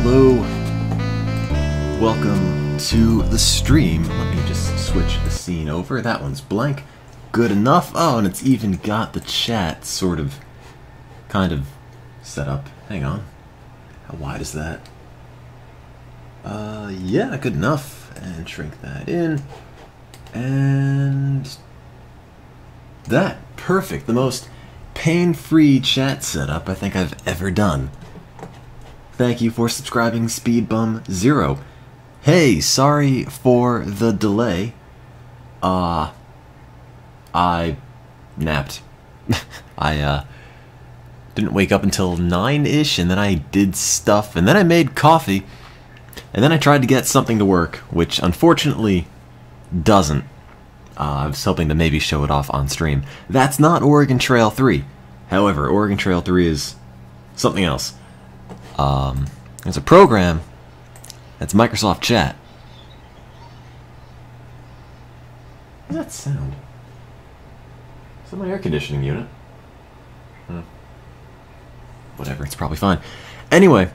Hello, welcome to the stream. Let me just switch the scene over. That one's blank. Good enough. Oh, and it's even got the chat kind of set up. Hang on. How wide is that? Yeah, good enough. And shrink that in. And that. Perfect. The most pain-free chat setup I think I've ever done. Thank you for subscribing, SpeedBum0. Hey, sorry for the delay. I napped. I didn't wake up until 9-ish, and then I did stuff, and then I made coffee, and then I tried to get something to work, which unfortunately doesn't. I was hoping to maybe show it off on stream. That's not Oregon Trail 3. However, Oregon Trail 3 is something else. There's a program that's Microsoft Chat. What does that sound? Is that my air conditioning unit? Whatever, it's probably fine. Anyway,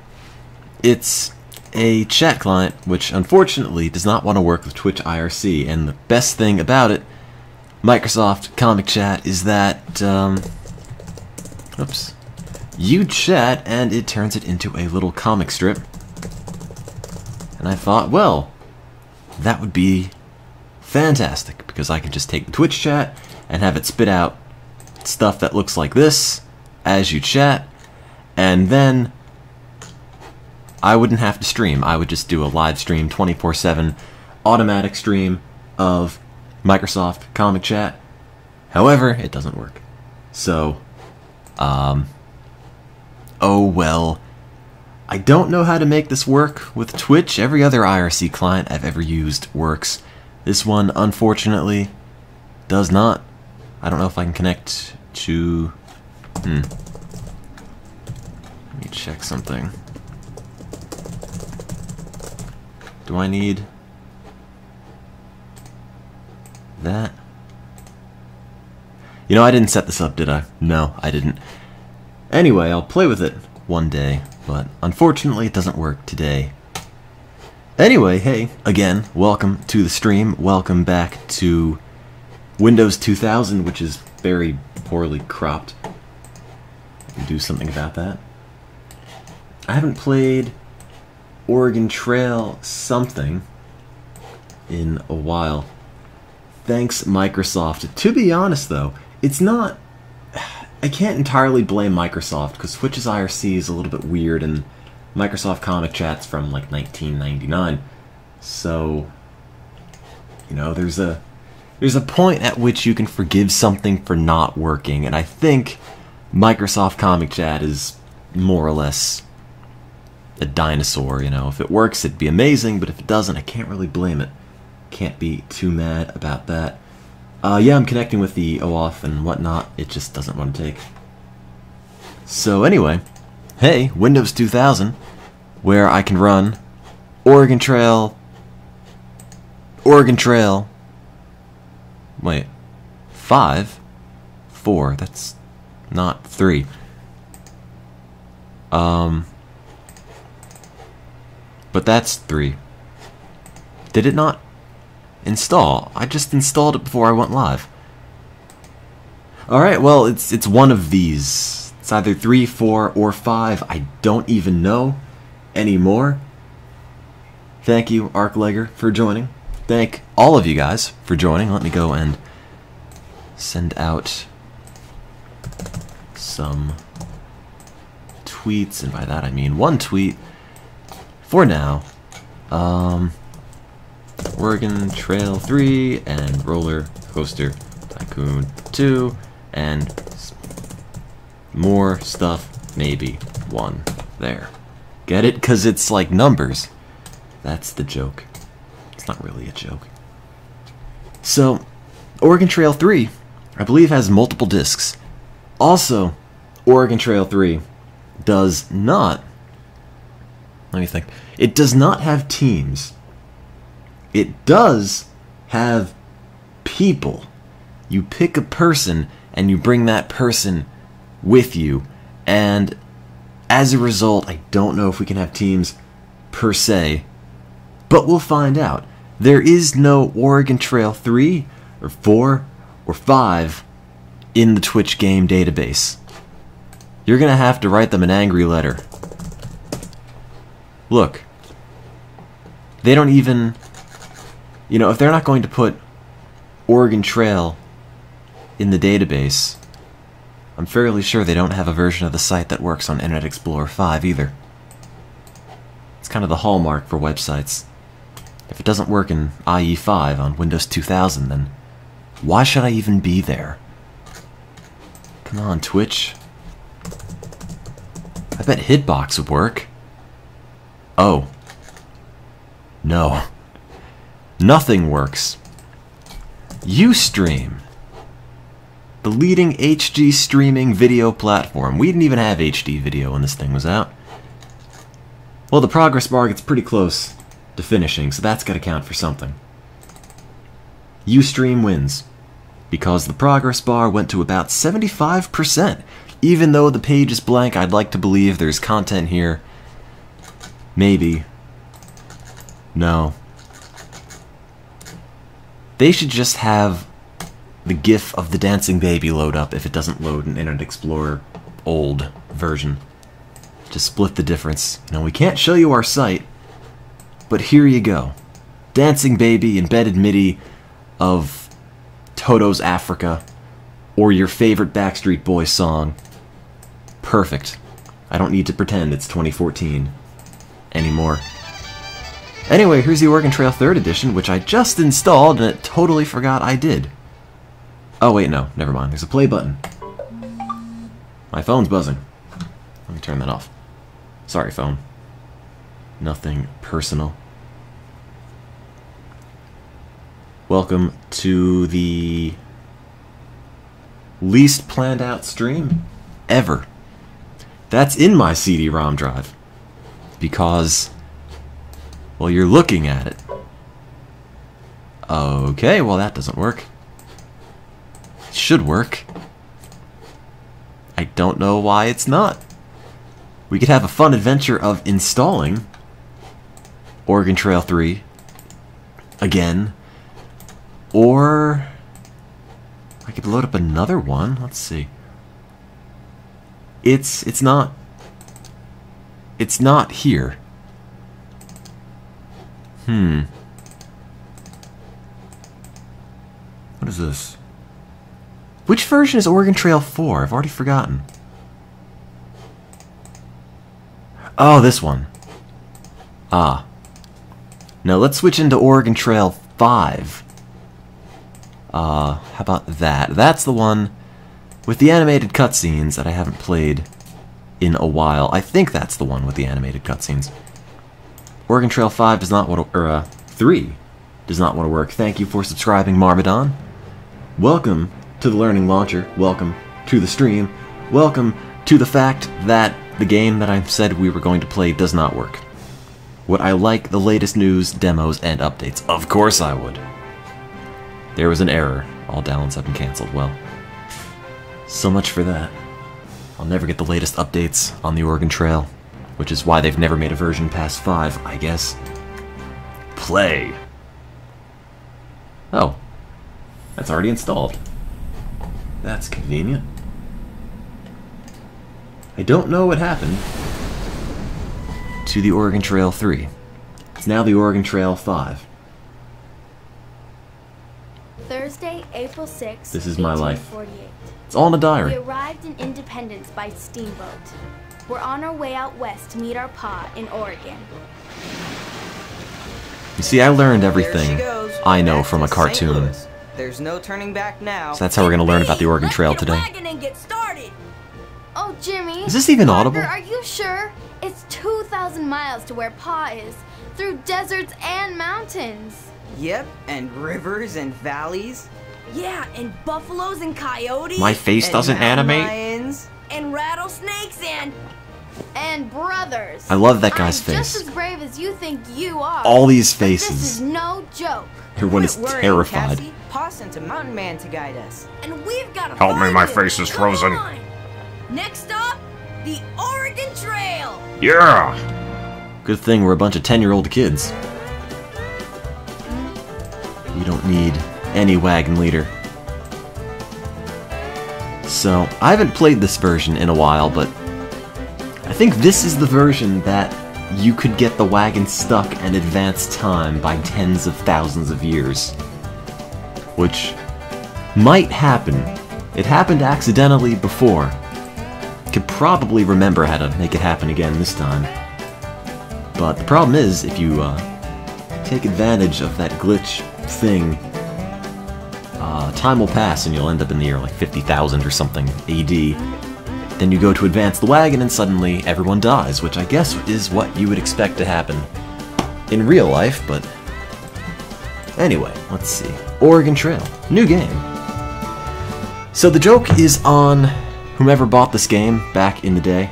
it's a chat client which unfortunately does not want to work with Twitch IRC, and the best thing about it, Microsoft Comic Chat, is that, oops. You chat, and it turns it into a little comic strip. And I thought, well, that would be fantastic, because I can just take the Twitch chat and have it spit out stuff that looks like this as you chat, and then I wouldn't have to stream. I would just do a live stream 24/7 automatic stream of Microsoft Comic Chat. However, it doesn't work. So, oh well. I don't know how to make this work with Twitch. Every other IRC client I've ever used works. This one, unfortunately, does not. I don't know if I can connect to... Let me check something. Do I need that? You know, I didn't set this up, did I? No, I didn't. Anyway, I'll play with it one day, but unfortunately it doesn't work today. Anyway, hey, again, welcome to the stream. Welcome back to Windows 2000, which is very poorly cropped. I can do something about that. I haven't played Oregon Trail something in a while. Thanks, Microsoft. To be honest, though, it's not... I can't entirely blame Microsoft, because Twitch's IRC is a little bit weird, and Microsoft Comic Chat's from, like, 1999. So, you know, there's a point at which you can forgive something for not working, and I think Microsoft Comic Chat is more or less a dinosaur, you know. If it works, it'd be amazing, but if it doesn't, I can't really blame it. Can't be too mad about that. Yeah, I'm connecting with the OAuth and whatnot. It just doesn't want to take. So anyway, hey, Windows 2000, where I can run Oregon Trail, wait, 5, 4, that's not 3. But that's 3. Did it not install? I just installed it before I went live. Alright, well, it's one of these. It's either 3, 4, or 5. I don't even know anymore. Thank you, Arclegger, for joining. Thank all of you guys for joining. Let me go and send out some tweets, and by that I mean one tweet for now. Oregon Trail 3 and RollerCoaster Tycoon 2 and more stuff, maybe 1 there. Get it? 'Cause it's like numbers. That's the joke. It's not really a joke. So, Oregon Trail 3, I believe, has multiple discs. Also, Oregon Trail 3 does not... Let me think. It does not have teams. It does have people. You pick a person and you bring that person with you, and as a result, I don't know if we can have teams. per se, but we'll find out. There is no Oregon Trail 3 or 4 or 5 in the Twitch game database. You're gonna have to write them an angry letter. Look, they don't even, if they're not going to put Oregon Trail in the database, I'm fairly sure they don't have a version of the site that works on Internet Explorer 5 either. It's kind of the hallmark for websites. If it doesn't work in IE5 on Windows 2000, then why should I even be there? Come on, Twitch. I bet Hitbox would work. Oh. No. Nothing works. Ustream. The leading HD streaming video platform. We didn't even have HD video when this thing was out. Well, the progress bar gets pretty close to finishing, so that's got to count for something. Ustream wins, because the progress bar went to about 75%. Even though the page is blank, I'd like to believe there's content here. Maybe. No. They should just have the GIF of the dancing baby load up if it doesn't load in Internet Explorer old version. Just split the difference. We can't show you our site, but here you go. Dancing baby, embedded MIDI of Toto's Africa, or your favorite Backstreet Boys song. Perfect. I don't need to pretend it's 2014 anymore. Anyway, here's the Oregon Trail 3rd edition, which I just installed and it totally forgot I did. Oh wait, no, never mind. There's a play button. My phone's buzzing. Let me turn that off. Sorry, phone. Nothing personal. Welcome to the least planned out stream ever. That's in my CD-ROM drive. Because, well, you're looking at it. Okay, well that doesn't work. It should work. I don't know why it's not. We could have a fun adventure of installing Oregon Trail 3 again. Or I could load up another one. Let's see. It's not here. What is this? Which version is Oregon Trail 4? I've already forgotten. Oh, this one. Ah. Now let's switch into Oregon Trail 5. How about that? That's the one with the animated cutscenes that I haven't played in a while. I think that's the one with the animated cutscenes. Oregon Trail 5 does not want to, or 3 does not want to work. Thank you for subscribing, Marmadon. Welcome to the Learning Launcher. Welcome to the stream. Welcome to the fact that the game that I said we were going to play does not work. Would I like the latest news, demos, and updates? Of course I would. There was an error. All downloads have been cancelled. Well, so much for that. I'll never get the latest updates on the Oregon Trail, which is why they've never made a version past 5, I guess. Play. Oh. That's already installed. That's convenient. I don't know what happened to the Oregon Trail 3. It's now the Oregon Trail 5. Thursday, April 6th, This is my life. 1848. It's all in a diary. We arrived in Independence by steamboat. We're on our way out west to meet our pa in Oregon. You see, I learned everything goes, I know back from a to St. cartoon. Louis. There's no turning back now. So that's how we're going to learn about the Oregon Let's Trail get today. wagon and get started. Oh, Jimmy. Is this even Parker, audible? Are you sure? It's 2,000 miles to where pa is, through deserts and mountains. Yep, and rivers and valleys. Yeah, and buffaloes and coyotes. My face and doesn't mountain animate. lions. and rattlesnakes And brothers. I love that guy's I'm face. just as brave as you think you are. All these But this is faces. no joke. Everyone is Quit worrying, terrified. Cassie. Pa sent a mountain man to guide us. and we've got to Help me, find my it. face is Come frozen. on. Next up, the Oregon Trail. Yeah! Good thing we're a bunch of 10-year-old kids. We don't need any wagon leader. So, I haven't played this version in a while, but I think this is the version that you could get the wagon stuck and advance time by tens of thousands of years. Which might happen. It happened accidentally before. Could probably remember how to make it happen again this time. But the problem is, if you take advantage of that glitch thing, time will pass and you'll end up in the year like 50,000 or something AD. Then you go to advance the wagon and suddenly everyone dies, which I guess is what you would expect to happen in real life, but anyway, let's see. Oregon Trail, new game. So the joke is on whomever bought this game back in the day.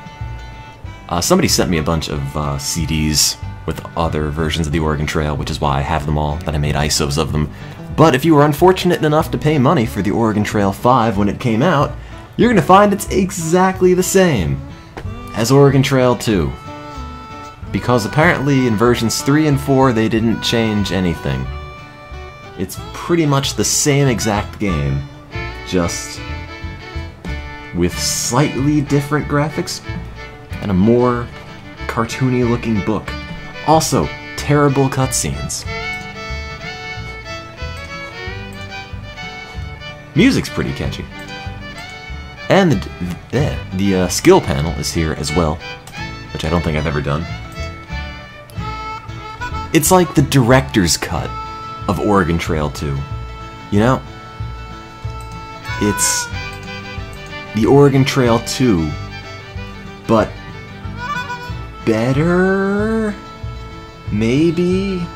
Somebody sent me a bunch of CDs with other versions of the Oregon Trail, which is why I have them all, that I made ISOs of them. But if you were unfortunate enough to pay money for the Oregon Trail 5 when it came out, you're gonna find it's exactly the same as Oregon Trail 2. Because apparently in versions 3 and 4 they didn't change anything. It's pretty much the same exact game, just with slightly different graphics and a more cartoony looking book. Also, terrible cutscenes. Music's pretty catchy. And the skill panel is here as well, which I don't think I've ever done. It's like the director's cut of Oregon Trail 2. You know? It's the Oregon Trail 2, but better? Maybe?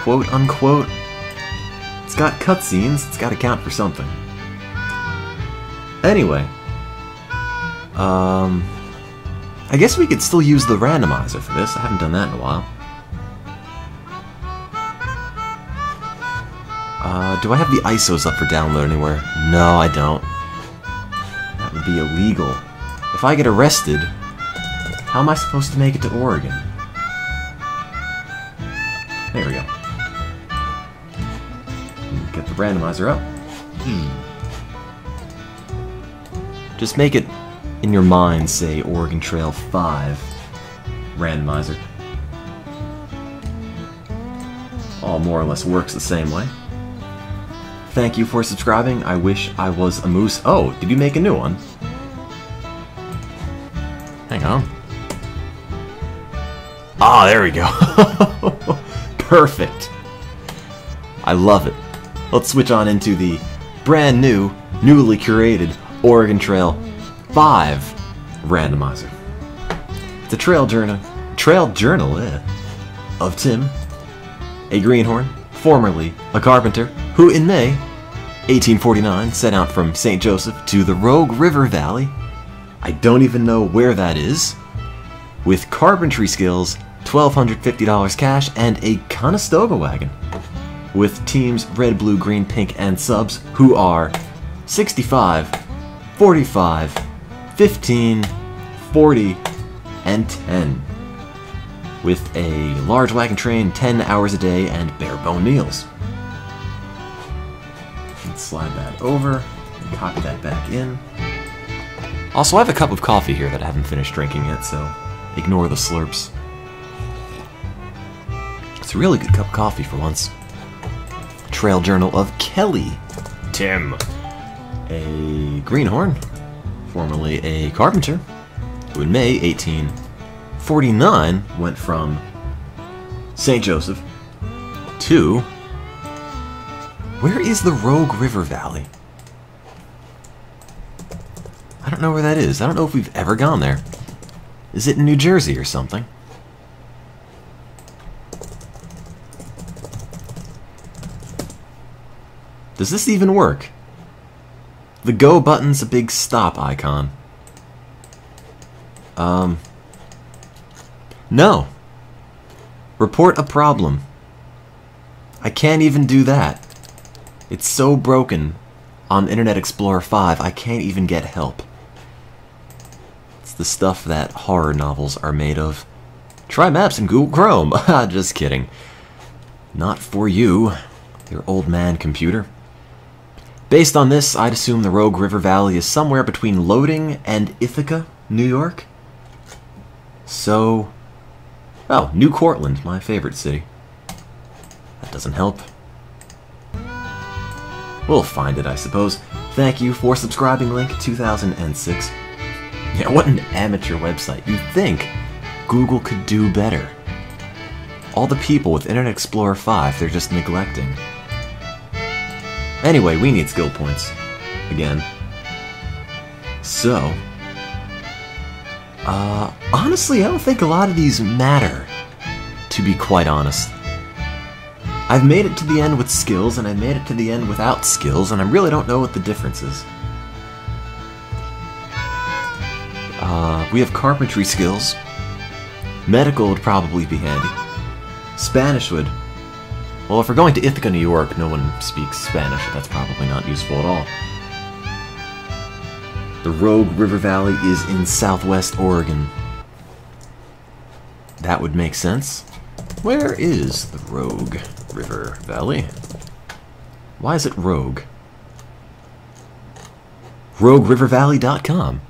Quote unquote. It's got cutscenes, it's gotta count for something. Anyway, I guess we could still use the randomizer for this. I haven't done that in a while. Do I have the ISOs up for download anywhere? No, I don't. That would be illegal. If I get arrested, how am I supposed to make it to Oregon? There we go. Get the randomizer up. Just make it in your mind say Oregon Trail 5 randomizer. All more or less works the same way. Thank you for subscribing. I wish I was a moose. Oh, did you make a new one? Hang on. Ah, there we go. Perfect. I love it. Let's switch on into the brand new, newly curated Oregon Trail 5 randomizer. It's a trail journal of Tim, a greenhorn, formerly a carpenter, who in May 1849 set out from St. Joseph to the Rogue River Valley. I don't even know where that is. With carpentry skills, $1,250 cash, and a Conestoga wagon. With teams red, blue, green, pink, and subs, who are 65, 45, 15, 40, and 10. With a large wagon train, 10 hours a day, and bare-bone meals. Let's slide that over and copy that back in. Also, I have a cup of coffee here that I haven't finished drinking yet, so ignore the slurps. It's a really good cup of coffee for once. Trail Journal of Kelly. Tim. A greenhorn, formerly a carpenter, who in May 1849 went from St. Joseph to... Where is the Rogue River Valley? I don't know where that is. I don't know if we've ever gone there. Is it in New Jersey or something? Does this even work? The go button's a big stop icon. No. Report a problem. I can't even do that. It's so broken on Internet Explorer 5, I can't even get help. It's the stuff that horror novels are made of. Try maps in Google Chrome. Just kidding. Not for you, your old man computer. Based on this, I'd assume the Rogue River Valley is somewhere between Loading and Ithaca, New York. So... oh, New Cortland, my favorite city. That doesn't help. We'll find it, I suppose. Thank you for subscribing, Link 2006. Yeah, what an amateur website. You'd think Google could do better. All the people with Internet Explorer 5, they're just neglecting. Anyway, we need skill points. Again. So... honestly, I don't think a lot of these matter, to be quite honest. I've made it to the end with skills, and I made it to the end without skills, and I really don't know what the difference is. We have carpentry skills. Medical would probably be handy. Spanish would... well, if we're going to Ithaca, New York, no one speaks Spanish. That's probably not useful at all. The Rogue River Valley is in southwest Oregon. That would make sense. Where is the Rogue River Valley? Why is it Rogue? RogueRiverValley.com.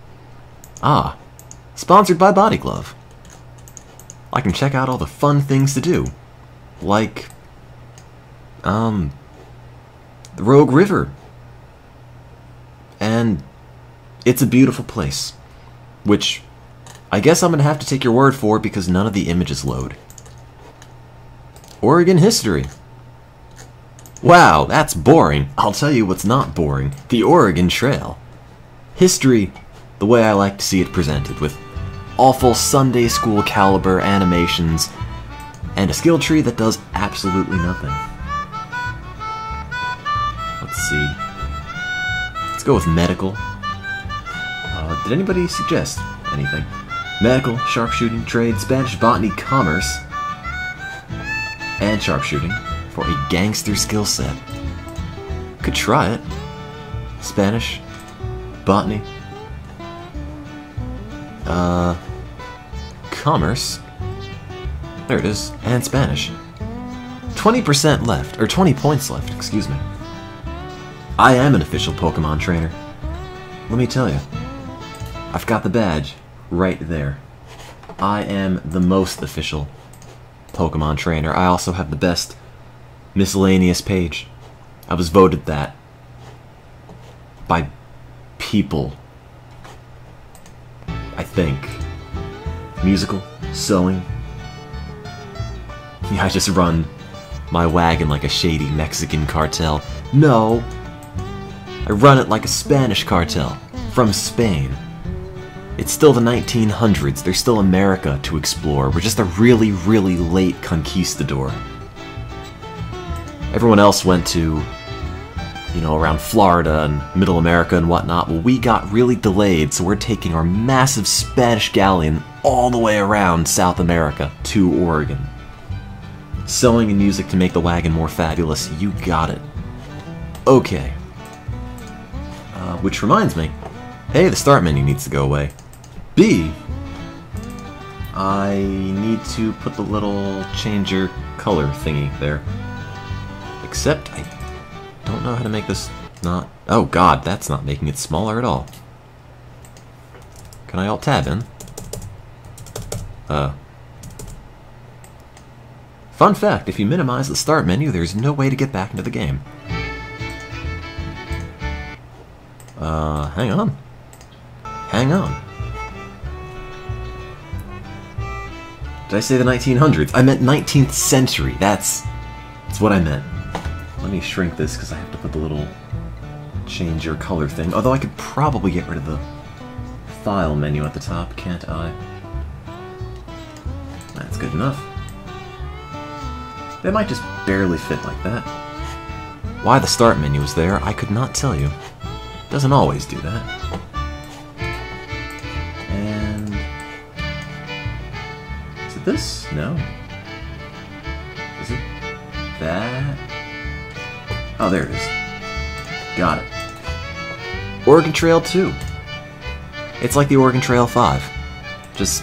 Ah, sponsored by Body Glove. I can check out all the fun things to do. Like, the Rogue River. And it's a beautiful place. Which, I guess I'm gonna have to take your word for because none of the images load. Oregon history. Wow, that's boring. I'll tell you what's not boring. The Oregon Trail. History, the way I like to see it presented, with awful Sunday school caliber animations, and a skill tree that does absolutely nothing. Let's see. Let's go with medical. Did anybody suggest anything? Medical, sharpshooting, trade, Spanish, botany, commerce, and sharpshooting for a gangster skill set. Could try it. Spanish, botany, commerce. There it is, and Spanish. 20% left, or 20 points left, excuse me. I am an official Pokemon trainer. Let me tell you, I've got the badge right there. I am the most official Pokemon trainer. I also have the best miscellaneous page. I was voted that by people. I think. Musical, sewing. Yeah, I just run my wagon like a shady Mexican cartel. No, I run it like a Spanish cartel from Spain. It's still the 1900s. There's still America to explore. We're just a really, really late conquistador. Everyone else went to, you know, around Florida and Middle America and whatnot. Well, we got really delayed, so we're taking our massive Spanish galleon all the way around South America to Oregon. Sewing and music to make the wagon more fabulous. You got it. Okay. Which reminds me, hey, the start menu needs to go away. B, I need to put the little change your color thingy there. Except I don't know how to make this not... oh god, that's not making it smaller at all. Can I Alt-Tab in? Fun fact, if you minimize the start menu, there's no way to get back into the game. Hang on. Hang on. Did I say the 1900s? I meant 19th century. That's what I meant. Let me shrink this because I have to put the little change your color thing. Although I could probably get rid of the file menu at the top, can't I? That's good enough. They might just barely fit like that. Why the start menu is there, I could not tell you. Doesn't always do that. And... is it this? No. Is it that? Oh, there it is. Got it. Oregon Trail 2. It's like the Oregon Trail 5. Just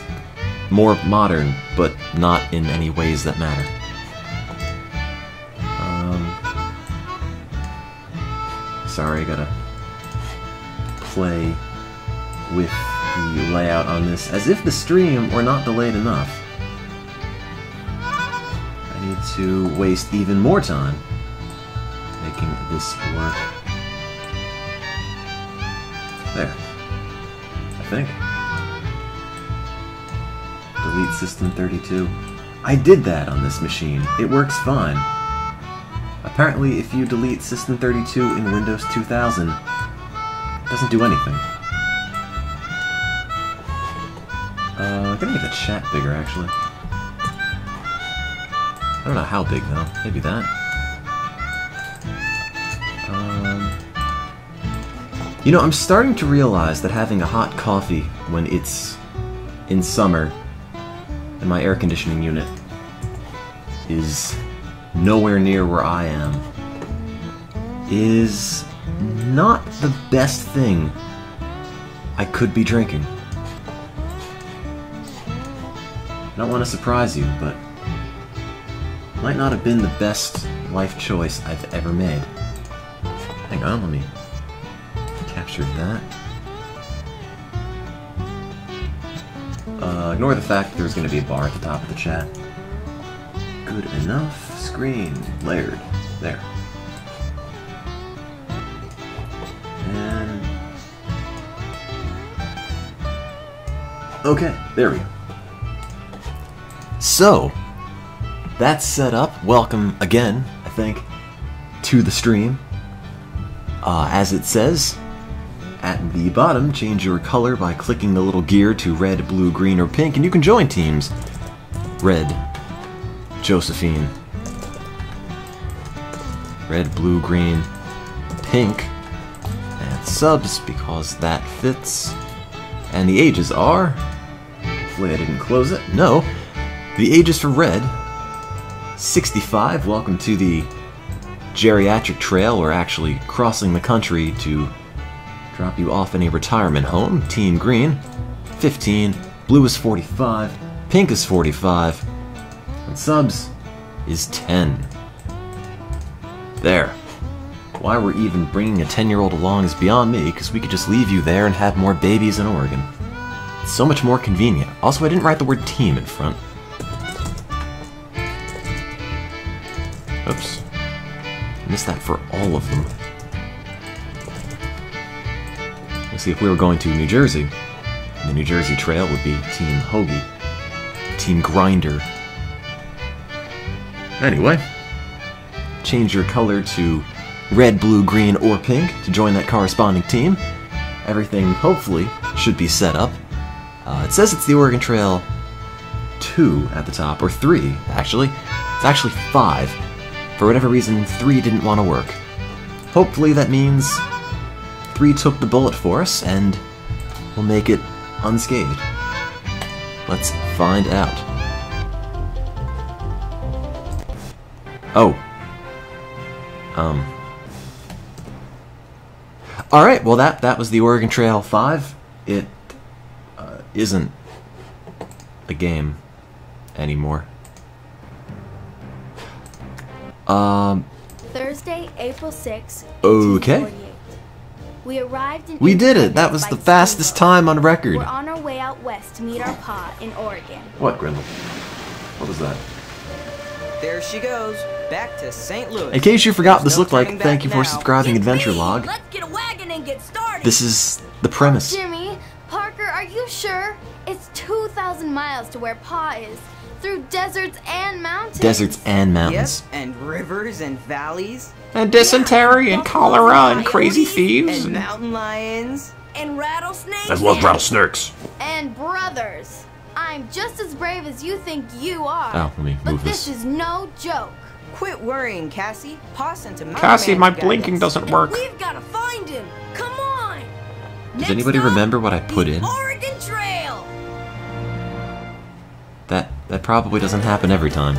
more modern, but not in any ways that matter. Sorry, I gotta play with the layout on this as if the stream were not delayed enough. I need to waste even more time making this work. There. I think. Delete System 32. I did that on this machine. It works fine. Apparently, if you delete System 32 in Windows 2000, it doesn't do anything. I'm gonna make the chat bigger, actually. I don't know how big, though. Maybe that. You know, I'm starting to realize that having a hot coffee when it's in summer in my air conditioning unit is nowhere near where I am is not the best thing I could be drinking. I don't want to surprise you, but it might not have been the best life choice I've ever made. Hang on, let me capture that. Ignore the fact that there's going to be a bar at the top of the chat. Good enough. Screen layered. There. And... okay, there we go. So, that's set up. Welcome again, I think, to the stream. As it says, at the bottom, change your color by clicking the little gear to red, blue, green, or pink, and you can join teams. Red, Josephine. Red, blue, green, pink, and subs, because that fits. And the ages are... hopefully I didn't close it. No. The ages for red, 65, welcome to the geriatric trail. We're actually crossing the country to drop you off in a retirement home. Team green, 15, blue is 45, pink is 45, and subs is 10. There. Why we're even bringing a 10-year-old along is beyond me, because we could just leave you there and have more babies in Oregon. It's so much more convenient. Also, I didn't write the word team in front. Oops. Missed that for all of them. Let's see, if we were going to New Jersey, the New Jersey Trail would be Team Hoagie. Team Grinder. Anyway, change your color to red, blue, green, or pink to join that corresponding team. Everything, hopefully, should be set up. It says it's the Oregon Trail 2 at the top, or 3, actually. It's actually 5. For whatever reason, 3 didn't want to work. Hopefully that means 3 took the bullet for us, and we'll make it unscathed. Let's find out. Oh. Alright, well that was the Oregon Trail 5. It isn't a game anymore. Thursday, April 6th. Okay. We arrived in We did it! That was the fastest time on record. We're on our way out west to meet our pa in Oregon. What, Grendel? What was that? There she goes, back to St. Louis. In case you forgot what this looked like, turning thank you back for now. subscribing Adventure Log. Let's get a wagon and get started. This is the premise. Jimmy, Parker, are you sure? It's 2,000 miles to where pa is, through deserts and mountains. Deserts and mountains. Yep, and rivers and valleys. And dysentery and cholera and crazy thieves. And mountain lions. And rattlesnakes. I love rattlesnakes. And brothers. I'm just as brave as you think you are. Oh, let me but move this this. is no joke. Quit worrying, Cassie. Pa sent a mountain Cassie, man my to guide blinking us. doesn't work. We've got to find him. Come on. Does anybody remember what I put in? Oregon Trail. That probably doesn't happen every time.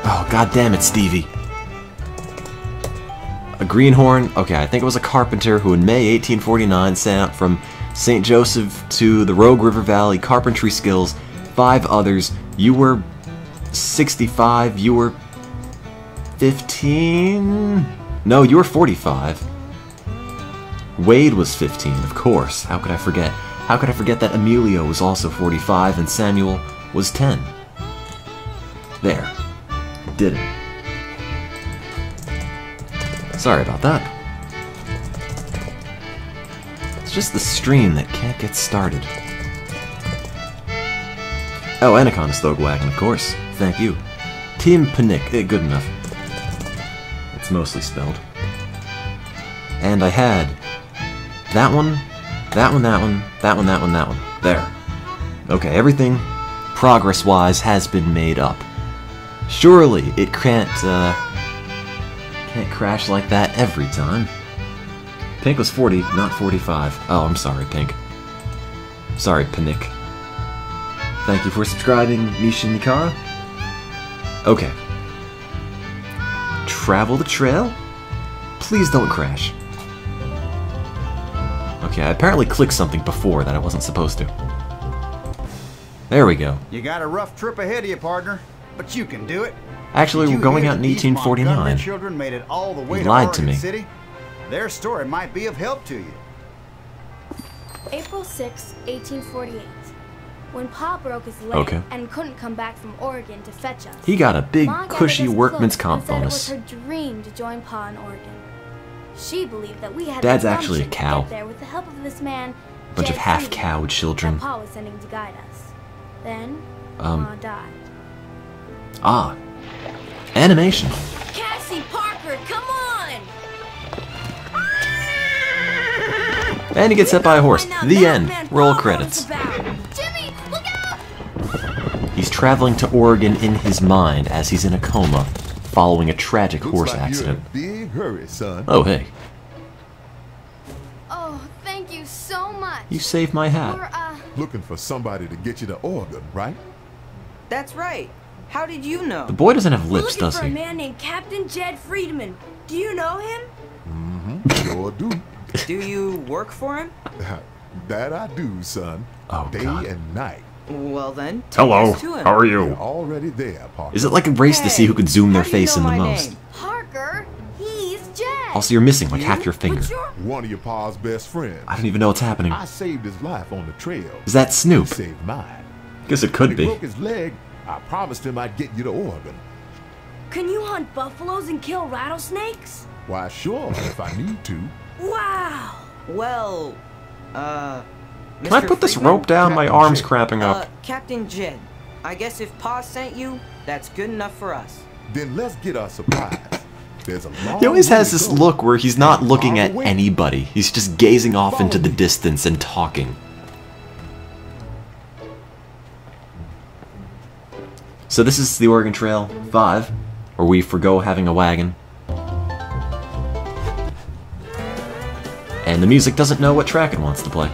Oh, god damn it, Stevie. A greenhorn. Okay, I think it was a carpenter who in May 1849 set out from St. Joseph to the Rogue River Valley, carpentry skills, 5 others. You were 65, you were 15? No, you were 45. Wade was 15, of course. How could I forget? How could I forget that Emilio was also 45 and Samuel was 10? There. Did it. Sorry about that. It's just the stream that can't get started. Oh, and a Conestoga-wagon, of course. Thank you. Tim Panic. Good enough. It's mostly spelled. And I had that one, that one, that one, that one, that one, that one. There. Okay, everything, progress-wise, has been made up. Surely it can't crash like that every time. Pink was 40, not 45. Oh, I'm sorry, Pink. Sorry, Panic. Thank you for subscribing, Misha Nikara. Okay. Travel the trail? Please don't crash. Okay, I apparently clicked something before that I wasn't supposed to. There we go. You got a rough trip ahead of you, partner, but you can do it. Actually, we're going out in 1849. Children made it all the way He to lied to Oregon me. City. Their story might be of help to you. April 6, 1848. When Pa broke his leg and couldn't come back from Oregon to fetch us, He got a big, Ma gathered cushy us workman's close and comp said bonus. It was her dream to join Pa in Oregon. She believed that we had Dad's the actually a gumption to cow. get there with the help of this man, Bunch of Jed half-cow Friedman, children. that Pa was sending to guide us. Then, Um. Ma died. Ah. Animation. Cassie Parker, come on! And he gets hit by a horse. The end. Roll credits. Jimmy, look out! He's traveling to Oregon in his mind as he's in a coma, following a tragic horse accident. You're in a big hurry, son. Oh, hey. Oh, thank you so much. You saved my hat. We're, Looking for somebody to get you to Oregon, right? That's right. How did you know? The boy doesn't have We're lips, looking does for a he? man named Captain Jed Friedman. Do you know him? Mm-hmm. Sure do. Do you work for him? That I do, son. Oh, Day God. and night. Well then, take Hello. us to him. How are You're you? already there, partner. Is it like a race to see who could zoom their how do you face know in the my most? name? Parker, he's Jed. Also, you're missing like half your finger. But you're... One of your pa's best friends. I don't even know what's happening. I saved his life on the trail. Is that You Snoop? saved mine. Guess it When could he be. broke his leg, I promised him I'd get you to Oregon. Can you hunt buffaloes and kill rattlesnakes? Why, sure, if I need to. Wow! Well, Can I put this rope down? My arm's cramping up. Captain Jed, I guess if Pa sent you, that's good enough for us. Then let's get our supplies. There's a long He always way has to this go. look where he's not looking at Far away. anybody. He's just gazing off into the distance and talking. So this is the Oregon Trail 5, where we forgo having a wagon. And the music doesn't know what track it wants to play.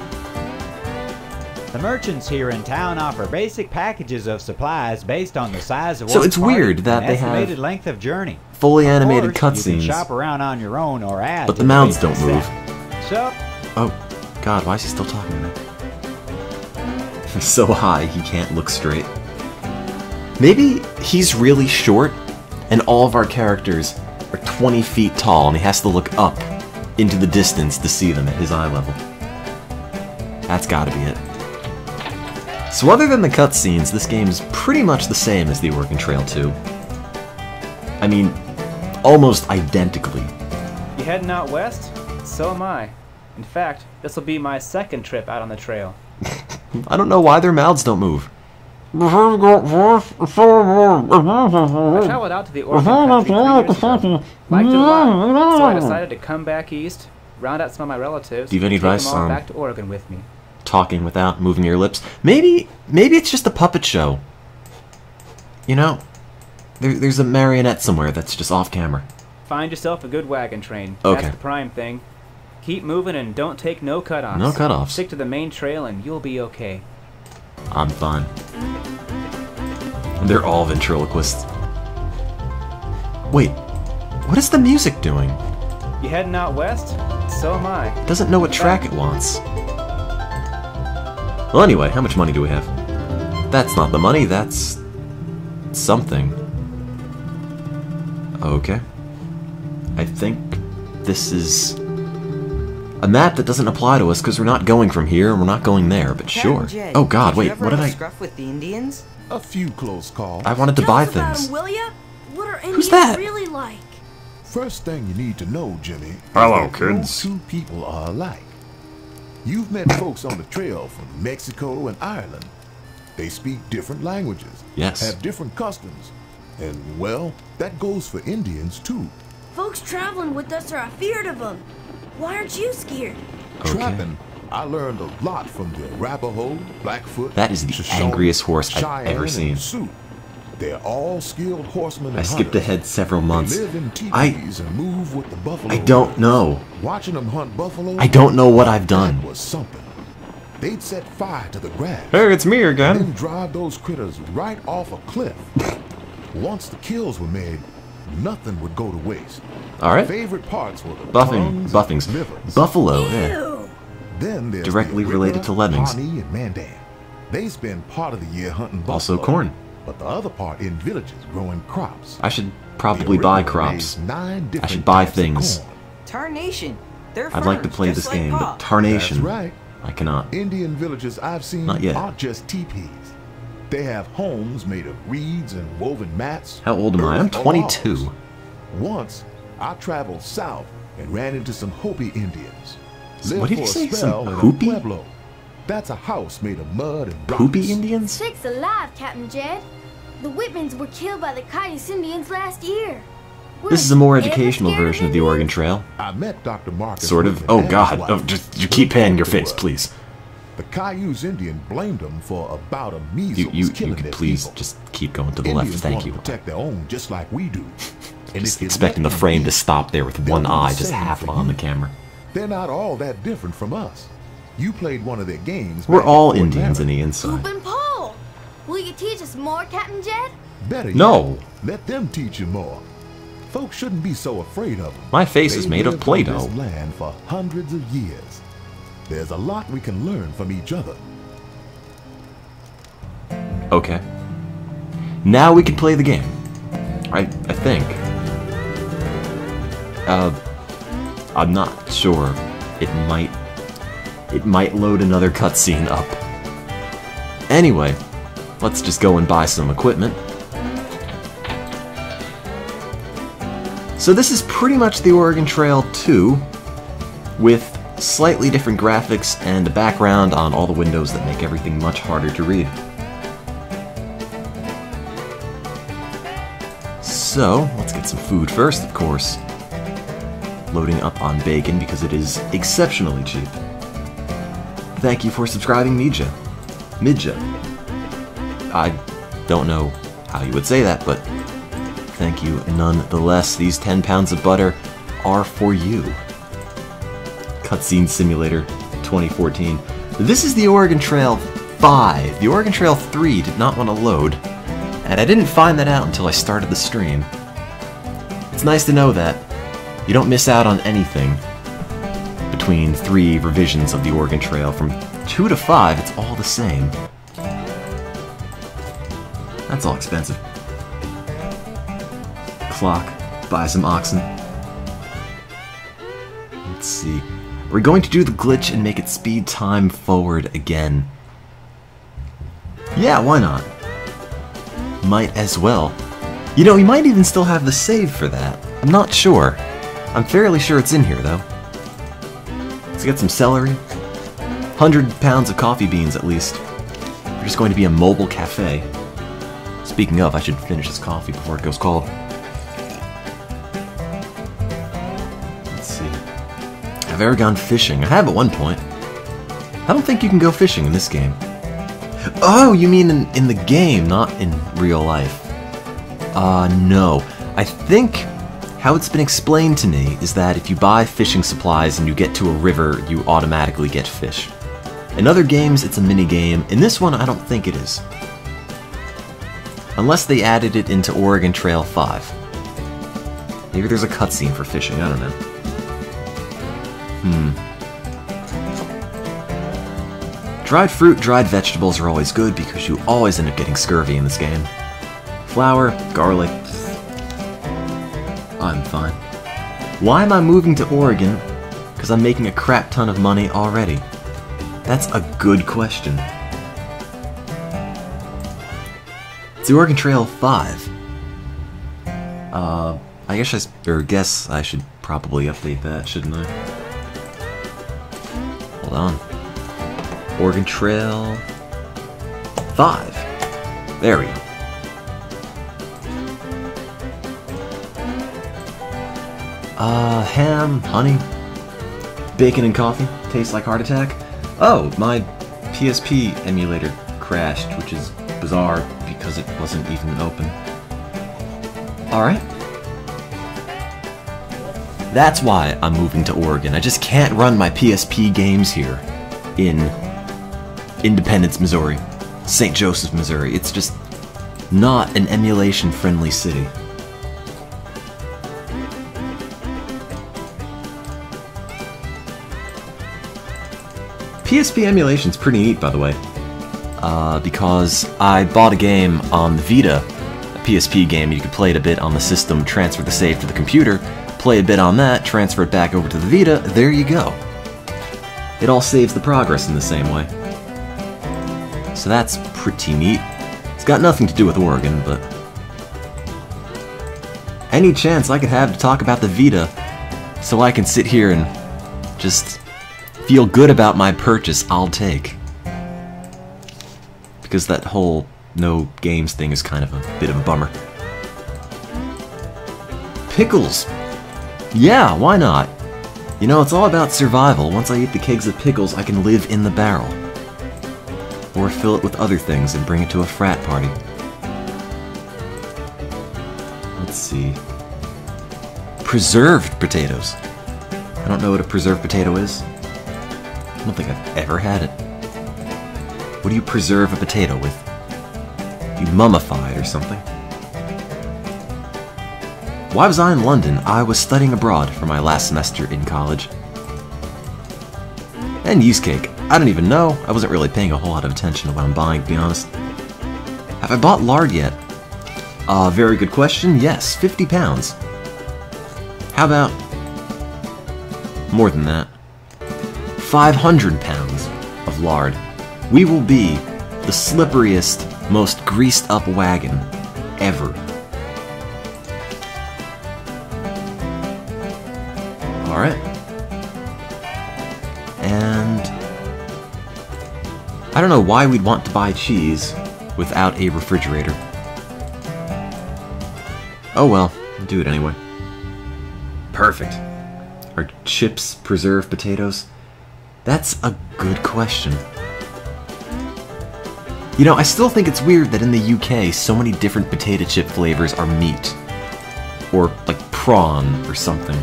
The merchants here in town offer basic packages of supplies based on the size of So one's it's party weird that and they have estimated length of journey. Fully animated Of course, You can cutscenes, shop around on your own or add but to the mouths basic don't move. set. So, Oh, God, why is he still talking to me? He's so high he can't look straight. Maybe he's really short, and all of our characters are 20 feet tall, and he has to look up into the distance to see them at his eye level. That's gotta be it. So other than the cutscenes, this game's pretty much the same as the Oregon Trail 2. I mean, almost identically. You heading out west? So am I. In fact, this will be my second trip out on the trail. I don't know why their mouths don't move. I traveled out to the Oregon country 3 years ago. Liked it a lot, so I decided to come back east, round out some of my relatives, Do you have any and take advice them all on- back to Oregon with me. Talking without moving your lips. Maybe it's just a puppet show. You know, there's a marionette somewhere that's just off camera. Find yourself a good wagon train. Okay. That's the prime thing. Keep moving and don't take no cutoffs. No cutoffs. Stick to the main trail and you'll be okay. I'm fine. They're all ventriloquists. Wait, what is the music doing? You heading out west? So am I. It doesn't know what track it wants. Well, anyway, how much money do we have? That's not the money, that's... something. Okay. I think this is a map that doesn't apply to us because we're not going from here and we're not going there, but sure. Jed, Oh god, did you wait, ever what did have I... scruff with the Indians? A few close calls. I wanted to Tell buy us about things. 'em, will ya? What are Who's Indians that? really like? First thing you need to know, Jimmy, is Hello, that no kids. two people are alike. You've met folks on the trail from Mexico and Ireland. They speak different languages, Yes. have different customs, and, well, that goes for Indians, too. Folks traveling with us are afeard of them. Why aren't you scared? Okay. Trapping, I learned a lot from the Arapaho, Blackfoot, That is the Shoshone, angriest horse I've Cheyenne, ever seen. and Sioux. They're all skilled horsemen and I skipped hunters. ahead several months. They live in teepees and move with the buffalo. I don't know. Watching them hunt buffalo. I don't know what I've done. That was something. They'd set fire to the grass. Hey, it's me Then again. drive those critters right off a cliff. Once the kills were made, nothing would go to waste. Alright. Favorite parts were the tongues, Buffings. livers. Buffalo, yeah. Ew. Then there's Directly the related Arikara, to lemmings. Pawnee, and Mandan. They spend part of the year hunting buffalo. Also corn. But the other part in villages growing crops. I should probably buy The Arikara crops. raise 9 I different should buy types of things. corn. Tarnation. They're I'd like to ferns, play just this like game, Pa. but Tarnation, That's right. I cannot. Indian villages I've seen Not yet. aren't just teepees. They have homes made of reeds and woven mats. How old am I? I'm earth or 22. logs. Once, I traveled south and ran into some Hopi Indians. What did you for a say? spell Some in a Hopi? pueblo. That's a house made of mud and rocks. Poopy Indians? Six alive, Captain Jed. The Whitmans were killed by the Cayuse Indians last year. This is a more Ever educational scared of version of the Indians? Oregon Trail. I met Dr. Marcus. Sort of. Whitman Oh and his god. wife. Oh, just you keep panning your face, please. The Cayuse Indian blamed them for about a measles You killing could their please people. just keep going to the left. Indians Thank want you. to protect their own just like we do. And Just if you expecting the let them frame to be, stop there with they'll one do the eye just same half for on the you. camera. They're not all that different from us. You played one of their games. We're back all in Fort Indians in Laramie. the inside. Hoop and pole. Will you teach us more, Captain Jed? Better No. yet, let them teach you more. Folks shouldn't be so afraid of them. My face is They made of lived on Play-Doh. this land for hundreds of years. There's a lot we can learn from each other. Okay. Now we can play the game. I think. I'm not sure. It might load another cutscene up. Anyway, let's just go and buy some equipment. So this is pretty much the Oregon Trail 2, with slightly different graphics and a background on all the windows that make everything much harder to read. So, let's get some food first, of course. Loading up on bacon because it is exceptionally cheap. Thank you for subscribing, Midja. I don't know how you would say that, but thank you nonetheless. These 10 pounds of butter are for you. Cutscene Simulator 2014. This is the Oregon Trail 5. The Oregon Trail 3 did not want to load, and I didn't find that out until I started the stream. It's nice to know that you don't miss out on anything between 3 revisions of the Oregon Trail. From 2 to 5, it's all the same. That's all expensive. Clock. Buy some oxen. Let's see. We're going to do the glitch and make it speed time forward again. Yeah, why not? Might as well. You know, we might even still have the save for that. I'm not sure. I'm fairly sure it's in here, though. Let's get some celery. 100 pounds of coffee beans, at least. We're just going to be a mobile cafe. Speaking of, I should finish this coffee before it goes cold. Let's see. Have I ever gone fishing? I have at one point. I don't think you can go fishing in this game. Oh, you mean in the game, not in real life. No. I think how it's been explained to me is that if you buy fishing supplies and you get to a river, you automatically get fish. In other games, it's a mini-game. In this one, I don't think it is. Unless they added it into Oregon Trail 5. Maybe there's a cutscene for fishing, I don't know. Dried fruit, dried vegetables are always good because you always end up getting scurvy in this game. Flour, garlic, I'm fine. Why am I moving to Oregon? Because I'm making a crap ton of money already. That's a good question. It's the Oregon Trail 5. I guess I should probably update that, shouldn't I? Hold on. Oregon Trail 5. There we go. Ham, honey, bacon and coffee. Tastes like heart attack. Oh, my PSP emulator crashed, which is bizarre because it wasn't even open. Alright. That's why I'm moving to Oregon. I just can't run my PSP games here in Independence, Missouri. St. Joseph, Missouri. It's just not an emulation-friendly city. PSP emulation's pretty neat, by the way, because I bought a game on the Vita, a PSP game. You could play it a bit on the system, transfer the save to the computer, play a bit on that, transfer it back over to the Vita, there you go. It all saves the progress in the same way. So that's pretty neat. It's got nothing to do with Oregon, but any chance I could have to talk about the Vita so I can sit here and just feel good about my purchase, I'll take. Because that whole no games thing is kind of a bit of a bummer. Pickles! Yeah, why not? You know, it's all about survival. Once I eat the kegs of pickles, I can live in the barrel. Or fill it with other things and bring it to a frat party. Let's see. Preserved potatoes. I don't know what a preserved potato is. I don't think I've ever had it. What do you preserve a potato with? You mummify it or something? Why was I in London? I was studying abroad for my last semester in college. And yeast cake. I don't even know. I wasn't really paying a whole lot of attention to what I'm buying, to be honest. Have I bought lard yet? Very good question. Yes, 50 pounds. How about more than that? 500 pounds of lard. We will be the slipperiest, most greased up wagon ever. Alright. And I don't know why we'd want to buy cheese without a refrigerator. Oh well, I'll do it anyway. Perfect. Are chips preserved potatoes? That's a good question. You know, I still think it's weird that in the UK so many different potato chip flavors are meat. Or, like, prawn or something.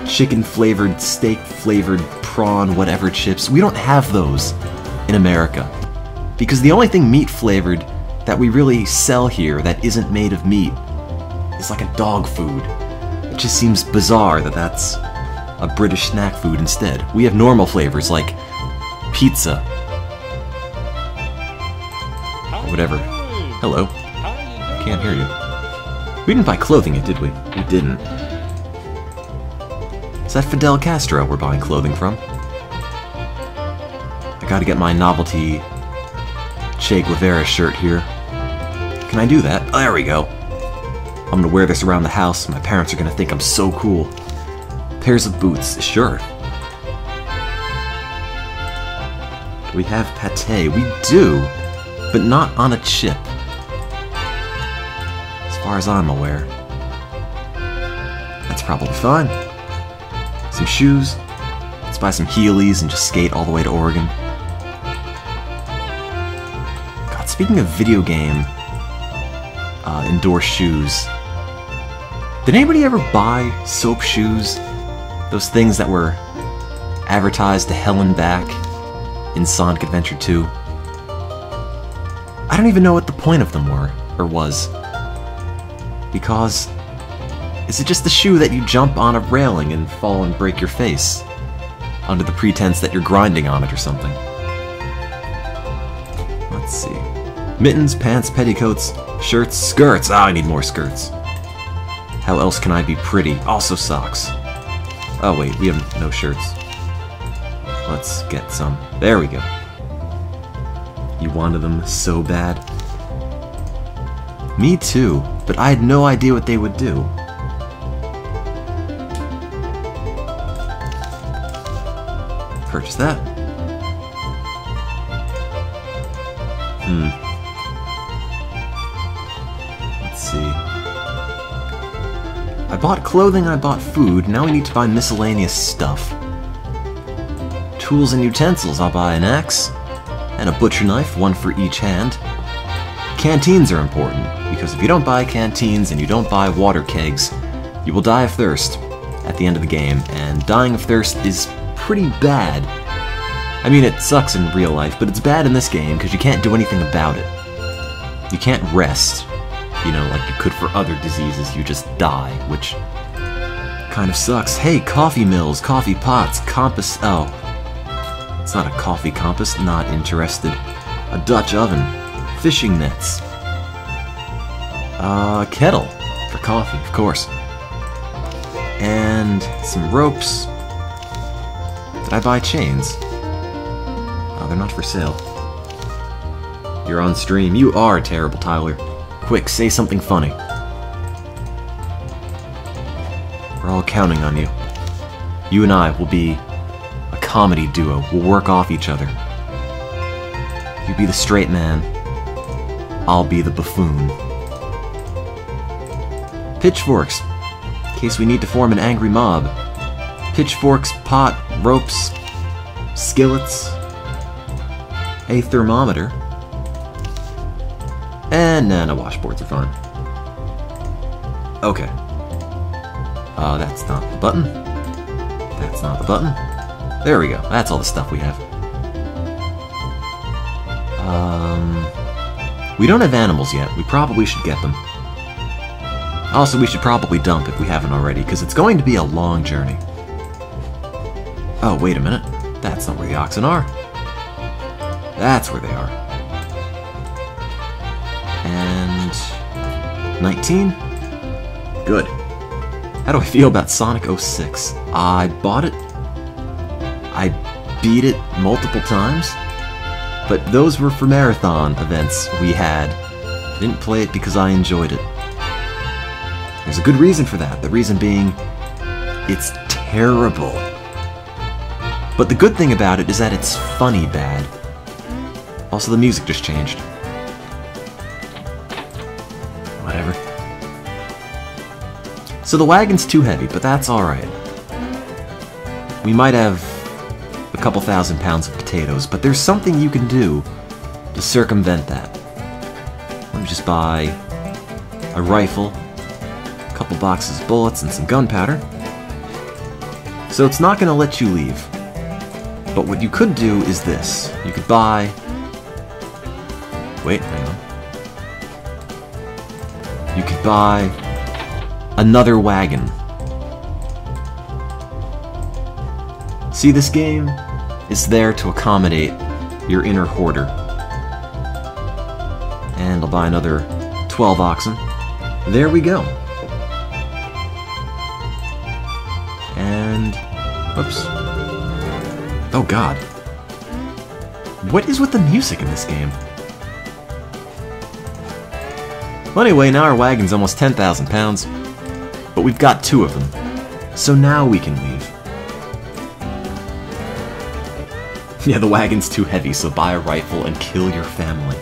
Chicken flavored, steak flavored, prawn, whatever chips. We don't have those in America. Because the only thing meat flavored that we really sell here that isn't made of meat is like a dog food. It just seems bizarre that that's a British snack food instead. We have normal flavors like pizza. Whatever. Hello. Can't hear you. We didn't buy clothing yet, did we? We didn't. Is that Fidel Castro we're buying clothing from? I gotta get my novelty Che Guevara shirt here. Can I do that? Oh, there we go. I'm gonna wear this around the house. My parents are gonna think I'm so cool. Pairs of boots, sure. Do we have pate? We do, but not on a chip. As far as I'm aware. That's probably fine. Some shoes. Let's buy some Heelys and just skate all the way to Oregon. God, speaking of video game indoor shoes, did anybody ever buy soap shoes? Those things that were advertised to hell and back in Sonic Adventure 2. I don't even know what the point of them were, or was. Because, is it just the shoe that you jump on a railing and fall and break your face? Under the pretense that you're grinding on it or something. Let's see. Mittens, pants, petticoats, shirts, skirts. Ah, I need more skirts. How else can I be pretty? Also socks. Oh wait, we have no shirts. Let's get some. There we go. You wanted them so bad. Me too, but I had no idea what they would do. Purchase that. Let's see. I bought clothing, I bought food, now we need to buy miscellaneous stuff. Tools and utensils, I'll buy an axe, and a butcher knife, one for each hand. Canteens are important, because if you don't buy canteens and you don't buy water kegs, you will die of thirst at the end of the game, and dying of thirst is pretty bad. I mean, it sucks in real life, but it's bad in this game because you can't do anything about it. You can't rest, you know, like you could for other diseases, you just die, which kind of sucks. Hey, coffee mills, coffee pots, compass, oh. It's not a coffee compass, not interested. A Dutch oven, fishing nets. Kettle, for coffee, of course. And some ropes. Did I buy chains? Oh, they're not for sale. You're on stream. You are terrible, Tyler. Quick, say something funny. We're all counting on you. You and I will be a comedy duo. We'll work off each other. You be the straight man. I'll be the buffoon. Pitchforks. In case we need to form an angry mob. Pitchforks, pot, ropes, skillets, a thermometer, and nah, no washboards are fine. Okay. That's not the button. That's not the button. There we go. That's all the stuff we have. We don't have animals yet. We probably should get them. Also, we should probably dump if we haven't already, because it's going to be a long journey. Oh, wait a minute. That's not where the oxen are. That's where they are. And 19? Good. How do I feel about Sonic 06? I bought it. I beat it multiple times. But those were for marathon events we had. I didn't play it because I enjoyed it. There's a good reason for that. The reason being, it's terrible. But the good thing about it is that it's funny bad. Also, the music just changed. Whatever. So the wagon's too heavy, but that's alright. We might have a couple thousand pounds of potatoes, but there's something you can do to circumvent that. Let me just buy a rifle, a couple boxes of bullets, and some gunpowder. So it's not going to let you leave. But what you could do is this. You could buy... Wait, hang on. You could buy another wagon. See, this game is there to accommodate your inner hoarder. And I'll buy another 12 oxen. There we go. And... Oops. Oh god. What is with the music in this game? Well, anyway, now our wagon's almost 10,000 pounds. But we've got 2 of them. So now we can leave. Yeah, the wagon's too heavy, so buy a rifle and kill your family.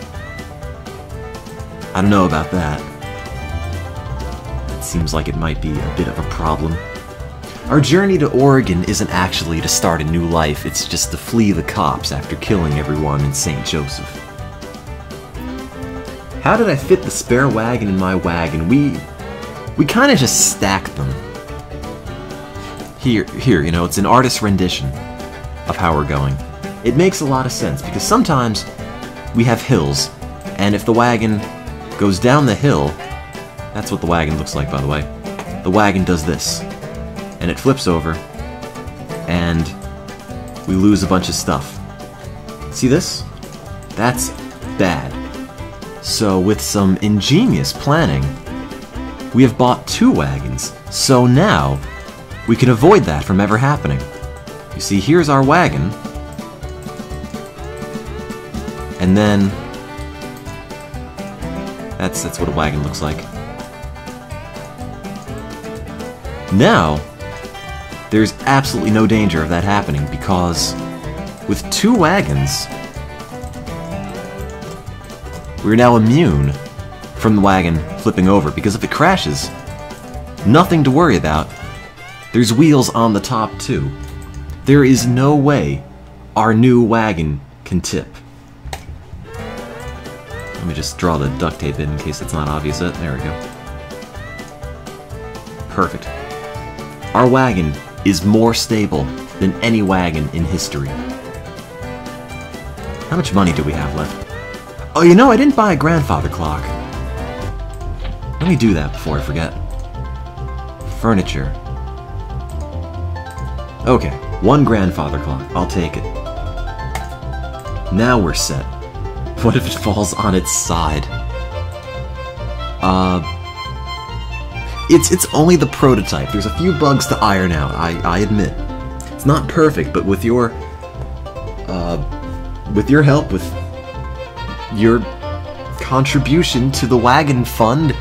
I don't know about that. It seems like it might be a bit of a problem. Our journey to Oregon isn't actually to start a new life, it's just to flee the cops after killing everyone in St. Joseph. How did I fit the spare wagon in my wagon? We kind of just stacked them. Here, you know, it's an artist's rendition of how we're going. It makes a lot of sense, because sometimes we have hills, and if the wagon goes down the hill, that's what the wagon looks like, by the way, the wagon does this, and it flips over, and we lose a bunch of stuff. See this? That's bad. So with some ingenious planning, we have bought 2 wagons. So now, we can avoid that from ever happening. You see, here's our wagon. And then... That's what a wagon looks like. Now, there's absolutely no danger of that happening because with 2 wagons, we're now immune from the wagon flipping over, because if it crashes, nothing to worry about. There's wheels on the top too. There is no way our new wagon can tip. Let me just draw the duct tape in case it's not obvious yet. There we go. Perfect. Our wagon is more stable than any wagon in history. How much money do we have left? Oh, you know, I didn't buy a grandfather clock. Let me do that before I forget. Furniture. Okay, 1 grandfather clock. I'll take it. Now we're set. What if it falls on its side? It's only the prototype. There's a few bugs to iron out, I admit. It's not perfect, but with your help, with your contribution to the wagon fund,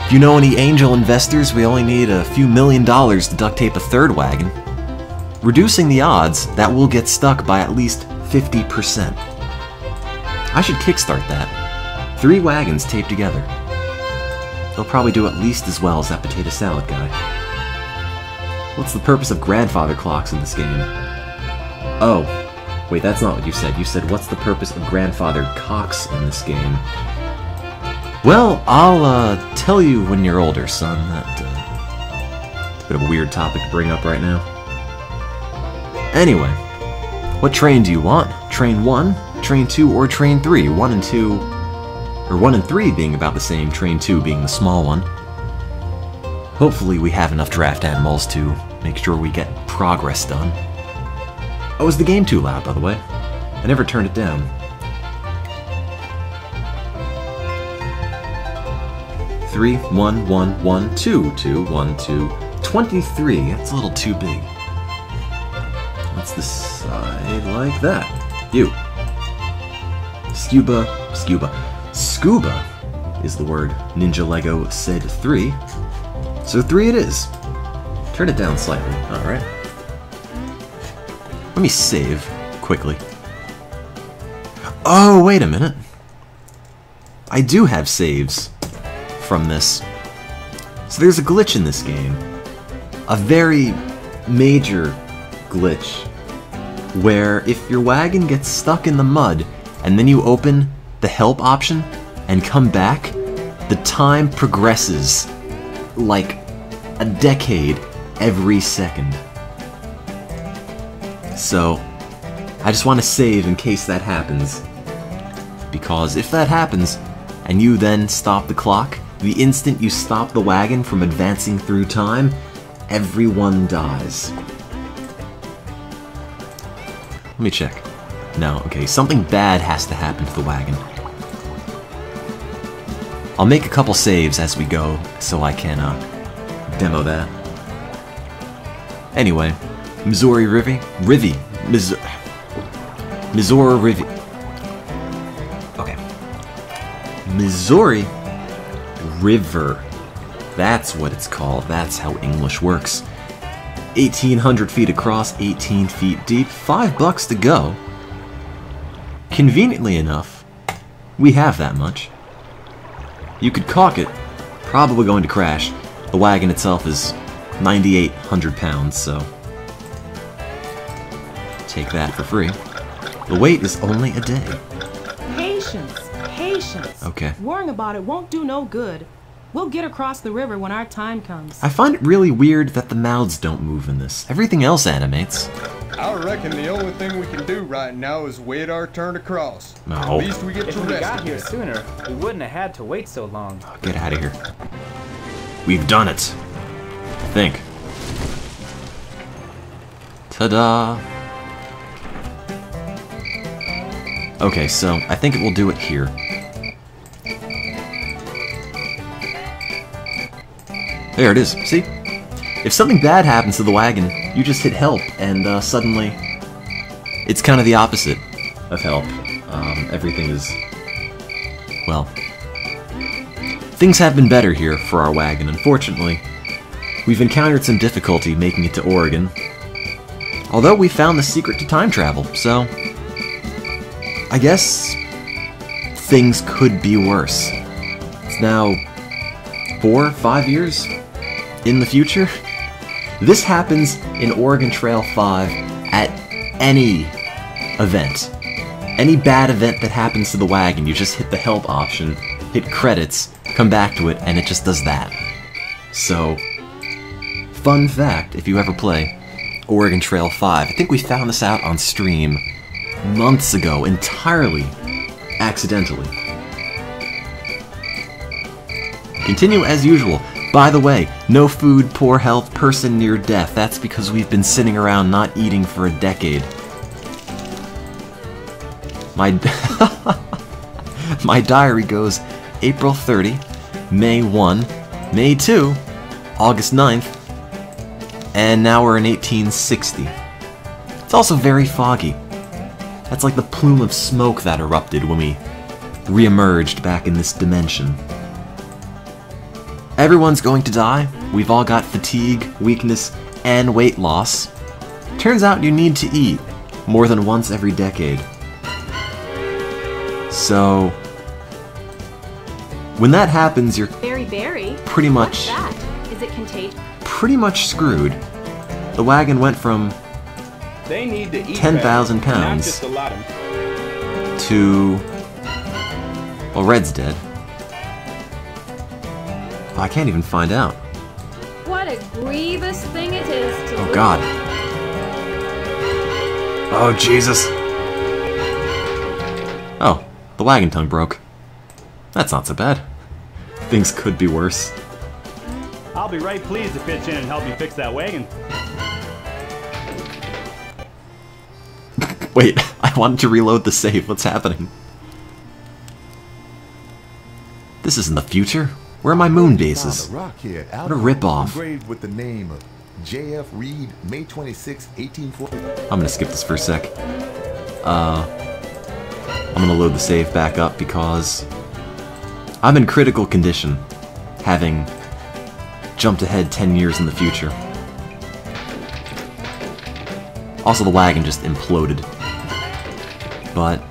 if you know any angel investors, we only need a few $1 million to duct tape a 3rd wagon. Reducing the odds that we'll get stuck by at least 50%. I should kickstart that. 3 wagons taped together. They'll probably do at least as well as that potato salad guy. What's the purpose of grandfather clocks in this game? Oh, wait, that's not what you said. You said, what's the purpose of grandfather cocks in this game? Well, I'll tell you when you're older, son. That's a bit of a weird topic to bring up right now. Anyway, what train do you want? Train 1, Train 2, or Train 3? 1 and 2... or 1 and 3 being about the same, Train 2 being the small one. Hopefully we have enough draft animals to make sure we get progress done. Oh, is the game too loud, by the way? I never turned it down. 3, 1, 1, 1, 2, 2, 1, 2, 23. That's a little too big. Let's decide like that. You. Scuba. Scuba is the word Ninja Lego said 3. So 3 it is. Turn it down slightly. Alright. Let me save quickly. Oh, wait a minute. I do have saves from this. So there's a glitch in this game. A very major glitch. Where if your wagon gets stuck in the mud and then you open the help option and come back, the time progresses like a decade every second. So, I just want to save in case that happens. Because if that happens, and you then stop the clock, the instant you stop the wagon from advancing through time, everyone dies. Let me check. No, okay, something bad has to happen to the wagon. I'll make a couple saves as we go, so I can, demo that. Anyway, Missouri Missouri Okay. Missouri River. That's what it's called. That's how English works. 1,800 feet across, 18 feet deep, $5 to go. Conveniently enough, we have that much. You could caulk it, probably going to crash. The wagon itself is 9,800 pounds, so take that for free. The wait is only a day. Patience. Okay. Worrying about it won't do no good. We'll get across the river when our time comes. I find it really weird that the mouths don't move in this. Everything else animates. I reckon the only thing we can do right now is wait our turn to cross. No. At least we get If to we rest got a here bit. sooner, we wouldn't have had to wait so long. Get out of here. We've done it. I think. Ta-da! Okay, so I think it will do it here. There it is, see? If something bad happens to the wagon, you just hit help, and suddenly, it's kind of the opposite of help. Everything is, well, things have been better here for our wagon. Unfortunately, we've encountered some difficulty making it to Oregon, although we found the secret to time travel, so I guess things could be worse. It's now 4 or 5 years in the future. This happens in Oregon Trail 5 at any event. Any bad event that happens to the wagon, you just hit the help option, hit credits, come back to it, and it just does that. So, fun fact, if you ever play Oregon Trail 5, I think we found this out on stream months ago, entirely accidentally. Continue as usual. By the way, no food, poor health, person near death. That's because we've been sitting around not eating for a decade. My diary goes April 30, May 1, May 2, August 9th, and now we're in 1860. It's also very foggy. That's like the plume of smoke that erupted when we re-emerged back in this dimension. Everyone's going to die. We've all got fatigue, weakness, and weight loss. Turns out you need to eat more than once every decade. So, when that happens, you're Berry? pretty much What's that? Is it contagious? pretty much screwed. The wagon went from They need to eat 10,000 better, not pounds just a lot of to, well, Red's dead. I can't even find out. What a grievous thing it is to Oh God. Oh Jesus. Oh, the wagon tongue broke. That's not so bad. Things could be worse. I'll be right pleased to pitch in and help you fix that wagon. Wait, I wanted to reload the save. What's happening? This isn't the future. Where are my moon bases? What a ripoff. Engraved with the name of J.F. Reed, May 26, 1840. I'm gonna skip this for a sec. I'm gonna load the save back up because I'm in critical condition, having jumped ahead 10 years in the future. Also, the wagon just imploded. But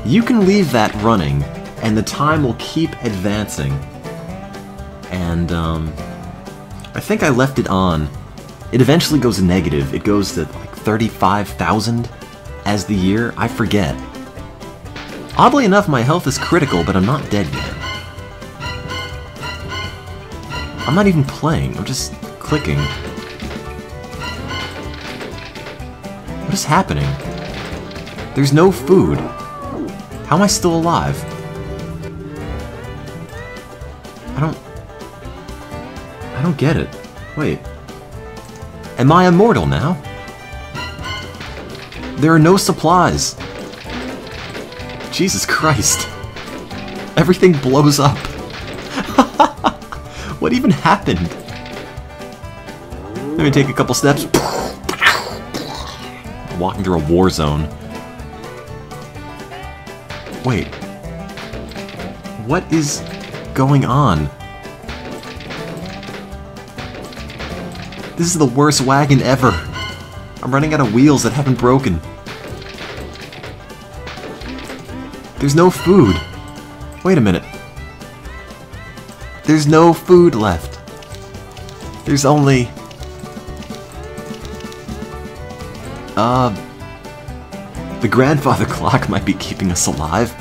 you can leave that running, and the time will keep advancing. And, I think I left it on. It eventually goes negative. It goes to, like, 35,000 as the year. I forget. Oddly enough, my health is critical, but I'm not dead yet. I'm not even playing. I'm just clicking. What is happening? There's no food. How am I still alive? I don't get it. Wait. Am I immortal now? There are no supplies. Jesus Christ. Everything blows up. What even happened? Let me take a couple steps. Walking through a war zone. Wait. What is going on? This is the worst wagon ever. I'm running out of wheels that haven't broken. There's no food. Wait a minute. There's no food left. There's only... the grandfather clock might be keeping us alive.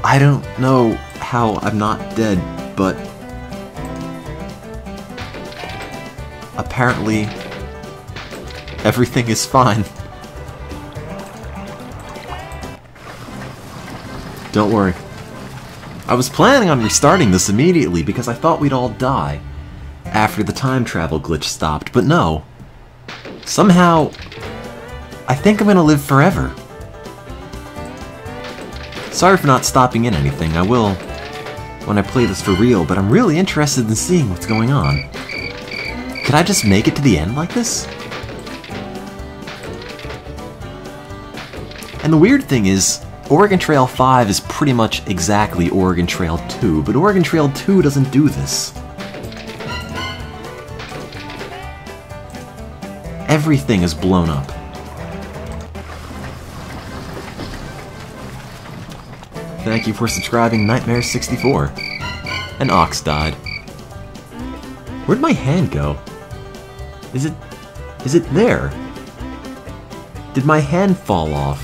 I don't know how I'm not dead, but... apparently, everything is fine. Don't worry. I was planning on restarting this immediately because I thought we'd all die after the time travel glitch stopped, but no. Somehow, I think I'm gonna live forever. Sorry for not stopping in anything. I will when I play this for real, but I'm really interested in seeing what's going on. Could I just make it to the end like this? And the weird thing is, Oregon Trail 5 is pretty much exactly Oregon Trail 2, but Oregon Trail 2 doesn't do this. Everything is blown up. Thank you for subscribing, Nightmare64. An ox died. Where'd my hand go? Is it there? Did my hand fall off?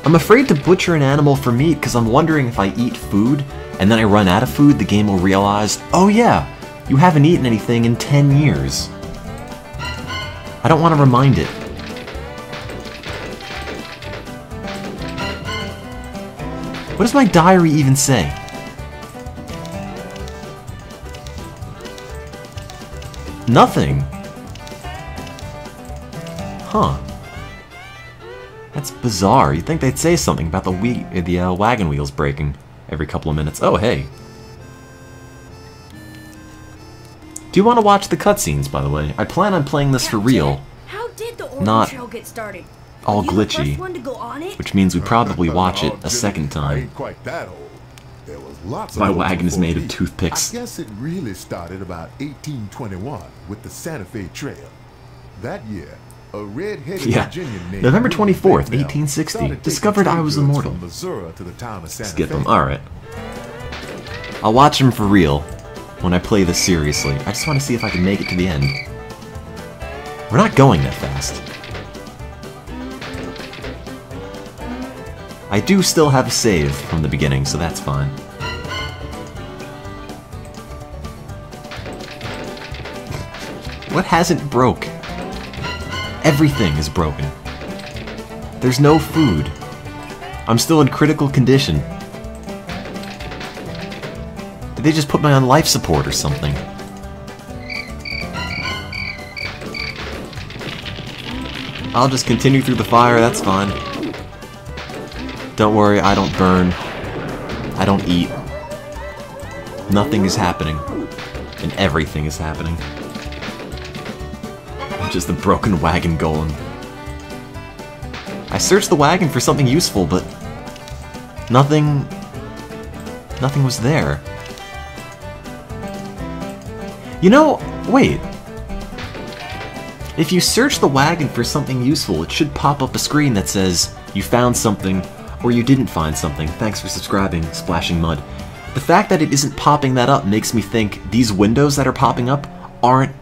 I'm afraid to butcher an animal for meat because I'm wondering if I eat food and then I run out of food, the game will realize, oh yeah, you haven't eaten anything in 10 years. I don't want to remind it. What does my diary even say? Nothing. Huh. That's bizarre. You'd think they'd say something about the wagon wheels breaking every couple of minutes. Oh, hey. Do you want to watch the cutscenes, by the way? I plan on playing this for real. How did the Oregon Not Trail get started? all Were you the glitchy, first one to go on it? which means we'd probably watch it Oh, a second I time. ain't quite that old. There was lots of My those wagon is before made me. of toothpicks. I guess it really started about 1821 with the Santa Fe Trail. That year, a red-headed Yeah, Virginian named November William 24th, Bagnell 1860. started taking Discovered I was trade goods immortal. From Missouri to the town of Santa Skip Fe. them. Alright. I'll watch them for real when I play this seriously. I just want to see if I can make it to the end. We're not going that fast. I do still have a save from the beginning, so that's fine. What hasn't broke? Everything is broken. There's no food. I'm still in critical condition. Did they just put me on life support or something? I'll just continue through the fire, that's fine. Don't worry, I don't burn. I don't eat. Nothing is happening. And everything is happening. I'm just a broken wagon golem. I searched the wagon for something useful, but nothing was there. You know, wait. If you search the wagon for something useful, it should pop up a screen that says, you found something, or you didn't find something. Thanks for subscribing, Splashing Mud. The fact that it isn't popping that up makes me think these windows that are popping up aren't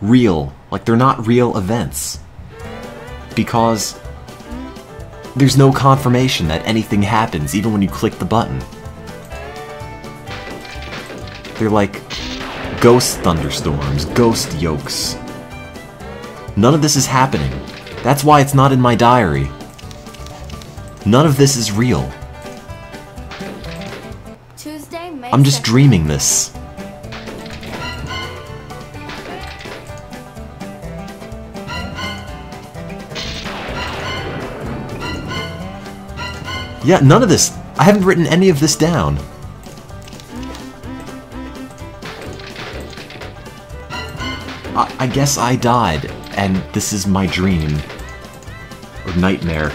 real. Like, they're not real events. Because there's no confirmation that anything happens, even when you click the button. They're like ghost thunderstorms, ghost yokes. None of this is happening. That's why it's not in my diary. None of this is real. Tuesday, May I'm just 2nd. dreaming this. Yeah, none of this. I haven't written any of this down. I guess I died, and this is my dream. Or nightmare.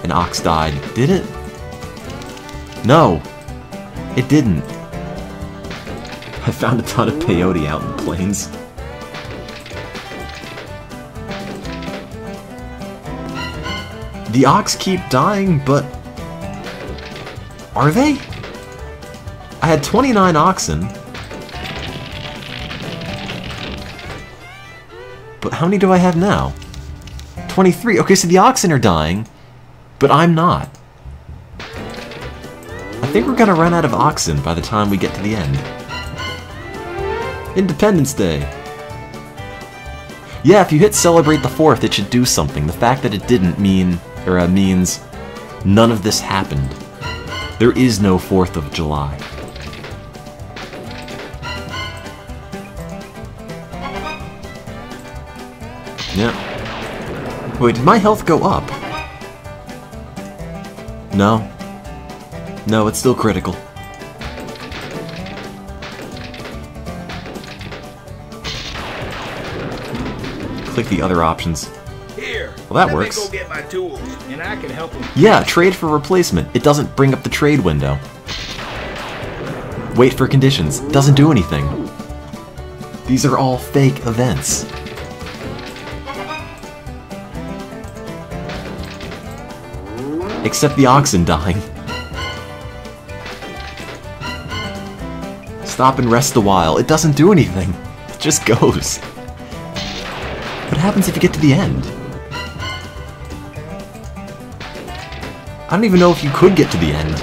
An ox died. Did it? No. It didn't. I found a ton of peyote out in the plains. The ox keep dying, but... Are they? I had 29 oxen. But how many do I have now? 23. Okay, so the oxen are dying, but I'm not. I think we're gonna run out of oxen by the time we get to the end. Independence Day. Yeah, if you hit celebrate the 4th, it should do something. The fact that it didn't means none of this happened. There is no 4th of July. Yeah. Wait, did my health go up? No. No, it's still critical. Click the other options. Here. Well, that let works. Me go get my tools, and I can help them. Yeah, trade for replacement. It doesn't bring up the trade window. Wait for conditions. Doesn't do anything. These are all fake events. Except the oxen dying. Stop and rest a while. It doesn't do anything. It just goes. What happens if you get to the end? I don't even know if you could get to the end.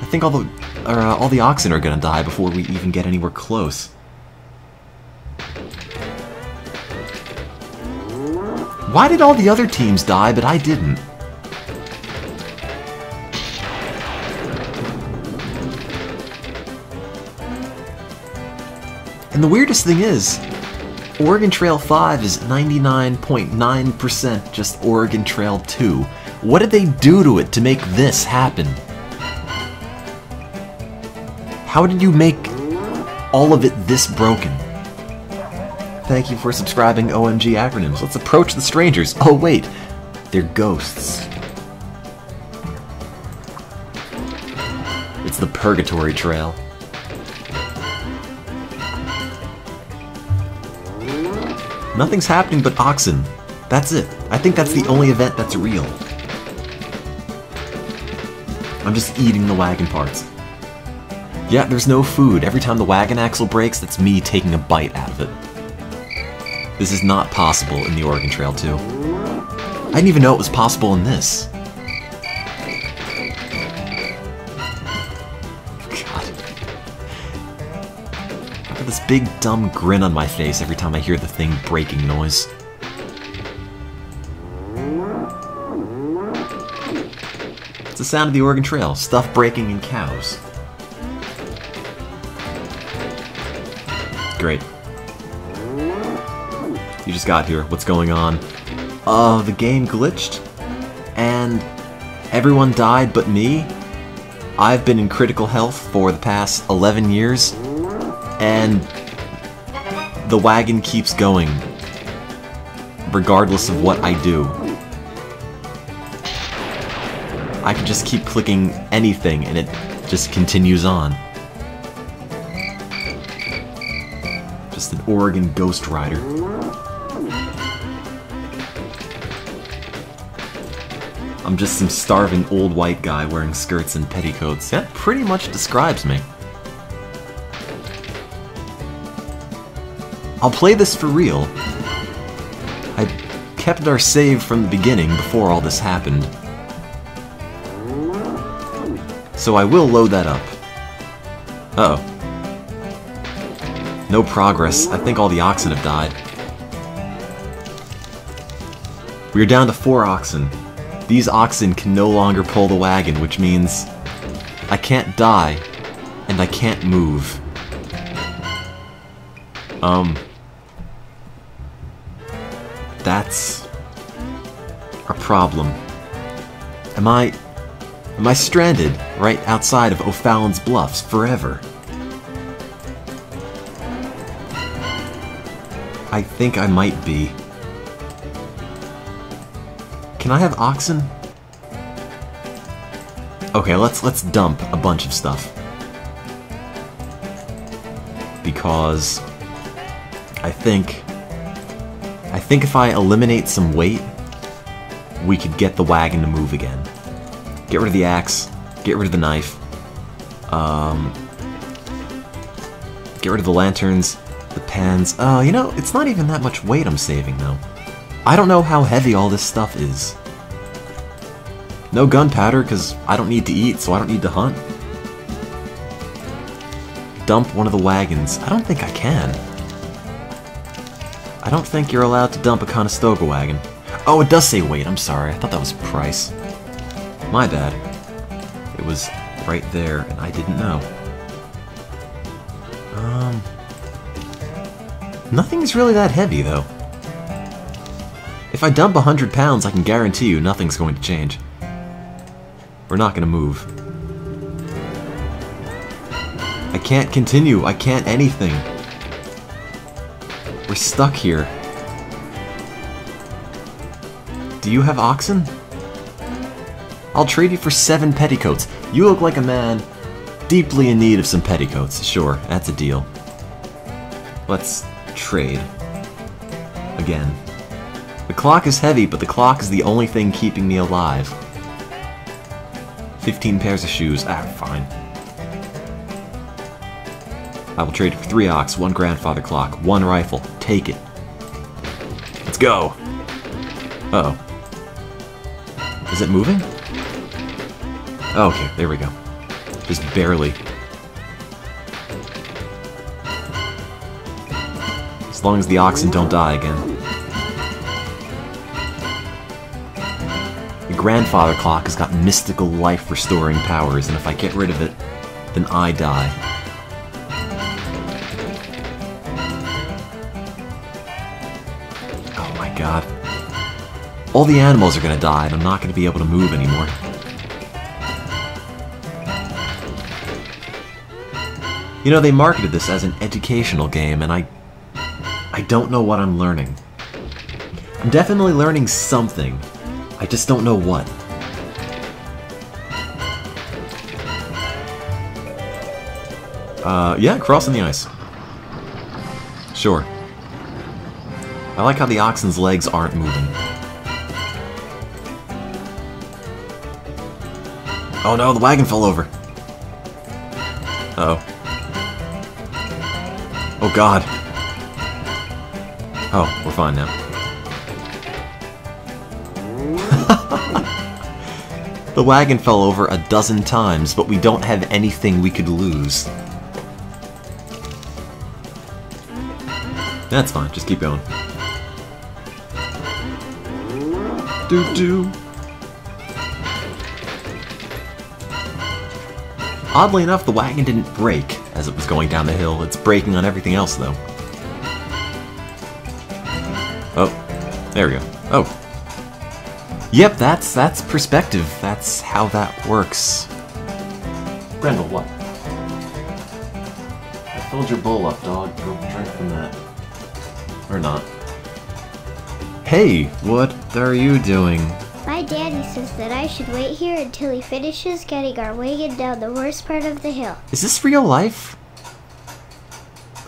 I think all the oxen are gonna die before we even get anywhere close. Why did all the other teams die, but I didn't? And the weirdest thing is, Oregon Trail 5 is 99.9% just Oregon Trail 2. What did they do to it to make this happen? How did you make all of it this broken? Thank you for subscribing, OMG Acronyms. Let's approach the strangers. Oh wait, they're ghosts. It's the Purgatory Trail. Nothing's happening but oxen. That's it. I think that's the only event that's real. I'm just eating the wagon parts. Yeah, there's no food. Every time the wagon axle breaks, that's me taking a bite out of it. This is not possible in the Oregon Trail 2. I didn't even know it was possible in this. God. I got this big dumb grin on my face every time I hear the thing breaking noise. It's the sound of the Oregon Trail. Stuff breaking and cows. Great. You just got here. What's going on? The game glitched, and everyone died but me. I've been in critical health for the past 11 years, and the wagon keeps going, regardless of what I do. I can just keep clicking anything, and it just continues on. Just an Oregon Ghost Rider. I'm just some starving old white guy wearing skirts and petticoats. That pretty much describes me. I'll play this for real. I kept our save from the beginning before all this happened. So I will load that up. Uh-oh. No progress. I think all the oxen have died. We're down to 4 oxen. These oxen can no longer pull the wagon, which means I can't die, and I can't move. That's a problem. Am I stranded right outside of O'Fallon's Bluffs forever? I think I might be. Can I have oxen? Okay, let's dump a bunch of stuff. Because I think if I eliminate some weight, we could get the wagon to move again. Get rid of the axe, get rid of the knife, get rid of the lanterns, the pans. You know, it's not even that much weight I'm saving though. I don't know how heavy all this stuff is. No gunpowder, because I don't need to eat, so I don't need to hunt. Dump one of the wagons. I don't think I can. I don't think you're allowed to dump a Conestoga wagon. Oh, it does say weight. I'm sorry. I thought that was price. My bad. It was right there, and I didn't know. Nothing's really that heavy, though. If I dump 100 pounds, I can guarantee you nothing's going to change. We're not going to move. I can't continue. I can't anything. We're stuck here. Do you have oxen? I'll trade you for 7 petticoats. You look like a man deeply in need of some petticoats. Sure, that's a deal. Let's trade. Again. The clock is heavy, but the clock is the only thing keeping me alive. 15 pairs of shoes. Ah, fine. I will trade for 3 ox, 1 grandfather clock, 1 rifle. Take it. Let's go. Uh-oh. Is it moving? Oh, okay, there we go. Just barely. As long as the oxen don't die again. The grandfather clock has got mystical life-restoring powers, and if I get rid of it, then I die. Oh my god. All the animals are gonna die, and I'm not gonna be able to move anymore. You know, they marketed this as an educational game, and I don't know what I'm learning. I'm definitely learning something. I just don't know what. Yeah, crossing the ice. Sure. I like how the oxen's legs aren't moving. Oh no, the wagon fell over. Uh-oh. Oh god. Oh, we're fine now. The wagon fell over a dozen times, but we don't have anything we could lose. That's fine, just keep going. Doo-doo. Oddly enough, the wagon didn't break as it was going down the hill. It's breaking on everything else, though. Oh, there we go. Oh. Yep, that's perspective. That's how that works. Grendel, what? I filled your bowl up, dog. Go drink from that. Or not. Hey, what are you doing? My daddy says that I should wait here until he finishes getting our wagon down the worst part of the hill. Is this real life?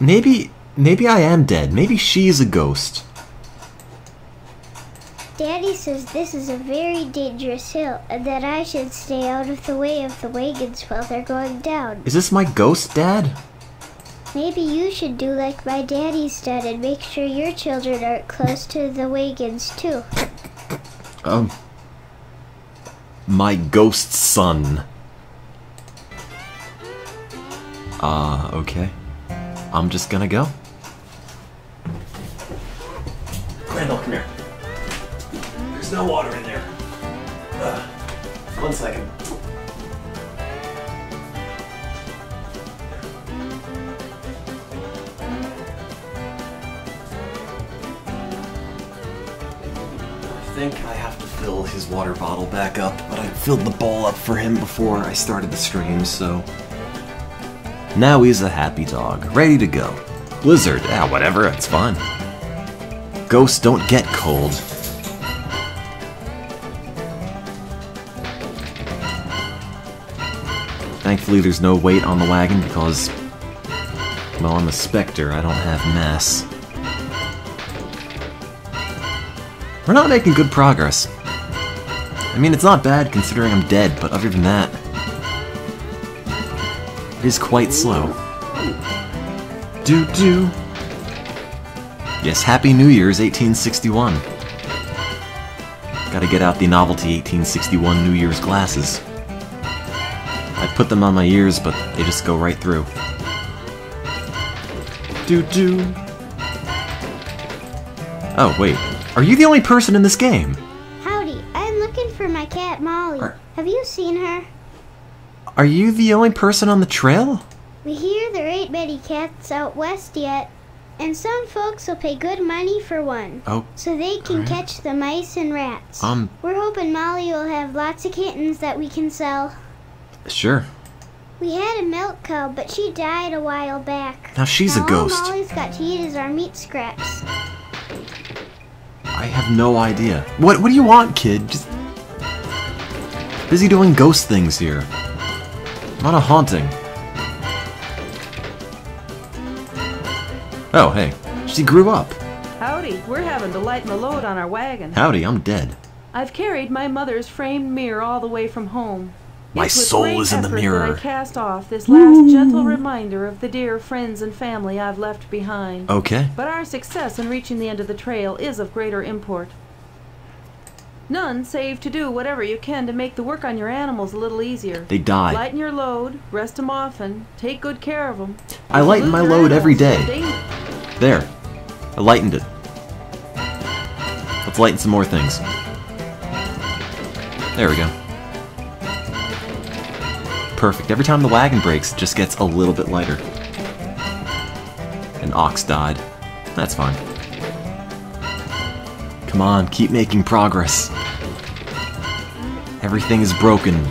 Maybe I am dead. Maybe she's a ghost. Daddy says this is a very dangerous hill and that I should stay out of the way of the wagons while they're going down. Is this my ghost, Dad? Maybe you should do like my daddy's done and make sure your children aren't close to the wagons too. My ghost son. Okay. I'm just gonna go. Grendel, come here. There's no water in there. 1 second. I think I have to fill his water bottle back up, but I filled the bowl up for him before I started the stream, so... Now he's a happy dog, ready to go. Blizzard, whatever, it's fine. Ghosts don't get cold. Thankfully there's no weight on the wagon because, well, I'm a specter, I don't have mass. We're not making good progress. I mean, it's not bad considering I'm dead, but other than that, it is quite slow. Doo-doo. Yes, Happy New Year's 1861. Gotta get out the novelty 1861 New Year's glasses. I put them on my ears, but they just go right through. Doo-doo. Oh, wait. Are you the only person in this game? Howdy, I'm looking for my cat Molly. Have you seen her? Are you the only person on the trail? We hear there ain't many cats out west yet. And some folks will pay good money for one. Oh. So they can catch the mice and rats. We're hoping Molly will have lots of kittens that we can sell. Sure. We had a milk cow, but she died a while back. Now she's a ghost. All Molly's got to eat is our meat scraps. I have no idea. What do you want, kid? Just busy doing ghost things here. Not a haunting. Oh, hey. She grew up. Howdy, we're having to lighten the load on our wagon. Howdy, I'm dead. I've carried my mother's framed mirror all the way from home. My soul is in the mirror. That I cast off this last gentle reminder of the dear friends and family I've left behind. Okay. But our success in reaching the end of the trail is of greater import. None save to do whatever you can to make the work on your animals a little easier. They die. Lighten your load, rest them often, take good care of them. I lighten my load every day. There. I lightened it. Let's lighten some more things. There we go. Perfect. Every time the wagon breaks, it just gets a little bit lighter. An ox died. That's fine. Come on, keep making progress. Everything is broken.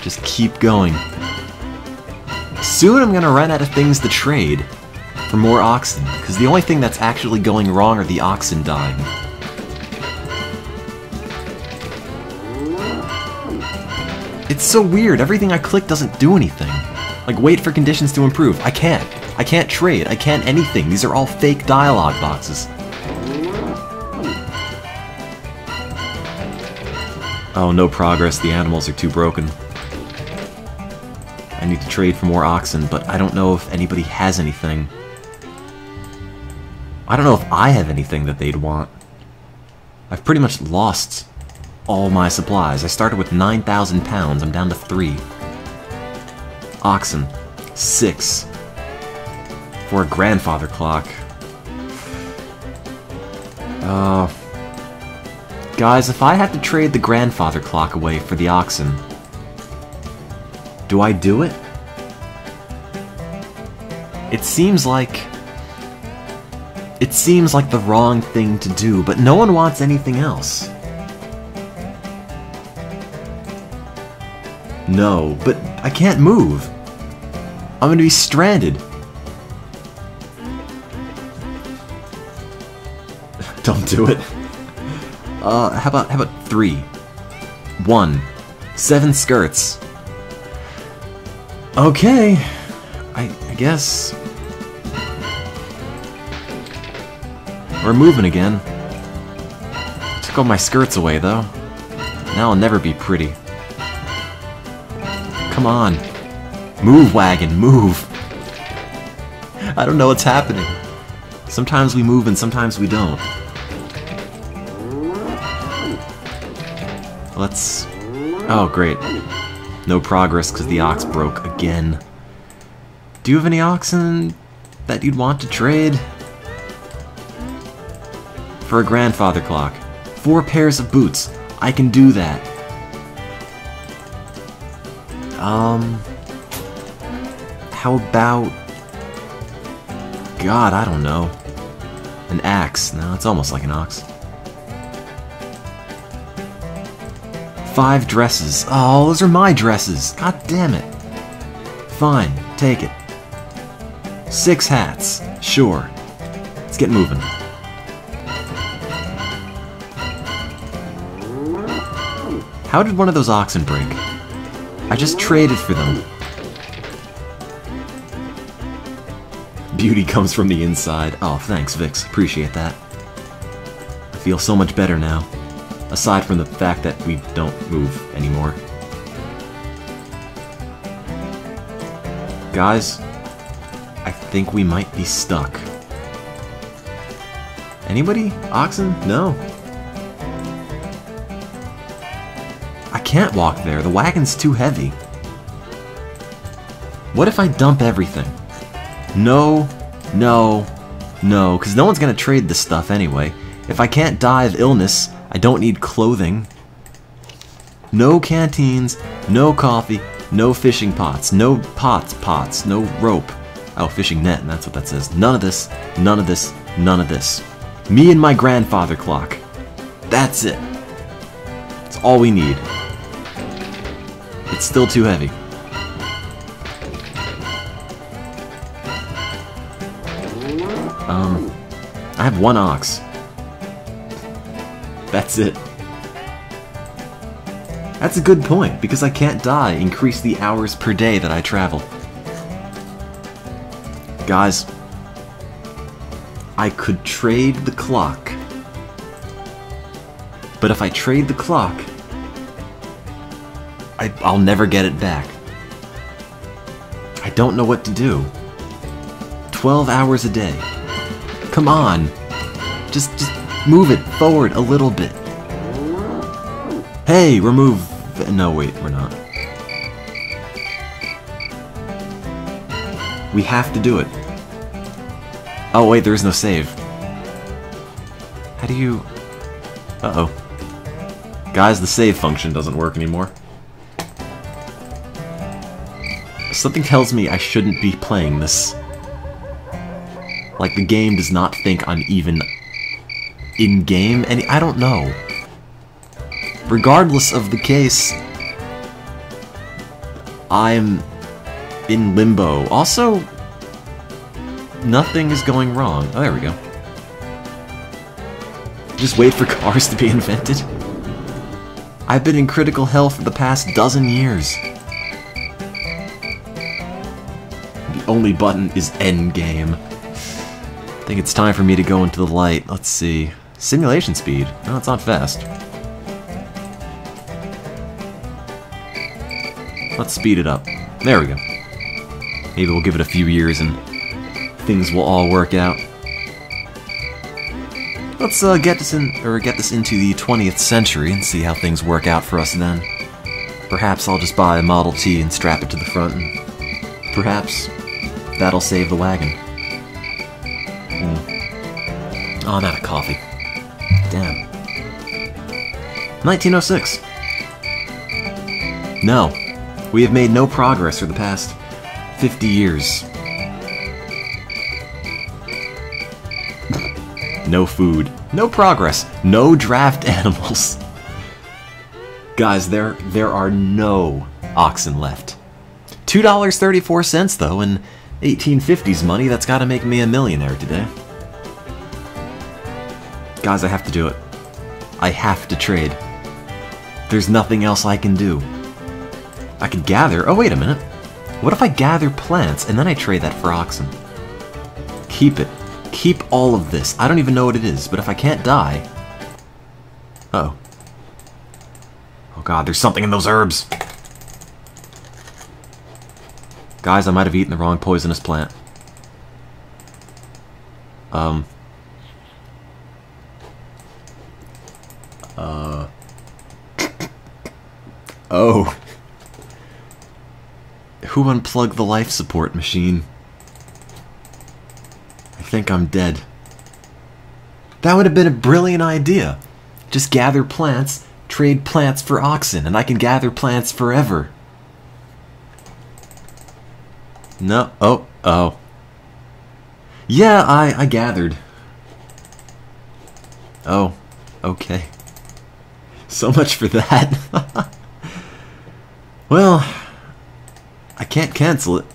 Just keep going. Soon I'm gonna run out of things to trade for more oxen, because the only thing that's actually going wrong are the oxen dying. It's so weird, everything I click doesn't do anything. Like, wait for conditions to improve. I can't. I can't trade. I can't anything. These are all fake dialogue boxes. Oh, no progress. The animals are too broken. I need to trade for more oxen, but I don't know if anybody has anything. I don't know if I have anything that they'd want. I've pretty much lost all my supplies. I started with 9,000 pounds. I'm down to 3. Oxen. 6. For a grandfather clock. Guys, if I had to trade the grandfather clock away for the oxen, do I do it? It seems like the wrong thing to do, but no one wants anything else. No, but I can't move. I'm gonna be stranded. Don't do it. How about 3? 1. 7 skirts. Okay. I guess. We're moving again. Took all my skirts away, though. Now I'll never be pretty. Come on. Move, wagon, move. I don't know what's happening. Sometimes we move and sometimes we don't. Let's... Oh, great. No progress because the ox broke again. Do you have any oxen that you'd want to trade? For a grandfather clock. 4 pairs of boots. I can do that. How about... God, I don't know. An axe. No, it's almost like an ox. 5 dresses. Oh, those are my dresses. God damn it. Fine, take it. 6 hats. Sure. Let's get moving. How did one of those oxen break? I just traded for them. Beauty comes from the inside. Oh, thanks, Vix. Appreciate that. I feel so much better now. Aside from the fact that we don't move anymore. Guys, I think we might be stuck. Anybody? Oxen? No. I can't walk there. The wagon's too heavy. What if I dump everything? No, no, no, because no one's gonna trade this stuff anyway. If I can't die of illness, I don't need clothing. No canteens, no coffee, no fishing pots, no pots, no rope. Oh, fishing net, and that's what that says. None of this, none of this, none of this. Me and my grandfather clock. That's it. That's all we need. It's still too heavy. I have 1 ox. That's it. That's a good point, because I can't die. Increase the hours per day that I travel. Guys, I could trade the clock. But if I trade the clock, I'll never get it back. I don't know what to do. 12 hours a day. Come on. Just move it forward a little bit. Hey, remove... No, wait, we're not. We have to do it. Oh, wait, there is no save. How do you... Uh-oh. Guys, the save function doesn't work anymore. Something tells me I shouldn't be playing this. Like, the game does not think I'm even in-game, and I don't know. Regardless of the case, I'm in limbo. Also, nothing is going wrong. Oh, there we go. Just wait for cars to be invented. I've been in critical health for the past dozen years. The only button is endgame. I think it's time for me to go into the light. Let's see. Simulation speed. No, it's not fast. Let's speed it up. There we go. Maybe we'll give it a few years and things will all work out. Let's get this into the 20th century and see how things work out for us then. Perhaps I'll just buy a Model T and strap it to the front, and perhaps that'll save the wagon. Oh, I'm out of coffee. Damn. 1906. No. We have made no progress for the past 50 years. No food. No progress. No draft animals. Guys, there are no oxen left. $2.34 though, in 1850s money, that's gotta make me a millionaire today. Guys, I have to do it. I have to trade. There's nothing else I can do. I could gather... Oh, wait a minute. What if I gather plants and then I trade that for oxen? Keep it. Keep all of this. I don't even know what it is, but if I can't die... Uh-oh. Oh god, there's something in those herbs! Guys, I might have eaten the wrong poisonous plant. Oh. Who unplugged the life support machine? I think I'm dead. That would have been a brilliant idea. Just gather plants, trade plants for oxen, and I can gather plants forever. No. Oh. Yeah, I gathered. Oh. Okay. So much for that. Well, I can't cancel it.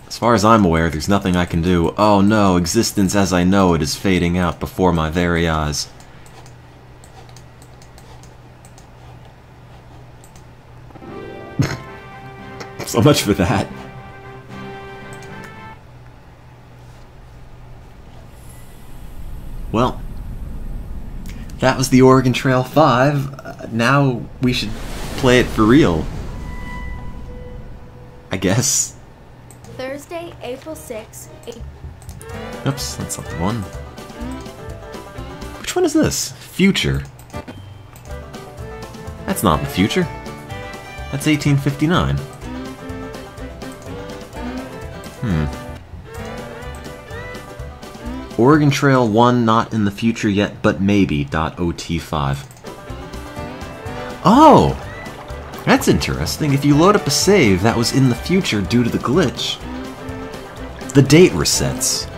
As far as I'm aware, there's nothing I can do. Oh no, existence as I know it is fading out before my very eyes. So much for that. Well, that was the Oregon Trail 5. Now we should play it for real. I guess. Thursday, April 6th. Oops, that's not the one. Which one is this? Future. That's not in the future. That's 1859. Oregon Trail 1 not in the future yet, but maybe .ot5. Oh! That's interesting. If you load up a save that was in the future due to the glitch, the date resets.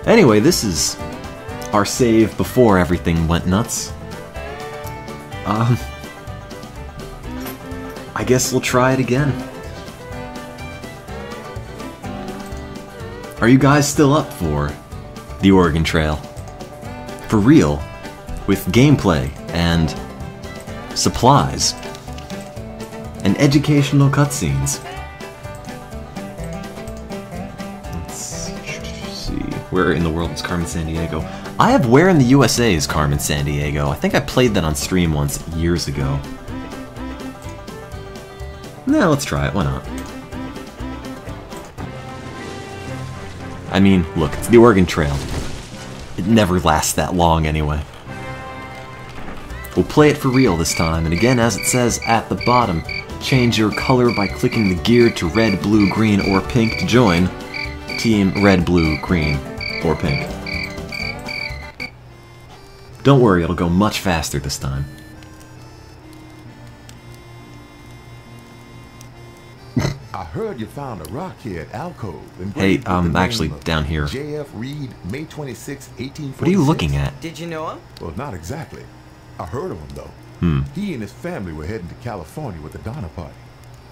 Anyway, this is our save before everything went nuts. I guess we'll try it again. Are you guys still up for the Oregon Trail? For real? With gameplay and supplies and educational cutscenes. Let's see. Where in the world is Carmen Sandiego? I have Where in the USA is Carmen Sandiego. I think I played that on stream once years ago. Nah, let's try it. Why not? I mean, look, it's the Oregon Trail. It never lasts that long anyway. We'll play it for real this time, and again, as it says at the bottom, change your color by clicking the gear to red, blue, green, or pink to join Team Red, Blue, Green, or Pink. Don't worry, it'll go much faster this time. I heard you found a rockhead alcove. Hey, actually, down here. J.F. Reed, May 26, 1846. What are you looking at? Did you know him? Well, not exactly. I heard of him, though. He and his family were heading to California with the Donner Party.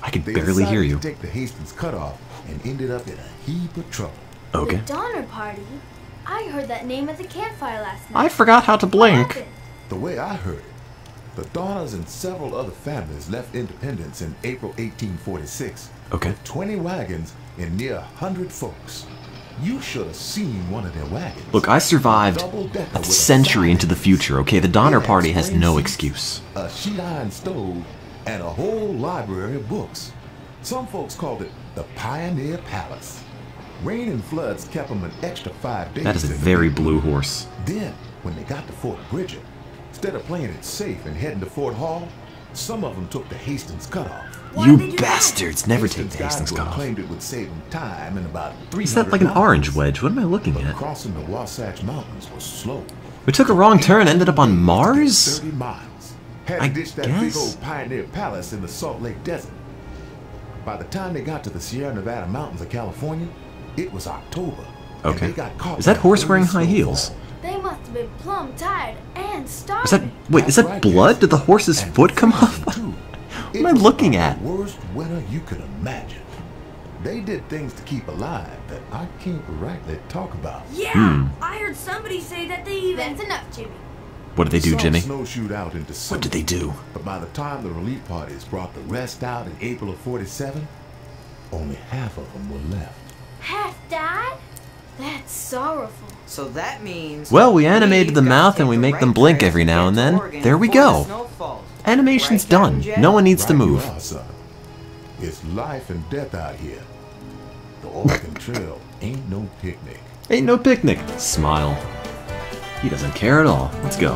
I could barely hear you. They decided to take the Hastings cutoff and ended up in a heap of trouble. Okay. The Donner Party? I heard that name at the campfire last night. I forgot how to blink. The way I heard it, the Donners and several other families left Independence in April 1846. Okay. With 20 wagons and near 100 folks. You should have seen one of their wagons. Look, I survived a century into the future, okay? The Donner Party has no excuse. A sheet iron stove and a whole library of books. Some folks called it the Pioneer Palace. Rain and floods kept them an extra 5 days. That is a very blue horse. Then, when they got to Fort Bridget, instead of playing it safe and heading to Fort Hall, some of them took the Hastings cutoff. You bastards! Never take the Hastings cutoff. Claimed it would save them time and about 300 Is that like an orange wedge? What am I looking at? Crossing the Wasatch Mountains was slow. We took a wrong turn, ended up on Mars? 30 miles. Had to ditch that big old Pioneer Palace in the Salt Lake Desert. By the time they got to the Sierra Nevada mountains of California, it was October. Okay. Is that horse wearing high heels? They must have been plumb tired and starving. Is that, wait, is that blood? Did the horse's foot come off? What am I looking at? The worst winter you could imagine. They did things to keep alive that I can't rightly talk about. Yeah, I heard somebody say that they even... That's enough, Jimmy. What did they do, Jimmy? Snowshoed out in December. What did they do? But by the time the relief parties brought the rest out in April of '47, only half of them were left. Half died? That's sorrowful. So that means... Well, we animated the mouth and we make them blink every now and then. There we go. Animation's done. No one needs to move. It's life and death out here. The Oregon Trail ain't no picnic. Ain't no picnic. Smile. He doesn't care at all. Let's go.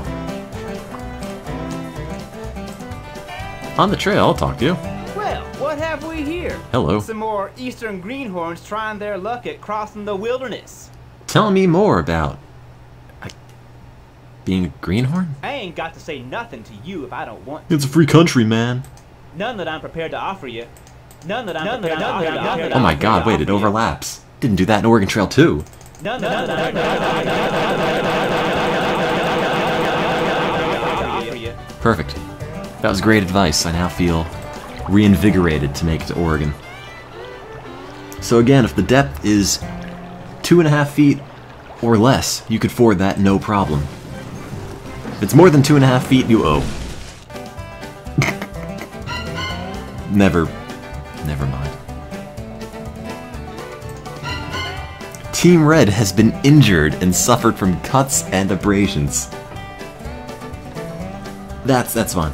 On the trail, I'll talk to you. Well, what have we here? Hello. Some more eastern greenhorns trying their luck at crossing the wilderness. Tell me more about... being a greenhorn? I ain't got to say nothing to you if I don't want to. It's a free country, man. None that I'm prepared to offer you. None that I'm prepared to offer you. Oh my god, wait, it overlaps. Didn't do that in Oregon Trail 2. None that I'm offer you. Perfect. That was great advice. I now feel reinvigorated to make it to Oregon. So again, if the depth is 2.5 feet or less, you could ford that no problem. If it's more than 2.5 feet, you owe. Never mind. Team Red has been injured and suffered from cuts and abrasions. That's fine.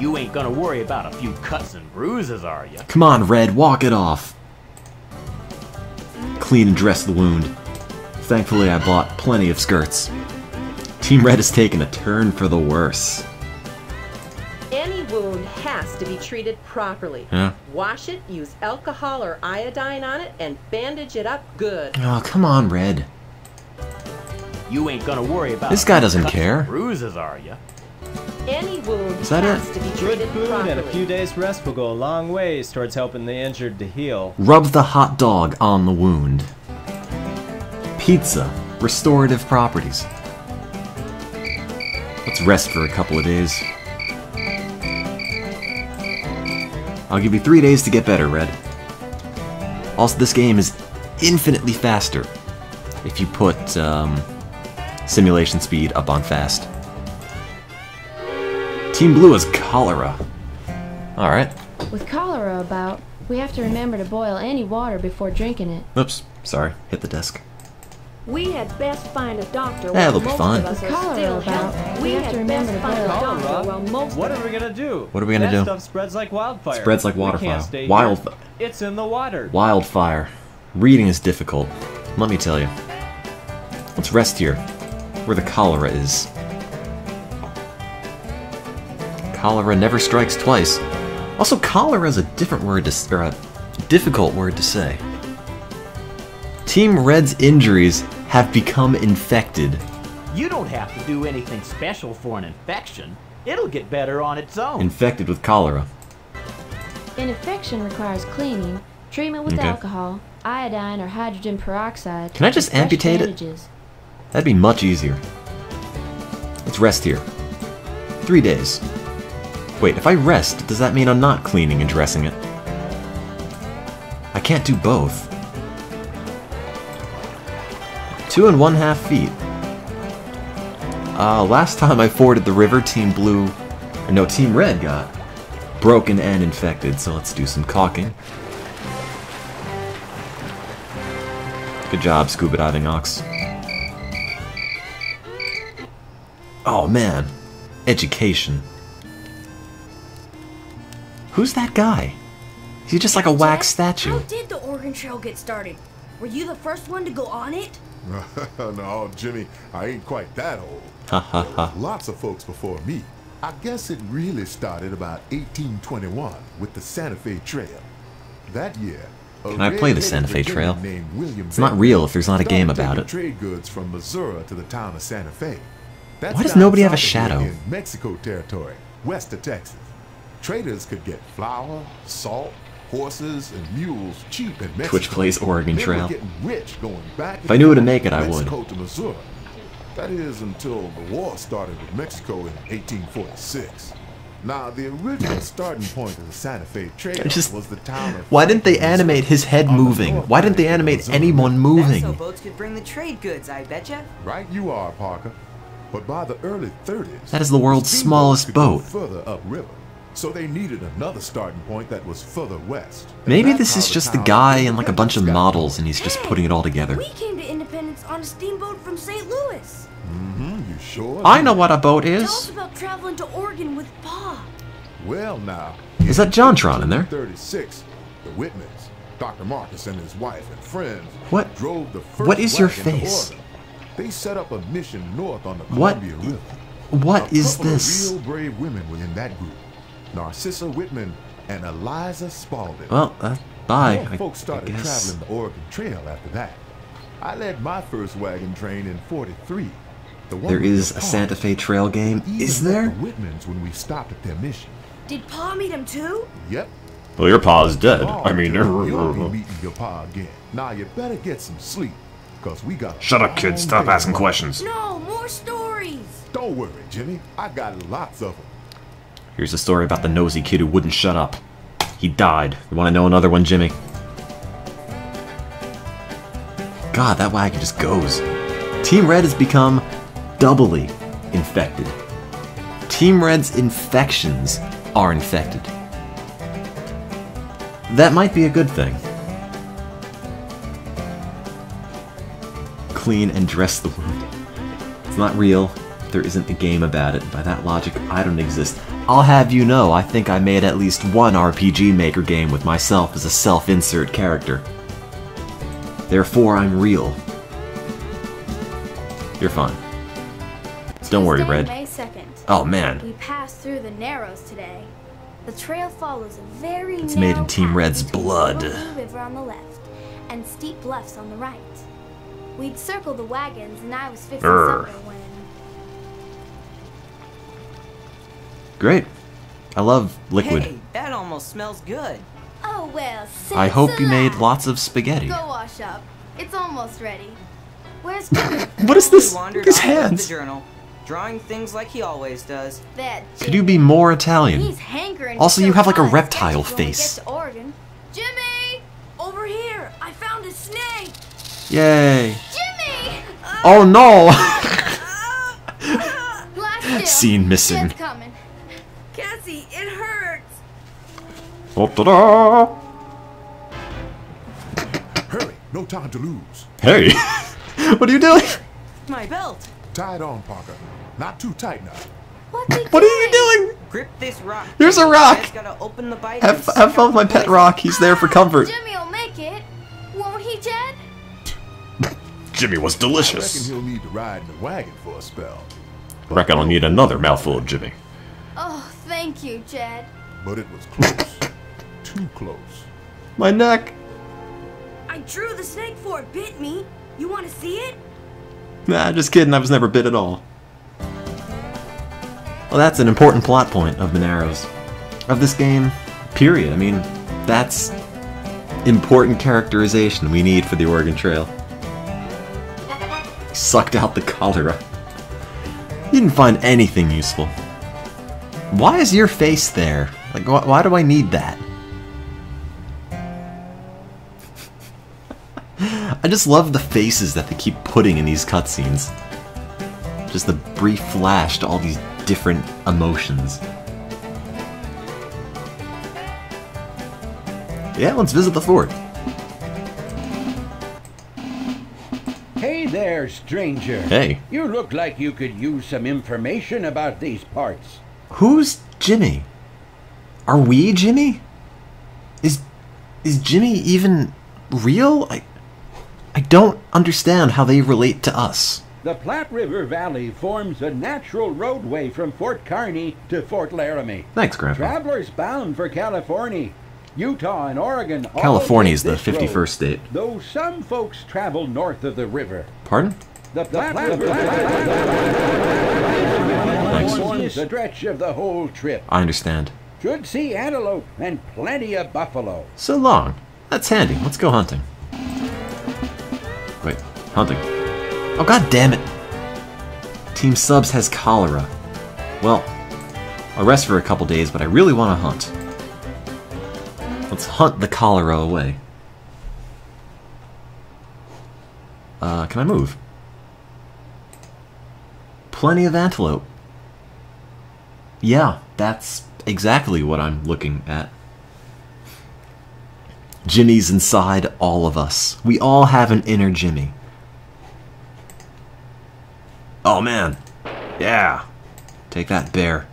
You ain't gonna worry about a few cuts and bruises, are you? Come on, Red, walk it off. Clean and dress the wound. Thankfully, I bought plenty of skirts. Team Red has taken a turn for the worse. Any wound has to be treated properly. Yeah. Wash it, use alcohol or iodine on it, and bandage it up good. Oh, come on, Red. You ain't gonna worry about This guy doesn't care. bruises, are you? Any wound Is that has it? to be Good treated food properly. and a few days rest will go a long ways towards helping the injured to heal. Rub the hot dog on the wound. Pizza. Restorative properties. Let's rest for a couple of days. I'll give you 3 days to get better, Red. Also, this game is infinitely faster if you put simulation speed up on fast. Team Blue has cholera. Alright. With cholera about, we have to remember to boil any water before drinking it. Oops, sorry. Hit the desk. We had best find a doctor. Yeah, while they'll be most fine. of us With are cholera still about, healthy. we have had to remember best to find a boil doctor while most What are we gonna do? What are we gonna that do? Stuff spreads like wildfire. Spreads like We wildfire. can't stay Wild. here. It's in the water. Wildfire. Reading is difficult. Let me tell you. Let's rest here, where the cholera is. Cholera never strikes twice. Also, cholera is a different word to, or a difficult word to say. Team Red's injuries have become infected. You don't have to do anything special for an infection. It'll get better on its own. Infected with cholera. An infection requires cleaning, treatment with Okay. alcohol, iodine or hydrogen peroxide. Can I just and fresh amputate it? bandages. That'd be much easier. Let's rest here. 3 days. Wait, if I rest, does that mean I'm not cleaning and dressing it? I can't do both. 2 1/2 feet. Last time I forded the river, Team Blue, or no, Team Red got broken and infected, so let's do some caulking. Good job, scuba diving ox. Oh man, education. Who's that guy? Is he just like a wax statue? How did the Oregon Trail get started? Were you the first one to go on it? No, Jimmy, I ain't quite that old. Ha ha ha. Lots of folks before me. I guess it really started about 1821 with the Santa Fe Trail. That year, Can I play the Santa Fe Trail? It's not real if there's not a game about it. Trade goods from Missouri to the town of Santa Fe. That's Why does down nobody have a south of shadow? here in Mexico territory, west of Texas. Traders could get flour, salt, horses, and mules cheap in Mexico. Twitch plays Oregon They Trail. were getting rich going back If I knew how to make it, I would. Mexico to Missouri. That is until the war started with Mexico in 1846. Now, the original starting point of the Santa Fe Trail was the town of... Why didn't they animate his head moving? Why didn't they animate anyone That's so moving? boats could bring the trade goods, I betcha. Right you are, Parker. But by the early 30s... That is the world's steamboats smallest could go boat. further upriver. So they needed another starting point that was further west. And Maybe that's this how is the just the town guy and like a bunch of got models and he's just putting it all together. We came to Independence on a steamboat from St. Louis. Mm-hmm, you sure I did. know what a boat Tell us is. about traveling to Oregon with Pa. Well, now... Is that JonTron in there? 1936, the Whitmans, Dr. Marcus and his wife and friends What? drove the first What is your wagon to face? Oregon. They set up a mission north on the What? Columbia River. What is A couple this? of real brave women were in that group. Narcissa Whitman and Eliza Spaulding. Well, bye. More folks I started guess. traveling the Oregon Trail after that. I led my first wagon train in '43. The one There with is the a palm. Santa Fe Trail game. Even Is met there? The Whitmans when we stopped at their mission. Did Pa meet him too? Yep. Well, your pa's dead. Oh, I mean, you'll be meeting your pa again. Now you better get some sleep, cause we got. Shut up, kid. Stop long asking day. questions. No, more stories. Don't worry, Jimmy. I got lots of them. Here's a story about the nosy kid who wouldn't shut up. He died. You want to know another one, Jimmy? God, that wagon just goes. Team Red has become doubly infected. Team Red's infections are infected. That might be a good thing. Clean and dress the wound. It's not real. There isn't a game about it. By that logic, I don't exist. I'll have you know, I think I made at least one RPG Maker game with myself as a self-insert character. Therefore, I'm real. You're fine. Don't worry, Tuesday, Red. May 2nd. Oh, man. We passed through the Narrows today. The trail follows a very It's narrow made in Team path Red's between blood. the Little River on the left and steep bluffs on the right. We'd circle the wagons, and I was fixing Urgh. supper when... Great. I love liquid. Hey, that almost smells good. Oh, well, I hope you made lots of spaghetti. Go wash up. It's almost ready. Where's Jimmy? What is this? He wandered His off with hands. the journal, drawing things like he always does. That Could you be more Italian? He's hankering. Also, you have like a to reptile get face. to Oregon. Jimmy! Over here! I found a snake! Yay. Jimmy! Oh no! Lie still. Scene missing. Jed's coming. Cassie, it hurts! Oh, Hurry, no time to lose. hey! What are you doing? My belt. Tie it on, Parker. Not too tight now. What are you doing? Grip this rock. There's a rock. Just gotta open the bite Have fun with my pet rock. He's there for comfort. Jimmy'll make it. Won't he, Jed? Jimmy was I reckon delicious. he'll need to ride in the wagon for a spell. Reckon I'll need another mouthful of Jimmy. Oh, thank you, Jed. But it was close. Too close. My neck. I drew the snake before it bit me. You want to see it? Nah, just kidding. I was never bit at all. Well, that's an important plot point of Monaros. Of this game, period. I mean, that's important characterization we need for the Oregon Trail. Sucked out the cholera. You didn't find anything useful. Why is your face there? Like, why do I need that? I just love the faces that they keep putting in these cutscenes. Just the brief flash to all these different emotions. Yeah, let's visit the fort. Hey there, stranger. Hey. You look like you could use some information about these parts. Who's Jimmy? Are we Jimmy? Is Jimmy even real? I don't understand how they relate to us. The Platte River Valley forms a natural roadway from Fort Kearny to Fort Laramie. Thanks, Grandpa. Travelers bound for California, Utah, and Oregon. California is all the take this 51st road, state. Though some folks travel north of the river. Pardon? The Platte River Thanks. forms the stretch of the whole trip. I understand. Should see antelope and plenty of buffalo. So long. That's handy. Let's go hunting. Wait, hunting. Oh, god damn it. Team Subs has cholera. Well, I'll rest for a couple days, but I really want to hunt. Let's hunt the cholera away. Can I move? Plenty of antelope. Yeah, that's exactly what I'm looking at. Jimmy's inside all of us. We all have an inner Jimmy. Oh man. Yeah. Take that, bear.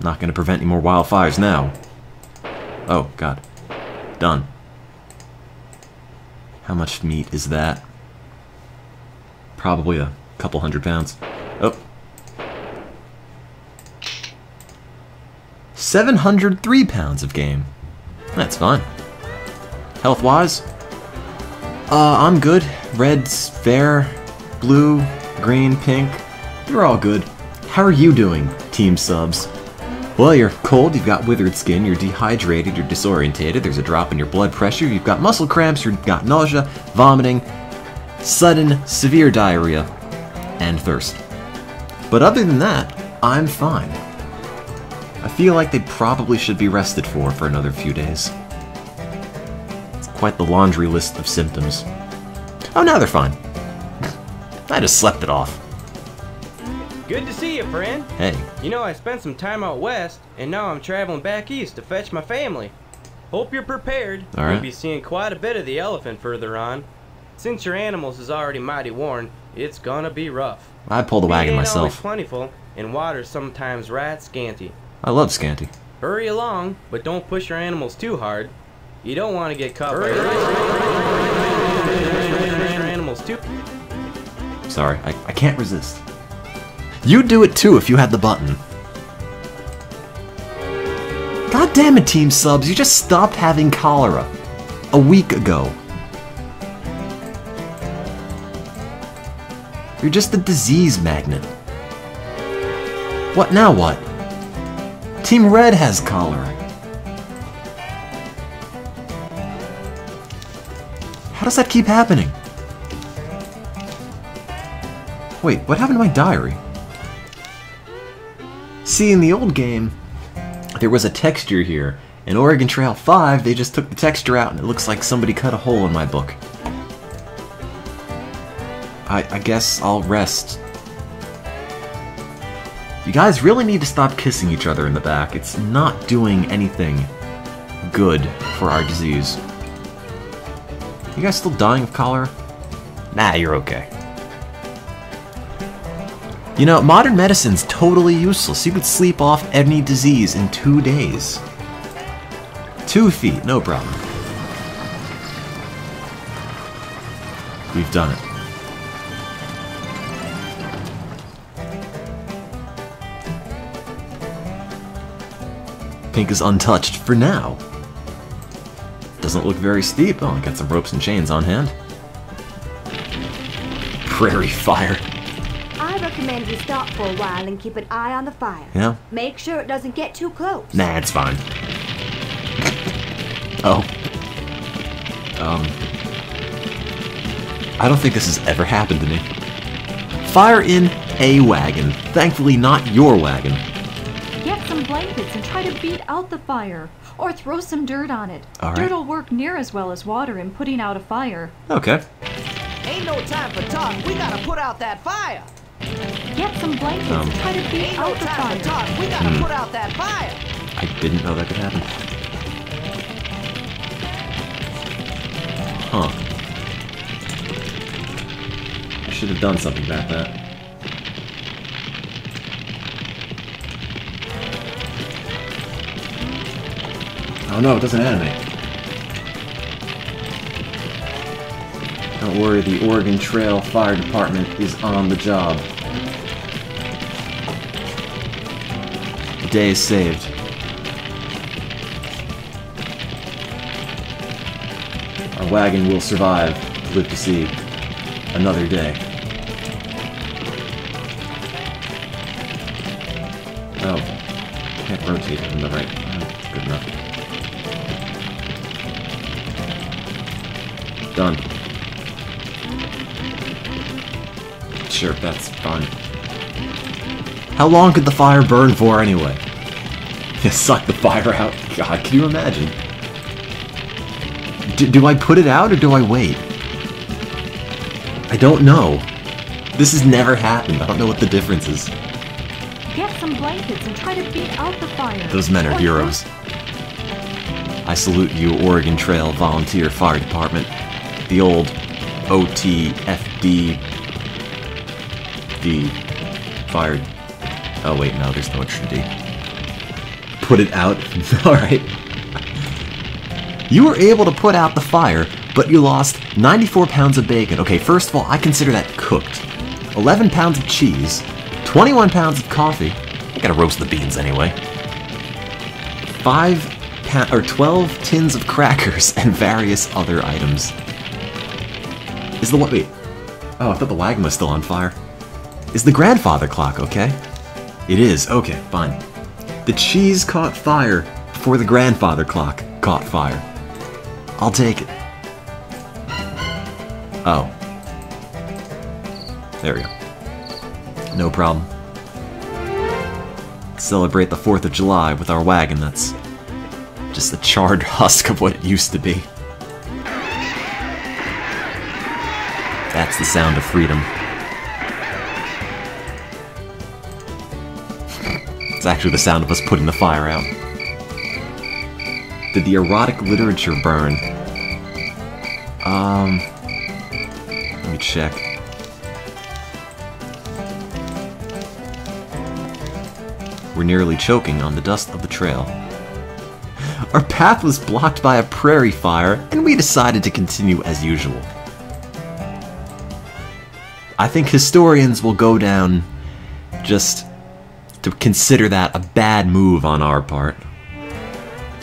Not gonna prevent any more wildfires now. Oh, God. Done. How much meat is that? Probably a couple 100 pounds. Oh. 703 pounds of game. That's fine. Health-wise? I'm good. Red's fair. Blue, green, pink. You're all good. How are you doing, Team Subs? Well, you're cold, you've got withered skin, you're dehydrated, you're disorientated, there's a drop in your blood pressure, you've got muscle cramps, you've got nausea, vomiting, sudden, severe diarrhea, and thirst. But other than that, I'm fine. I feel like they probably should be rested for another few days. It's quite the laundry list of symptoms. Oh, now they're fine. I just slept it off. Good to see you, friend. Hey. You know, I spent some time out west, and now I'm traveling back east to fetch my family. Hope you're prepared. All right. You'll be seeing quite a bit of the elephant further on. Since your animals is already mighty worn, it's gonna be rough. I pull the wagon Meat ain't always myself. plentiful, and water's sometimes right scanty. I love Scanty. Hurry along, but don't push your animals too hard. You don't want to get caught by your animals too. Sorry, I can't resist. You'd do it too if you had the button. God damn it, Team Subs, you just stopped having cholera a week ago. You're just a disease magnet. What now what? Team Red has cholera. How does that keep happening? Wait, what happened to my diary? See, in the old game, there was a texture here. In Oregon Trail 5, they just took the texture out and it looks like somebody cut a hole in my book. I guess I'll rest. You guys really need to stop kissing each other in the back. It's not doing anything good for our disease. You guys still dying of cholera? Nah, you're okay. You know, modern medicine's totally useless. You could sleep off any disease in 2 days. 2 feet, no problem. We've done it. Pink is untouched for now. Doesn't look very steep. Oh, I got some ropes and chains on hand. Prairie fire. I recommend you stop for a while and keep an eye on the fire. Yeah? Make sure it doesn't get too close. Nah, it's fine. Oh. I don't think this has ever happened to me. Fire in a wagon. Thankfully not your wagon. Get some blankets and try to beat out the fire. Or throw some dirt on it. All right. Dirt'll work near as well as water in putting out a fire. Okay. Ain't no time for talk. We gotta put out that fire. Get some blankets and try to beat out the fire. Talk. We gotta put out that fire. I didn't know that could happen. Huh. I should have done something about that. Oh no, it doesn't animate. Don't worry, the Oregon Trail Fire Department is on the job. The day is saved. Our wagon will survive to live to see another day. Oh, can't rotate it in the right. Oh, good enough. Done. Sure, that's fine. How long could the fire burn for anyway? You suck the fire out. God, can you imagine? Do I put it out or do I wait? I don't know. This has never happened. I don't know what the difference is. Get some blankets and try to beat out the fire. Those men are heroes. I salute you, Oregon Trail Volunteer Fire Department. The old OTFD. The fired. Oh wait, no, there's no extra D. Put it out. Alright. You were able to put out the fire, but you lost 94 pounds of bacon. Okay, first of all, I consider that cooked. 11 pounds of cheese, 21 pounds of coffee. I gotta roast the beans anyway. 12 tins of crackers and various other items. Is the wait? Oh, I thought the wagon was still on fire. Is the grandfather clock okay? It is. Okay, fine. The cheese caught fire before the grandfather clock caught fire. I'll take it. Oh. There we go. No problem. Celebrate the 4th of July with our wagon that's just the charred husk of what it used to be. That's the sound of freedom. It's actually the sound of us putting the fire out. Did the erotic literature burn? Let me check. We're nearly choking on the dust of the trail. Our path was blocked by a prairie fire, and we decided to continue as usual. I think historians will go down just to consider that a bad move on our part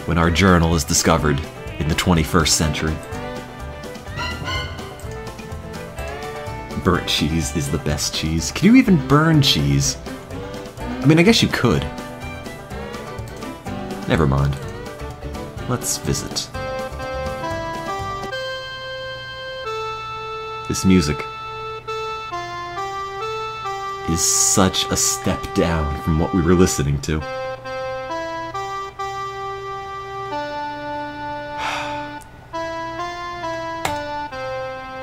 when our journal is discovered in the 21st century. Burnt cheese is the best cheese. Can you even burn cheese? I mean, I guess you could. Never mind. Let's visit. This music is such a step down from what we were listening to.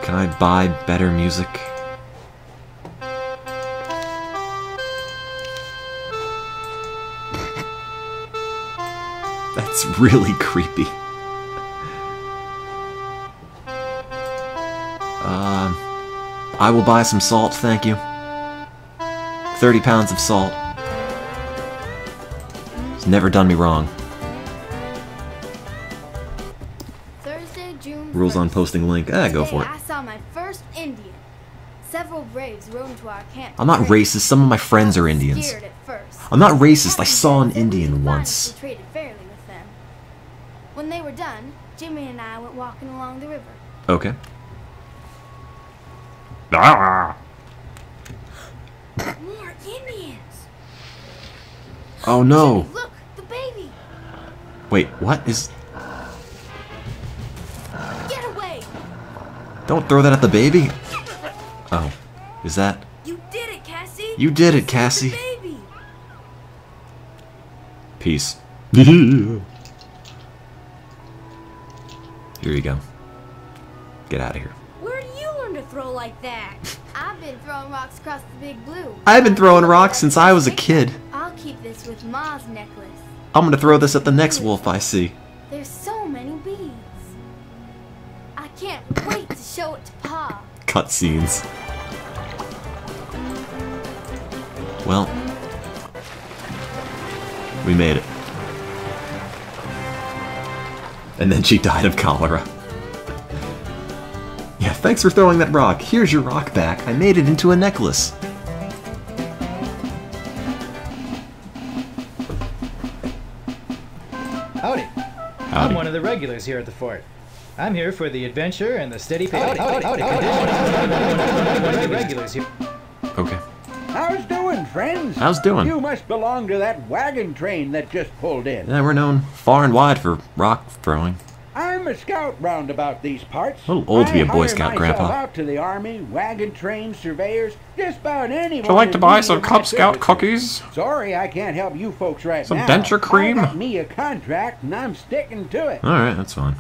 Can I buy better music? That's really creepy. I will buy some salt, thank you. 30 pounds of salt. It's never done me wrong. Thursday, June Rules 1st. on posting link. Go for it. I saw my first Indian. Several braves rode into our camp. I'm not racist, some of my friends are Indians. Scared at first. I'm not racist, I saw an Indian once. We traded fairly with them. When they were done, Jimmy and I went walking along the river. Okay. Ah! More Indians! Oh no! Jimmy, look, the baby! Wait, what is... Get away! Don't throw that at the baby! Oh, is that... You did it, Cassie! You did it, Cassie! Baby. Peace. Here you go. Get out of here. Where do you learn to throw like that? I've been throwing rocks across the big blue. I've been throwing rocks since I was a kid. I'll keep this with Ma's necklace. I'm gonna throw this at the next wolf I see. There's so many beads. I can't wait to show it to Pa. Cutscenes. Well, we made it. And then she died of cholera. Yeah, thanks for throwing that rock. Here's your rock back. I made it into a necklace. Howdy. I'm one of the regulars here at the fort. I'm here for the adventure and the steady pace. Howdy. Regulars here. Okay. How's doing, friends? How's doing? You must belong to that wagon train that just pulled in. Yeah, we're known far and wide for rock throwing. I'm a scout round about these parts. A little old to be a Boy Scout, I hire Grandpa. myself out to the army, wagon train, surveyors, just about anyone. Would you like to in buy need some of Cub my Scout services. cookies? Sorry, I can't help you folks right Some now. denture cream? I got me a contract, and I'm sticking to it. Alright, that's fine.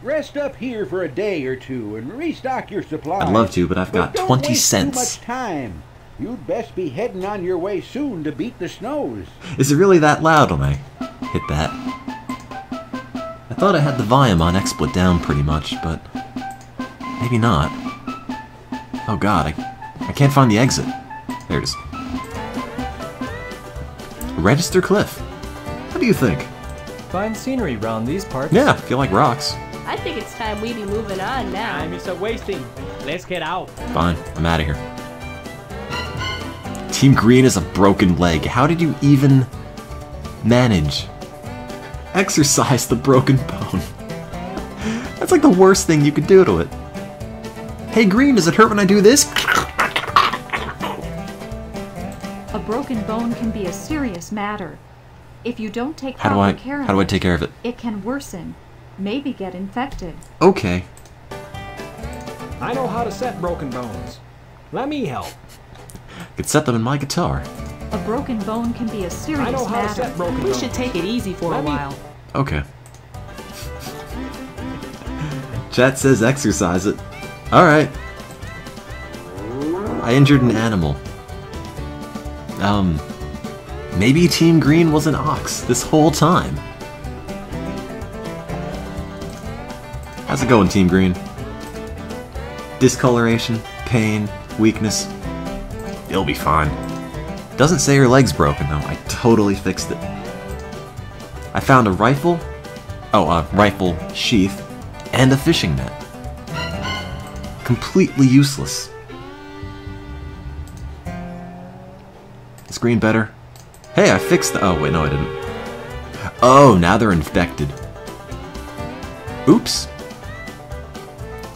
Rest up here for a day or two and restock your supplies. I'd love to, but I've got don't 20 waste cents. Too much time. You'd best be heading on your way soon to beat the snows. Is it really that loud when I hit that? I thought I had the volume on XSplit down pretty much, but maybe not. Oh god, I can't find the exit. There it is. Register Cliff. What do you think? Fine scenery round these parts. Yeah, feel like rocks. I think it's time we be moving on now. Time is wasting. Let's get out. Fine, I'm out of here. Team Green is a broken leg. How did you even manage? Exercise the broken bone. That's like the worst thing you could do to it. Hey Green, does it hurt when I do this? A broken bone can be a serious matter. If you don't take How proper care of do I take care of it? it can worsen, maybe get infected. Okay. I know how to set broken bones. Let me help. Could set them in my guitar. A broken bone can be a serious I know how to matter. set broken We bones. should take it easy for a while. Okay. Chat says exercise it. Alright. I injured an animal. Maybe Team Green was an ox this whole time. How's it going, Team Green? Discoloration, pain, weakness. You'll be fine. Doesn't say your leg's broken, though. I totally fixed it. I found a rifle, a rifle sheath, and a fishing net. Completely useless. Is green better? Hey, I fixed the... Oh, wait, no, I didn't. Oh, now they're infected. Oops.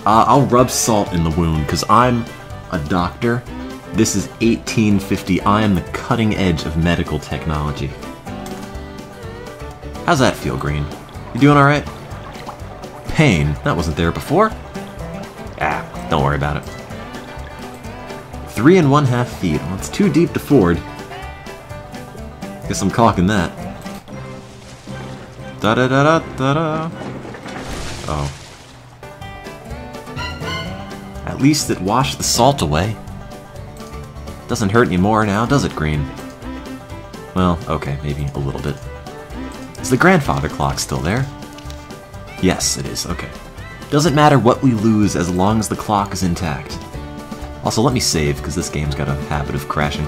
I'll rub salt in the wound, because I'm a doctor. This is 1850. I am the cutting edge of medical technology. How's that feel, Green? You doing alright? Pain. That wasn't there before. Ah, don't worry about it. 3 1/2 feet. Well, it's too deep to ford. Guess I'm caulking that. Da-da-da-da-da-da. Oh. At least it washed the salt away. Doesn't hurt anymore now, does it, Green? Well, okay, maybe a little bit. Is the grandfather clock still there? Yes, it is, okay. Doesn't matter what we lose as long as the clock is intact. Also, let me save, because this game's got a habit of crashing.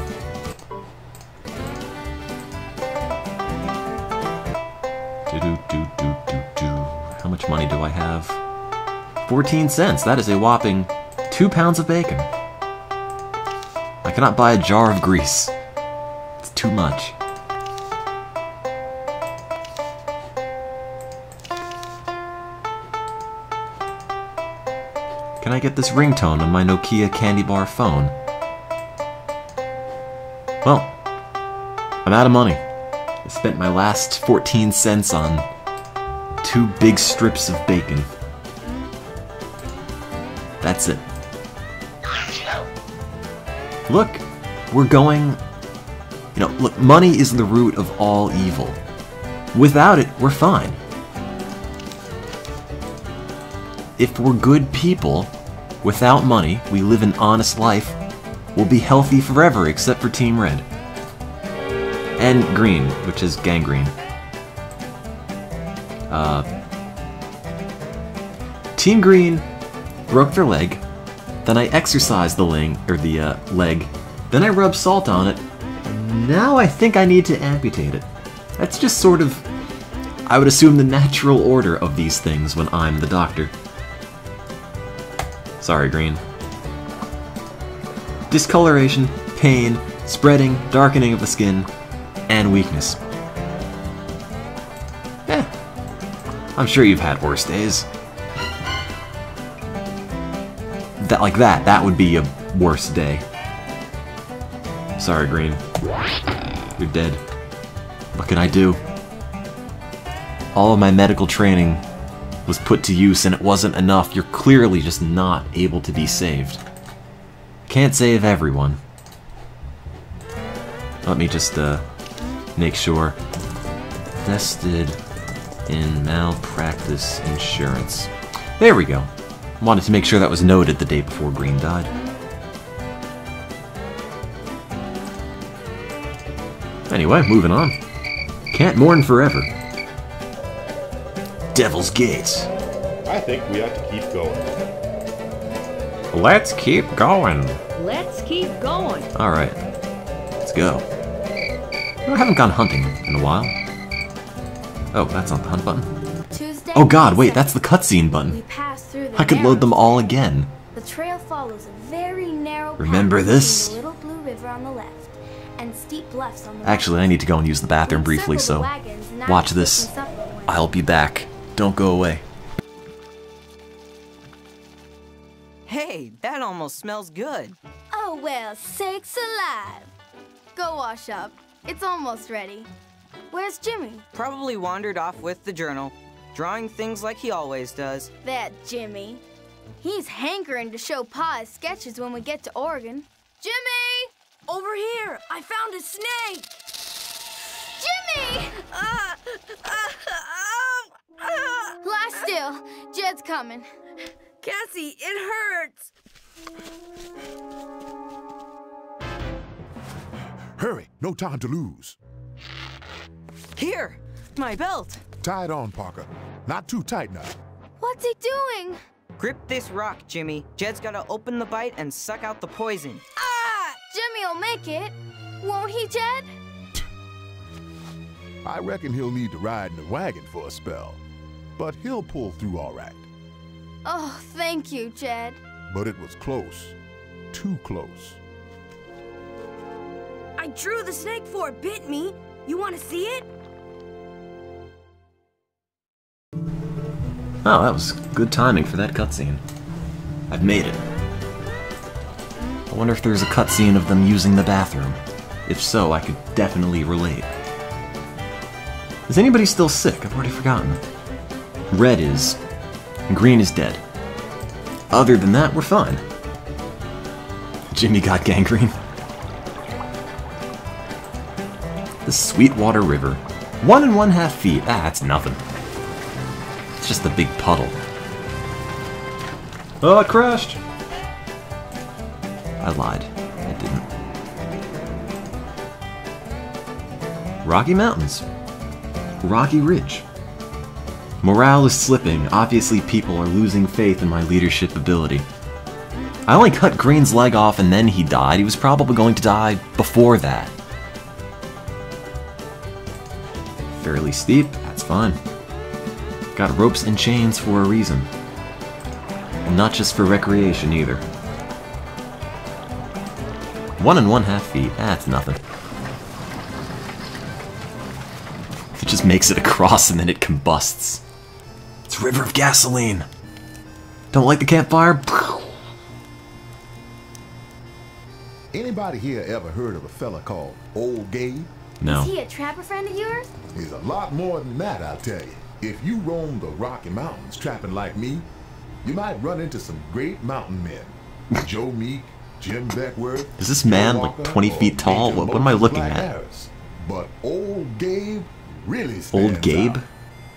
How much money do I have? 14 cents. That is a whopping 2 pounds of bacon. I cannot buy a jar of grease. It's too much. Can I get this ringtone on my Nokia candy bar phone? Well, I'm out of money. I spent my last 14 cents on 2 big strips of bacon. That's it. Look, we're going... You know, look, money is the root of all evil. Without it, we're fine. If we're good people, without money, we live an honest life, we'll be healthy forever except for Team Red. And Green, which is gangrene. Team Green broke their leg, then I exercised the leg, then I rubbed salt on it, and now I think I need to amputate it. That's just sort of, I would assume, the natural order of these things when I'm the doctor. Sorry, Green. Discoloration, pain, spreading, darkening of the skin, and weakness. I'm sure you've had worse days. That would be a worse day. Sorry, Green. You're dead. What can I do? All of my medical training was put to use and it wasn't enough. You're clearly just not able to be saved. Can't save everyone. Let me just, make sure. Vested in malpractice insurance. There we go. Wanted to make sure that was noted the day before Green died. Anyway, moving on. Can't mourn forever. Devil's Gate. I think we ought to keep going. Let's keep going. Let's keep going. Alright. Let's go. I haven't gone hunting in a while. Oh, that's not the hunt button. Tuesday, Oh god, wait, that's the cutscene button. we pass through the I could load them all again. The trail follows a very narrow Remember path this? between the little blue river on the left and steep bluffs on the Actually, I need to go and use the bathroom briefly, so watch this. I'll be back. Don't go away. Hey, that almost smells good. Oh well, sakes alive. Go wash up. It's almost ready. Where's Jimmy? Probably wandered off with the journal, drawing things like he always does. That Jimmy. He's hankering to show Pa his sketches when we get to Oregon. Jimmy! Over here! I found a snake! Jimmy! Lie still. Jed's coming. Cassie, it hurts! Hurry, no time to lose. Here, my belt. Tie it on, Parker. Not too tight now. What's he doing? Grip this rock, Jimmy. Jed's gotta open the bite and suck out the poison. Ah! Jimmy'll make it. Won't he, Jed? I reckon he'll need to ride in the wagon for a spell. But he'll pull through all right. Oh, thank you, Jed. But it was close. Too close. I drew the snake before it bit me. You want to see it? Oh, that was good timing for that cutscene. I've made it. I wonder if there's a cutscene of them using the bathroom. If so, I could definitely relate. Is anybody still sick? I've already forgotten. Red is. Green is dead. Other than that, we're fine. Jimmy got gangrene. The Sweetwater River. 1 1/2 feet. Ah, that's nothing. It's just a big puddle. Oh, I crashed! I lied. I didn't. Rocky Mountains. Rocky Ridge. Morale is slipping. Obviously, people are losing faith in my leadership ability. I only cut Green's leg off and then he died. He was probably going to die before that. Fairly steep. That's fine. Got ropes and chains for a reason. And not just for recreation either. 1 1/2 feet. That's nothing. It just makes it across and then it combusts. It's a river of gasoline. Don't like the campfire? Anybody here ever heard of a fella called Old Gabe? No. Is he a trapper friend of yours? He's a lot more than that, I'll tell you. If you roam the Rocky Mountains trapping like me, you might run into some great mountain men. Joe Meek, Jim Beckworth. Is this man like 20 feet tall? What am I looking at? But Old Gabe really stands Old Gabe? out.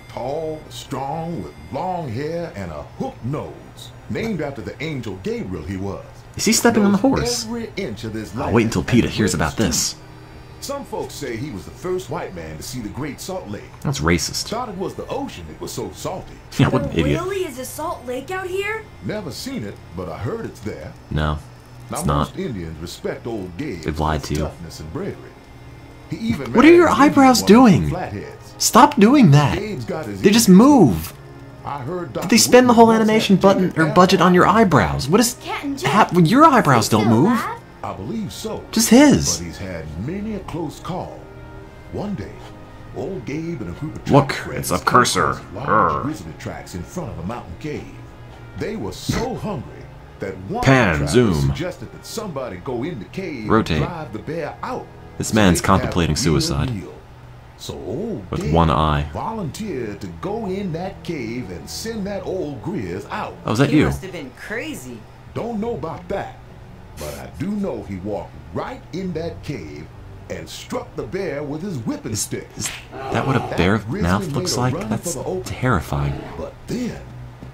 Tall, strong, with long hair and a hooked nose. Named after the angel Gabriel he was. Is he stepping on the horse? Every inch of this I'll wait until PETA hears about this. Some folks say he was the first white man to see the Great Salt Lake. That's racist. Thought it was the ocean, it was so salty. Yeah, what an idiot. Really? Is a Salt Lake out here? Never seen it, but I heard it's there. No, now, it's not. Most Indians respect Old Gabe. They've lied to you. Toughness and bravery. He even What are your eyebrows doing? Stop doing that. They just move. I heard Did they spend the whole animation button or budget on your eyebrows? What is your eyebrows don't move? I believe so. Just his. But he's had many a close call. One day, Old Gabe and a group of look, it's a cursor. Large grizzly tracks in front of a mountain cave. They were so hungry that one Pan, zoom. suggested that somebody go in the cave Rotate. and drive the bear out. This man's contemplating suicide. So Old with Gabe one eye. volunteered to go in that cave and send that old Grizz out. Oh, is that He you? must have been crazy. Don't know about that, but I do know he walked right in that cave and struck the bear with his whipping stick. Is that what a bear mouth looks like? That's terrifying. But then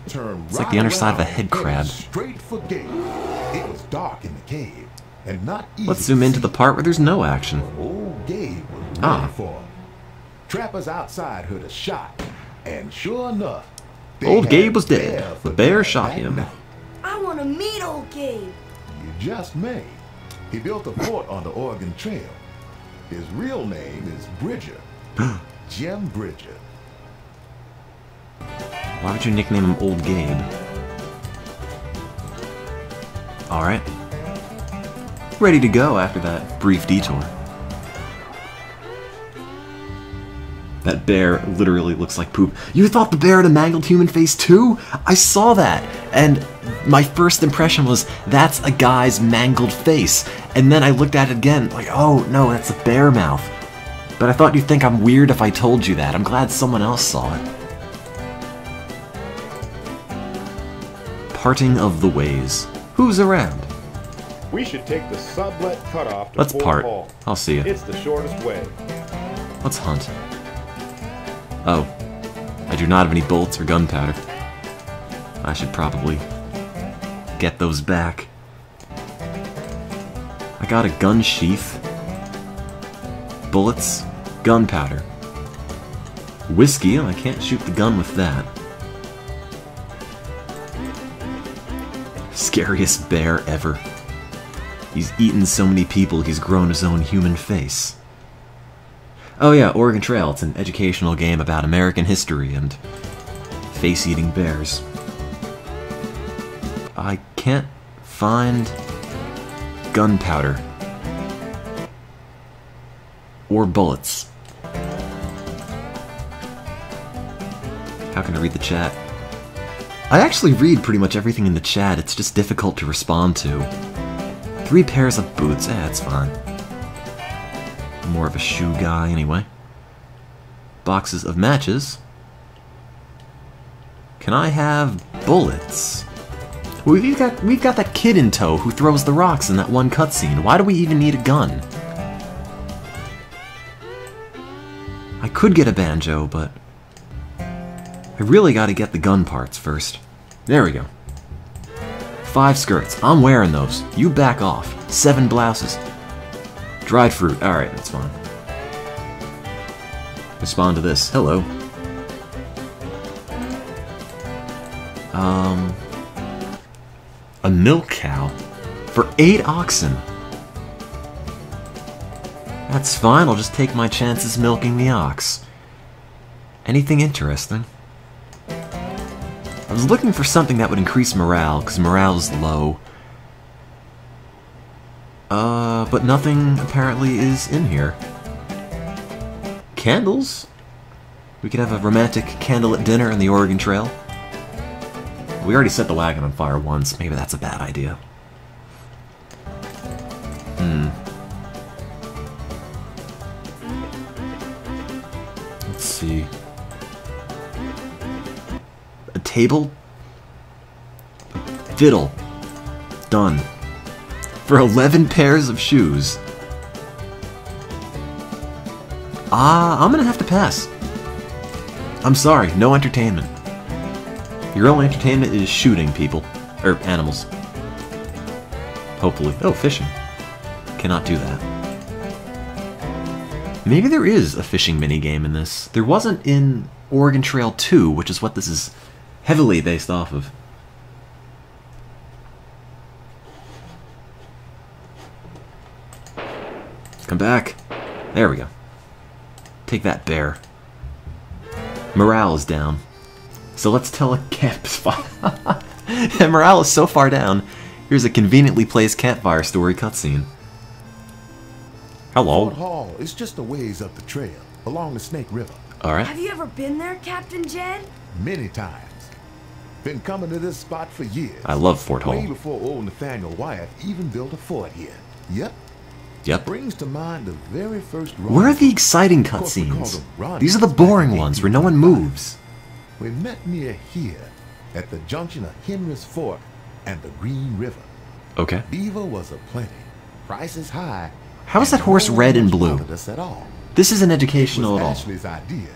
turned It's like the underside of a head crab. Straight for Gabe. It was dark in the cave and not easy. Let's zoom into the part where there's no action. Old Gabe was ready for him. Trappers outside heard a shot, and sure enough, Old Gabe was dead. The bear shot him. I want to meet Old Gabe. You just may. He built a fort on the Oregon Trail. His real name is Bridger. Jim Bridger. Why would you nickname him Old Gabe? Alright. Ready to go after that brief detour. That bear literally looks like poop. You thought the bear had a mangled human face too? I saw that, and my first impression was, that's a guy's mangled face. And then I looked at it again, like, oh no, that's a bear mouth. But I thought you'd think I'm weird if I told you that. I'm glad someone else saw it. Parting of the ways. Who's around? We should take the sublet cutoff to Let's Fort part. Hall. I'll see you. It's the shortest way. Let's hunt. Oh, I do not have any bullets or gunpowder. I should probably get those back. I got a gun sheath, bullets, gunpowder, whiskey, and I can't shoot the gun with that. Scariest bear ever. He's eaten so many people he's grown his own human face. Oh yeah, Oregon Trail. It's an educational game about American history and face-eating bears. I can't find gunpowder or bullets. How can I read the chat? I actually read pretty much everything in the chat, it's just difficult to respond to. 3 pairs of boots. That's fine. More of a shoe guy anyway. Boxes of matches. Can I have bullets? We've got that kid in tow who throws the rocks in that one cutscene. Why do we even need a gun? I could get a banjo, but I really gotta get the gun parts first. There we go. 5 skirts. I'm wearing those. You back off. 7 blouses. Dried fruit. Alright, that's fine. Respond to this. Hello. A milk cow for 8 oxen. That's fine, I'll just take my chances milking the ox. Anything interesting? I was looking for something that would increase morale, because morale is low. But nothing apparently is in here. Candles? We could have a romantic candlelit dinner in the Oregon Trail. We already set the wagon on fire once. Maybe that's a bad idea. Let's see. A table? Fiddle. Done. For 11 pairs of shoes. I'm gonna have to pass. I'm sorry, no entertainment. Your only entertainment is shooting people. Or animals. Hopefully. Oh, fishing. Cannot do that. Maybe there is a fishing minigame in this. There wasn't in Oregon Trail 2, which is what this is heavily based off of. Come back. There we go. Take that, bear. Morale is down. So let's tell a campfire. And morale is so far down. Here's a conveniently placed campfire story cutscene. Hello. Fort Hall is just a ways up the trail, along the Snake River. Alright. Have you ever been there, Captain Jed? Many times. Been coming to this spot for years. I love Fort Hall. Way before old Nathaniel Wyatt even built a fort here. Yep. Brings to mind the very first rendezvous. Where are the exciting cutscenes? These are the boring ones where no one moves. We met near here, at the junction of Henry's Fork and the Green River. Okay. Beaver was aplenty, prices high. How is that horse red and blue? At all. This isn't educational at all. Ashley's idea.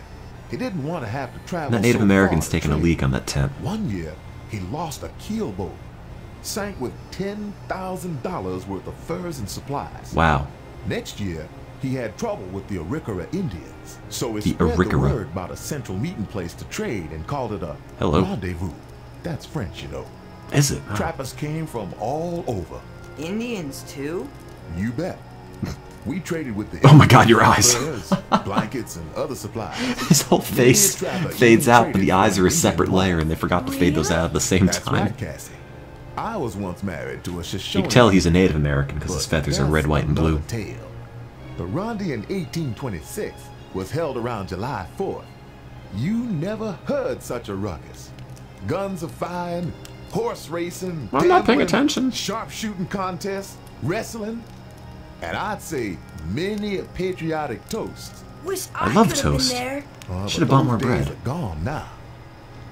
He didn't want to have to travel. That Native so American's far taking a leak on that tent. One year, he lost a keelboat, sank with $10,000 worth of furs and supplies. Wow. Next year, he had trouble with the Arikara Indians, so he The spread the Arikara. word about a central meeting place to trade and called it a Hello. rendezvous. That's French, you know. Is it? Oh. Trappers came from all over. Indians too? You bet. We traded with the Oh my God, your eyes. furs, blankets, and other supplies. His whole face fades out, but the eyes are a separate layer, and they forgot to fade those out at the same That's time. right, Cassie. I was once married to a Shoshone. You can tell he's a Native American because his feathers are red, white, and blue. Tale. The Rondi in 1826 was held around July 4th. You never heard such a ruckus. Guns are firing, horse racing, I'm not paying gambling, attention. sharpshooting contests, wrestling, and I'd say many a patriotic toast. Wish I love could have toast. been there. Should have bought more Those days bread. are gone now.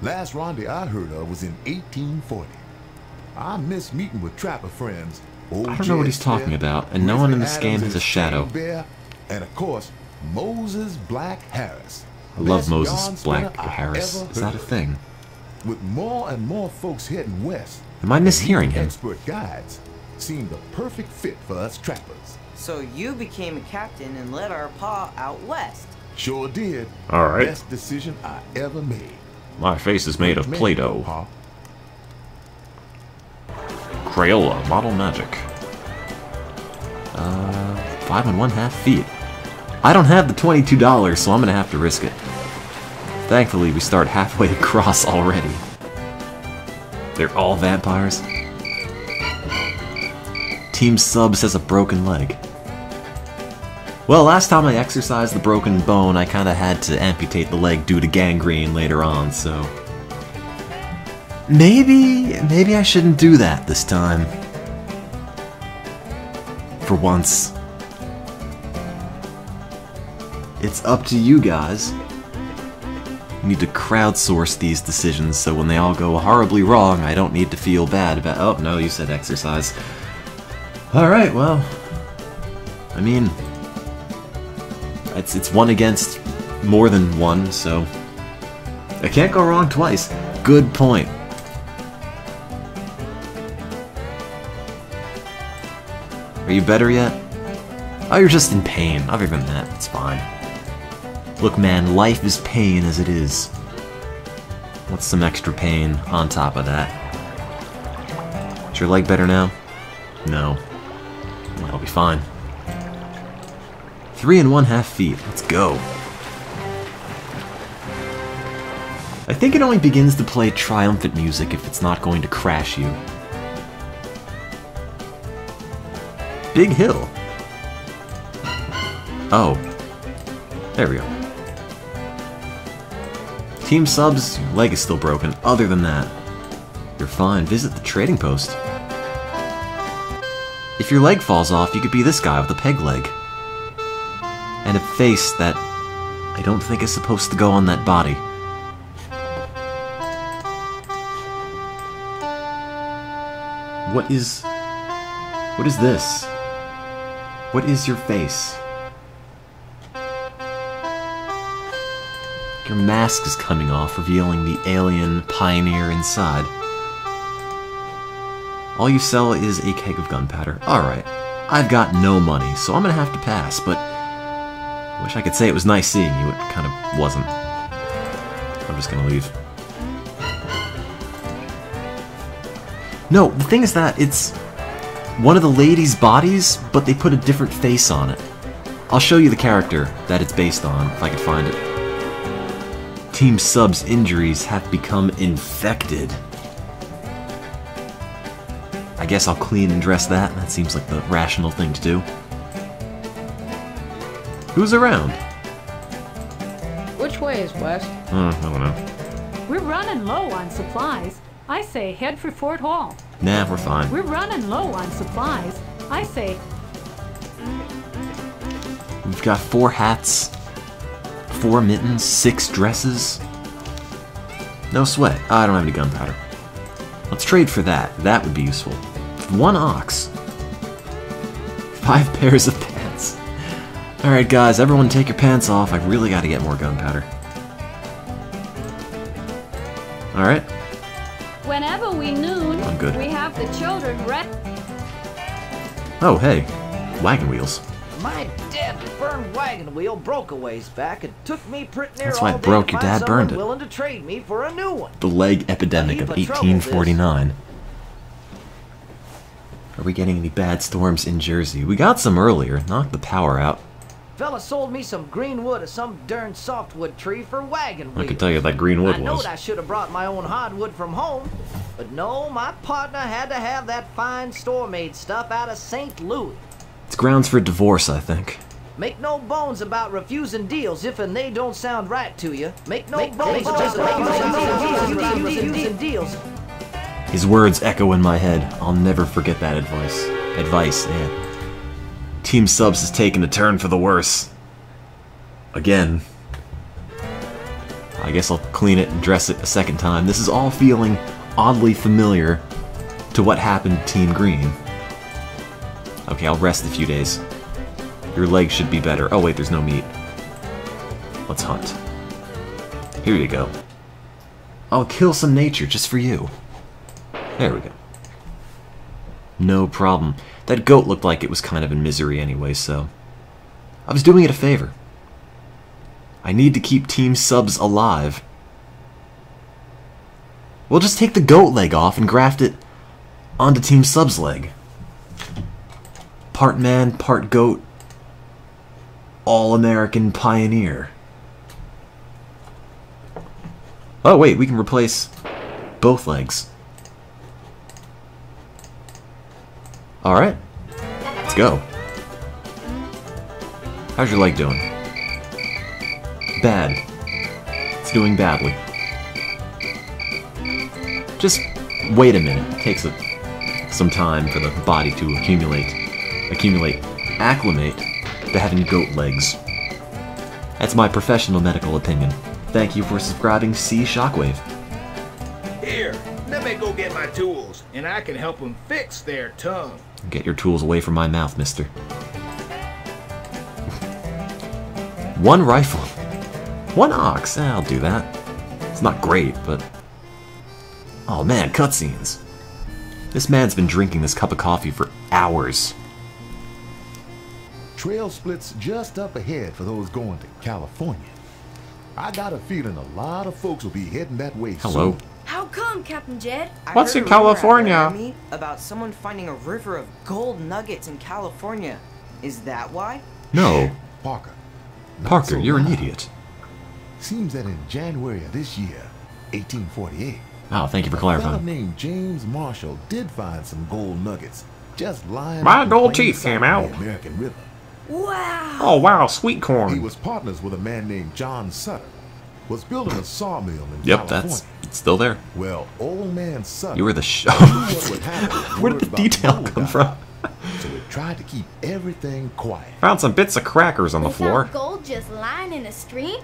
Last Rondi I heard of was in 1840. I miss meeting with trapper friends. I don't know what he's talking about, and no one in this game has a shadow. Bear, and of course, Moses Black Harris. I love Best Moses yarn Black spinner I Harris. ever Is that a heard. thing? With more and more folks heading west, Am I mishearing him? expert guides seemed the perfect fit for us trappers. So you became a captain and led our pa out west. Sure did. All right. Best decision I ever made. My face is made of Man, Play-Doh. Pa. Crayola, model magic. 5 1/2 feet. I don't have the $22, so I'm gonna have to risk it. Thankfully, we start halfway across already. They're all vampires. Team Subs has a broken leg. Well, last time I exercised the broken bone, I kinda had to amputate the leg due to gangrene later on, so... Maybe I shouldn't do that this time. for once. It's up to you guys. You need to crowdsource these decisions so when they all go horribly wrong, I don't need to feel bad about— oh, no, you said exercise. Alright, well, I mean, it's one against more than one, so I can't go wrong twice. Good point. Are you better yet? Oh, you're just in pain. Other than that, it's fine. Look, man, life is pain as it is. What's some extra pain on top of that? Is your leg better now? No. That'll be fine. 3 1/2 feet. Let's go. I think it only begins to play triumphant music if it's not going to crash you. Big hill. Oh. There we go. Team subs, your leg is still broken. Other than that, you're fine. Visit the trading post. If your leg falls off, you could be this guy with a peg leg. And a face that I don't think is supposed to go on that body. What is this? What is your face? Your mask is coming off, revealing the alien pioneer inside. All you sell is a keg of gunpowder. Alright, I've got no money, so I'm gonna have to pass, but I wish I could say it was nice seeing you. It kind of wasn't. I'm just gonna leave. No, the thing is that it's one of the ladies' bodies, but they put a different face on it. I'll show you the character that it's based on, if I can find it. Team Sub's injuries have become infected. I guess I'll clean and dress that. That seems like the rational thing to do. Who's around? Which way is west? I don't know. We're running low on supplies. I say head for Fort Hall. Nah, we're fine. We're running low on supplies. I say... We've got 4 hats, 4 mittens, 6 dresses. No sweat. I don't have any gunpowder. Let's trade for that. That would be useful. 1 ox. 5 pairs of pants. Alright guys, everyone take your pants off. I really gotta get more gunpowder. Alright. Whenever we noon, I'm good. we have the children ready. Oh, hey. Wagon wheels. My dead burned wagon wheel broke a ways back and took me pretty near That's why all it day broke. to Your find dad burned someone it. willing to trade me for a new one. The leg epidemic of 1849. Are we getting any bad storms in Jersey? We got some earlier. Knocked the power out. Fella sold me some green wood of some darn softwood tree for wagon wheels. I can tell you that green wood I was. knowed I should have brought my own hardwood from home, but no, my partner had to have that fine store-made stuff out of St. Louis. It's grounds for divorce, I think. Make no bones about refusing deals if and they don't sound right to you. Make no bones about refusing deals. His words echo in my head. I'll never forget that advice. Yeah. Team Subs has taken a turn for the worse. Again. I guess I'll clean it and dress it a second time. This is all feeling oddly familiar to what happened to Team Green. Okay, I'll rest a few days. Your leg should be better. Oh wait, there's no meat. Let's hunt. Here you go. I'll kill some nature just for you. There we go. No problem. That goat looked like it was kind of in misery anyway, so I was doing it a favor. I need to keep Team Subs alive. We'll just take the goat leg off and graft it onto Team Subs' leg. Part man, part goat. All-American pioneer. Oh wait, we can replace both legs. Alright, let's go. How's your leg doing? Bad. It's doing badly. Just wait a minute. It takes some time for the body to accumulate accumulate, acclimate to having goat legs. That's my professional medical opinion. Thank you for subscribing, C Shockwave. Here, let me go get my tools, and I can help them fix their tongue. Get your tools away from my mouth, mister. One rifle. One ox. I'll do that. It's not great, but... Oh man, cutscenes. This man's been drinking this cup of coffee for hours. Trail splits just up ahead for those going to California. I got a feeling a lot of folks will be heading that way Hello. soon. How come, Captain Jed? What's in California? About someone finding a river of gold nuggets in California. Is that why? No. Parker. Parker, you're an idiot. Seems that in January of this year, 1848. Oh, thank you for A fella clarifying. named James Marshall did find some gold nuggets just lying. My up in gold plain teeth sight came of out. the American River. Wow. Oh, wow, sweet corn. He was partners with a man named John Sutter. Was building a sawmill in Yep, California. it's still there. Well, old man Sutter. You were the show. Where did the detail come from? So he tried to keep everything quiet. Found some bits of crackers on the They floor. found gold just lying in a stream?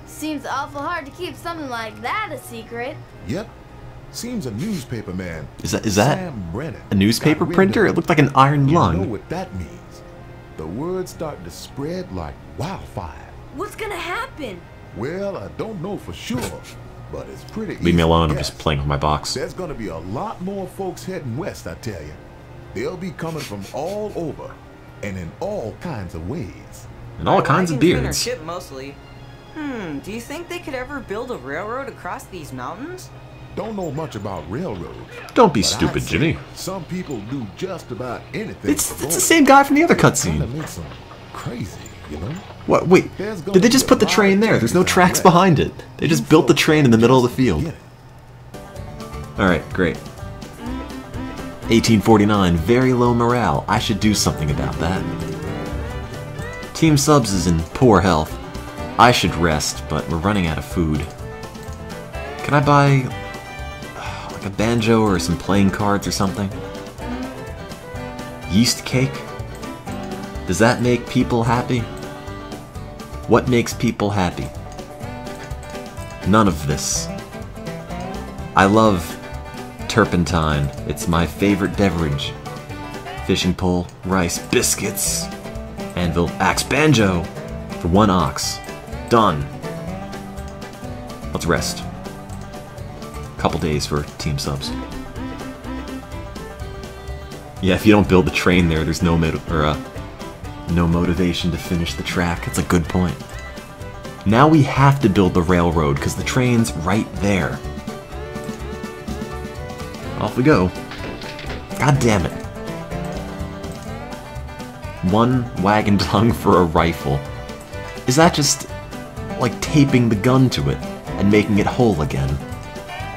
Seems awful hard to keep something like that a secret. Yep. Seems a newspaper man. Is that Sam Brennan, a newspaper got wind printer? of It looked like an iron You know lung. what that means. The word started to spread like wildfire. What's gonna happen? Well, I don't know for sure, but it's pretty easy. Leave me alone. to I'm guess. just playing with my box. There's gonna be a lot more folks heading west, I tell you. They'll be coming from all over, and in all kinds of ways. And all kinds of Wagons and beards. or ship mostly. Do you think they could ever build a railroad across these mountains? Don't know much about railroads. Don't be but stupid, I'd say Jimmy. Some people do just about anything. It's the same guy from the other cutscene. Kinda makes them crazy, you know? What? Wait, did they just put the train there? There's no tracks behind it. They just built the train in the middle of the field. Alright, great. 1849, very low morale. I should do something about that. Team Subs is in poor health. I should rest, but we're running out of food. Can I buy like a banjo or some playing cards or something? Yeast cake? Does that make people happy? What makes people happy? None of this. I love turpentine. It's my favorite beverage. Fishing pole, rice, biscuits, anvil, axe, banjo for one ox. Done. Let's rest. Couple days for Team Subs. Yeah, if you don't build the train there, there's no no motivation to finish the track. That's a good point. Now we have to build the railroad because the train's right there. Off we go. God damn it. One wagon tongue for a rifle. Is that just like taping the gun to it and making it whole again?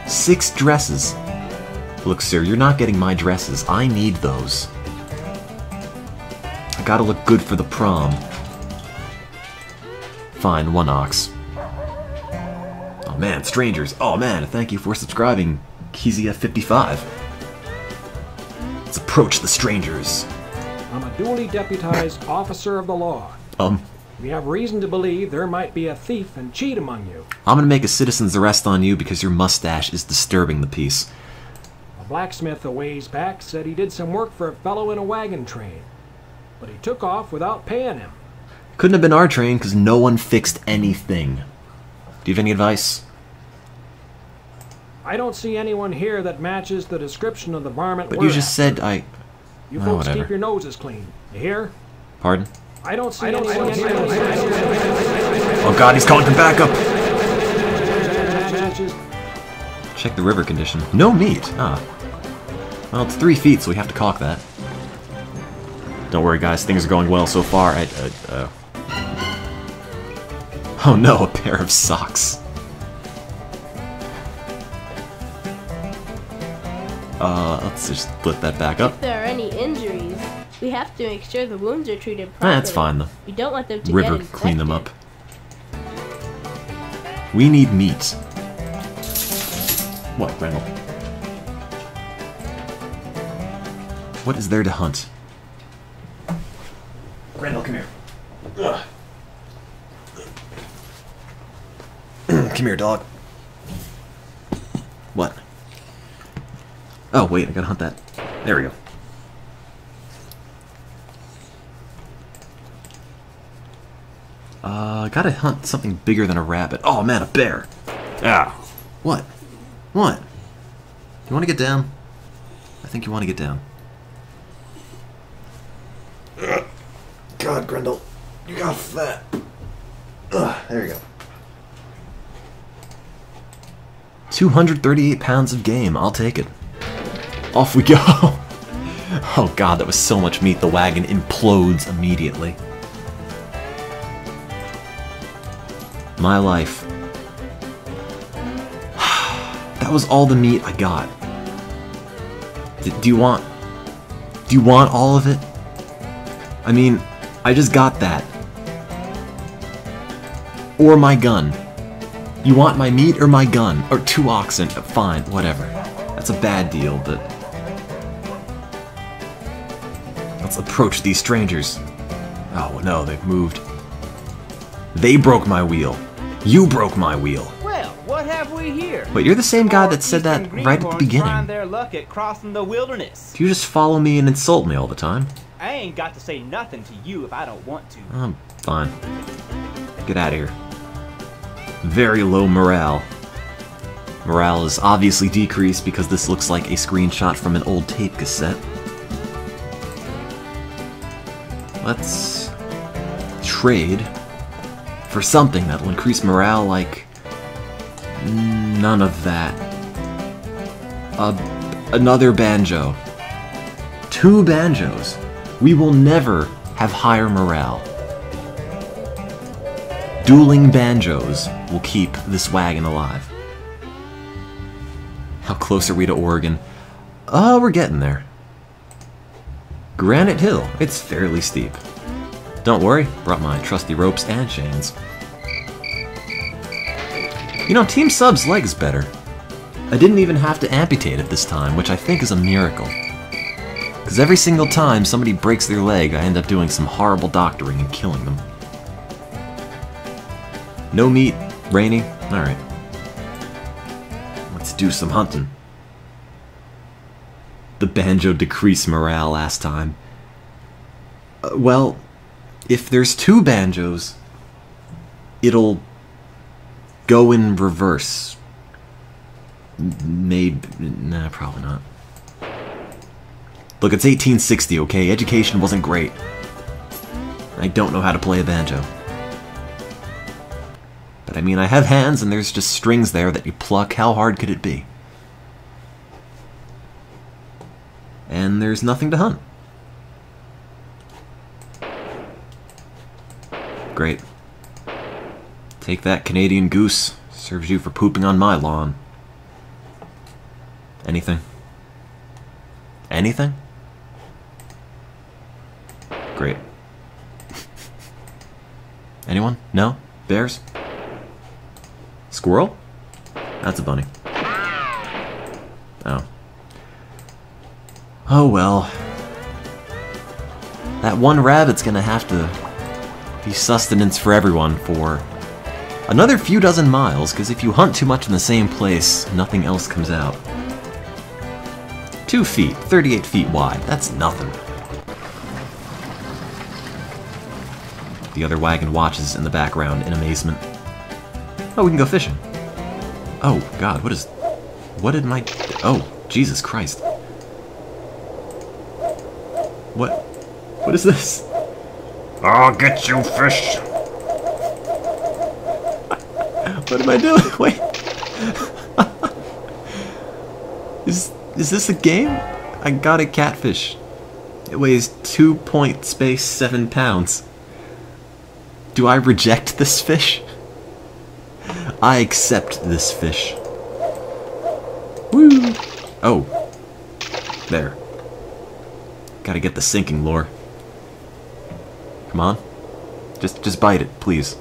6 dresses. Look, sir, you're not getting my dresses. I need those. I gotta look good for the prom. Fine, 1 ox. Oh man, strangers. Oh man, thank you for subscribing, Kizia55. Let's approach the strangers. I'm a duly deputized officer of the law. We have reason to believe there might be a thief and cheat among you. I'm gonna make a citizen's arrest on you because your mustache is disturbing the peace. A blacksmith a ways back said he did some work for a fellow in a wagon train, but he took off without paying him. Couldn't have been our train because no one fixed anything. Do you have any advice? I don't see anyone here that matches the description of the varmint But we're you just after. said I... You Oh, folks whatever. keep your noses clean. You hear? Pardon? I don't see anyone here. Oh god, he's calling for backup! Matches. Check the river condition. No meat! Ah. Well, it's 3 feet, so we have to caulk that. Don't worry, guys. Things are going well so far. Oh no, a pair of socks. Let's just flip that back up. If there are any injuries, we have to make sure the wounds are treated properly. That's fine, though. We don't want them to River, get clean them infected. up. We need meat. What, Grendel? What is there to hunt? Grendel, come here. Come here, dog. What? Oh, wait, I gotta hunt that. There we go. I gotta hunt something bigger than a rabbit. Oh, man, a bear. Ah. What? What? You want to get down? I think you want to get down. God, Grendel. You got fat. There you go. 238 pounds of game. I'll take it. Off we go. Oh god, that was so much meat. The wagon implodes immediately. My life. That was all the meat I got. Do you want all of it? I mean, I just got that. Or my gun. You want my meat or my gun? Or 2 oxen? Fine, whatever. That's a bad deal, but... let's approach these strangers. Oh no, they've moved. They broke my wheel. You broke my wheel. Well, what have we here? But you're the same guy that said that right at the beginning. Trying their luck at crossing the wilderness. Do you just follow me and insult me all the time? I ain't got to say nothing to you if I don't want to. I'm fine. Get out of here. Very low morale. Morale is obviously decreased because this looks like a screenshot from an old tape cassette. Let's trade for something that will increase morale like none of that. Another banjo. 2 banjos. We will never have higher morale. Dueling banjos will keep this wagon alive. How close are we to Oregon? Oh, we're getting there. Granite Hill. It's fairly steep. Don't worry, brought my trusty ropes and chains. You know, Team Sub's leg's better. I didn't even have to amputate it this time, which I think is a miracle. Because every single time somebody breaks their leg, I end up doing some horrible doctoring and killing them. No meat, rainy, alright. Let's do some hunting. The banjo decreased morale last time. Well, if there's 2 banjos, it'll go in reverse. Maybe, nah, probably not. Look, it's 1860, okay? Education wasn't great. I don't know how to play a banjo. But I mean, I have hands and there's just strings there that you pluck. How hard could it be? And there's nothing to hunt. Great. Take that, Canadian goose. Serves you for pooping on my lawn. Anything? Anything? Great. Anyone? No? Bears? Squirrel? That's a bunny. Oh. Oh well. That one rabbit's gonna have to be sustenance for everyone for another few dozen miles, because if you hunt too much in the same place, nothing else comes out. 2 feet, 38 feet wide, that's nothing. The other wagon watches in the background in amazement. Oh, we can go fishing. Oh, God, what did my... Oh, Jesus Christ. What is this? I'll get you, fish. What am I doing? Wait. Is this a game? I got a catfish. It weighs 2.7 pounds. Do I reject this fish? I accept this fish. Woo! Oh. There. Gotta get the sinking lure. Come on. Just bite it, please.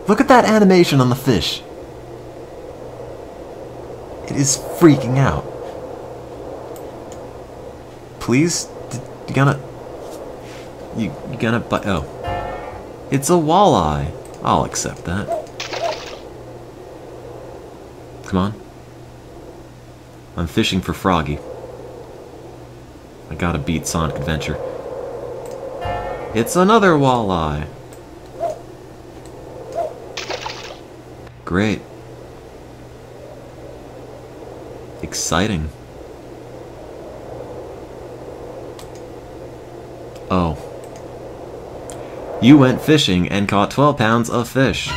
Look at that animation on the fish. It is freaking out. Please? You gonna... You gonna bite? Oh. It's a walleye. I'll accept that. Come on. I'm fishing for Froggy. I gotta beat Sonic Adventure. It's another walleye. Great. Exciting. Oh. You went fishing and caught 12 pounds of fish.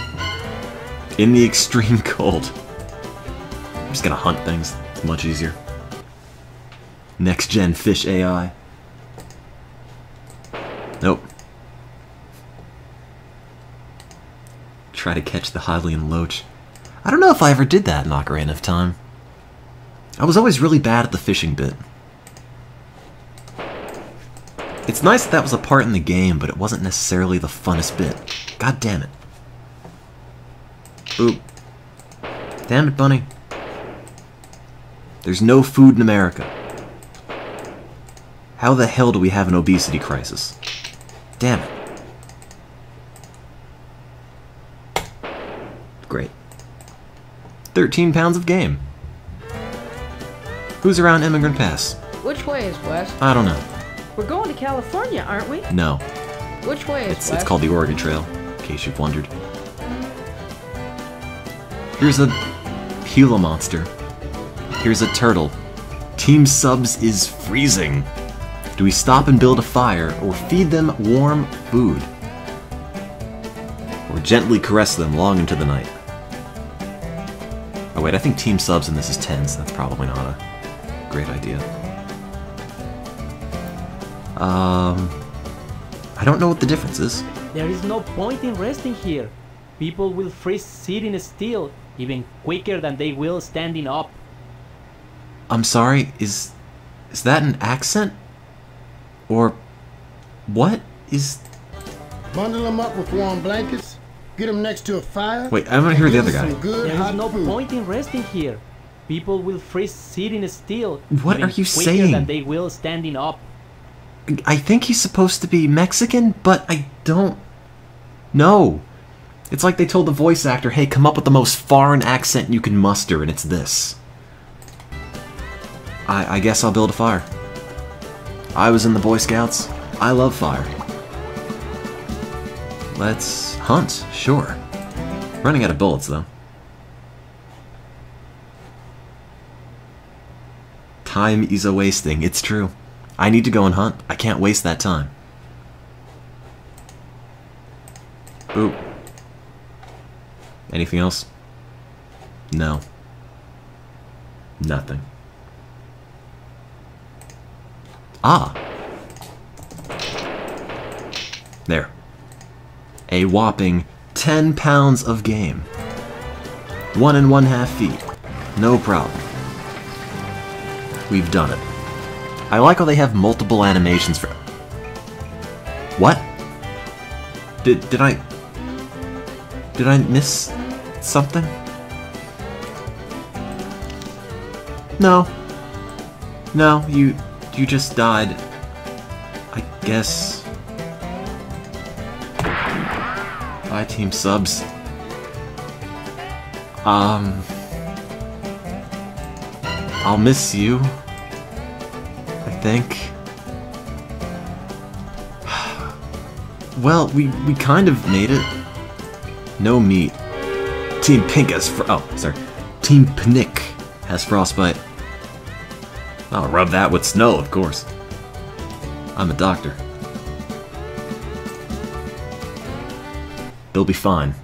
In the extreme cold. I'm just gonna hunt things. It's much easier. Next gen fish AI. Nope. Try to catch the Hylian loach. I don't know if I ever did that in Ocarina of Time. I was always really bad at the fishing bit. It's nice that was a part in the game, but it wasn't necessarily the funnest bit. God damn it. Oop. Damn it, bunny. There's no food in America. How the hell do we have an obesity crisis? Damn it. Great. 13 pounds of game. Who's around Immigrant Pass? Which way is west? I don't know. We're going to California, aren't we? No. Which way is It's west? called the Oregon Trail, in case you've wondered. Here's a Gila monster. Here's a turtle. Team Subs is freezing. Do we stop and build a fire, or feed them warm food? Or gently caress them long into the night? Oh wait, I think Team Subs in this is 10, so that's probably not a great idea. I don't know what the difference is. There is no point in resting here. People will freeze sitting still, even quicker than they will standing up. I'm sorry, is that an accent? Or what is... Bundle them up with warm blankets, get them next to a fire. Wait, I want to hear the other guy. There is no point in resting here. People will freeze sitting still, What even are you quicker saying? than they will standing up. I think he's supposed to be Mexican, but I don't know. It's like they told the voice actor, hey, come up with the most foreign accent you can muster, and it's this. I guess I'll build a fire. I was in the Boy Scouts. I love fire. Let's hunt, sure. Running out of bullets, though. Time is a wasting, it's true. I need to go and hunt. I can't waste that time. Ooh. Anything else? No. Nothing. Ah. There. A whopping 10 pounds of game. 1 1/2 feet. No problem. We've done it. I like how they have multiple animations for... What? Did I miss something? No. No, you just died. I guess. Bye, Team Subs. I'll miss you. I think. Well, we kind of made it. No meat. Team Pink has Team Pnick has frostbite. I'll rub that with snow, of course. I'm a doctor. They'll be fine.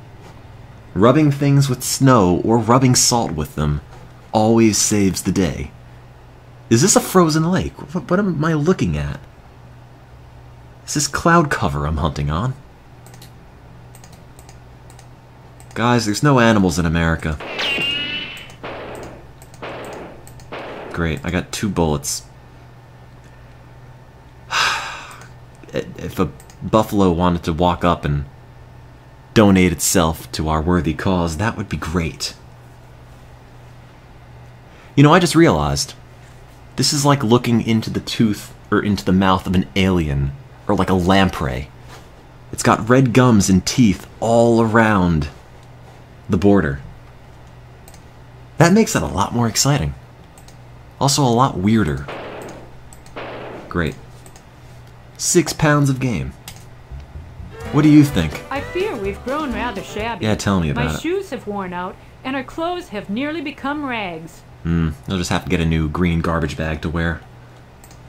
Rubbing things with snow or rubbing salt with them always saves the day. Is this a frozen lake? What am I looking at? Is this cloud cover I'm hunting on? Guys, there's no animals in America. Great, I got 2 bullets. If a buffalo wanted to walk up and donate itself to our worthy cause, that would be great. You know, I just realized, this is like looking into the tooth or into the mouth of an alien, or like a lamprey. It's got red gums and teeth all around the border. That makes it a lot more exciting. Also a lot weirder. Great. 6 pounds of game. What do you think? I fear we've grown rather shabby. Yeah, tell me about it. My shoes have worn out, and our clothes have nearly become rags. I'll just have to get a new green garbage bag to wear.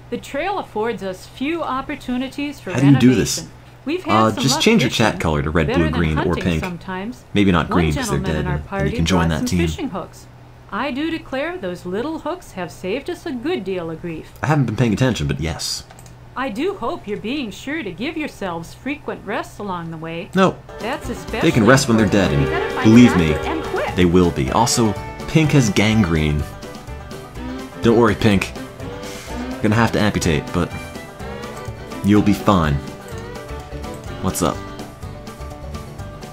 The trail affords us few opportunities for How do you renovation. do this? We've had some just luck change your fishing, chat color to red, better blue, than green, or hunting pink. Sometimes. Maybe not green because they're One gentleman dead, in our and party you can join brought that some team. fishing hooks. I do declare those little hooks have saved us a good deal of grief. I haven't been paying attention, but yes. I do hope you're being sure to give yourselves frequent rests along the way. No. That's especially They can rest when they're dead, important. and believe me, they will be. Also, Pink has gangrene. Don't worry, Pink. Gonna have to amputate, but you'll be fine. What's up?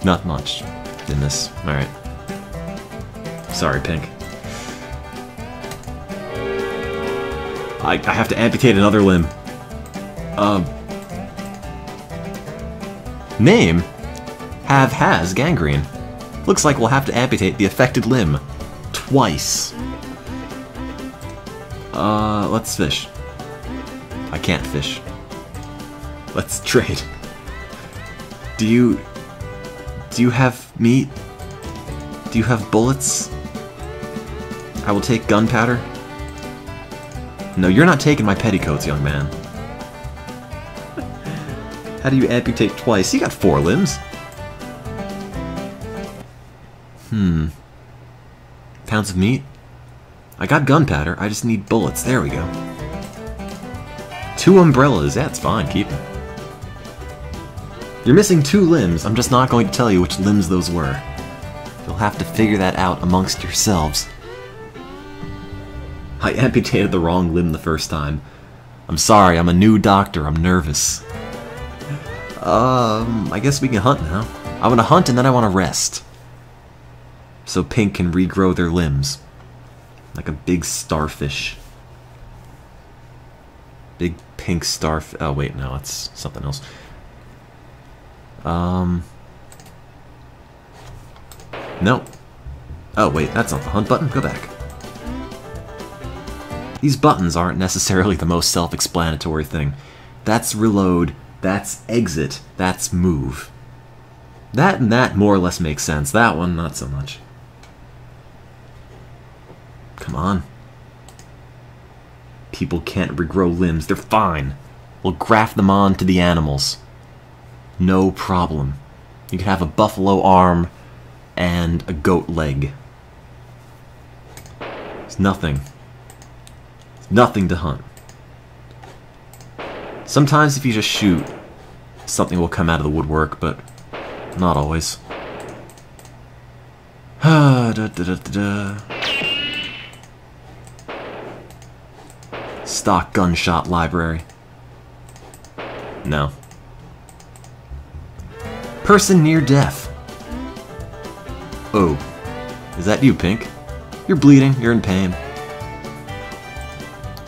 Not much in this. Alright. Sorry, Pink. I have to amputate another limb. Name? Has gangrene. Looks like we'll have to amputate the affected limb. Twice. Let's fish. I can't fish. Let's trade. Do you have meat? Do you have bullets? I will take gunpowder. No, you're not taking my petticoats, young man. How do you amputate twice? You got 4 limbs. Pounds of meat? I got gunpowder, I just need bullets. There we go. 2 umbrellas, that's fine, keep them. You're missing 2 limbs, I'm just not going to tell you which limbs those were. You'll have to figure that out amongst yourselves. I amputated the wrong limb the first time. I'm sorry, I'm a new doctor, I'm nervous. I guess we can hunt now. I want to hunt and then I want to rest. So Pink can regrow their limbs. Like a big starfish. Big pink starfish. Oh wait, no, it's something else. No. Oh wait, that's not the hunt button. Go back. These buttons aren't necessarily the most self-explanatory thing. That's reload, that's exit, that's move. That and that more or less makes sense. That one, not so much. Come on. People can't regrow limbs. They're fine. We'll graft them on to the animals. No problem. You can have a buffalo arm and a goat leg. It's nothing. It's nothing to hunt. Sometimes if you just shoot, something will come out of the woodwork, but not always. Stock gunshot library. No. Person near death. Oh. Is that you, Pink? You're bleeding, you're in pain.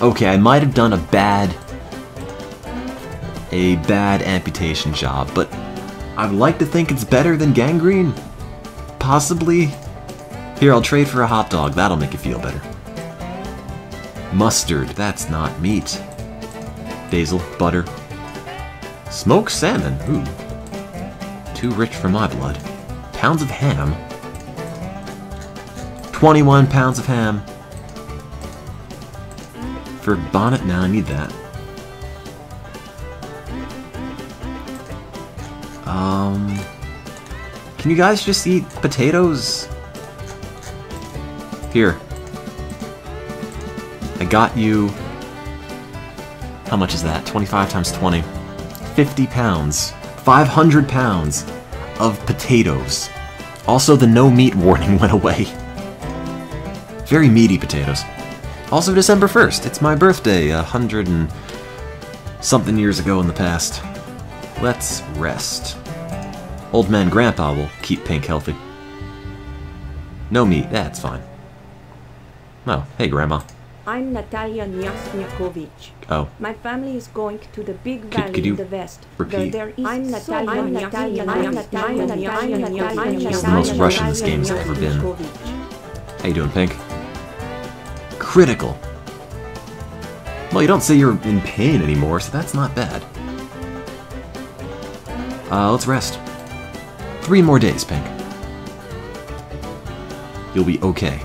Okay, I might have done a bad amputation job, but I'd like to think it's better than gangrene. Possibly. Here, I'll trade for a hot dog. That'll make you feel better. Mustard. That's not meat. Basil. Butter. Smoked salmon. Ooh. Too rich for my blood. Pounds of ham. 21 pounds of ham. For bonnet? No, I need that. Can you guys just eat potatoes? Here. I got you... How much is that? 25 times 20. 50 pounds. 500 pounds of potatoes. Also, the no meat warning went away. Very meaty potatoes. Also, December 1st. It's my birthday, 100 and something years ago in the past. Let's rest. Old man Grandpa will keep Pink healthy. No meat, that's fine. Oh, hey Grandma. I'm Natalia Nyasnyakovich. Oh. My family is going to the big valley could you in the west. repeat? I'm Natalia This is the most Russian this game's ever been. How you doing, Pink? Critical. Well, you don't say you're in pain anymore, so that's not bad. Let's rest. 3 more days, Pink. You'll be okay.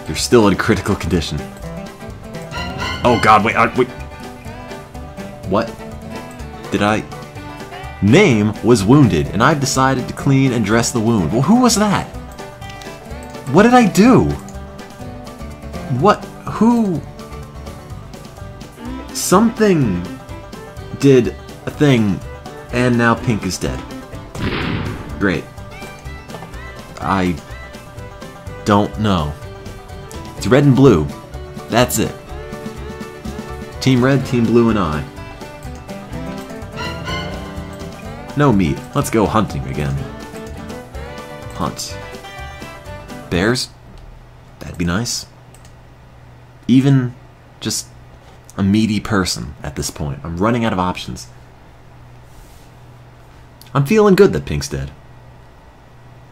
You're still in critical condition. Oh god, wait, wait. What? Did I... Name was wounded, and I've decided to clean and dress the wound. Well, who was that? What did I do? What? Who? Something did a thing, and now Pink is dead. Great. I don't know. It's red and blue. That's it. Team Red, Team Blue, and I. No meat. Let's go hunting again. Hunt. Bears? That'd be nice. Even just a meaty person at this point. I'm running out of options. I'm feeling good that Pink's dead.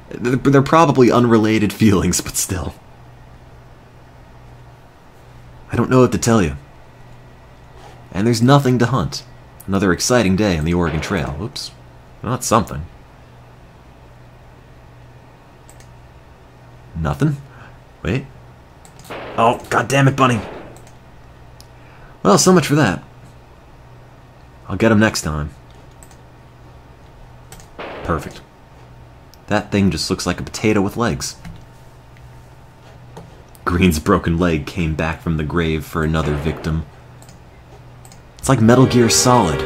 They're probably unrelated feelings, but still. I don't know what to tell you. And there's nothing to hunt. Another exciting day on the Oregon Trail. Oops. Well, that's something. Nothing? Wait. Oh, goddammit, Bunny! Well, so much for that. I'll get him next time. Perfect. That thing just looks like a potato with legs. Green's broken leg came back from the grave for another victim. It's like Metal Gear Solid.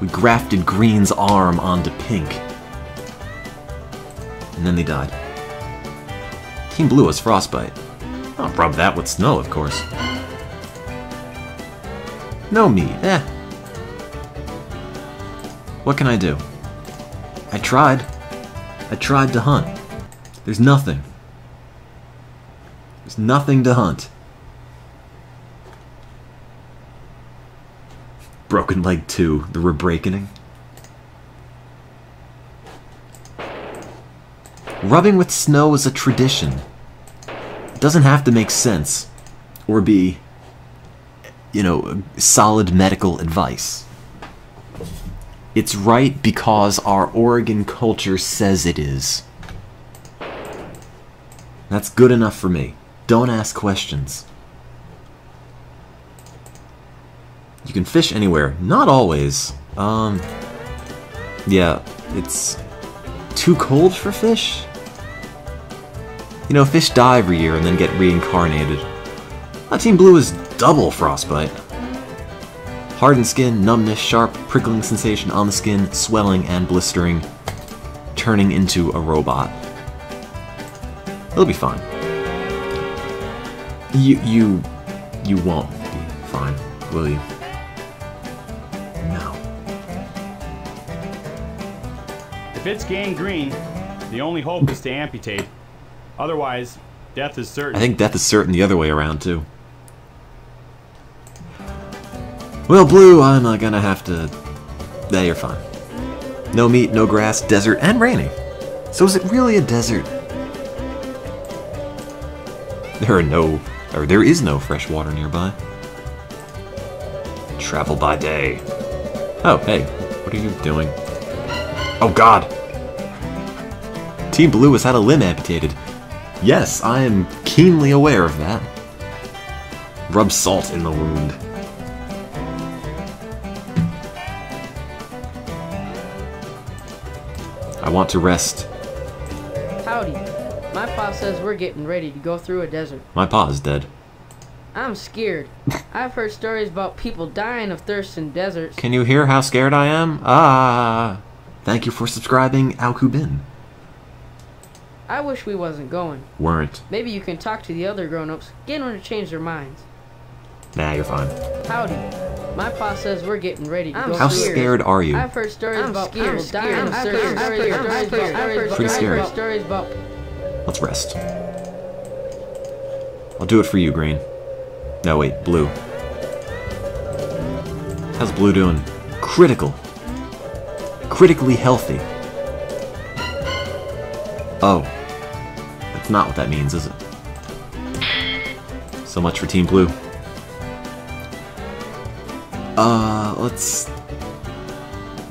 We grafted Green's arm onto Pink. And then they died. Team Blue has frostbite. I'll rub that with snow, of course. No meat, eh. What can I do? I tried. I tried to hunt. There's nothing. There's nothing to hunt. Broken Leg 2, the rebreakening. Rubbing with snow is a tradition. It doesn't have to make sense or be, you know, solid medical advice. It's right because our Oregon culture says it is. That's good enough for me. Don't ask questions. You can fish anywhere. Not always. Yeah, it's too cold for fish. You know, fish die every year and then get reincarnated. Team Blue is double frostbite. Hardened skin, numbness, sharp, prickling sensation on the skin, swelling and blistering, turning into a robot. It'll be fine. You won't be fine, will you? No. If it's gangrene, the only hope is to amputate. Otherwise, death is certain. I think death is certain the other way around, too. Well, Blue, I'm gonna have to... Nah, you're fine. No meat, no grass, desert, and rainy. So is it really a desert? There is no fresh water nearby. Travel by day. Oh, hey, what are you doing? Oh, God! Team Blue has had a limb amputated. Yes, I am keenly aware of that. Rub salt in the wound. I want to rest. Howdy. My pa says we're getting ready to go through a desert. My pa is dead. I'm scared. I've heard stories about people dying of thirst in deserts. Can you hear how scared I am? Ah! Thank you for subscribing, Alcubin. I wish we wasn't going. Weren't. Maybe you can talk to the other grown-ups, get them to change their minds. Nah, you're fine. Howdy. My pa says we're getting ready to go How scared are you? I've heard stories about people dying of Pretty scary. stories about... Let's rest. I'll do it for you, Green. No, wait, Blue. How's Blue doing? Critical. Critically healthy. Oh. That's not what that means, is it? So much for Team Blue. Let's...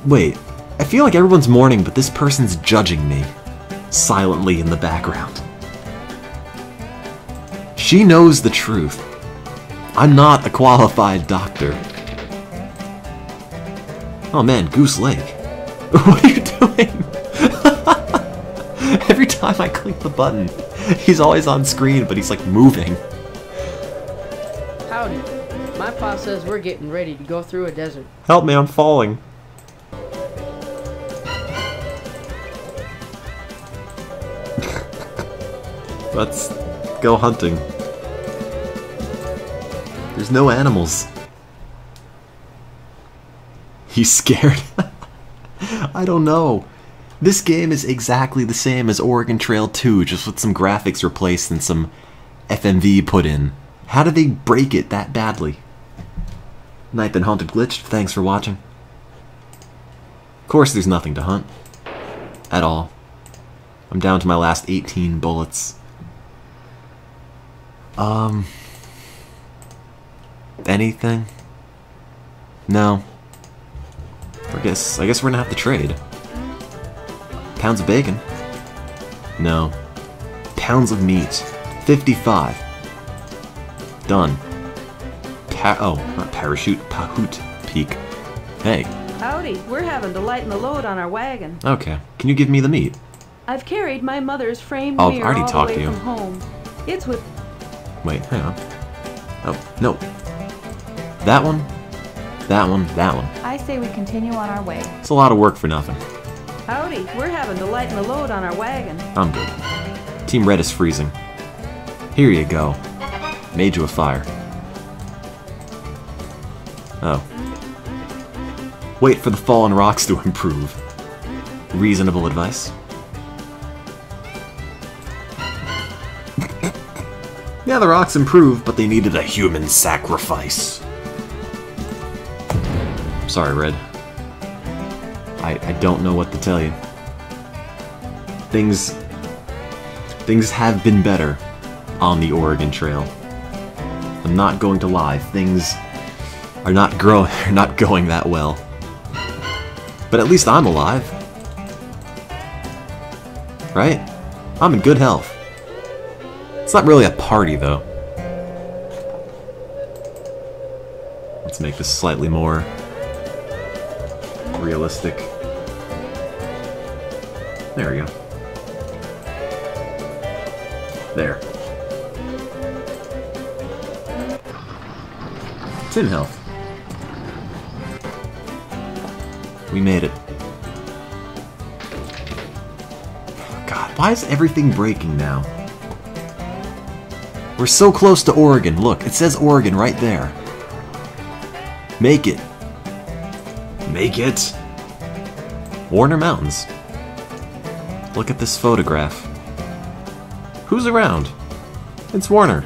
Wait. I feel like everyone's mourning, but this person's judging me. Silently in the background. She knows the truth. I'm not a qualified doctor. Oh man, Goose Lake. What are you doing? Every time I click the button, he's always on screen, but he's like moving. Howdy. My pa says we're getting ready to go through a desert. Help me, I'm falling. Let's go hunting. There's no animals. He's scared. I don't know. This game is exactly the same as Oregon Trail 2, just with some graphics replaced and some FMV put in. How did they break it that badly? Night Been Haunted Glitched, thanks for watching. Of course there's nothing to hunt. At all. I'm down to my last 18 bullets. Anything? No. I guess we're gonna have to trade. Pounds of bacon? No. Pounds of meat. 55. Done. Oh, not parachute, Pahoot Peak. Hey. Howdy, we're having to lighten the load on our wagon. Okay. Can you give me the meat? I've carried my mother's framed Oh, mirror I already all the talked way to you. from home. It's with... Wait, hang on. Oh, no. That one, that one, that one. I say we continue on our way. It's a lot of work for nothing. Howdy, we're having to lighten the load on our wagon. I'm good. Team Red is freezing. Here you go. Made you a fire. Oh. Wait for the fallen rocks to improve. Reasonable advice. Yeah, the rocks improved, but they needed a human sacrifice. Sorry, Red. I don't know what to tell you. Things have been better on the Oregon Trail. I'm not going to lie, things are not going that well. But at least I'm alive. Right? I'm in good health. It's not really a party, though. Let's make this slightly more realistic. There we go. There. Tim health. We made it. God, why is everything breaking now? We're so close to Oregon. Look, it says Oregon right there. Make it. Make it. Warner Mountains. Look at this photograph. Who's around? It's Warner.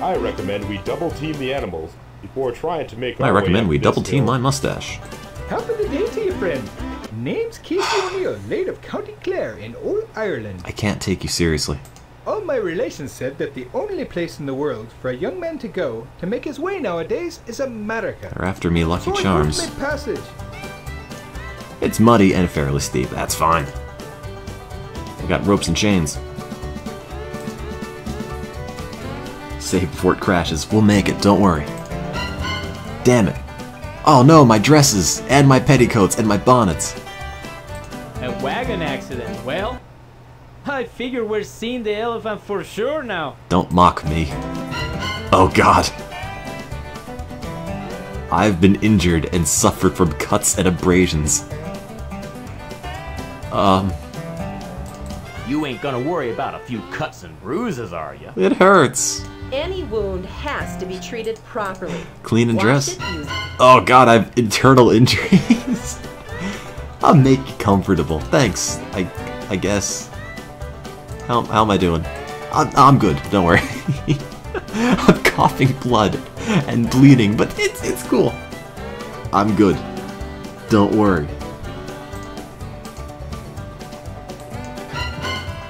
I recommend we double team the animals before trying to make our I way recommend up we this double team hill. my mustache. Top of the day to you, friend. Name's Casey O'Neill, late of County Clare in Old Ireland. I can't take you seriously. All my relations said that the only place in the world for a young man to go to make his way nowadays is America. They're after me, Lucky So Charms. I moved my passage. It's muddy and fairly steep. That's fine. We got ropes and chains. Save before it crashes. We'll make it, don't worry. Damn it. Oh no, my dresses, and my petticoats, and my bonnets. A wagon accident. Well, I figure we're seeing the elephant for sure now. Don't mock me. Oh god. I've been injured and suffered from cuts and abrasions. You ain't gonna worry about a few cuts and bruises, are you? It hurts. Any wound has to be treated properly. Clean and Wash dress. it, use it. Oh god, I have internal injuries. I'll make you comfortable. Thanks. I guess. How am I doing? I'm good. Don't worry. I'm coughing blood and bleeding, but it's cool. I'm good. Don't worry.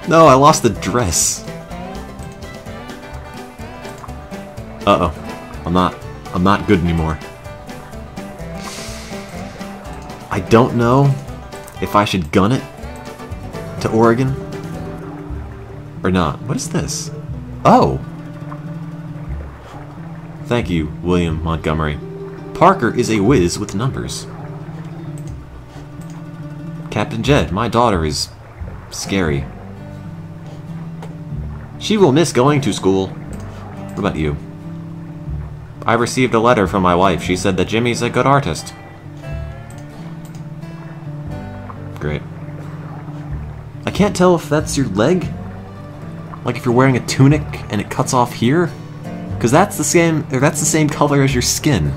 No, I lost the dress. Uh-oh. I'm not good anymore. I don't know if I should gun it to Oregon or not. What is this? Oh! Thank you, William Montgomery. Parker is a whiz with numbers. Captain Jed, my daughter is scary. She will miss going to school. What about you? I received a letter from my wife. She said that Jimmy's a good artist. Great. I can't tell if that's your leg. Like if you're wearing a tunic and it cuts off here, because that's the same color as your skin.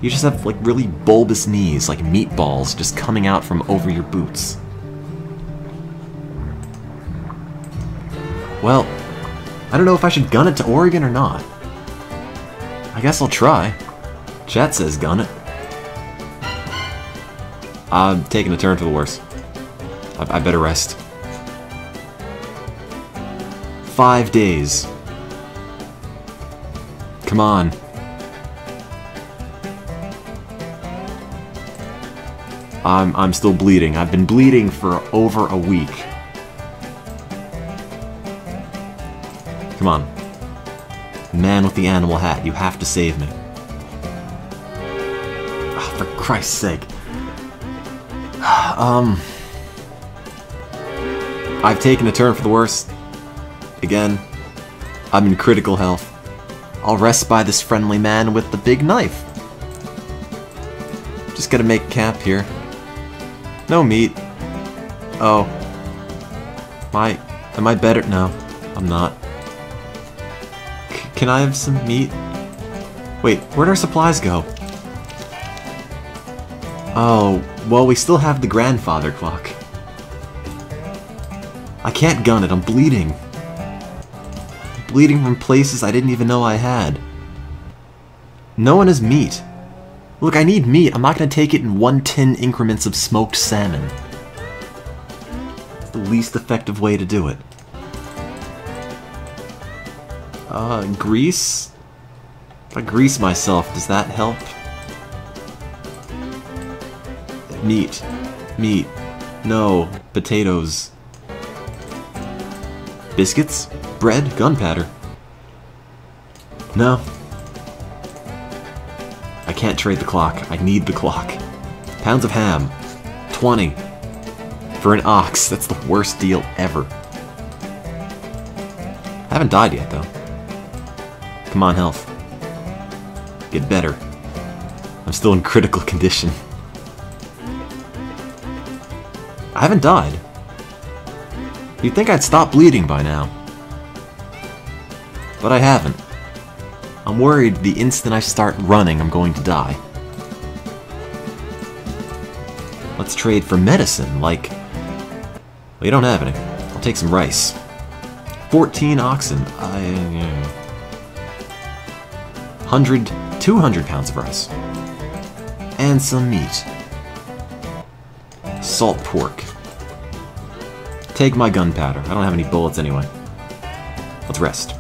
You just have like really bulbous knees, like meatballs, just coming out from over your boots. Well, I don't know if I should gun it to Oregon or not. I guess I'll try. Chat says gun it. I'm taking a turn for the worse. I better rest. 5 days. Come on. I'm still bleeding. I've been bleeding for over a week. Come on. Man with the animal hat, you have to save me. Oh, for Christ's sake. I've taken a turn for the worse. Again, I'm in critical health. I'll rest by this friendly man with the big knife. Just gotta make camp here. No meat. Oh. Am I better? No, I'm not. Can I have some meat? Wait, where'd our supplies go? Oh, well, we still have the grandfather clock. I can't gun it, I'm bleeding. I'm bleeding from places I didn't even know I had. No one has meat. Look, I need meat. I'm not gonna take it in 1 tin increments of smoked salmon. It's the least effective way to do it. Grease? If I grease myself, does that help? Meat. Meat. No. Potatoes. Biscuits? Bread? Gunpowder? No. I can't trade the clock. I need the clock. Pounds of ham. 20. For an ox. That's the worst deal ever. I haven't died yet, though. Come on, health. Get better. I'm still in critical condition. I haven't died. You'd think I'd stop bleeding by now. But I haven't. I'm worried the instant I start running, I'm going to die. Let's trade for medicine, like... Well, you don't have any. I'll take some rice. 14 oxen. 200 pounds of rice. And some meat. Salt pork. Take my gunpowder. I don't have any bullets anyway. Let's rest.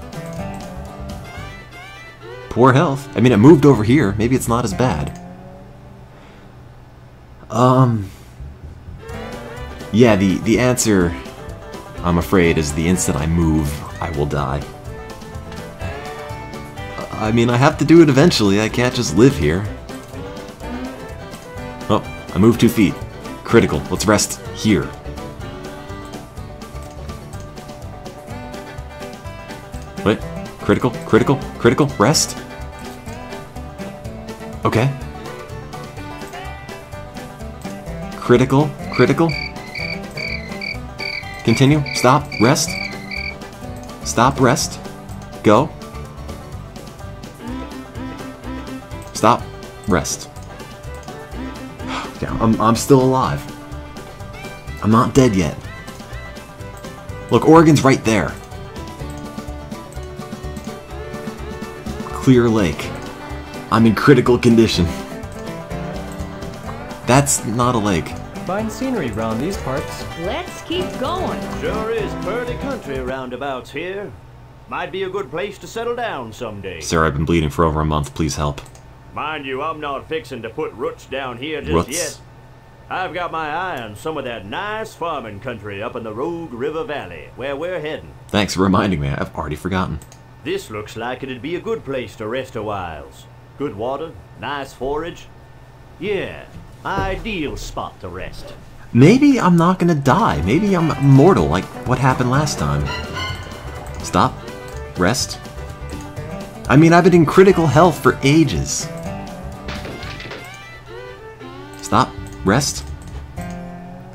Poor health. I mean, it moved over here. Maybe it's not as bad. Yeah, the answer, I'm afraid, is the instant I move, I will die. I mean, I have to do it eventually. I can't just live here. Oh, I moved 2 feet. Critical. Let's rest here. Wait. Critical, critical, critical. Rest. Okay. Critical, critical. Continue. Stop. Rest. Stop. Rest. Go. Stop. Rest. Yeah, I'm still alive. I'm not dead yet. Look, Oregon's right there. clear lake. I'm in critical condition. That's not a lake. Fine scenery around these parts. Let's keep going. Sure is pretty country roundabouts here. Might be a good place to settle down someday. Sir, I've been bleeding for over a month. Please help. Mind you, I'm not fixing to put roots down here just Roots? yet. I've got my eye on some of that nice farming country up in the Rogue River Valley, where we're heading. Thanks for reminding me. I've already forgotten. This looks like it'd be a good place to rest a whiles. Good water, nice forage. Yeah, ideal spot to rest. Maybe I'm not gonna die. Maybe I'm immortal, like what happened last time. Stop. Rest. I mean, I've been in critical health for ages. Stop. Rest.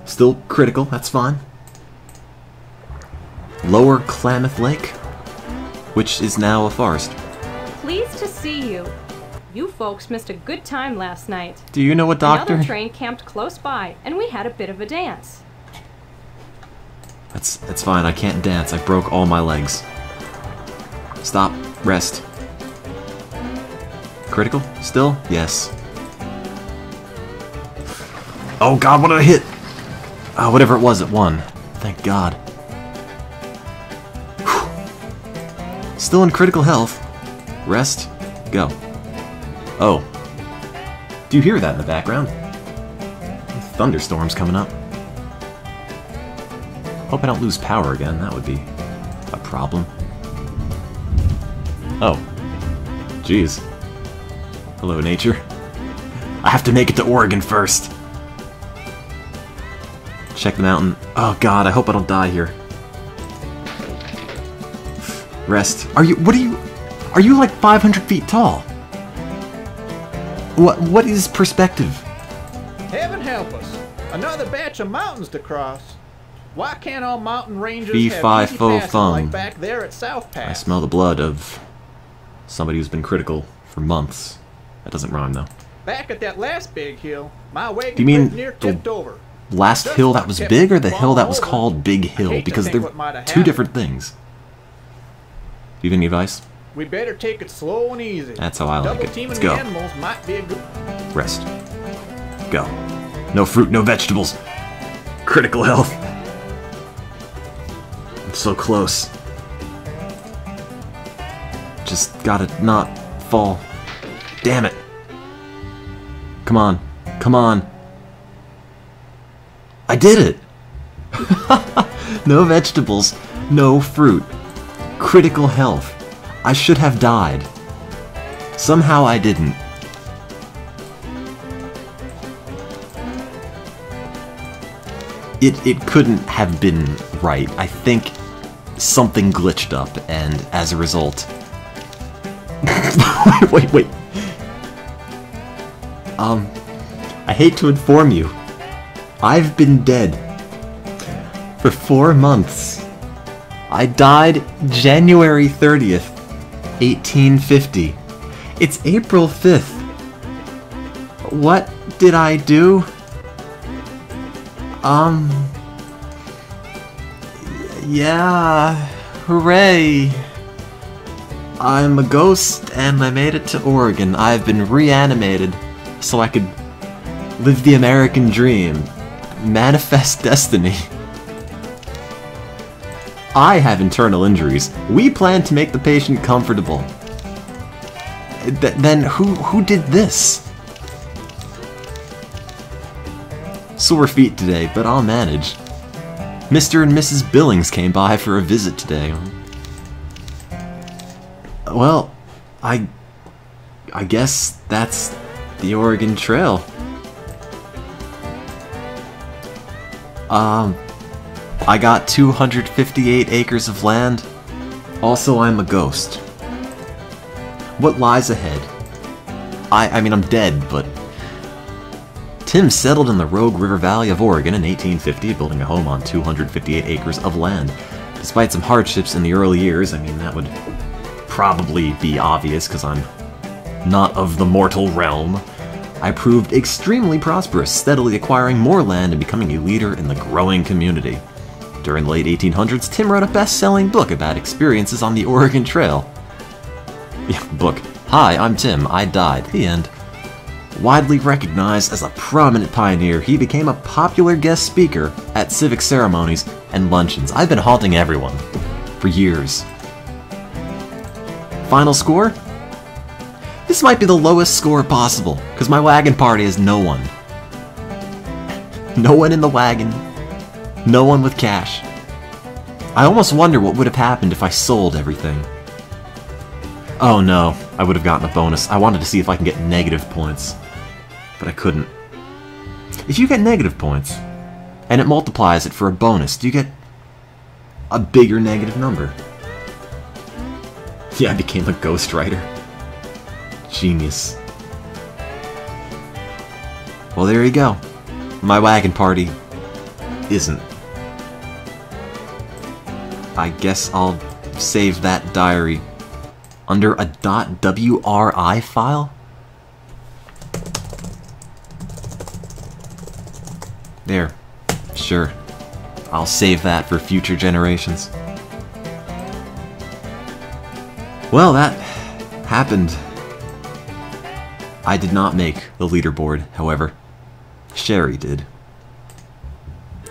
Still critical, that's fine. Lower Klamath Lake, which is now a forest. Pleased to see you. You folks missed a good time last night. Do you know what, Doctor? Another train camped close by, and we had a bit of a dance. That's fine, I can't dance. I broke all my legs. Stop. Rest. Critical? Still? Yes. Oh god, what did I hit? Oh, whatever it was, it won. Thank god. Whew. Still in critical health. Rest. Go. Oh. Do you hear that in the background? Thunderstorms coming up. Hope I don't lose power again. That would be a problem. Oh. Jeez. Hello, nature. I have to make it to Oregon first. Check the mountain. Oh god, I hope I don't die here. Rest. Are you like 500 feet tall? What is perspective? Heaven help us. Another batch of mountains to cross. Why can't all mountain ranges Fee, have fi, easy fo, passing fum. like back there at South Pass? I smell the blood of somebody who's been critical for months. That doesn't rhyme though. Back at that last big hill, my wagon Do you mean pretty near tipped over. last hill that was big, or the hill that was called Big Hill? Because they're two different things. Do you have any advice? We better take it slow and easy. That's how I like it. Double teaming Let's the go. animals might be a good. Rest. Go. No fruit, no vegetables. Critical health. I'm so close. Just gotta not fall. Damn it. Come on. Come on. I did it! No vegetables, no fruit. Critical health. I should have died. Somehow I didn't. It couldn't have been right. I think something glitched up, and as a result... wait. I hate to inform you. I've been dead for 4 months. I died January 30th, 1850. It's April 5th. What did I do? Yeah, hooray. I'm a ghost and I made it to Oregon. I've been reanimated so I could live the American dream. Manifest destiny. I have internal injuries. We plan to make the patient comfortable. Then who did this? Sore feet today, but I'll manage. Mr. and Mrs. Billings came by for a visit today. Well, I guess that's the Oregon Trail. I got 258 acres of land. Also, I'm a ghost. What lies ahead? I mean, I'm dead, but... Tim settled in the Rogue River Valley of Oregon in 1850, building a home on 258 acres of land. Despite some hardships in the early years, I mean, that would probably be obvious because I'm not of the mortal realm, I proved extremely prosperous, steadily acquiring more land and becoming a leader in the growing community. During the late 1800s, Tim wrote a best-selling book about experiences on the Oregon Trail. Yeah, book. "Hi, I'm Tim. I died." The end. Widely recognized as a prominent pioneer, he became a popular guest speaker at civic ceremonies and luncheons. I've been haunting everyone for years. Final score? This might be the lowest score possible, because my wagon party is no one. No one in the wagon. No one with cash. I almost wonder what would have happened if I sold everything. Oh no, I would have gotten a bonus. I wanted to see if I can get negative points, but I couldn't. If you get negative points, and it multiplies it for a bonus, do you get a bigger negative number? Yeah, I became a ghostwriter. Genius. Well, there you go. My wagon party isn't. I guess I'll save that diary under a .wri file? There. Sure. I'll save that for future generations. Well, that happened. I did not make the leaderboard, however. Sherry did.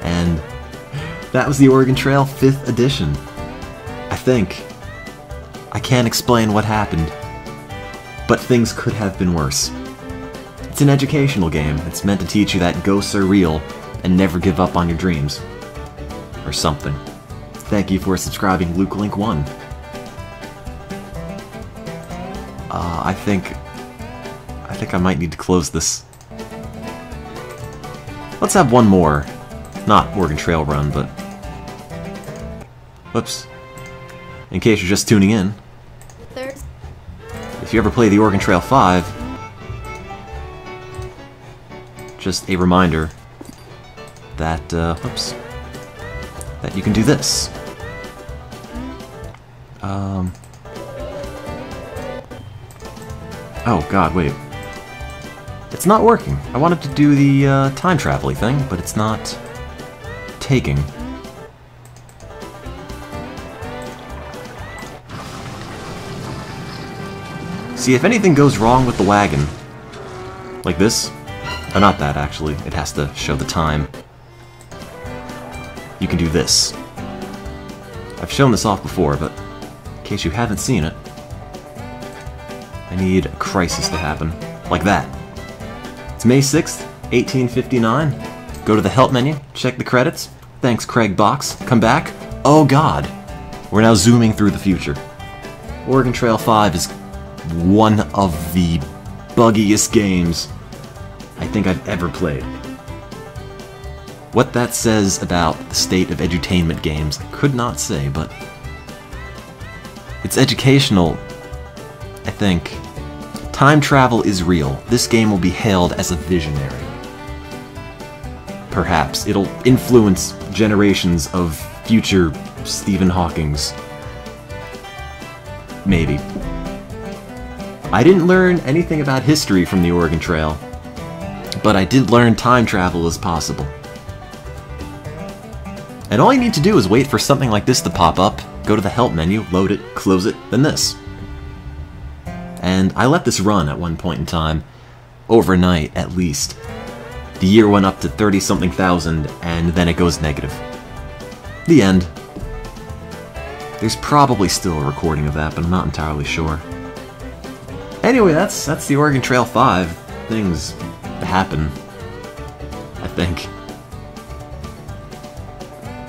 And that was the Oregon Trail 5th edition. I think. I can't explain what happened, but things could have been worse. It's an educational game. It's meant to teach you that ghosts are real and never give up on your dreams. Or something. Thank you for subscribing, LukeLink1. I think I might need to close this. Let's have one more. Not Oregon Trail run, but... Whoops. In case you're just tuning in, if you ever play the Oregon Trail 5, just a reminder that, whoops, that you can do this. Oh god, wait. It's not working. I wanted to do the time travel-y thing, but it's not taking. See, if anything goes wrong with the wagon, like this, or not that actually, it has to show the time, you can do this. I've shown this off before, but in case you haven't seen it, I need a crisis to happen, like that. It's May 6th, 1859. Go to the help menu, check the credits. Thanks, Craig Box. Come back. Oh god. We're now zooming through the future. Oregon Trail 5 is one of the buggiest games I think I've ever played. What that says about the state of edutainment games, I could not say, but it's educational, I think. Time travel is real. This game will be hailed as a visionary. Perhaps it'll influence generations of future Stephen Hawkings. Maybe. I didn't learn anything about history from the Oregon Trail, but I did learn time travel is possible. And all you need to do is wait for something like this to pop up, go to the help menu, load it, close it, then this. And I let this run at one point in time, overnight at least. The year went up to 30-something thousand, and then it goes negative. The end. There's probably still a recording of that, but I'm not entirely sure. Anyway, that's the Oregon Trail 5. Things happen, I think.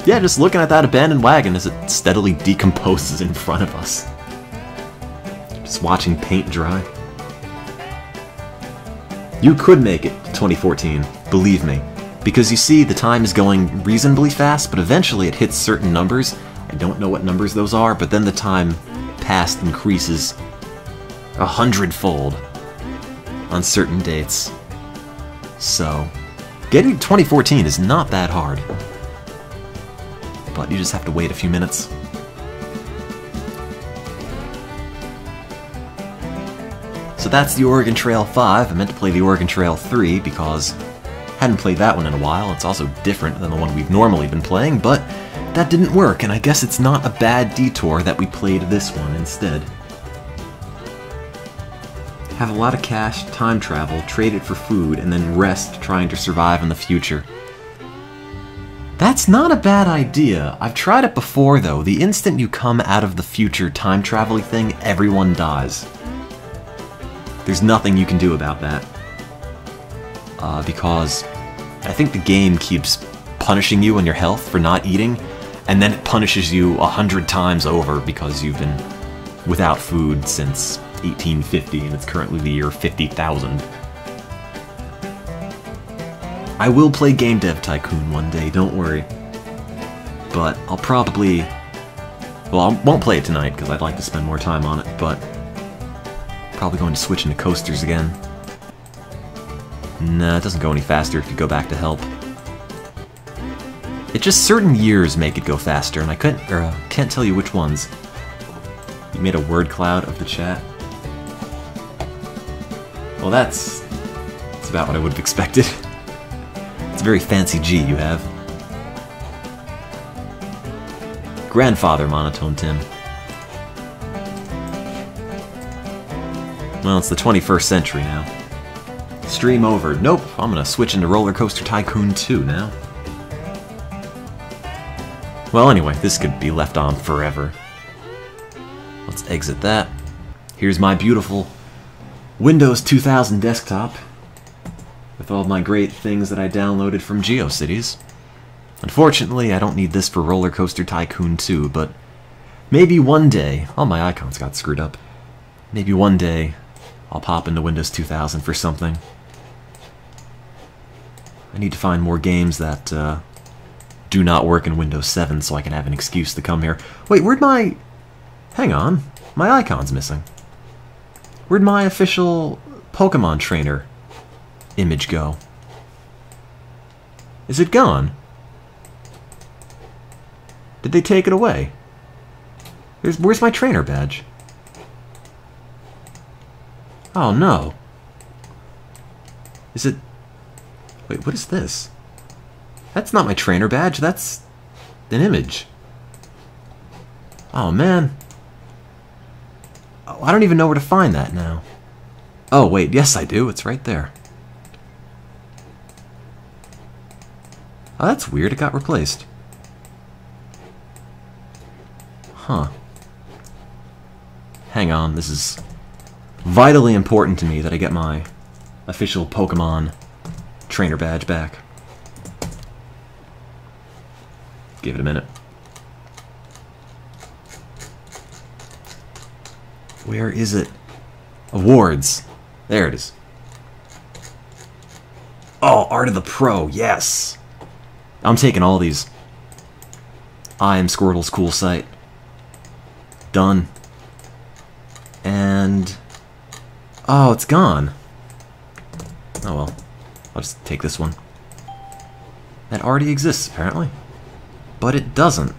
Yeah, just looking at that abandoned wagon as it steadily decomposes in front of us. Just watching paint dry. You could make it to 2014, believe me. Because you see, the time is going reasonably fast, but eventually it hits certain numbers. I don't know what numbers those are, but then the time passed increases 100-fold on certain dates. So, getting to 2014 is not that hard. But you just have to wait a few minutes. So that's the Oregon Trail 5. I meant to play the Oregon Trail 3 because I hadn't played that one in a while. It's also different than the one we've normally been playing, but that didn't work, and I guess it's not a bad detour that we played this one instead. have a lot of cash, time travel, trade it for food, and then rest trying to survive in the future. That's not a bad idea. I've tried it before, though. The instant you come out of the future time travel-y thing, everyone dies. There's nothing you can do about that. Because I think the game keeps punishing you on your health for not eating, and then it punishes you 100 times over because you've been without food since 1850, and it's currently the year 50,000. I will play Game Dev Tycoon one day, don't worry. But I'll probably... Well, I won't play it tonight, because I'd like to spend more time on it, but... Probably going to switch into coasters again. Nah, it doesn't go any faster if you go back to help. It just certain years make it go faster, and I can't tell you which ones. You made a word cloud of the chat. Well, that's about what I would have expected. It's a very fancy G you have. Grandfather MonotoneTim. Well, it's the 21st century now. Stream over. Nope, I'm gonna switch into RollerCoaster Tycoon 2 now. Well, anyway, this could be left on forever. Let's exit that. Here's my beautiful Windows 2000 desktop with all my great things that I downloaded from GeoCities. Unfortunately, I don't need this for RollerCoaster Tycoon 2, but maybe one day... All my icons got screwed up. Maybe one day I'll pop into Windows 2000 for something. I need to find more games that do not work in Windows 7 so I can have an excuse to come here. Wait, where'd my... Hang on. My icon's missing. Where'd my official Pokemon trainer image go? Is it gone? Did they take it away? Where's my trainer badge? Oh no. Is it... Wait, what is this? That's not my trainer badge, that's an image. Oh man. Oh, I don't even know where to find that now. Oh wait, yes I do, it's right there. Oh, that's weird, it got replaced. Huh. Hang on, this is vitally important to me that I get my official Pokemon trainer badge back. Give it a minute. Where is it? Awards. There it is. Oh, Art of the Pro, yes! I'm taking all these. I am Squirtle's cool site. Done. And... Oh, it's gone. Oh well. I'll just take this one. That already exists, apparently. But it doesn't.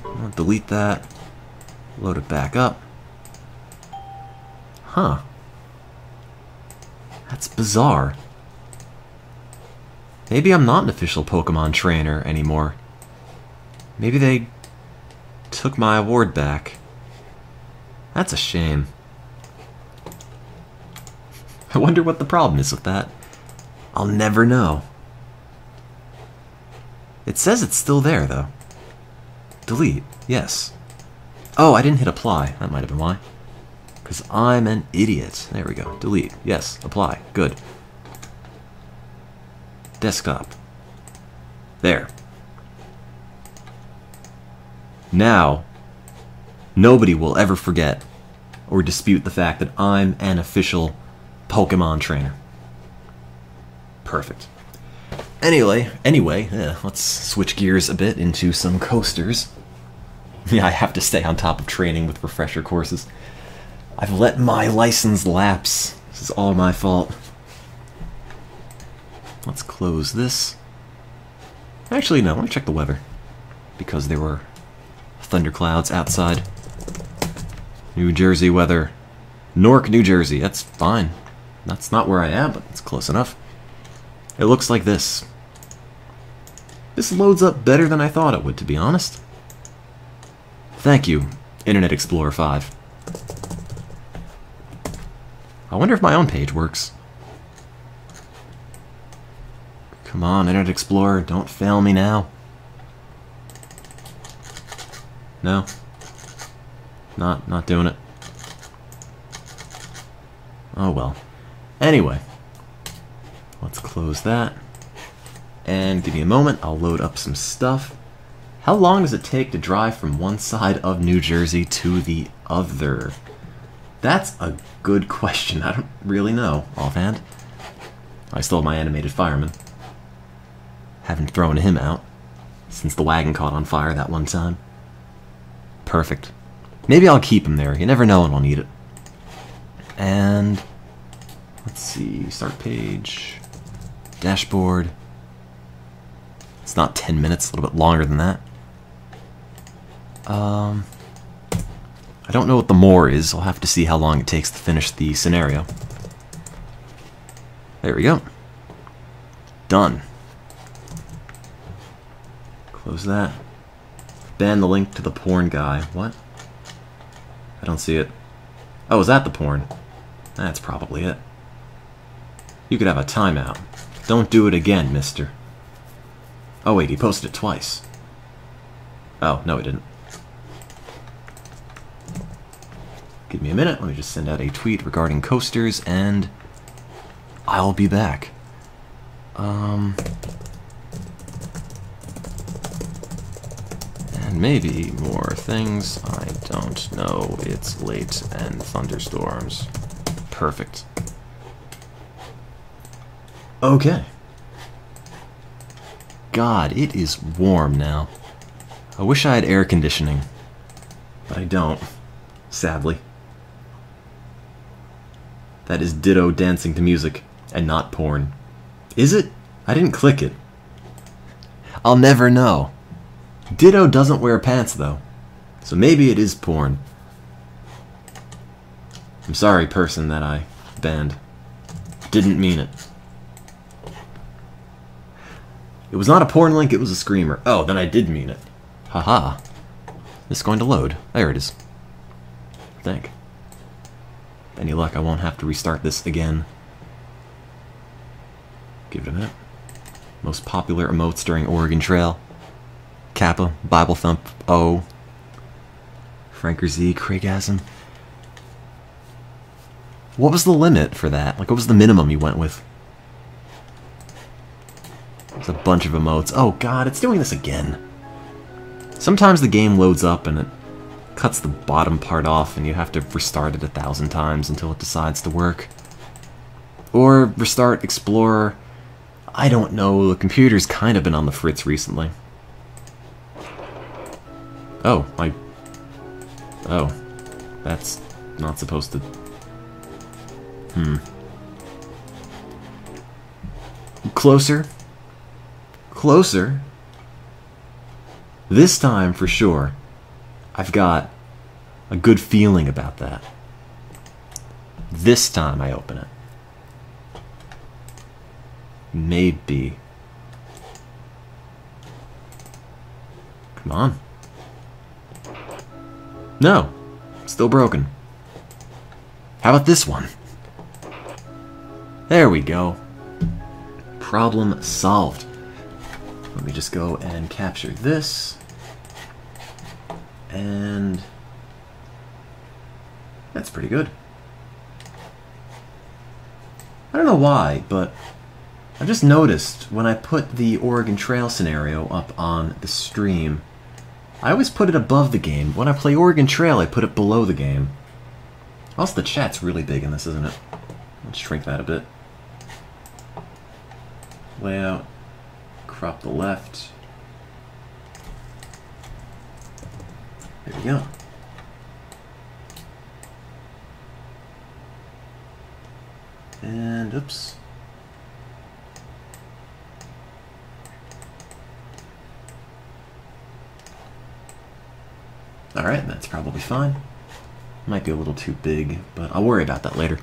I'll delete that. Load it back up. Huh. That's bizarre. Maybe I'm not an official Pokemon trainer anymore. Maybe they took my award back. That's a shame. I wonder what the problem is with that. I'll never know. It says it's still there, though. Delete. Yes. Oh, I didn't hit apply. That might have been why. Because I'm an idiot. There we go. Delete. Yes. Apply. Good. Desktop. There. Now, nobody will ever forget or dispute the fact that I'm an official Pokemon trainer. Perfect. Anyway, let's switch gears a bit into some coasters. Yeah, I have to stay on top of training with refresher courses. I've let my license lapse. This is all my fault. Let's close this. Actually, no, let me check the weather. Because there were thunderclouds outside. New Jersey weather. Newark, New Jersey. That's fine. That's not where I am, but it's close enough. It looks like this. This loads up better than I thought it would, to be honest. Thank you, Internet Explorer 5. I wonder if my own page works. Come on, Internet Explorer, don't fail me now. No. Not doing it. Oh well. Anyway. Let's close that. And give me a moment, I'll load up some stuff. How long does it take to drive from one side of New Jersey to the other? That's a good question. I don't really know offhand. I still have my animated fireman. Haven't thrown him out since the wagon caught on fire that one time. Perfect. Maybe I'll keep him there. You never know when I'll need it. And let's see, start page, dashboard. It's not 10 minutes, a little bit longer than that. I don't know what the more is. I'll have to see how long it takes to finish the scenario. There we go. Done. Close that. Ban the link to the porn guy. What? I don't see it. Oh, is that the porn? That's probably it. You could have a timeout. Don't do it again, mister. Oh wait, he posted it twice. Oh, no he didn't. Give me a minute, let me just send out a tweet regarding coasters, and I'll be back. And maybe more things. I don't know. It's late and thunderstorms. Perfect. Okay. God, it is warm now. I wish I had air conditioning, but I don't, sadly. That is Ditto dancing to music, and not porn. Is it? I didn't click it. I'll never know. Ditto doesn't wear pants, though, so maybe it is porn. I'm sorry, person that I banned. Didn't mean it. It was not a porn link, it was a screamer. Oh, then I did mean it. Haha. This is going to load. There it is. I think. Any luck, I won't have to restart this again. Give it a minute. Most popular emotes during Oregon Trail. Kappa, Bible Thump, O. Franker Z, Craigasm. What was the limit for that? Like, what was the minimum you went with? There's a bunch of emotes. Oh god, it's doing this again. Sometimes the game loads up and it cuts the bottom part off and you have to restart it 1,000 times until it decides to work. Or restart Explorer. I don't know, the computer's kind of been on the fritz recently. Oh, oh, that's not supposed to... Closer. Closer. This time, for sure, I've got a good feeling about that. This time I open it. Maybe. Come on. No. Still broken. How about this one? There we go. Problem solved. Let me just go and capture this. And that's pretty good. I don't know why, but I just noticed when I put the Oregon Trail scenario up on the stream, I always put it above the game. When I play Oregon Trail, I put it below the game. Also, the chat's really big in this, isn't it? Let's shrink that a bit. Layout. Crop the left. There we go. And, oops. Alright, that's probably fine. Might be a little too big, but I'll worry about that later.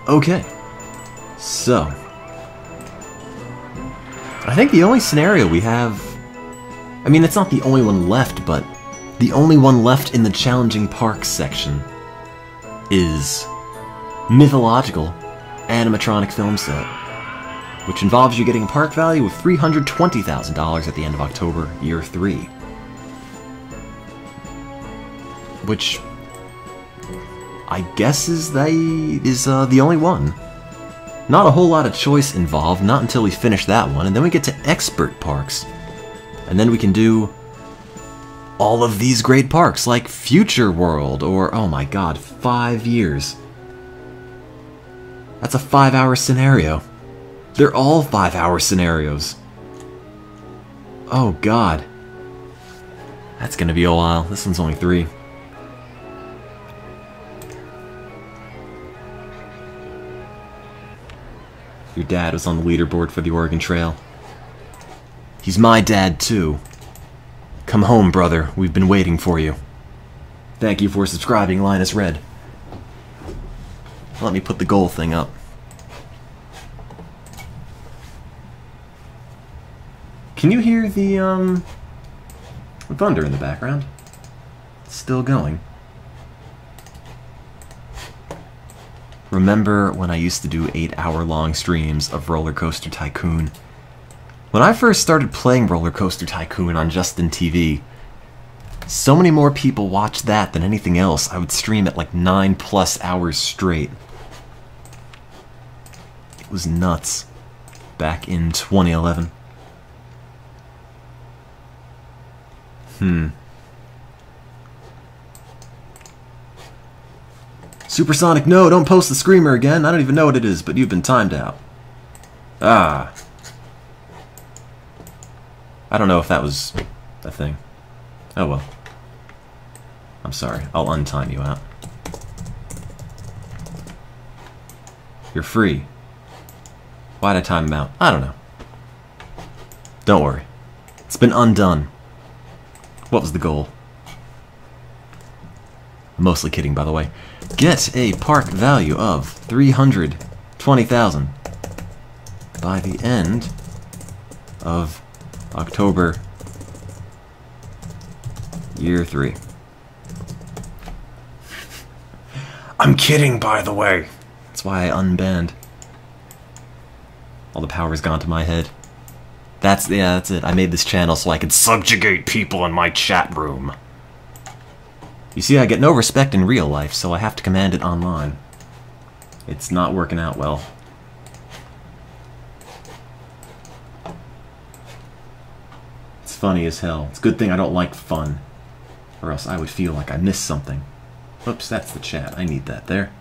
Okay. So. I think the only scenario we have... I mean, it's not the only one left, but the only one left in the challenging parks section is mythological animatronic film set, which involves you getting a park value of $320,000 at the end of October, year 3. Which I guess is the only one. Not a whole lot of choice involved, not until we finish that one, and then we get to expert parks. And then we can do all of these great parks, like Future World, or, oh my god, 5 years. That's a 5-hour scenario. They're all 5-hour scenarios. Oh god. That's gonna be a while. This one's only 3. Your dad was on the leaderboard for the Oregon Trail. He's my dad, too. Come home, brother. We've been waiting for you. Thank you for subscribing, Linus Red. Let me put the goal thing up. Can you hear the, thunder in the background? It's still going. Remember when I used to do 8-hour-long streams of RollerCoaster Tycoon? When I first started playing RollerCoaster Tycoon on Justin TV, so many more people watched that than anything else. I would stream it like 9+ hours straight. It was nuts. Back in 2011. Supersonic, no, don't post the screamer again. I don't even know what it is, but you've been timed out. Ah. I don't know if that was a thing. Oh well. I'm sorry. I'll untime you out. You're free. Why'd I time him out? I don't know. Don't worry. It's been undone. What was the goal? I'm mostly kidding, by the way. Get a park value of $320,000 by the end of October, year 3. I'm kidding, by the way. That's why I unbanned. All the power's gone to my head. That's it. I made this channel so I could subjugate people in my chat room. You see, I get no respect in real life, so I have to command it online. It's not working out well. It's funny as hell. It's a good thing I don't like fun, or else I would feel like I missed something. Whoops, that's the chat. I need that there.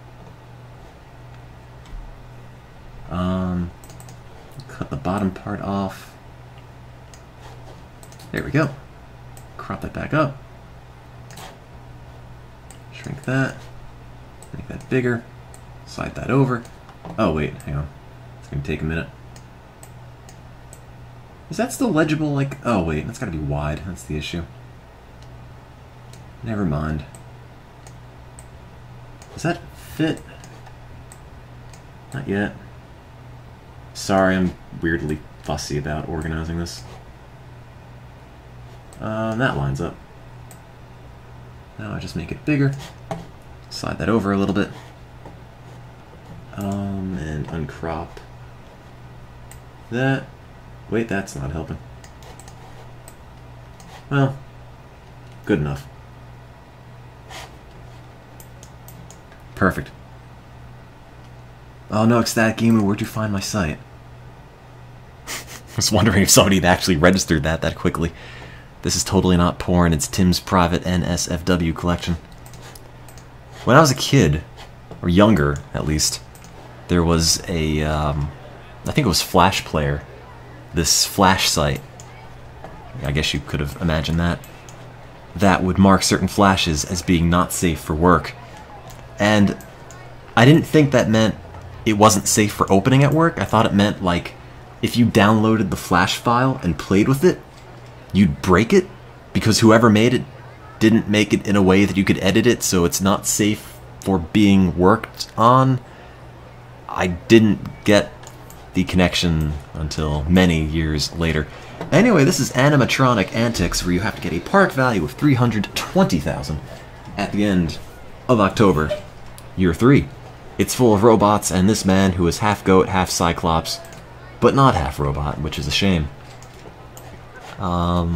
Cut the bottom part off. There we go. Crop that back up. Shrink that. Make that bigger. Slide that over. Oh wait, hang on. It's gonna take a minute. Is that still legible? Like, oh wait, that's gotta be wide. That's the issue. Never mind. Does that fit? Not yet. Sorry, I'm weirdly fussy about organizing this. That lines up. Now I just make it bigger. Slide that over a little bit. And uncrop that. Wait, that's not helping. Well, good enough. Perfect. Oh no, Ecstatic Gamer, where'd you find my site? I was wondering if somebody had actually registered that quickly. This is totally not porn, it's Tim's private NSFW collection. When I was a kid, or younger at least, there was a, I think it was Flash Player, this Flash site, I guess you could have imagined that would mark certain flashes as being not safe for work. And I didn't think that meant it wasn't safe for opening at work. I thought it meant, like, if you downloaded the Flash file and played with it, you'd break it, because whoever made it didn't make it in a way that you could edit it, so it's not safe for being worked on. I didn't get the connection until many years later. Anyway, this is Animatronic Antics, where you have to get a park value of $320,000 at the end of October, Year 3. It's full of robots and this man who is half goat, half Cyclops, but not half robot, which is a shame. What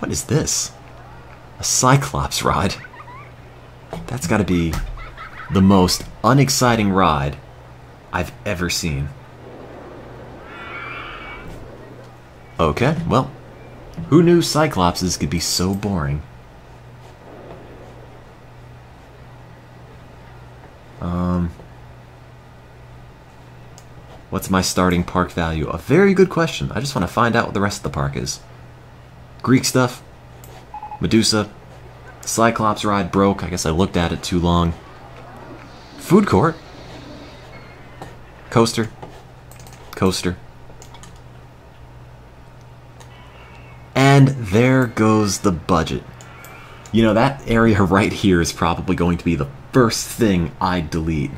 is this? A Cyclops ride? That's gotta be the most unexciting ride I've ever seen. Okay, well, who knew Cyclopses could be so boring? What's my starting park value? A very good question. I just want to find out what the rest of the park is. Greek stuff. Medusa. Cyclops ride broke. I guess I looked at it too long. Food court. Coaster. Coaster. And there goes the budget. You know, that area right here is probably going to be the first thing I delete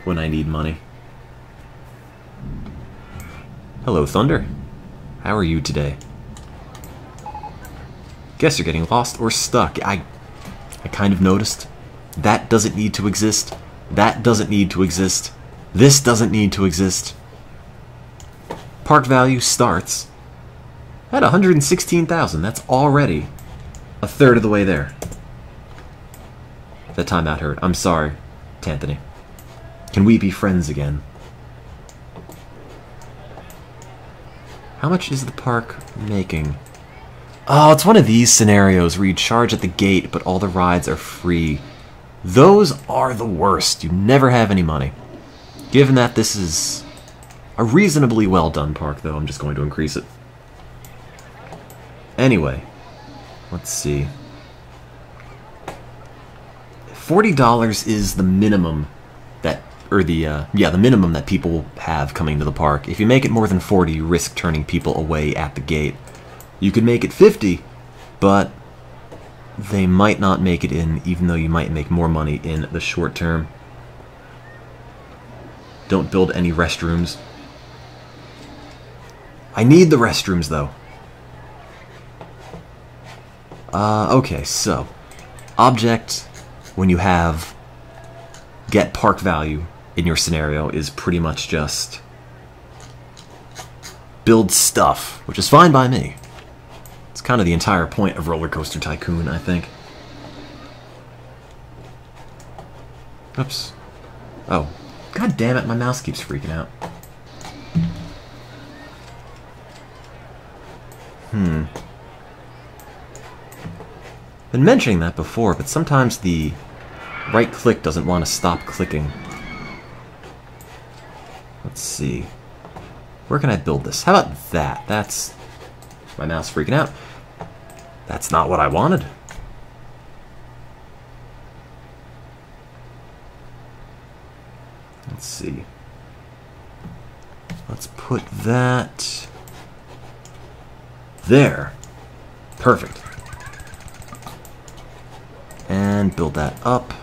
when I need money. Hello, Thunder. How are you today? Guess you're getting lost or stuck. I kind of noticed. That doesn't need to exist. That doesn't need to exist. This doesn't need to exist. Park value starts at 116,000. That's already a third of the way there. That timeout hurt. I'm sorry, T'Anthony. Can we be friends again? How much is the park making? Oh, it's one of these scenarios where you charge at the gate, but all the rides are free. Those are the worst. You never have any money. Given that this is a reasonably well done park, though, I'm just going to increase it. Anyway, let's see. $40 is the minimum that, or the minimum that people have coming to the park. If you make it more than 40, you risk turning people away at the gate. You could make it 50, but they might not make it in, even though you might make more money in the short term. Don't build any restrooms. I need the restrooms, though. Okay, so object, when you have get park value in your scenario, is pretty much just build stuff, which is fine by me. It's kind of the entire point of RollerCoaster Tycoon, I think. Oops. Oh. God damn it, my mouse keeps freaking out. Been mentioning that before, but sometimes the right click doesn't want to stop clicking. Let's see. Where can I build this? How about that? That's my mouse freaking out. That's not what I wanted. Let's see. Let's put that there. Perfect. And build that up.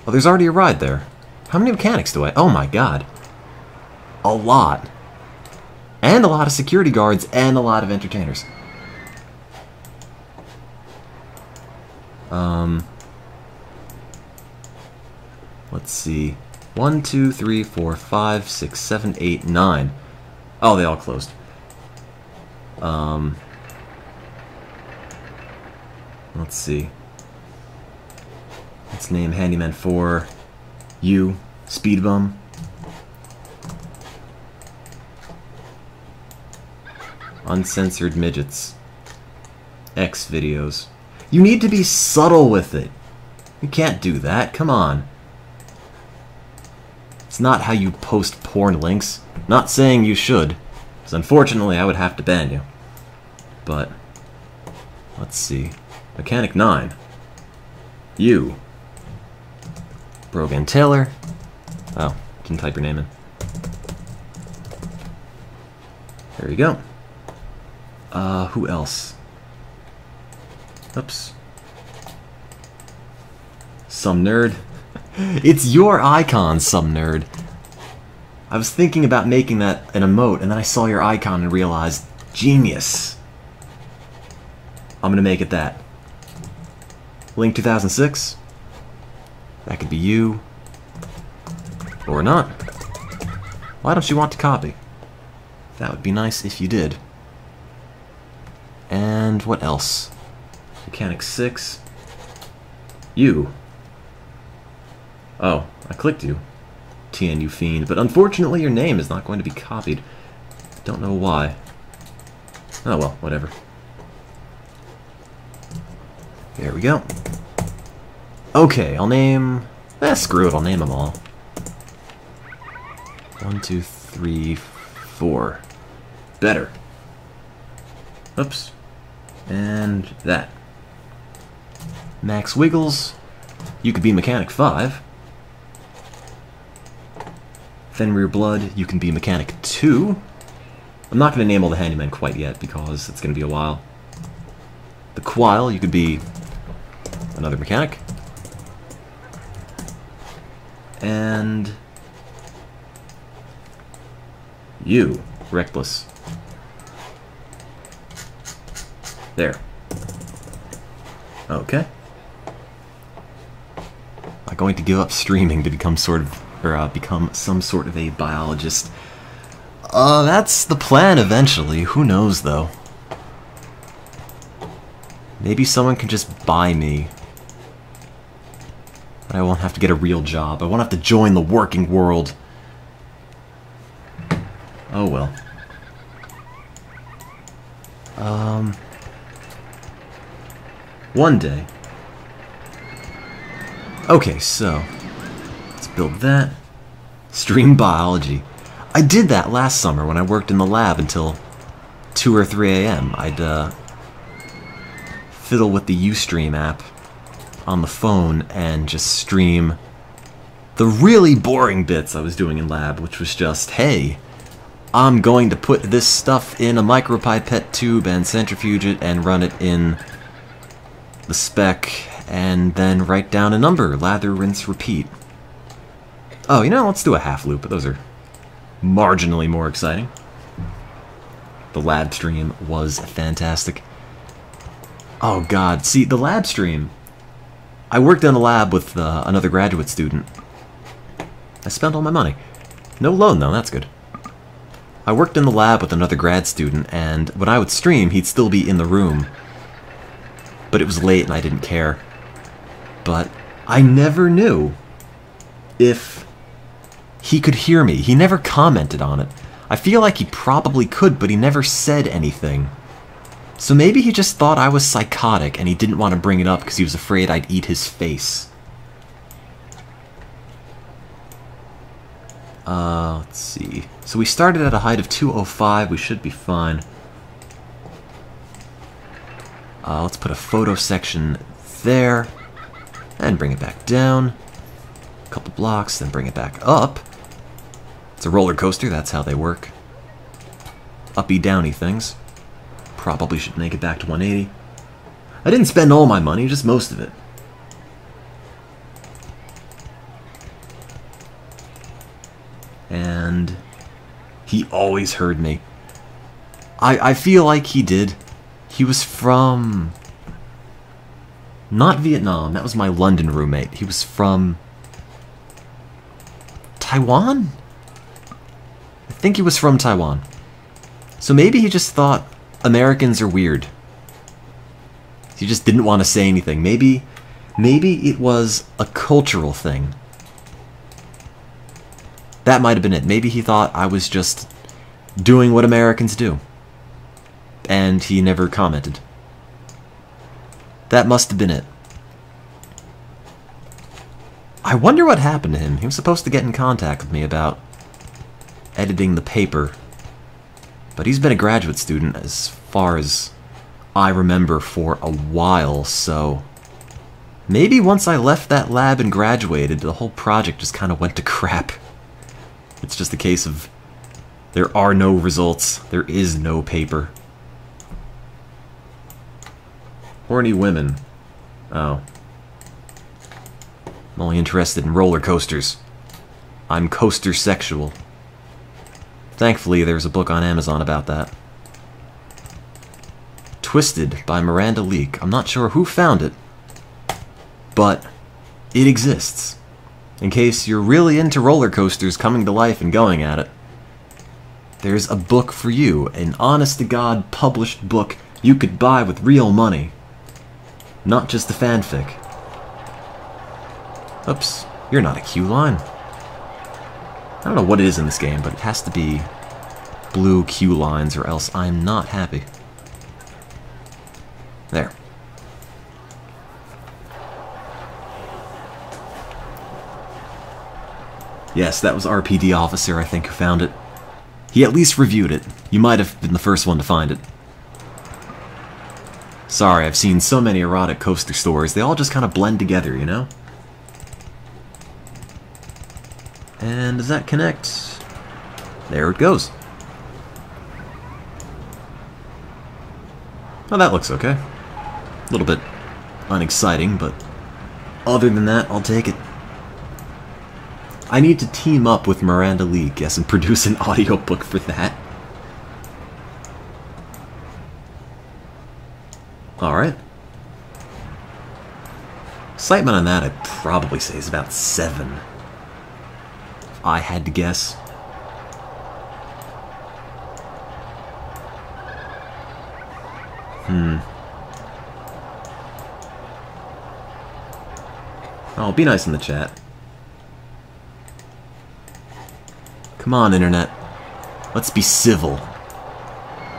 Oh, there's already a ride there. How many mechanics do I... Oh my god. A lot. And a lot of security guards and a lot of entertainers. Let's see. 1, 2, 3, 4, 5, 6, 7, 8, 9. Oh, they all closed. Let's see. Let's name Handyman 4 you, Speed Bum. Uncensored Midgets. X videos. You need to be subtle with it. You can't do that. Come on. It's not how you post porn links. Not saying you should, because unfortunately I would have to ban you. But, let's see. Mechanic 9. You. Brogan Taylor. Oh, didn't type your name in. There you go. Who else? Oops. Some nerd. It's your icon, some nerd. I was thinking about making that an emote, and then I saw your icon and realized, genius. I'm gonna make it that. Link 2006. That could be you. Or not. Why don't you want to copy? That would be nice if you did. And what else? Mechanic 6. You. Oh, I clicked you. TNU Fiend. But unfortunately your name is not going to be copied. Don't know why. Oh well, whatever. There we go. Okay, I'll name... screw it, I'll name them all. 1, 2, 3, 4. Better. Oops. And that. Max Wiggles. You could be Mechanic 5. Fenrir Blood, you can be Mechanic 2. I'm not going to name all the handymen quite yet because it's going to be a while. The Quile, you could be another mechanic. And you, Reckless. There. Okay. Am I going to give up streaming to become become some sort of a biologist? That's the plan eventually. Who knows, though? Maybe someone can just buy me. But I won't have to get a real job. I won't have to join the working world. Oh well. One day. Okay, so let's build that. Stream biology. I did that last summer when I worked in the lab until 2 or 3 a.m. I'd fiddle with the Ustream app on the phone and just stream the really boring bits I was doing in lab, which was just, hey, I'm going to put this stuff in a micropipette tube and centrifuge it and run it in the spec and then write down a number, lather, rinse, repeat. Oh, you know, let's do a half loop, but those are marginally more exciting. The lab stream was fantastic. Oh god, see, the lab stream, I worked in a lab with another graduate student. I spent all my money. No loan though, that's good. I worked in the lab with another grad student, and when I would stream, he'd still be in the room. But it was late and I didn't care. But I never knew if he could hear me. He never commented on it. I feel like he probably could, but he never said anything. So maybe he just thought I was psychotic and he didn't want to bring it up because he was afraid I'd eat his face. Let's see. So we started at a height of 205. We should be fine. Let's put a photo section there. And bring it back down. A couple blocks, then bring it back up. It's a roller coaster, that's how they work. Uppy downy things. Probably should make it back to 180. I didn't spend all my money, just most of it. And he always heard me. I feel like he did. He was from... not Vietnam, that was my London roommate. He was from... Taiwan? I think he was from Taiwan. So maybe he just thought Americans are weird. He just didn't want to say anything. Maybe it was a cultural thing. That might have been it. Maybe he thought I was just doing what Americans do. And he never commented. That must have been it. I wonder what happened to him. He was supposed to get in contact with me about editing the paper. But he's been a graduate student as far as I remember for a while, so... maybe once I left that lab and graduated, the whole project just kind of went to crap. It's just a case of there are no results, there is no paper. Horny women. Oh. I'm only interested in roller coasters. I'm coaster sexual. Thankfully, there's a book on Amazon about that. Twisted by Miranda Leak. I'm not sure who found it, but it exists. In case you're really into roller coasters coming to life and going at it, there's a book for you, an honest-to-God published book you could buy with real money. Not just a fanfic. Oops, you're not a queue line. I don't know what it is in this game, but it has to be blue queue lines or else I'm not happy. There. Yes, that was RPD Officer, I think, who found it. He at least reviewed it. You might have been the first one to find it. Sorry, I've seen so many erotic coaster stories. They all just kind of blend together, you know? And does that connect? There it goes. Oh, that looks okay. A little bit unexciting, but other than that, I'll take it. I need to team up with Miranda Lee, guess, and produce an audiobook for that. Alright. Excitement on that, I'd probably say, is about 7. If I had to guess. Oh, be nice in the chat. Come on, Internet. Let's be civil.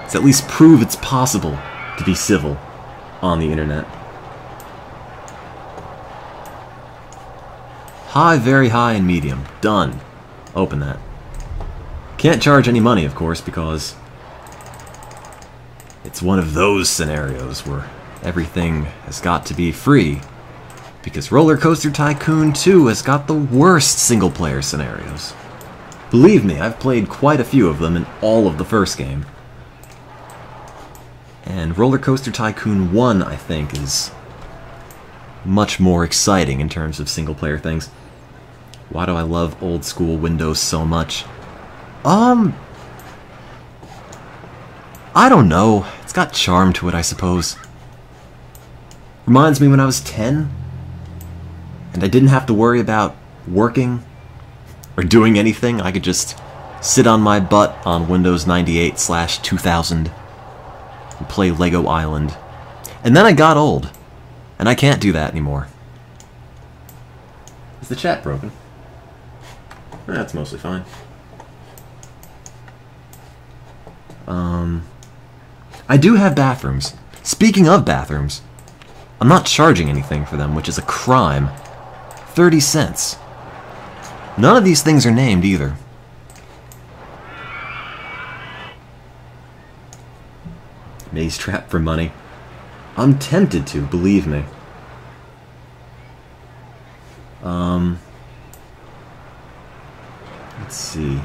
Let's at least prove it's possible to be civil on the Internet. High, very high, and medium. Done. Open that. Can't charge any money, of course, because it's one of those scenarios where everything has got to be free. Because RollerCoaster Tycoon 2 has got the worst single-player scenarios. Believe me, I've played quite a few of them in all of the first game. And RollerCoaster Tycoon 1, I think, is much more exciting in terms of single-player things. Why do I love old-school Windows so much? I don't know. It's got charm to it, I suppose. Reminds me when I was 10, and I didn't have to worry about working or doing anything. I could just sit on my butt on Windows 98/2000 and play Lego Island. And then I got old, and I can't do that anymore. Is the chat broken? That's mostly fine. I do have bathrooms. Speaking of bathrooms, I'm not charging anything for them, which is a crime. 30 cents. None of these things are named either. Maze trap for money. I'm tempted to, believe me. Let's see.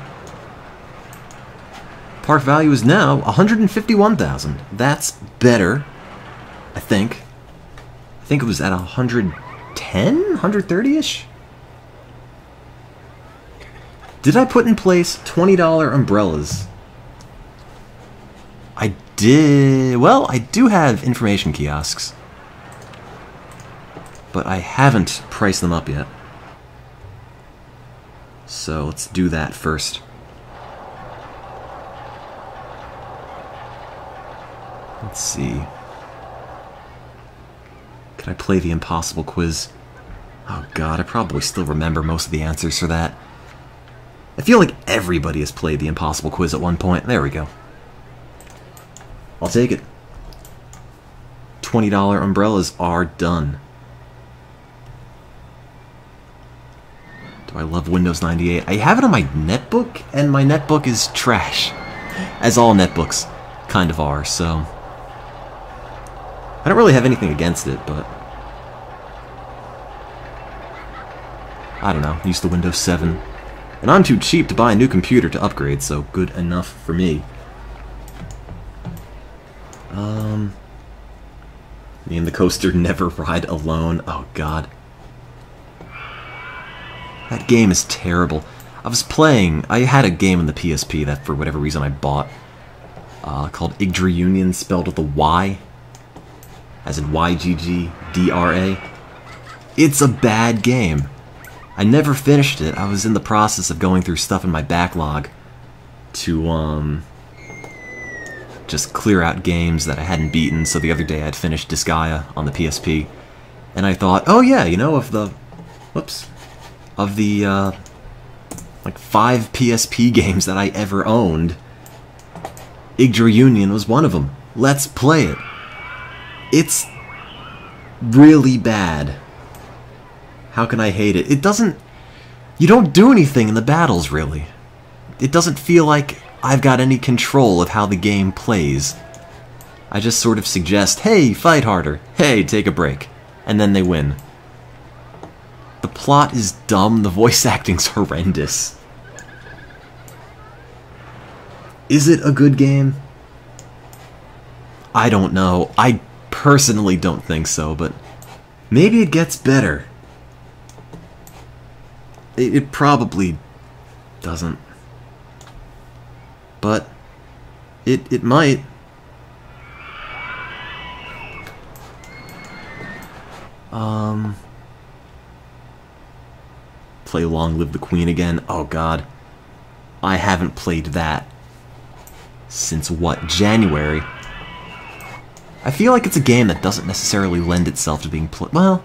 Park value is now 151,000. That's better, I think. I think it was at 110, 130-ish. Did I put in place $20 umbrellas? I did. Well, I do have information kiosks, but I haven't priced them up yet. So let's do that first. Let's see. Can I play the impossible quiz? Oh god, I probably still remember most of the answers for that. I feel like everybody has played the impossible quiz at one point. There we go. I'll take it. $20 umbrellas are done. Do I love Windows 98? I have it on my netbook, and my netbook is trash. As all netbooks kind of are, so I don't really have anything against it, but I don't know, used to Windows 7. And I'm too cheap to buy a new computer to upgrade, so good enough for me. Me and the coaster never ride alone. Oh god. That game is terrible. I had a game on the PSP that for whatever reason I bought, called Yggdra Union, spelled with a Y, as in YGGDRA. It's a bad game. I never finished it. I was in the process of going through stuff in my backlog to, just clear out games that I hadn't beaten, so the other day I'd finished Disgaea on the PSP. And I thought, oh yeah, you know, of the like 5 PSP games that I ever owned, Yggdra Union was one of them. Let's play it. It's really bad. How can I hate it? It doesn't... You don't do anything in the battles, really. It doesn't feel like I've got any control of how the game plays. I just sort of suggest, hey, fight harder. Hey, take a break. And then they win. The plot is dumb, the voice acting's horrendous. Is it a good game? I don't know. I personally don't think so, but maybe it gets better. It probably doesn't. But it might. Play Long Live the Queen again. Oh god. I haven't played that since what, January? I feel like it's a game that doesn't necessarily lend itself to being played. Well,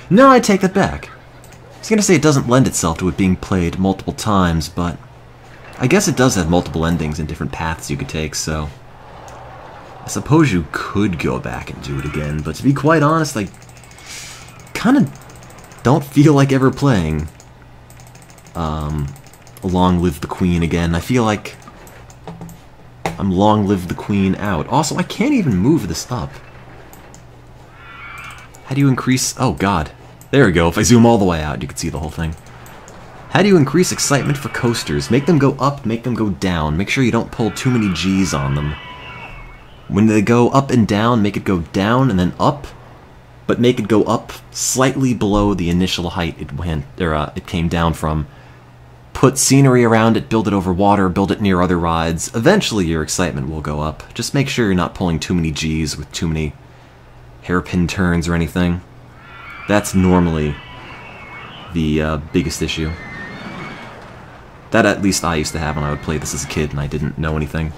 no, I take that back. I was gonna say it doesn't lend itself to it being played multiple times, but I guess it does have multiple endings and different paths you could take, so I suppose you could go back and do it again, but to be quite honest, I kinda don't feel like ever playing Long Live the Queen again. I feel like I'm Long Live the Queen out. Also, I can't even move this up. How do you increase... Oh, God. There we go. If I zoom all the way out, you can see the whole thing. How do you increase excitement for coasters? Make them go up, make them go down. Make sure you don't pull too many G's on them. When they go up and down, make it go down and then up, but make it go up slightly below the initial height it went, or it came down from. Put scenery around it, build it over water, build it near other rides. Eventually your excitement will go up. Just make sure you're not pulling too many G's with too many hairpin turns or anything. That's normally the biggest issue. That at least I used to have when I would play this as a kid and I didn't know anything.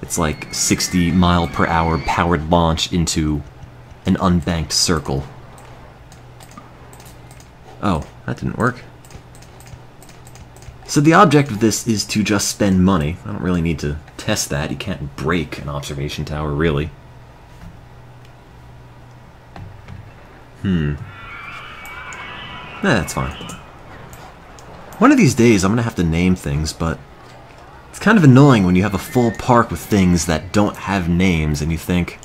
It's like 60 mile per hour powered launch into an unbanked circle. Oh, that didn't work. So the object of this is to just spend money. I don't really need to test that. You can't break an observation tower, really. That's fine. One of these days I'm gonna have to name things, but it's kind of annoying when you have a full park with things that don't have names and you think,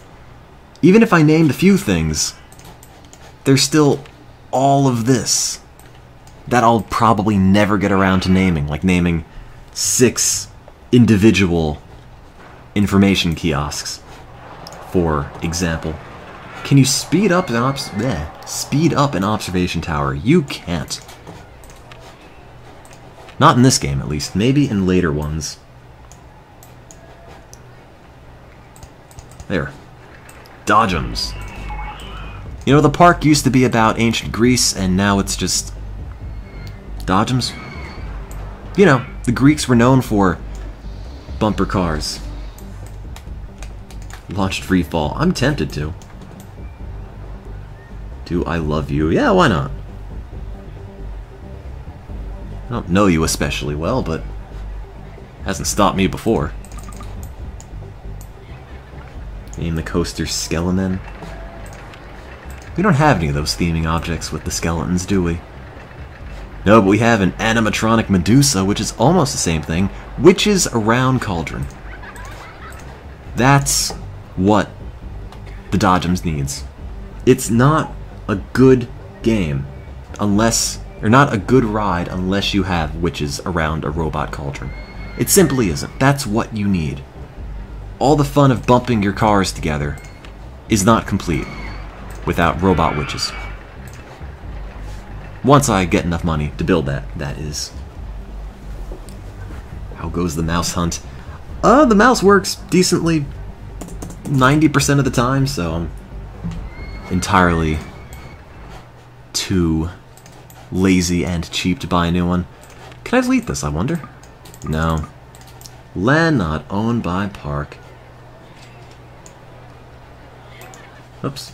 even if I named a few things, there's still all of this that I'll probably never get around to naming, like naming 6 individual information kiosks, for example. Can you speed up an observation tower? You can't. Not in this game, at least. Maybe in later ones. There. Dodgems. You know, the park used to be about ancient Greece, and now it's just Dodgems. You know, the Greeks were known for bumper cars. Launched free fall. I'm tempted to. Do I love you? Yeah, why not? I don't know you especially well, but hasn't stopped me before. Name the coaster Skeleton. We don't have any of those theming objects with the skeletons, do we? No, but we have an animatronic Medusa, which is almost the same thing. Witches around Cauldron. That's what the Dodgems needs. It's not a good game unless, or not a good ride unless you have witches around a robot cauldron. It simply isn't. That's what you need. All the fun of bumping your cars together is not complete without robot witches. Once I get enough money to build that, that is. How goes the mouse hunt? The mouse works decently 90% of the time, so I'm entirely too lazy and cheap to buy a new one. Can I delete this, I wonder? No. Land not owned by park. Oops.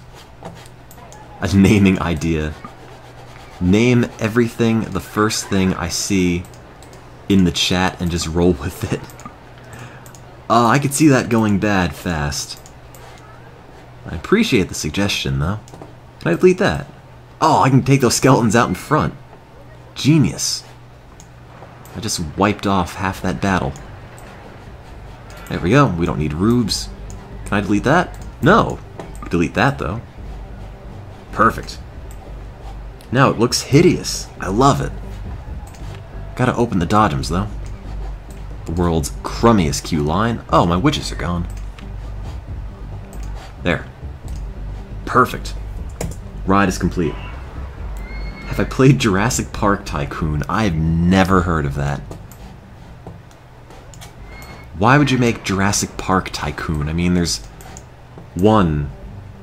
A naming idea. Name everything the first thing I see in the chat and just roll with it. I could see that going bad fast. I appreciate the suggestion, though. Can I delete that? Oh, I can take those skeletons out in front. Genius. I just wiped off half that battle. There we go. We don't need rubes. Can I delete that? No. Delete that, though. Perfect. Now it looks hideous. I love it. Gotta open the dodgems, though. The world's crummiest queue line. Oh, my witches are gone. There. Perfect. Ride is complete. Have I played Jurassic Park Tycoon? I've never heard of that. Why would you make Jurassic Park Tycoon? I mean, there's one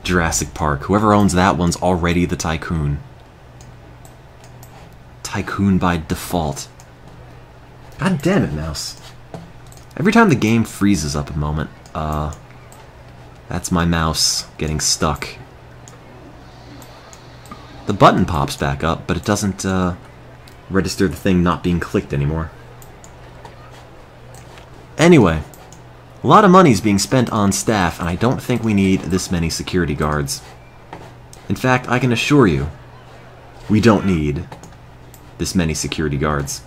Jurassic Park. Whoever owns that one's already the Tycoon. Tycoon by default. God damn it, mouse. Every time the game freezes up a moment, that's my mouse getting stuck. The button pops back up, but it doesn't register the thing not being clicked anymore. Anyway, a lot of money's being spent on staff, and I don't think we need this many security guards. In fact, I can assure you, we don't need this many security guards.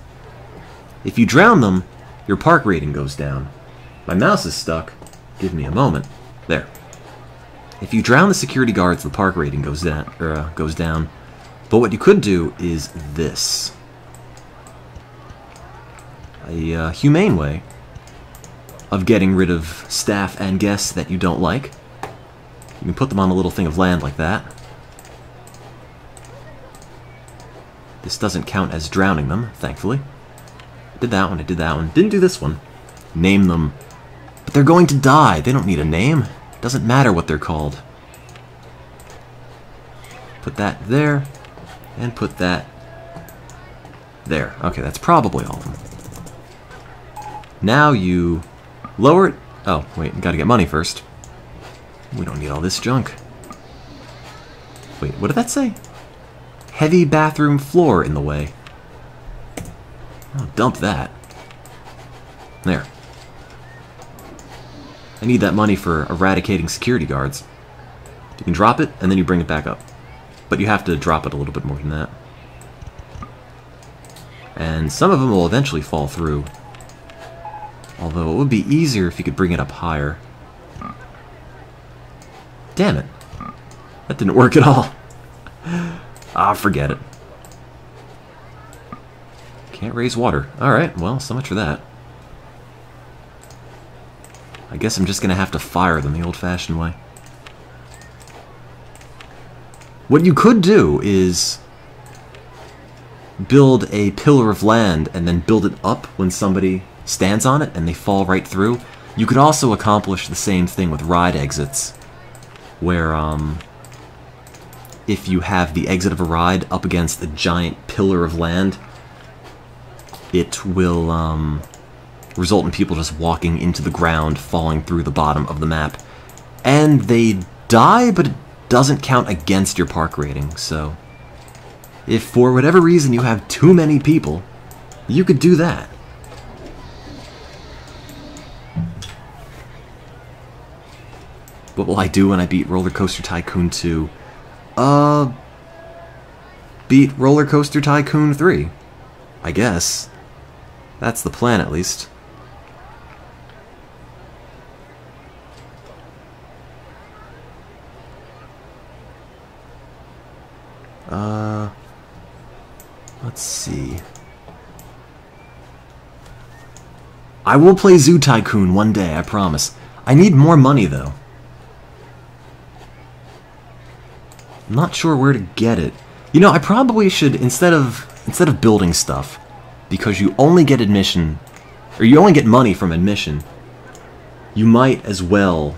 If you drown them, your park rating goes down. My mouse is stuck. Give me a moment. There. If you drown the security guards, the park rating goes down. But what you could do is this. A humane way of getting rid of staff and guests that you don't like. You can put them on a little thing of land like that. This doesn't count as drowning them, thankfully. I did that one, I did that one. Didn't do this one. Name them. But they're going to die. They don't need a name. Doesn't matter what they're called. Put that there, and put that there. Okay, that's probably all of them. Now you lower it. Oh, wait, gotta get money first. We don't need all this junk. Wait, what did that say? Heavy bathroom floor in the way. Oh, dump that. There. I need that money for eradicating security guards. You can drop it, and then you bring it back up. But you have to drop it a little bit more than that. And some of them will eventually fall through. Although it would be easier if you could bring it up higher. Damn it. That didn't work at all. Ah, forget it. Can't raise water. Alright, well, so much for that. I guess I'm just gonna have to fire them the old-fashioned way. What you could do is build a pillar of land and then build it up when somebody stands on it and they fall right through. You could also accomplish the same thing with ride exits, where if you have the exit of a ride up against a giant pillar of land, it will result in people just walking into the ground, falling through the bottom of the map. And they die, but it doesn't count against your park rating, so if for whatever reason you have too many people, you could do that. What will I do when I beat RollerCoaster Tycoon 2? Beat RollerCoaster Tycoon 3, I guess. That's the plan, at least. Let's see. I will play Zoo Tycoon one day, I promise. I need more money, though. I'm not sure where to get it. You know, I probably should, instead of building stuff, because you only get admission, or you only get money from admission, you might as well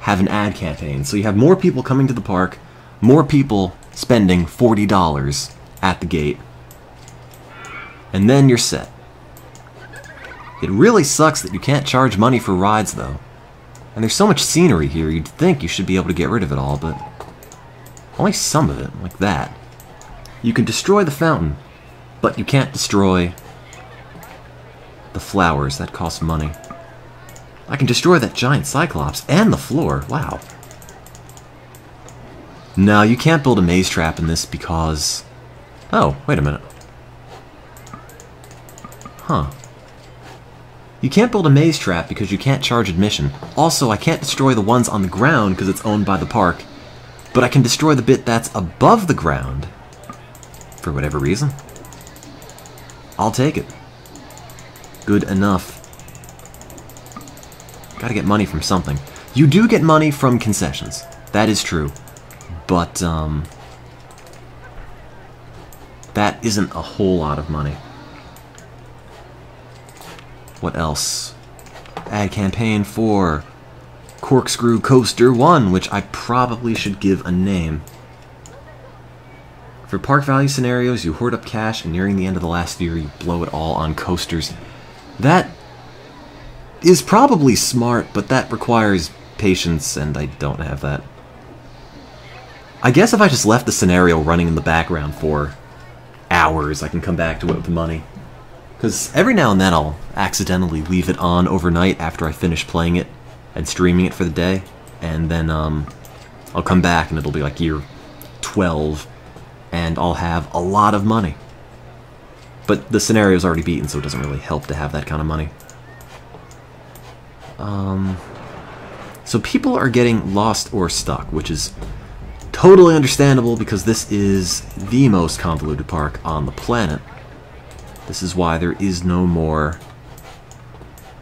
have an ad campaign. So you have more people coming to the park, more people spending $40 at the gate. And then you're set. It really sucks that you can't charge money for rides, though. And there's so much scenery here, you'd think you should be able to get rid of it all, but only some of it, like that. You can destroy the fountain, but you can't destroy the flowers. That costs money. I can destroy that giant Cyclops and the floor. Wow. No, you can't build a maze trap in this because... Oh, wait a minute. Huh. You can't build a maze trap because you can't charge admission. Also, I can't destroy the ones on the ground because it's owned by the park. But I can destroy the bit that's above the ground. For whatever reason. I'll take it. Good enough. Gotta get money from something. You do get money from concessions. That is true. But, that isn't a whole lot of money. What else? Ad campaign for Corkscrew Coaster 1, which I probably should give a name. For park value scenarios, you hoard up cash, and nearing the end of the last year, you blow it all on coasters. That is probably smart, but that requires patience, and I don't have that. I guess if I just left the scenario running in the background for hours, I can come back to it with money. Because every now and then I'll accidentally leave it on overnight after I finish playing it and streaming it for the day, and then I'll come back and it'll be like year 12, and I'll have a lot of money. But the scenario's already beaten, so it doesn't really help to have that kind of money. So people are getting lost or stuck, which is totally understandable because this is the most convoluted park on the planet. This is why there is no more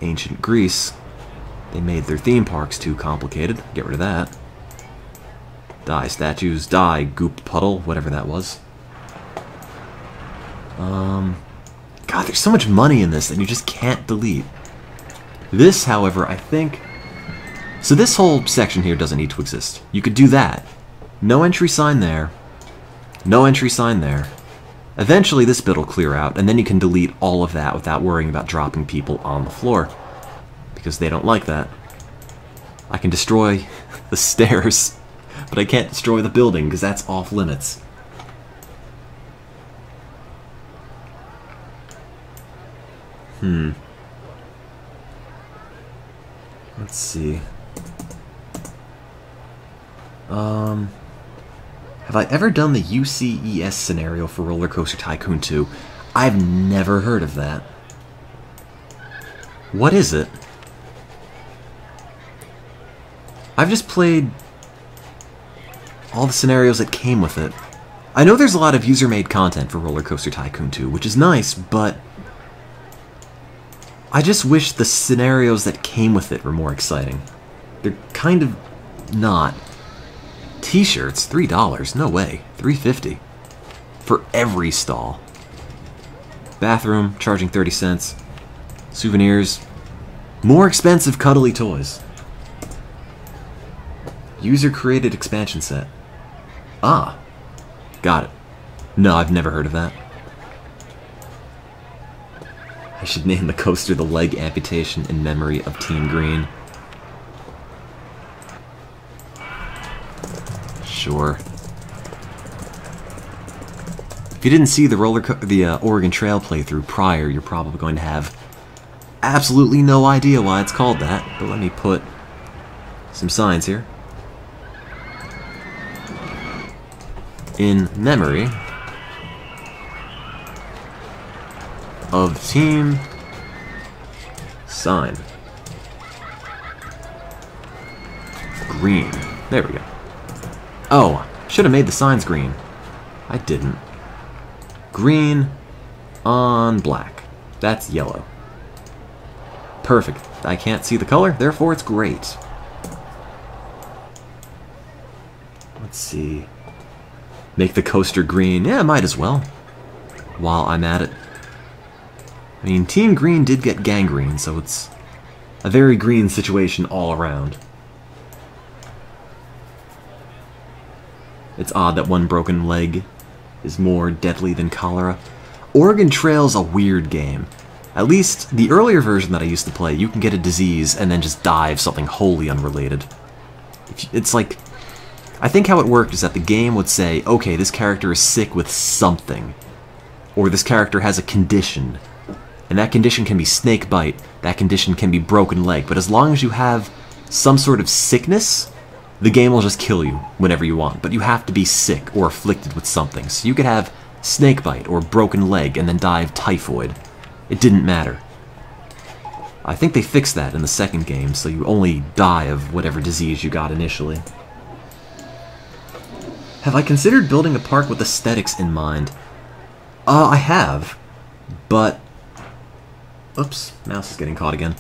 ancient Greece. They made their theme parks too complicated. Get rid of that. Die, statues. Die, goop puddle. Whatever that was. God, there's so much money in this that you just can't delete. This, however, I think... So this whole section here doesn't need to exist. You could do that. No entry sign there. No entry sign there. Eventually this bit will clear out, and then you can delete all of that without worrying about dropping people on the floor. Because they don't like that. I can destroy the stairs, but I can't destroy the building because that's off limits. Let's see. Have I ever done the UCES scenario for RollerCoaster Tycoon 2? I've never heard of that. What is it? I've just played all the scenarios that came with it. I know there's a lot of user-made content for RollerCoaster Tycoon 2, which is nice, but I just wish the scenarios that came with it were more exciting. They're kind of not. T-shirts, $3. No way. $3.50 for every stall. Bathroom, charging 30 cents. Souvenirs. More expensive cuddly toys. User-created expansion set. Ah. Got it. No, I've never heard of that. I should name the coaster the leg amputation in memory of Team Green. Sure. If you didn't see the Oregon Trail playthrough prior, you're probably going to have absolutely no idea why it's called that. But let me put some signs here. In memory of Team Sign Green. There we go. Oh, should have made the signs green. I didn't. Green on black. That's yellow. Perfect. I can't see the color, therefore it's great. Let's see. Make the coaster green. Yeah, might as well. While I'm at it. I mean, Team Green did get gangrene, so it's a very green situation all around. It's odd that one broken leg is more deadly than cholera. Oregon Trail's a weird game. At least the earlier version that I used to play, you can get a disease and then just die of something wholly unrelated. It's like, I think how it worked is that the game would say, okay, this character is sick with something, or this character has a condition, and that condition can be snake bite, that condition can be broken leg, but as long as you have some sort of sickness, the game will just kill you whenever you want, but you have to be sick or afflicted with something. So you could have snake bite or broken leg and then die of typhoid. It didn't matter. I think they fixed that in the second game, so you only die of whatever disease you got initially. Have I considered building a park with aesthetics in mind? I have, but... Oops, mouse is getting caught again.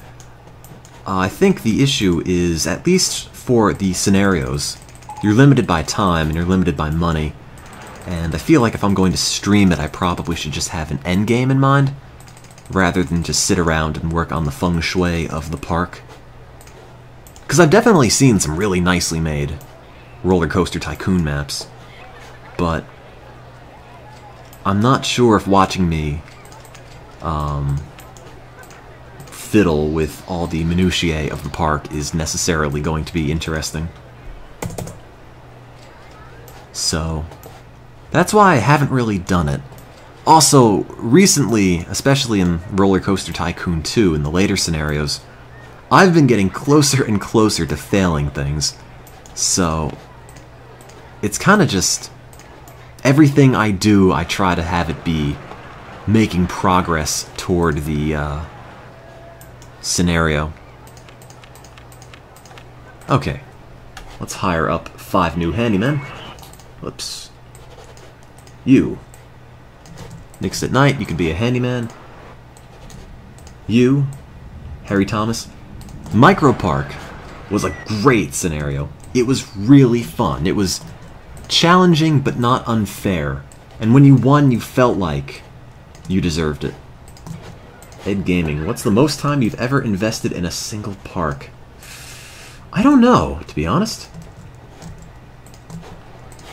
I think the issue is, at least for the scenarios, you're limited by time and you're limited by money, and I feel like if I'm going to stream it, I probably should just have an end game in mind, rather than just sit around and work on the feng shui of the park. Because I've definitely seen some really nicely made RollerCoaster Tycoon maps, but I'm not sure if watching me fiddle with all the minutiae of the park is necessarily going to be interesting. So that's why I haven't really done it. Also, recently, especially in RollerCoaster Tycoon 2, in the later scenarios, I've been getting closer and closer to failing things. So it's kind of just, everything I do, I try to have it be making progress toward the scenario. Okay, let's hire up 5 new handymen. Whoops. You. Nix at night, you can be a handyman. You, Harry Thomas. Micro Park was a great scenario. It was really fun. It was challenging but not unfair. And when you won, you felt like you deserved it. Ed Gaming, what's the most time you've ever invested in a single park? I don't know, to be honest.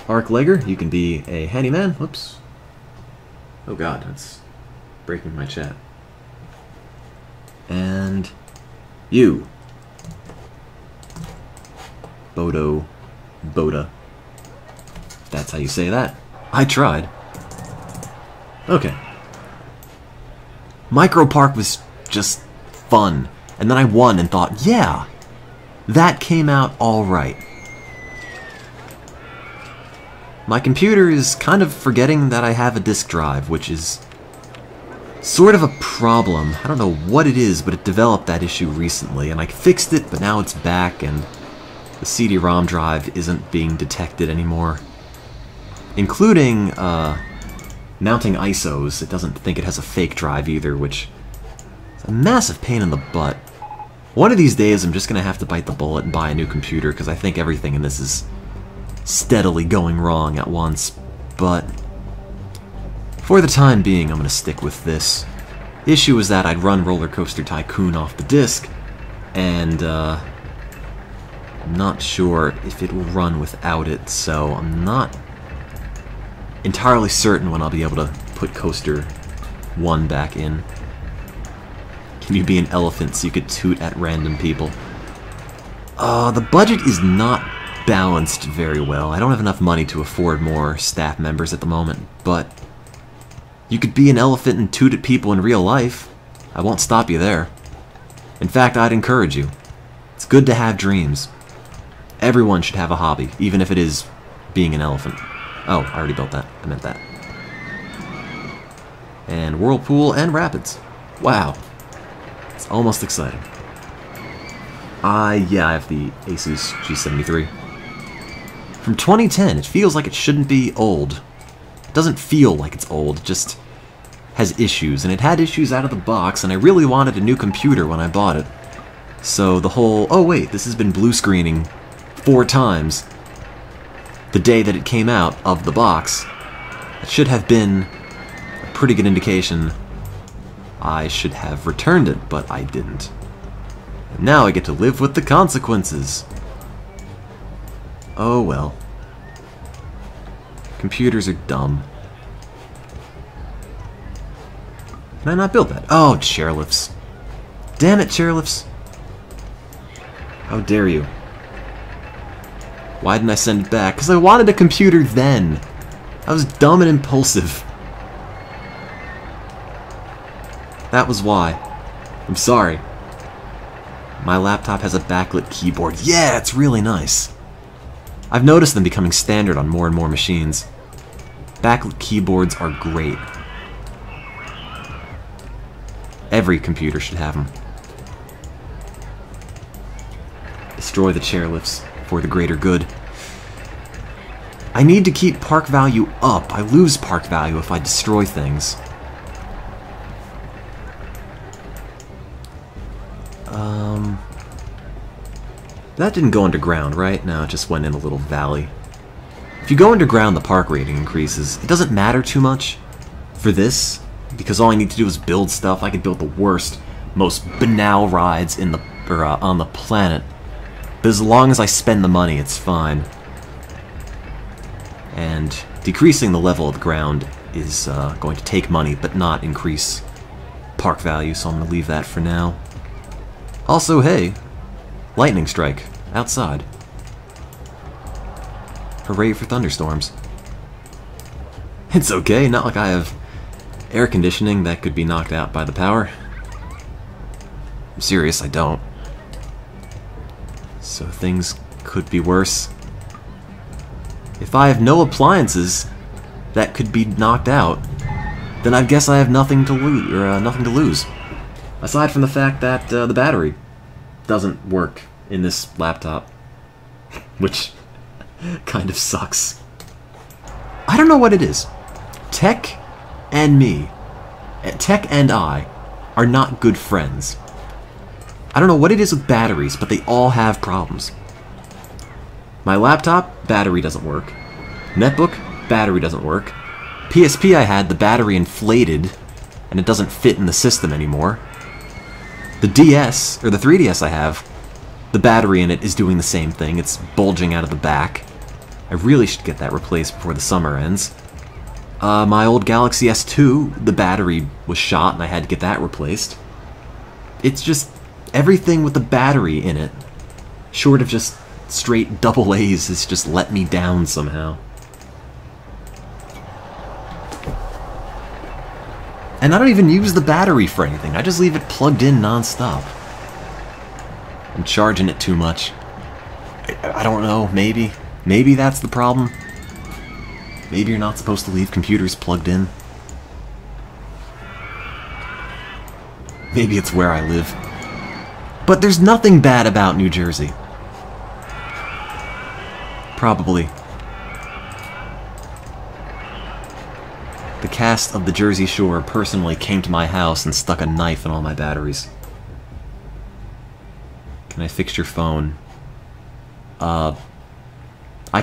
Arc Legger, you can be a handyman. Whoops. Oh god, that's breaking my chat. And you. Boda. That's how you say that. I tried. Okay. Micro Park was just fun. And then I won and thought, yeah, that came out alright. My computer is kind of forgetting that I have a disk drive, which is sort of a problem. I don't know what it is, but it developed that issue recently, and I fixed it, but now it's back, and the CD-ROM drive isn't being detected anymore. Including, mounting ISOs. It doesn't think it has a fake drive either, which is a massive pain in the butt. One of these days, I'm just going to have to bite the bullet and buy a new computer, because I think everything in this is steadily going wrong at once, but for the time being, I'm going to stick with this. The issue is that I'd run RollerCoaster Tycoon off the disk, and I'm not sure if it will run without it, so I'm not entirely certain when I'll be able to put Coaster 1 back in. Can you be an elephant so you could toot at random people? The budget is not balanced very well. I don't have enough money to afford more staff members at the moment, but you could be an elephant and toot at people in real life. I won't stop you there. In fact, I'd encourage you. It's good to have dreams. Everyone should have a hobby, even if it is being an elephant. Oh, I already built that. I meant that. And Whirlpool and Rapids. Wow. It's almost exciting. Yeah, I have the Asus G73. From 2010, it feels like it shouldn't be old. It doesn't feel like it's old, it just has issues. And it had issues out of the box, and I really wanted a new computer when I bought it. So the whole, oh wait, this has been blue screening 4 times the day that it came out of the box. It should have been a pretty good indication I should have returned it, but I didn't. And now I get to live with the consequences. Oh well. Computers are dumb. Can I not build that? Oh, chairlifts. Damn it, chairlifts. How dare you? Why didn't I send it back? Because I wanted a computer then. I was dumb and impulsive. That was why. I'm sorry. My laptop has a backlit keyboard. Yeah, it's really nice. I've noticed them becoming standard on more and more machines. Backlit keyboards are great. Every computer should have them. Destroy the chairlifts for the greater good. I need to keep park value up. I lose park value if I destroy things. That didn't go underground, right? No, it just went in a little valley. If you go underground, the park rating increases. It doesn't matter too much for this, because all I need to do is build stuff. I could build the worst, most banal rides in the on the planet. But as long as I spend the money, it's fine. And decreasing the level of the ground is going to take money, but not increase park value, so I'm going to leave that for now. Also, hey, lightning strike outside. Hooray for thunderstorms. It's okay, not like I have air conditioning that could be knocked out by the power. I'm serious, I don't. So things could be worse. If I have no appliances that could be knocked out, then I guess I have nothing to lose, aside from the fact that the battery doesn't work in this laptop, which kind of sucks. I don't know what it is. Tech and I are not good friends. I don't know what it is with batteries, but they all have problems. My laptop, battery doesn't work. Netbook, battery doesn't work. PSP I had, the battery inflated, and it doesn't fit in the system anymore. The DS, or the 3DS I have, the battery in it is doing the same thing. It's bulging out of the back. I really should get that replaced before the summer ends. My old Galaxy S2, the battery was shot and I had to get that replaced. It's just everything with the battery in it, short of just straight double A's, has just let me down somehow. And I don't even use the battery for anything. I just leave it plugged in non-stop. I'm charging it too much. I don't know, maybe. Maybe that's the problem. Maybe you're not supposed to leave computers plugged in. Maybe it's where I live. But there's nothing bad about New Jersey. Probably. The cast of the Jersey Shore personally came to my house and stuck a knife in all my batteries. Can I fix your phone? I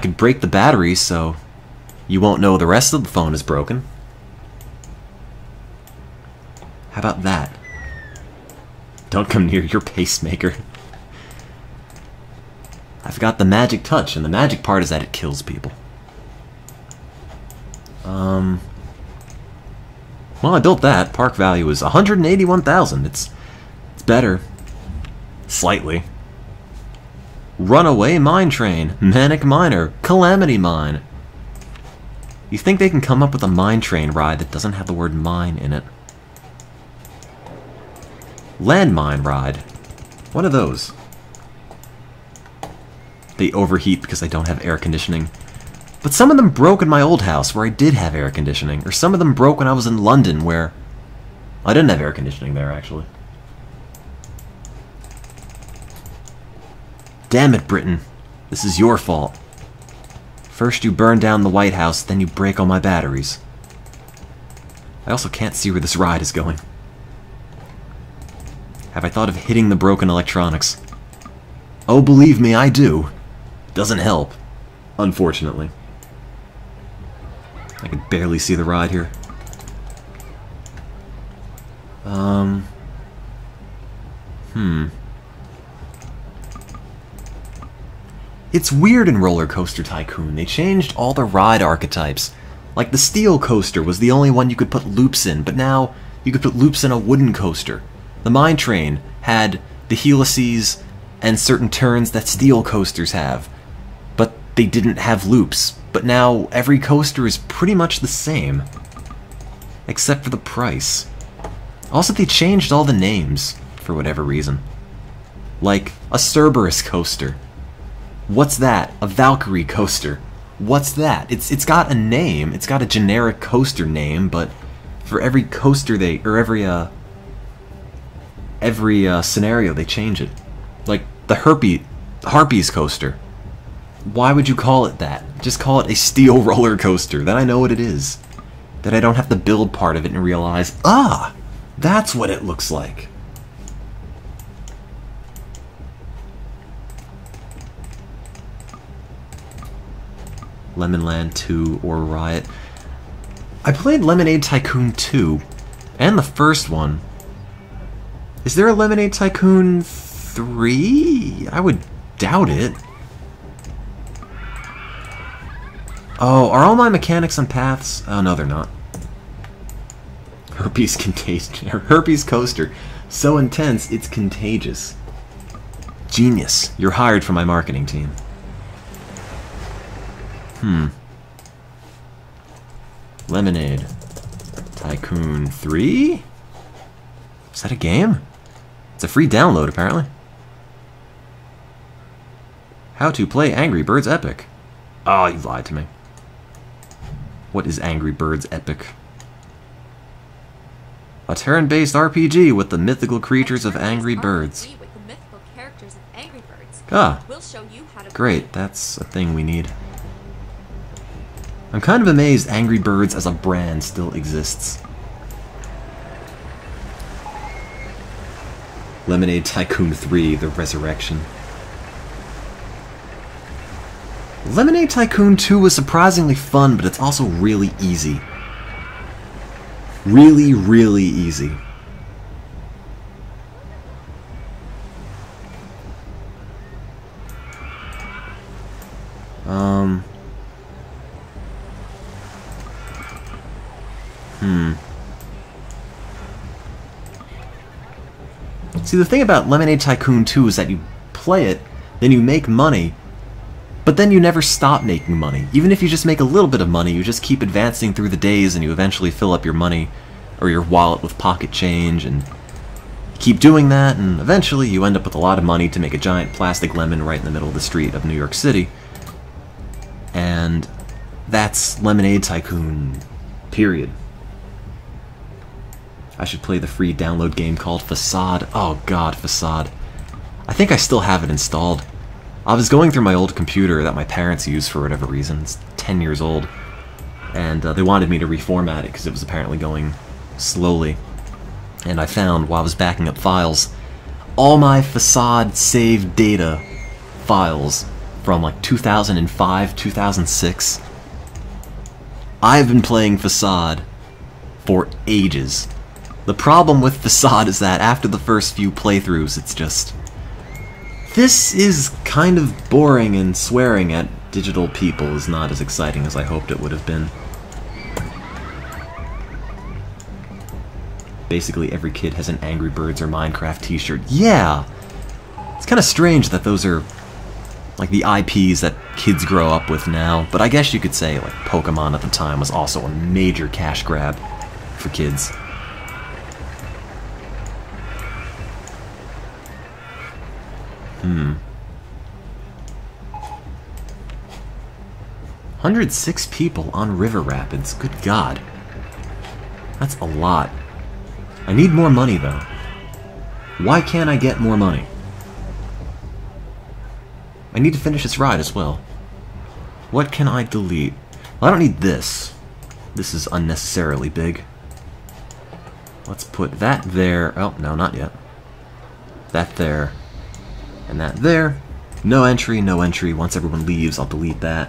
could break the batteries so you won't know the rest of the phone is broken. How about that? Don't come near your pacemaker. I've got the magic touch, and the magic part is that it kills people. Well, I built that. Park value is 181,000. It's better. Slightly. Runaway Mine Train. Manic Miner. Calamity Mine. You think they can come up with a mine train ride that doesn't have the word mine in it? Landmine ride. One of those. They overheat because I don't have air conditioning. But some of them broke in my old house where I did have air conditioning. Or some of them broke when I was in London where I didn't have air conditioning there, actually. Damn it, Britain. This is your fault. First you burn down the White House, then you break all my batteries. I also can't see where this ride is going. Have I thought of hitting the broken electronics? Oh, believe me, I do. Doesn't help, unfortunately. I can barely see the ride here. It's weird in RollerCoaster Tycoon. They changed all the ride archetypes. Like the steel coaster was the only one you could put loops in, but now you could put loops in a wooden coaster. The mine train had the helices and certain turns that steel coasters have, but they didn't have loops. But now every coaster is pretty much the same, except for the price. Also, they changed all the names for whatever reason. Like a Cerberus coaster. What's that? A Valkyrie coaster. What's that? It's got a name. It's got a generic coaster name, but for every coaster every scenario they change it. Like the Harpies coaster. Why would you call it that? Just call it a steel roller coaster. Then I know what it is. That I don't have to build part of it and realize, ah, that's what it looks like. Lemonland 2 or Riot. I played Lemonade Tycoon 2 and the first one. Is there a Lemonade Tycoon 3? I would doubt it. Oh, are all my mechanics on paths? Oh, no, they're not. Herpes coaster. So intense, it's contagious. Genius. You're hired for my marketing team. Lemonade Tycoon 3? Is that a game? It's a free download, apparently. How to play Angry Birds Epic. Oh, you lied to me. What is Angry Birds Epic? A turn-based RPG with the mythical creatures of Angry Birds. Ah, great, that's a thing we need. I'm kind of amazed Angry Birds as a brand still exists. Lemonade Tycoon 3, The Resurrection. Lemonade Tycoon 2 was surprisingly fun, but it's also really easy. Really, really easy. See, the thing about Lemonade Tycoon 2 is that you play it, then you make money, but then you never stop making money. Even if you just make a little bit of money, you just keep advancing through the days and you eventually fill up your money or your wallet with pocket change, and you keep doing that, and eventually you end up with a lot of money to make a giant plastic lemon right in the middle of the street of New York City. And that's Lemonade Tycoon, period. I should play the free download game called Facade. Oh god, Facade. I think I still have it installed. I was going through my old computer that my parents used for whatever reason. It's 10 years old. And they wanted me to reformat it because it was apparently going slowly. And I found, while I was backing up files, all my Facade saved data files from like 2005, 2006. I've been playing Facade for ages. The problem with Facade is that after the first few playthroughs, it's just... This is kind of boring, and swearing at digital people is not as exciting as I hoped it would have been. Basically every kid has an Angry Birds or Minecraft t-shirt. Yeah! It's kind of strange that those are like the IPs that kids grow up with now, but I guess you could say like Pokemon at the time was also a major cash grab for kids. Hmm. 106 people on River Rapids. Good God. That's a lot. I need more money, though. Why can't I get more money? I need to finish this ride as well. What can I delete? Well, I don't need this. This is unnecessarily big. Let's put that there. Oh, no, not yet. That there. And that there. No entry, no entry. Once everyone leaves, I'll delete that.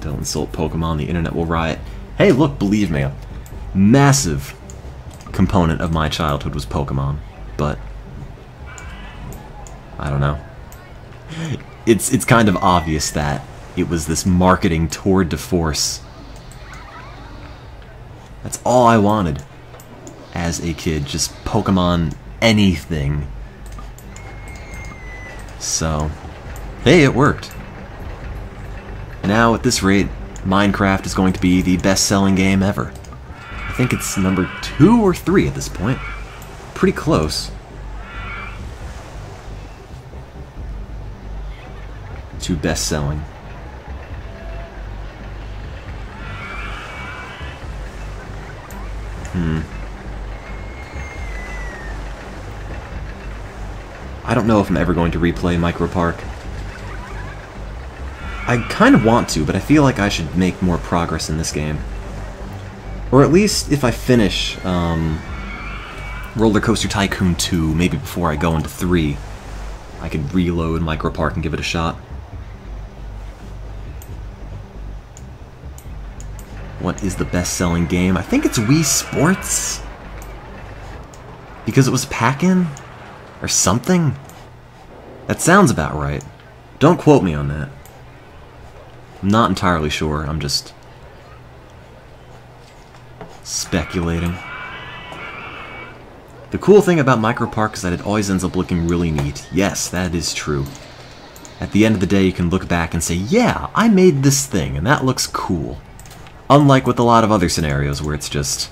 Don't insult Pokemon, the internet will riot. Hey, look, believe me, a massive component of my childhood was Pokemon, but I don't know. it's kind of obvious that it was this marketing tour de force. That's all I wanted as a kid, just Pokemon anything. So, hey, it worked. Now, at this rate, Minecraft is going to be the best-selling game ever. I think it's number 2 or 3 at this point. Pretty close. To best-selling. I don't know if I'm ever going to replay Micro Park. I kind of want to, but I feel like I should make more progress in this game. Or at least if I finish RollerCoaster Tycoon 2, maybe before I go into 3, I could reload Micro Park and give it a shot. What is the best-selling game? I think it's Wii Sports? Because it was pack-in? Or something? That sounds about right. Don't quote me on that. I'm not entirely sure, I'm just speculating. The cool thing about Micro Park is that it always ends up looking really neat. Yes, that is true. At the end of the day, you can look back and say, yeah, I made this thing, and that looks cool. Unlike with a lot of other scenarios where it's just,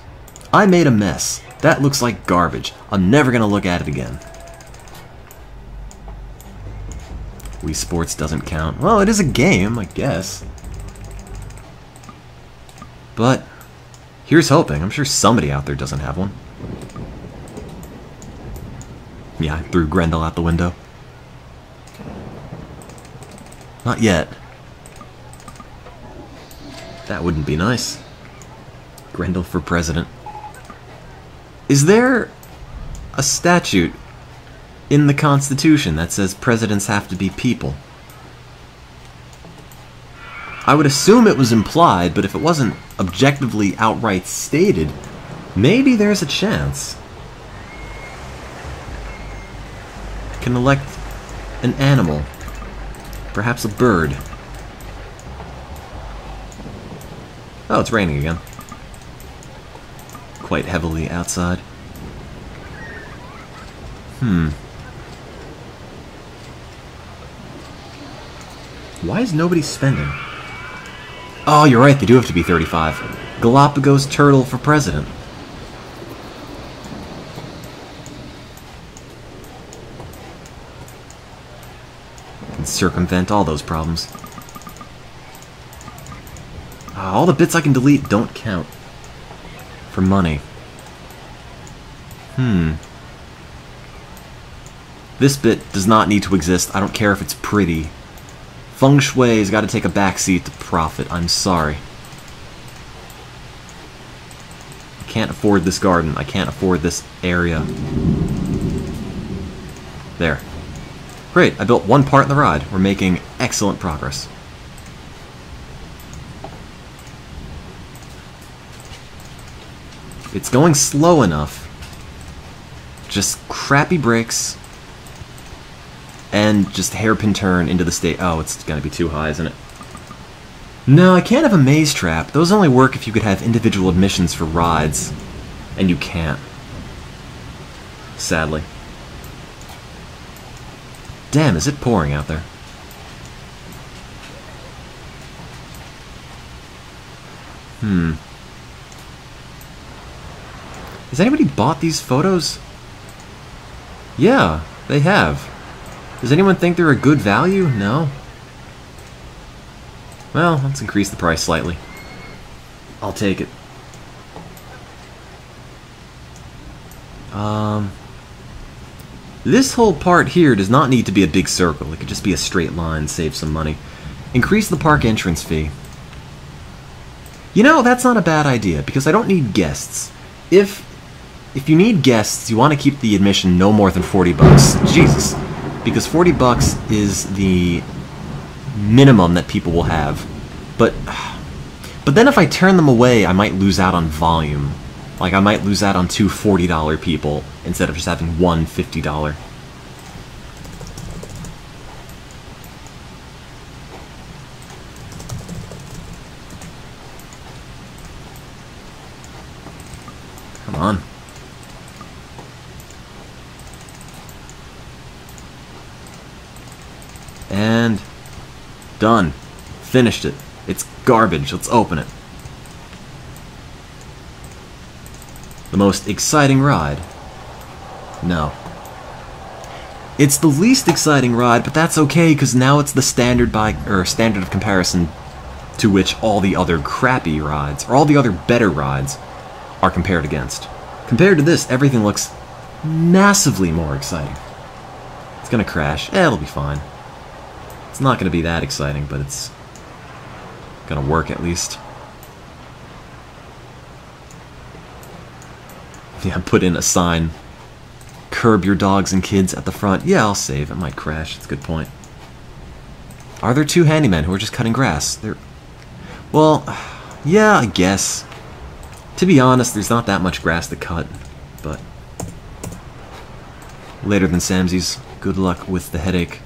I made a mess. That looks like garbage. I'm never gonna look at it again. Wii Sports doesn't count. Well, it is a game, I guess. But, here's hoping. I'm sure somebody out there doesn't have one. Yeah, I threw Grendel out the window. Not yet. That wouldn't be nice. Grendel for president. Is there a statute in the Constitution that says presidents have to be people? I would assume it was implied, but if it wasn't objectively outright stated, maybe there's a chance. Can elect an animal, perhaps a bird. Oh, it's raining again. Quite heavily outside. Why is nobody spending? Oh, you're right, they do have to be 35. Galapagos turtle for president. Can circumvent all those problems. All the bits I can delete don't count for money. This bit does not need to exist. I don't care if it's pretty. Feng Shui's got to take a backseat to profit. I'm sorry. I can't afford this garden. I can't afford this area. There. Great, I built one part in the ride. We're making excellent progress. It's going slow enough. Just crappy brakes. And just hairpin turn into the state. Oh, it's gonna be too high, isn't it? No, I can't have a maze trap. Those only work if you could have individual admissions for rides. And you can't. Sadly. Damn, is it pouring out there? Has anybody bought these photos? Yeah, they have. Does anyone think they're a good value? No? Well, let's increase the price slightly. I'll take it. This whole part here does not need to be a big circle. It could just be a straight line, save some money. Increase the park entrance fee. You know, that's not a bad idea, because I don't need guests. If you need guests, you want to keep the admission no more than 40 bucks. Jesus. Because 40 bucks is the minimum that people will have. But then if I turn them away, I might lose out on volume. Like, I might lose out on two $40 people instead of just having one $50. Come on. And done. Finished it. It's garbage. Let's open it. The most exciting ride? No. It's the least exciting ride, but that's okay because now it's the standard of comparison to which all the other crappy rides, or all the other better rides, are compared against. Compared to this, everything looks massively more exciting. It's gonna crash. It'll be fine. It's not gonna be that exciting, but it's gonna work at least. Yeah, put in a sign. Curb your dogs and kids at the front. Yeah, I'll save. It might crash. It's a good point. Are there two handymen who are just cutting grass? Well, yeah, I guess. To be honest, there's not that much grass to cut, but later than Samsies. Good luck with the headache.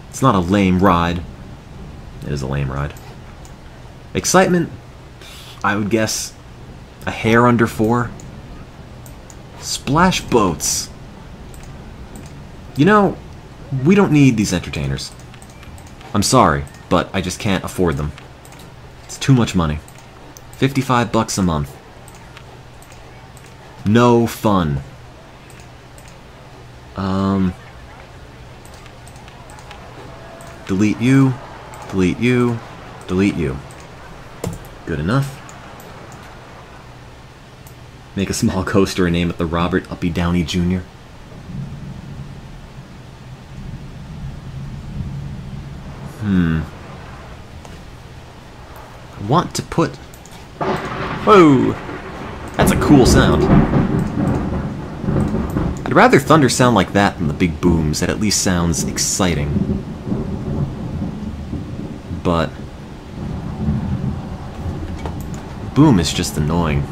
It's not a lame ride. It is a lame ride. Excitement, I would guess a hair under 4. Splash boats. You know, we don't need these entertainers. I'm sorry, but I just can't afford them. It's too much money. $55 a month. No fun. Delete you, delete you, delete you. Good enough. Make a small coaster and name it the Robert Uppy Downey Jr. I want to put... Whoa! That's a cool sound. I'd rather thunder sound like that than the big booms. That at least sounds exciting. But boom is just annoying.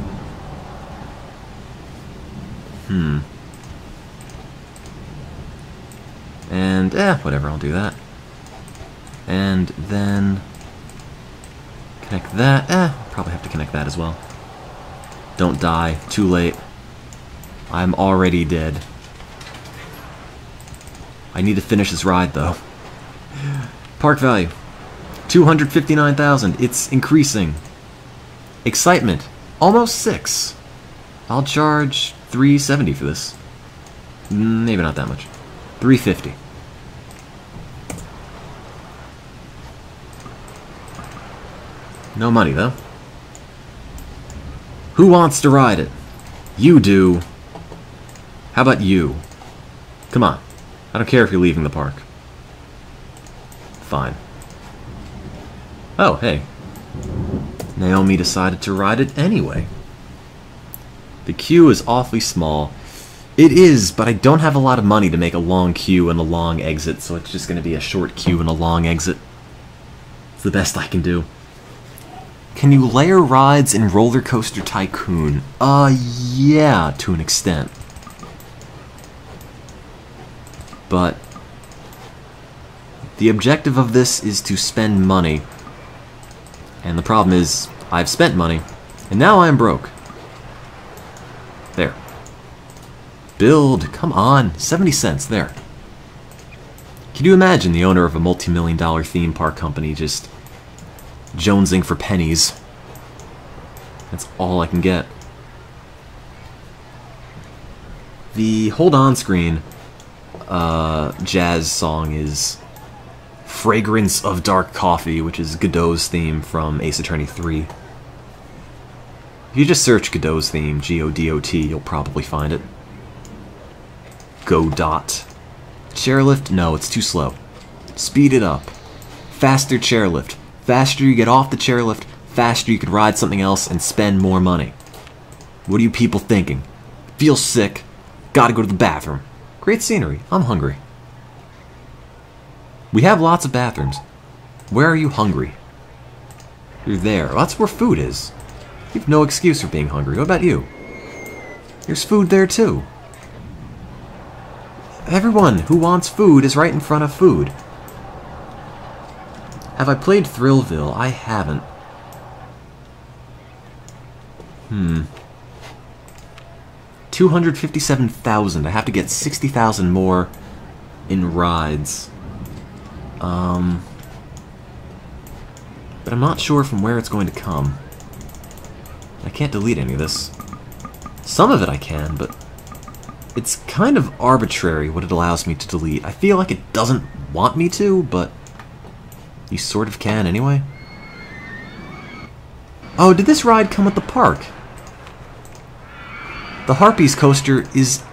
And, whatever, I'll do that. And then connect that. Probably have to connect that as well. Don't die. Too late. I'm already dead. I need to finish this ride, though. Park value. 259,000. It's increasing. Excitement. Almost 6. I'll charge $370 for this. Maybe not that much. $350. No money, though. Who wants to ride it? You do. How about you? Come on. I don't care if you're leaving the park. Fine. Oh, hey. Naomi decided to ride it anyway. The queue is awfully small. It is, but I don't have a lot of money to make a long queue and a long exit, so it's just going to be a short queue and a long exit. It's the best I can do. Can you layer rides in RollerCoaster Tycoon? Yeah, to an extent. But the objective of this is to spend money. And the problem is, I've spent money, and now I'm broke. There. Build, come on, 70 cents, there. Can you imagine the owner of a multi-million-dollar theme park company just jonesing for pennies? That's all I can get. The hold on screen jazz song is Fragrance of Dark Coffee, which is Godot's theme from Ace Attorney 3. If you just search Godot's theme, G-O-D-O-T, you'll probably find it. Godot. Chairlift? No, it's too slow. Speed it up. Faster chairlift. Faster you get off the chairlift, faster you can ride something else and spend more money. What are you people thinking? Feel sick? Gotta go to the bathroom. Great scenery. I'm hungry. We have lots of bathrooms. Where are you hungry? You're there. Well, that's where food is. You have no excuse for being hungry. What about you? There's food there too. Everyone who wants food is right in front of food. Have I played Thrillville? I haven't. 257,000. I have to get 60,000 more in rides. But I'm not sure from where it's going to come. I can't delete any of this. Some of it I can, but it's kind of arbitrary what it allows me to delete. I feel like it doesn't want me to, but you sort of can anyway. Oh, did this ride come at the park? The Harpies coaster is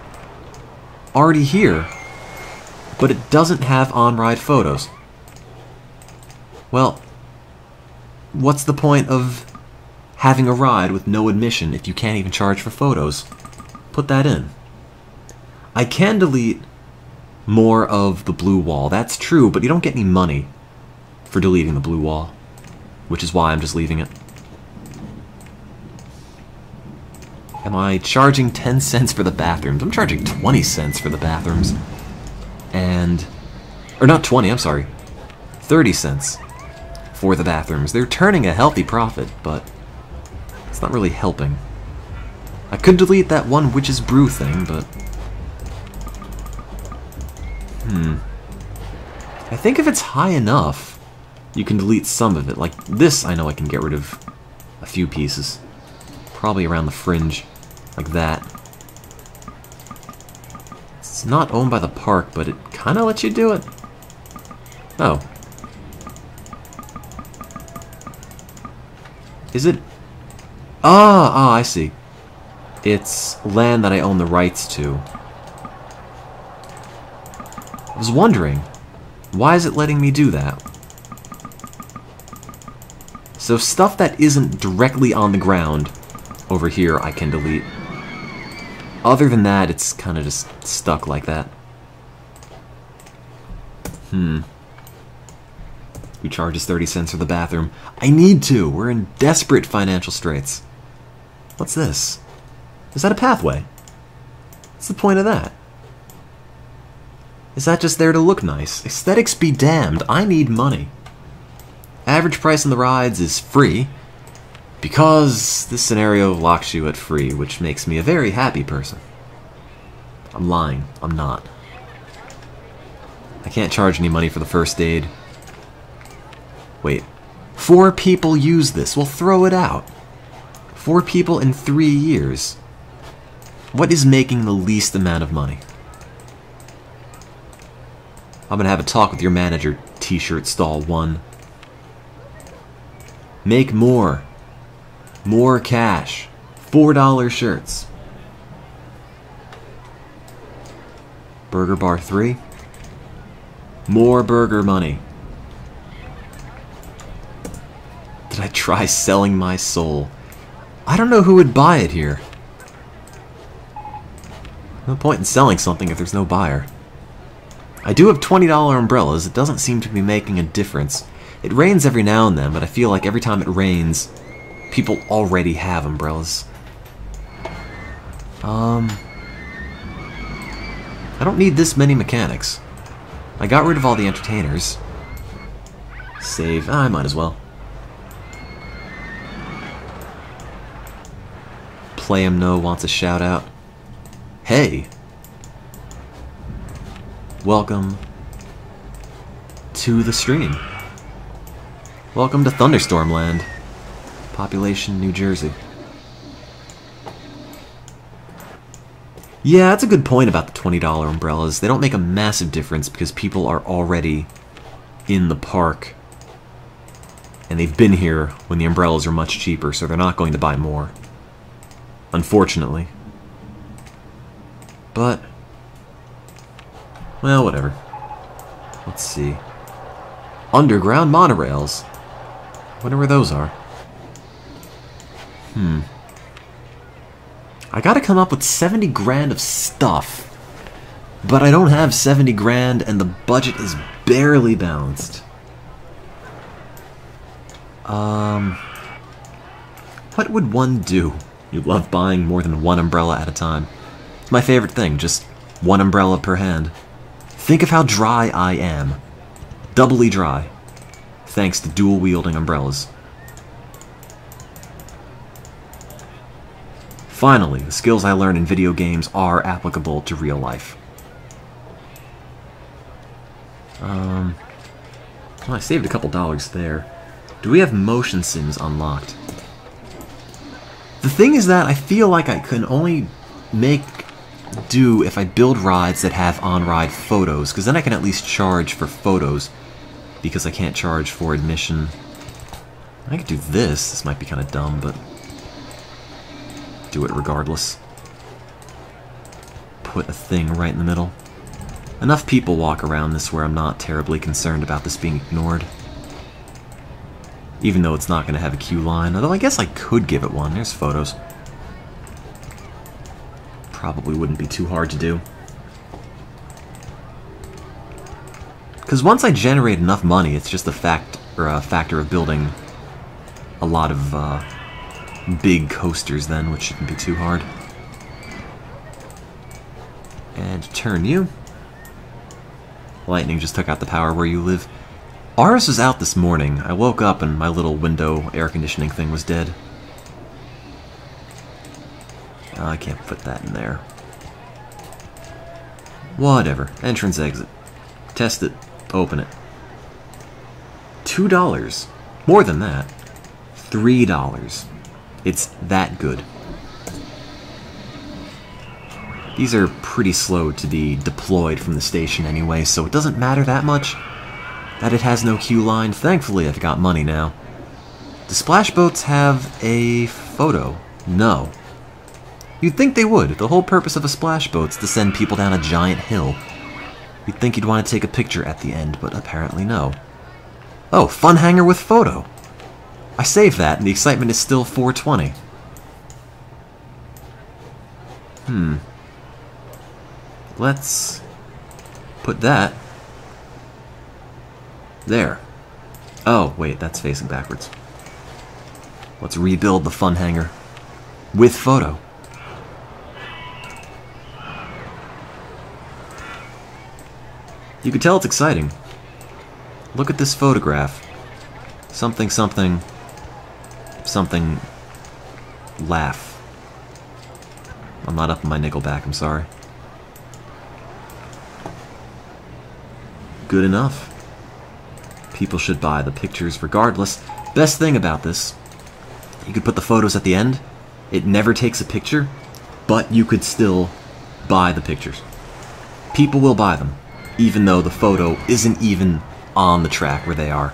already here, but it doesn't have on-ride photos. Well, what's the point of having a ride with no admission if you can't even charge for photos? Put that in. I can delete more of the blue wall, that's true, but you don't get any money for deleting the blue wall, which is why I'm just leaving it. Am I charging 10 cents for the bathrooms? I'm charging 20 cents for the bathrooms. And... or not 20, I'm sorry. 30 cents for the bathrooms. They're turning a healthy profit, but it's not really helping. I could delete that one Witch's Brew thing, but... I think if it's high enough, you can delete some of it. Like this, I know I can get rid of a few pieces. Probably around the fringe, like that. It's not owned by the park, but it kind of lets you do it. Oh. Is it? Ah, I see. It's land that I own the rights to. I was wondering, why is it letting me do that? So stuff that isn't directly on the ground over here I can delete. Other than that, it's kind of just stuck like that. Who charges 30 cents for the bathroom? I need to! We're in desperate financial straits. What's this? Is that a pathway? What's the point of that? Is that just there to look nice? Aesthetics be damned, I need money. Average price on the rides is free, because this scenario locks you at free, which makes me a very happy person. I'm lying, I'm not. I can't charge any money for the first aid. Wait, 4 people use this, well throw it out. 4 people in 3 years. What is making the least amount of money? I'm gonna have a talk with your manager, T-shirt stall 1. Make more. More cash. $4 shirts. Burger bar 3. More burger money. Did I try selling my soul? I don't know who would buy it here. No point in selling something if there's no buyer. I do have $20 umbrellas. It doesn't seem to be making a difference. It rains every now and then, but I feel like every time it rains, people already have umbrellas. I don't need this many mechanics. I got rid of all the entertainers. Save. I might as well. Play 'em No wants a shout out. Hey! Welcome to the stream. Welcome to Thunderstorm Land. Population New Jersey. Yeah, that's a good point about the $20 umbrellas. They don't make a massive difference because people are already in the park. And they've been here when the umbrellas are much cheaper, so they're not going to buy more. Unfortunately. But, well, whatever. Let's see. Underground monorails. Wonder where those are. I gotta come up with 70 grand of stuff. But I don't have 70 grand and the budget is barely balanced. What would one do? You love buying more than one umbrella at a time. It's my favorite thing, just one umbrella per hand. Think of how dry I am. Doubly dry. Thanks to dual-wielding umbrellas. Finally, the skills I learn in video games are applicable to real life. Well, I saved a couple dollars there. Do we have motion sims unlocked? The thing is that I feel like I can only make do if I build rides that have on-ride photos, because then I can at least charge for photos, because I can't charge for admission. I could do this. This might be kind of dumb, but do it regardless. Put a thing right in the middle. Enough people walk around this where I'm not terribly concerned about this being ignored. Even though it's not going to have a queue line, although I guess I could give it one. There's photos. Probably wouldn't be too hard to do. Because once I generate enough money, it's just a factor of building a lot of big coasters then, which shouldn't be too hard. And turn you. Lightning just took out the power where you live. Ours was out this morning. I woke up and my little window air conditioning thing was dead. I can't put that in there. Whatever. Entrance, exit. Test it. Open it. $2. More than that. $3. It's that good. These are pretty slow to be deployed from the station anyway, so it doesn't matter that much that it has no queue line. Thankfully, I've got money now. Do splash boats have a photo? No. You'd think they would. The whole purpose of a splash boat's to send people down a giant hill. You'd think you'd want to take a picture at the end, but apparently no. Oh, fun hanger with photo. I saved that, and the excitement is still 420. Let's put that there. Oh, wait, that's facing backwards. Let's rebuild the fun hanger with photo. You can tell it's exciting. Look at this photograph. Something, something, something, laugh. I'm not up on my Nickelback, I'm sorry. Good enough. People should buy the pictures regardless. Best thing about this, you could put the photos at the end. It never takes a picture, but you could still buy the pictures. People will buy them, even though the photo isn't even on the track where they are.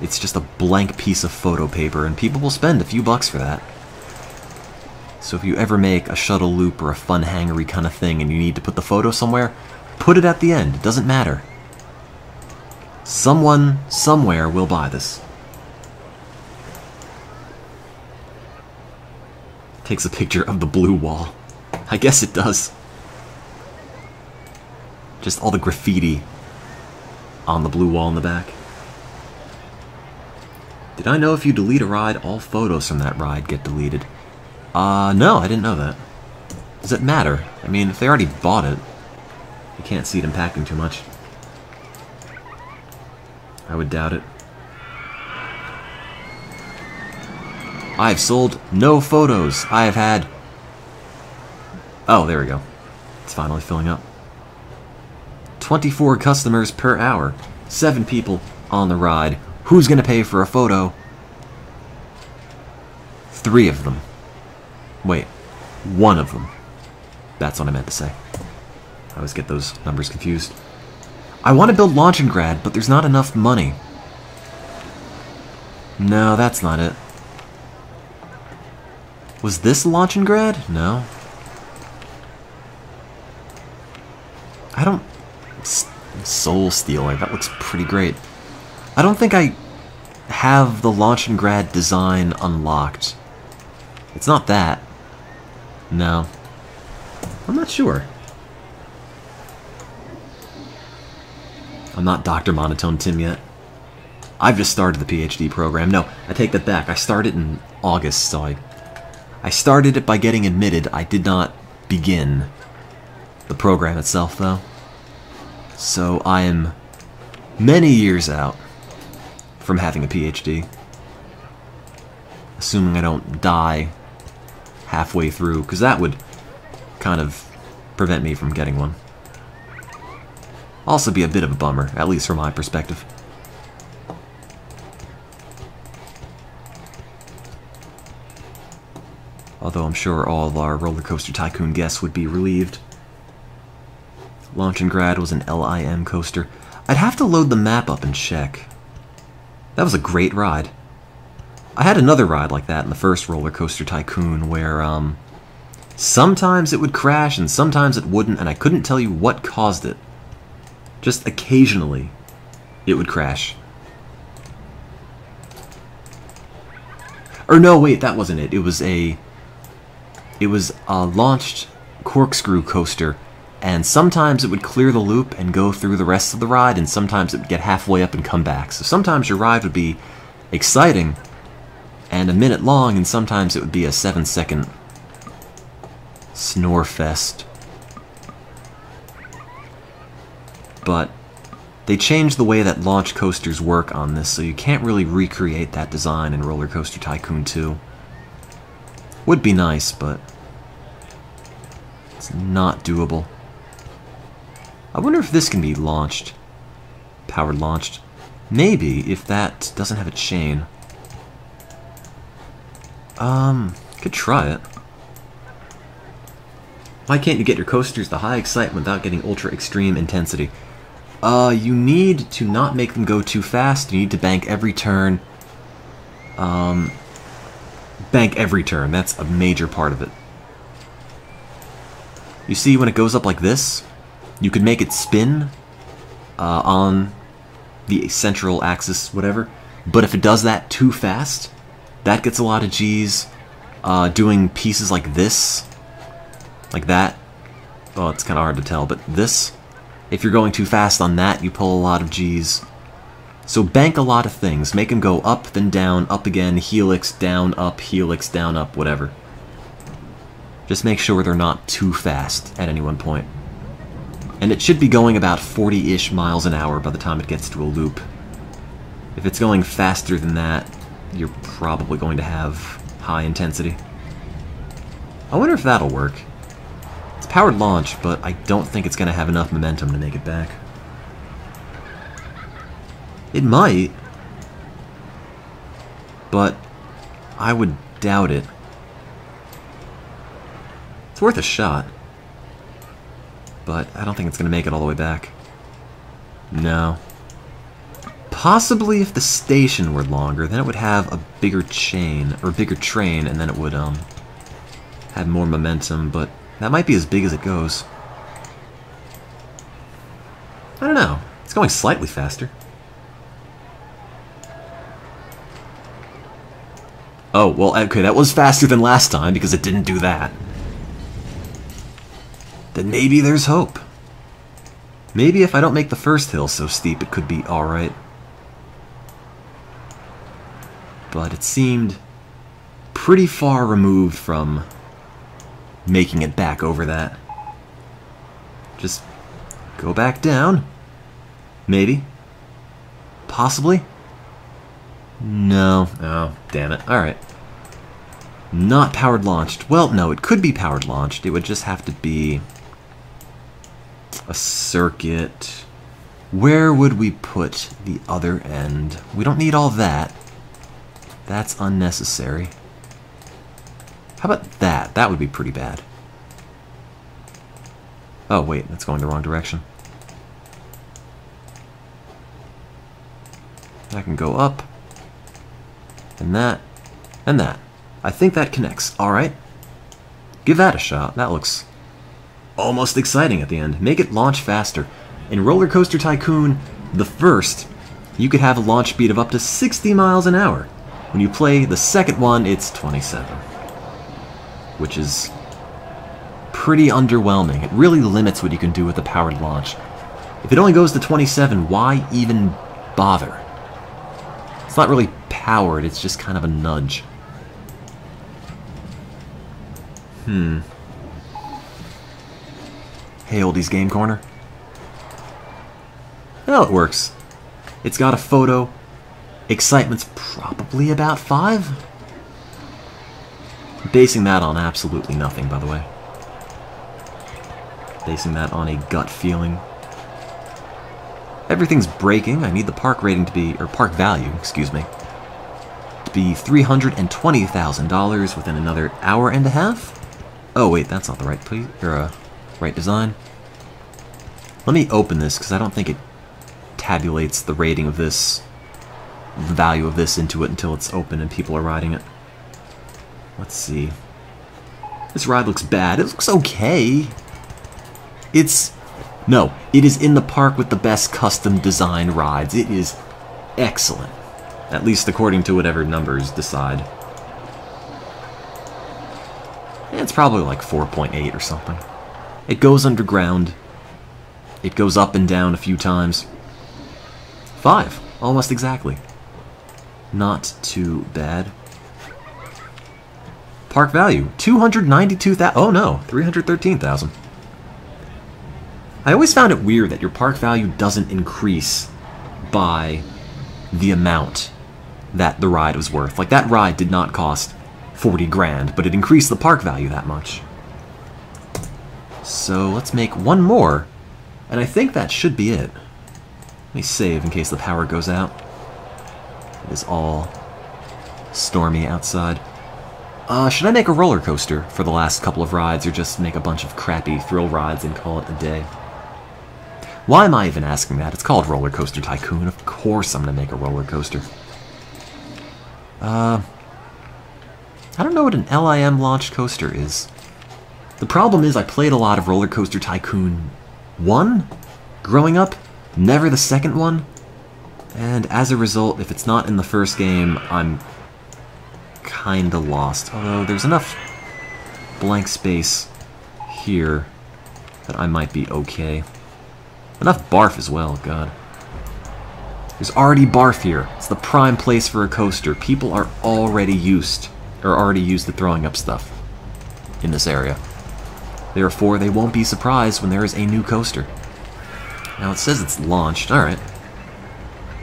It's just a blank piece of photo paper, and people will spend a few bucks for that. So if you ever make a shuttle loop or a fun hangery kind of thing and you need to put the photo somewhere, put it at the end. It doesn't matter. Someone, somewhere will buy this. Takes a picture of the blue wall. I guess it does. Just all the graffiti on the blue wall in the back. Did I know if you delete a ride, all photos from that ride get deleted? No, I didn't know that. Does it matter? I mean, if they already bought it, you can't see it impacting too much. I would doubt it. I have sold no photos. I have had... Oh, there we go. It's finally filling up. 24 customers per hour. 7 people on the ride. Who's gonna pay for a photo? 3 of them. Wait, 1 of them. That's what I meant to say. I always get those numbers confused. I want to build Launchinggrad, but there's not enough money. No, that's not it. Was this Launchinggrad? No. I don't... Soul Stealer, that looks pretty great. I don't think I have the Launchinggrad design unlocked. It's not that. No. I'm not sure. I'm not Dr. MonotoneTim yet. I've just started the PhD program. No, I take that back. I started in August, so I started it by getting admitted. I did not begin the program itself, though. So I am many years out from having a PhD. Assuming I don't die halfway through, because that would kind of prevent me from getting one. Also be a bit of a bummer, at least from my perspective. Although I'm sure all of our RollerCoaster Tycoon guests would be relieved. Launchinggrad was an LIM coaster. I'd have to load the map up and check. That was a great ride. I had another ride like that in the first RollerCoaster Tycoon where, sometimes it would crash and sometimes it wouldn't, and I couldn't tell you what caused it. Just occasionally, it would crash. Or no, wait, that wasn't it. It was a launched corkscrew coaster, and sometimes it would clear the loop and go through the rest of the ride, and sometimes it would get halfway up and come back. So sometimes your ride would be exciting and a minute long, and sometimes it would be a 7-second snore fest. But they changed the way that launch coasters work on this, so you can't really recreate that design in RollerCoaster Tycoon 2. Would be nice, but it's not doable. I wonder if this can be launched. Powered launched. Maybe, if that doesn't have a chain. Could try it. Why can't you get your coasters to high excitement without getting ultra extreme intensity? You need to not make them go too fast. You need to bank every turn. Bank every turn. That's a major part of it. You see, when it goes up like this, you could make it spin on the central axis, whatever. But if it does that too fast, that gets a lot of G's. Doing pieces like this, like that, well, it's kind of hard to tell, but this, if you're going too fast on that, you pull a lot of G's. So bank a lot of things. Make them go up, then down, up again, helix, down, up, whatever. Just make sure they're not too fast at any one point. And it should be going about 40-ish miles an hour by the time it gets to a loop. If it's going faster than that, you're probably going to have high intensity. I wonder if that'll work. It's powered launch, but I don't think it's going to have enough momentum to make it back. It might, but I would doubt it. It's worth a shot, but I don't think it's going to make it all the way back. No. Possibly if the station were longer, then it would have a bigger chain, or bigger train, and then it would have more momentum, but that might be as big as it goes. I don't know. It's going slightly faster. Oh, well, okay, that was faster than last time because it didn't do that. Then maybe there's hope. Maybe if I don't make the first hill so steep, it could be alright. But it seemed pretty far removed from making it back over that. Just go back down. Maybe. Possibly. No. Oh, damn it. Alright. Not powered launched. Well, no, it could be powered launched. It would just have to be a circuit. Where would we put the other end? We don't need all that. That's unnecessary. How about that? That would be pretty bad. Oh, wait, that's going the wrong direction. I can go up. And that. And that. I think that connects. Alright. Give that a shot. That looks almost exciting at the end. Make it launch faster. In RollerCoaster Tycoon, the first, you could have a launch speed of up to 60 miles an hour. When you play the second one, it's 27. Which is pretty underwhelming. It really limits what you can do with a powered launch. If it only goes to 27, why even bother? It's not really powered, it's just kind of a nudge. Hey, oldies game corner. Oh, it works. It's got a photo. Excitement's probably about 5? Basing that on absolutely nothing, by the way. Basing that on a gut feeling. Everything's breaking. I need the park rating to be, or park value, excuse me, to be $320,000 within another hour and a half. Oh wait, that's not the right place, or right design. Let me open this because I don't think it tabulates the rating of this, the value of this into it until it's open and people are riding it. Let's see. This ride looks bad. It looks okay. No, it is in the park with the best custom design rides. It is excellent. At least according to whatever numbers decide. It's probably like 4.8 or something. It goes underground. It goes up and down a few times. 5, almost exactly. Not too bad. Park value, $292,000. Oh no, $313,000. I always found it weird that your park value doesn't increase by the amount that the ride was worth. Like, that ride did not cost 40 grand, but it increased the park value that much. So let's make one more, and I think that should be it. Let me save in case the power goes out. It is all stormy outside. Should I make a roller coaster for the last couple of rides, or just make a bunch of crappy thrill rides and call it a day? Why am I even asking that? It's called RollerCoaster Tycoon. Of course I'm going to make a roller coaster. I don't know what an LIM launched coaster is. The problem is I played a lot of RollerCoaster Tycoon 1 growing up, never the second one, and as a result, if it's not in the first game, I'm kinda lost. Although there's enough blank space here that I might be okay. Enough barf as well, god. There's already barf here. It's the prime place for a coaster. People are already used to throwing up stuff in this area. Therefore, they won't be surprised when there is a new coaster. Now it says it's launched. Alright.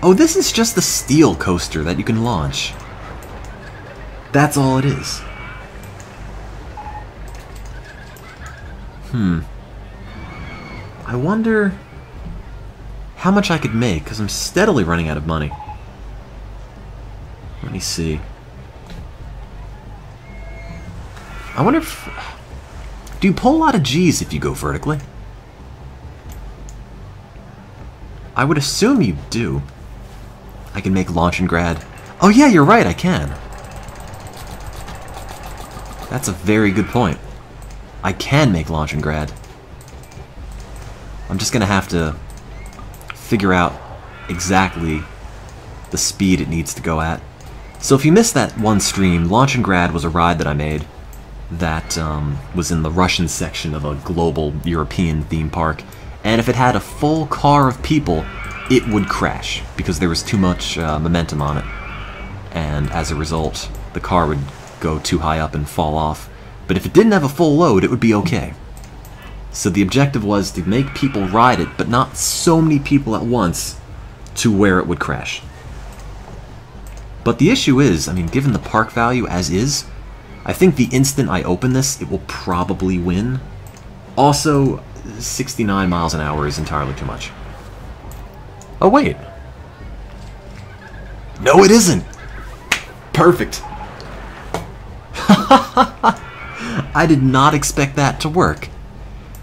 Oh, this is just the steel coaster that you can launch. That's all it is. I wonder how much I could make, because I'm steadily running out of money. Let me see. I wonder if... Do you pull a lot of G's if you go vertically? I would assume you do. I can make launch and grad. Oh yeah, you're right, I can. That's a very good point. I can make launch and grad. I'm just gonna have to figure out exactly the speed it needs to go at. So if you missed that one stream, Launch and Grad was a ride that I made that was in the Russian section of a global European theme park, and if it had a full car of people, it would crash because there was too much momentum on it, and as a result, the car would go too high up and fall off. But if it didn't have a full load, it would be okay. So the objective was to make people ride it, but not so many people at once to where it would crash. But the issue is, I mean, given the park value as is, I think the instant I open this, it will probably win. Also, 69 miles an hour is entirely too much. Oh, wait. No, it isn't! Perfect. I did not expect that to work.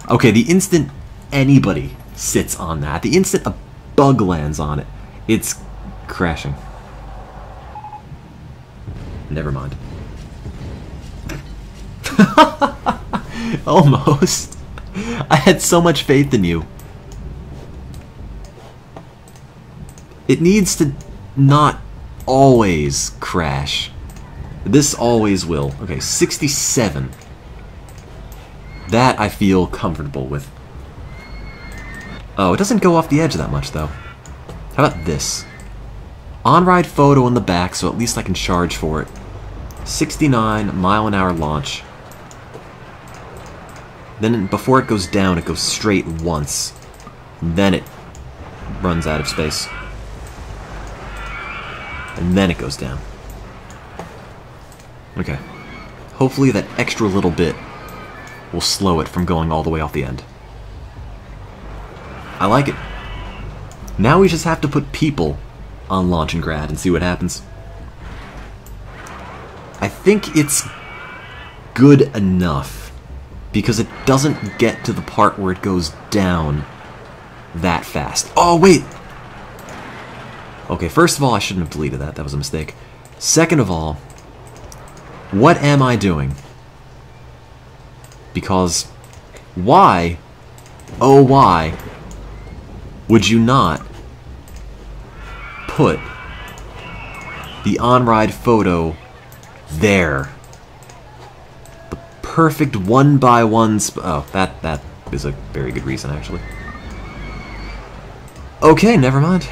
Okay, the instant anybody sits on that, the instant a bug lands on it, it's crashing. Never mind. Almost. I had so much faith in you. It needs to not always crash. This always will. Okay, 67. That I feel comfortable with. Oh, it doesn't go off the edge that much, though. How about this? On-ride photo in the back, so at least I can charge for it. 69 mile an hour launch. Then before it goes down, it goes straight once. Then it runs out of space. And then it goes down. Okay. Hopefully that extra little bit will slow it from going all the way off the end. I like it. Now we just have to put people on Launch and Grad and see what happens. I think it's good enough because it doesn't get to the part where it goes down that fast. Oh, wait! Okay, first of all, I shouldn't have deleted that. That was a mistake. Second of all, what am I doing? Because why, oh why, would you not put the on-ride photo there? The perfect one-by-one oh, that is a very good reason, actually. Okay, never mind.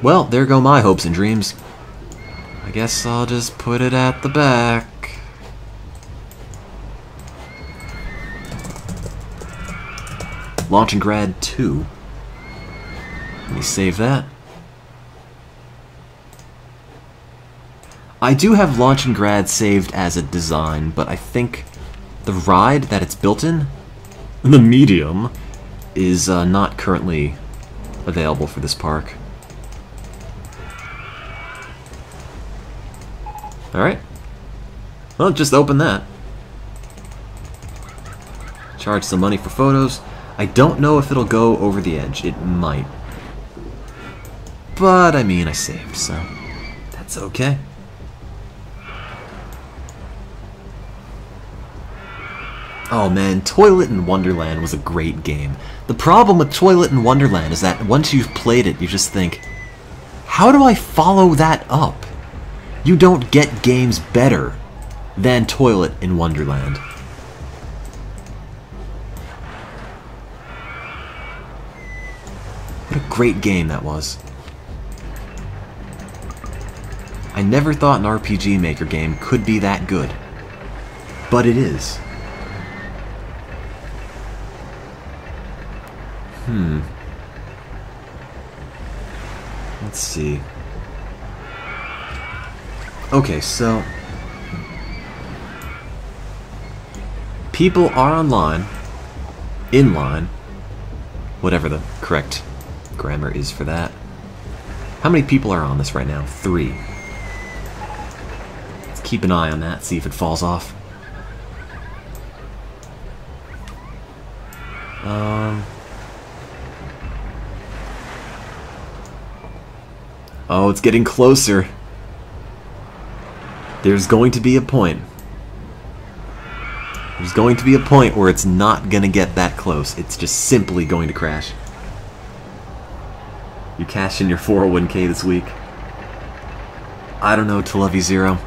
Well, there go my hopes and dreams. I guess I'll just put it at the back. Launch and Grad 2. Let me save that. I do have Launch and Grad saved as a design, but I think the ride that it's built in, the medium, is not currently available for this park. Alright. Well, just open that. Charge some money for photos. I don't know if it'll go over the edge. It might. But, I mean, I saved, so that's okay. Oh man, Toilet in Wonderland was a great game. The problem with Toilet in Wonderland is that once you've played it, you just think, how do I follow that up? You don't get games better than Toilet in Wonderland. What a great game that was. I never thought an RPG Maker game could be that good. But it is. Let's see. Okay, so people are online, in line, whatever the correct grammar is for that. How many people are on this right now? 3. Let's keep an eye on that, see if it falls off. Oh, it's getting closer. There's going to be a point. There's going to be a point where it's not going to get that close. It's just simply going to crash. You cashed in your 401k this week. I don't know, to love you, Zero.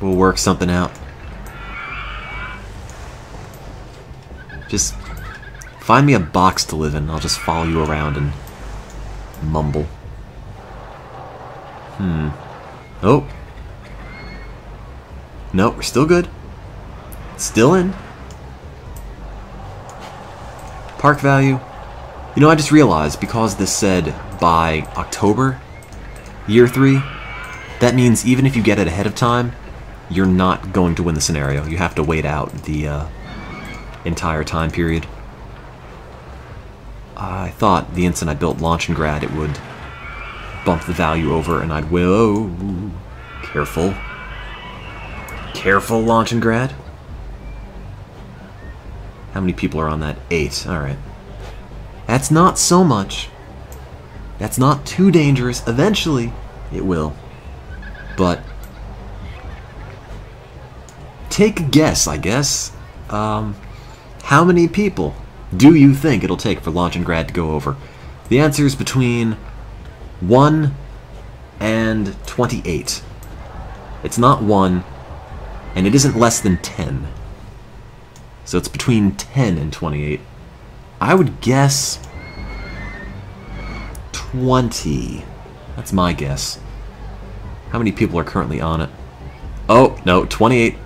We'll work something out. Just find me a box to live in. I'll just follow you around and mumble. Oh. No, we're still good. Still in. Park value. You know, I just realized, because this said by October, year 3, that means even if you get it ahead of time, you're not going to win the scenario. You have to wait out the entire time period. I thought the instant I built Launch and Grad, it would bump the value over and I'd whoa. Careful. Careful, Launch and Grad. How many people are on that? 8. Alright. That's not so much. That's not too dangerous. Eventually, it will. But take a guess, I guess. How many people do you think it'll take for Launch and Grad to go over? The answer is between 1 and 28. It's not 1, and it isn't less than 10. So it's between 10 and 28. I would guess 20. That's my guess. How many people are currently on it? Oh, no, 28.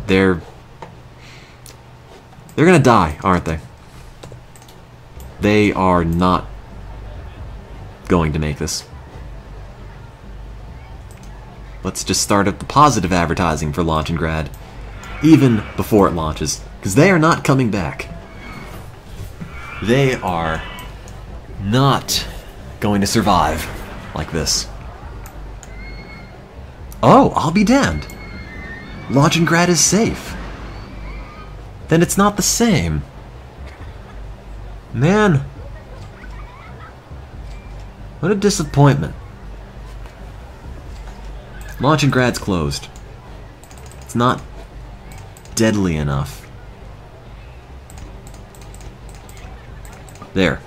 They're gonna die, aren't they? They are not going to make this. Let's just start up the positive advertising for Launchinggrad, even before it launches, because they are not coming back. They are not going to survive like this. Oh, I'll be damned. Launchinggrad is safe. Then it's not the same. Man. What a disappointment. Launchingrad's closed. It's not deadly enough. There.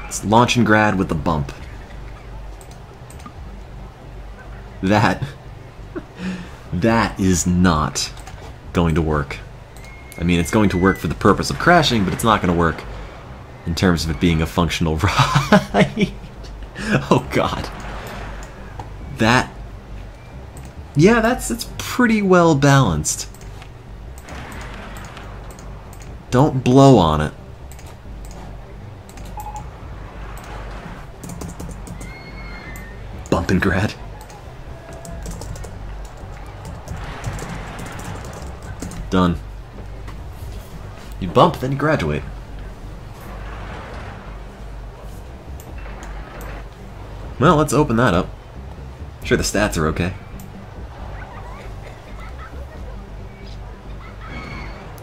It's Launchinggrad with the bump. That is not going to work. I mean, it's going to work for the purpose of crashing, but it's not going to work in terms of it being a functional ride. Oh god. That... yeah, it's pretty well balanced. Don't blow on it. Bumpinggrad. Done. You bump, then you graduate. Well, let's open that up. Sure, the stats are okay.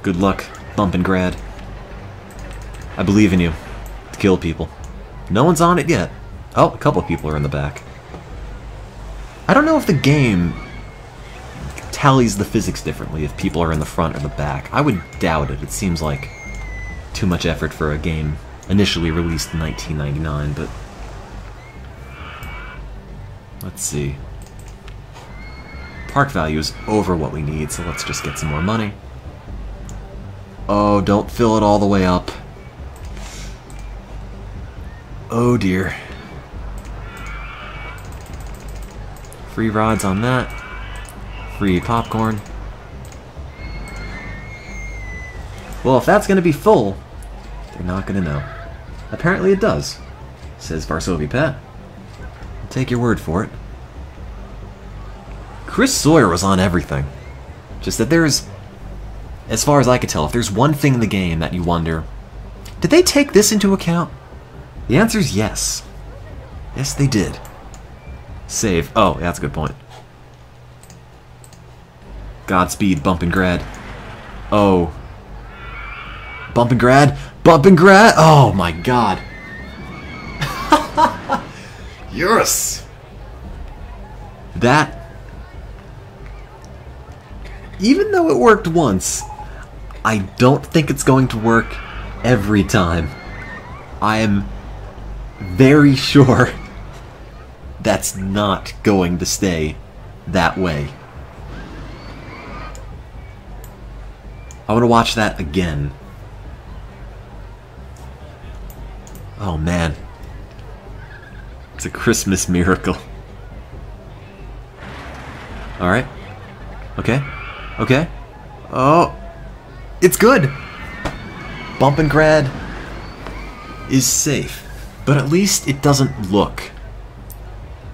Good luck, Bumpinggrad. I believe in you to kill people. No one's on it yet. Oh, a couple of people are in the back. I don't know if the game tallies the physics differently if people are in the front or the back. I would doubt it. It seems like too much effort for a game initially released in 1999, but... let's see. Park value is over what we need, so let's just get some more money. Oh, don't fill it all the way up. Oh dear. Free rides on that. Free popcorn. Well, if that's going to be full, they're not going to know. Apparently it does, says Varsovi Pat. I'll take your word for it. Chris Sawyer was on everything. Just that there's, as far as I could tell, if there's one thing in the game that you wonder, did they take this into account? The answer is yes. Yes, they did. Save. Oh, yeah, that's a good point. Godspeed, Bumpinggrad. Oh. Bumpinggrad? Bumpinggrad? Oh my god. Yes! That... even though it worked once, I don't think it's going to work every time. I am very sure that's not going to stay that way. I want to watch that again. Oh man. It's a Christmas miracle. Alright. Okay. Okay. Oh. It's good! Bumpinggrad is safe. But at least it doesn't look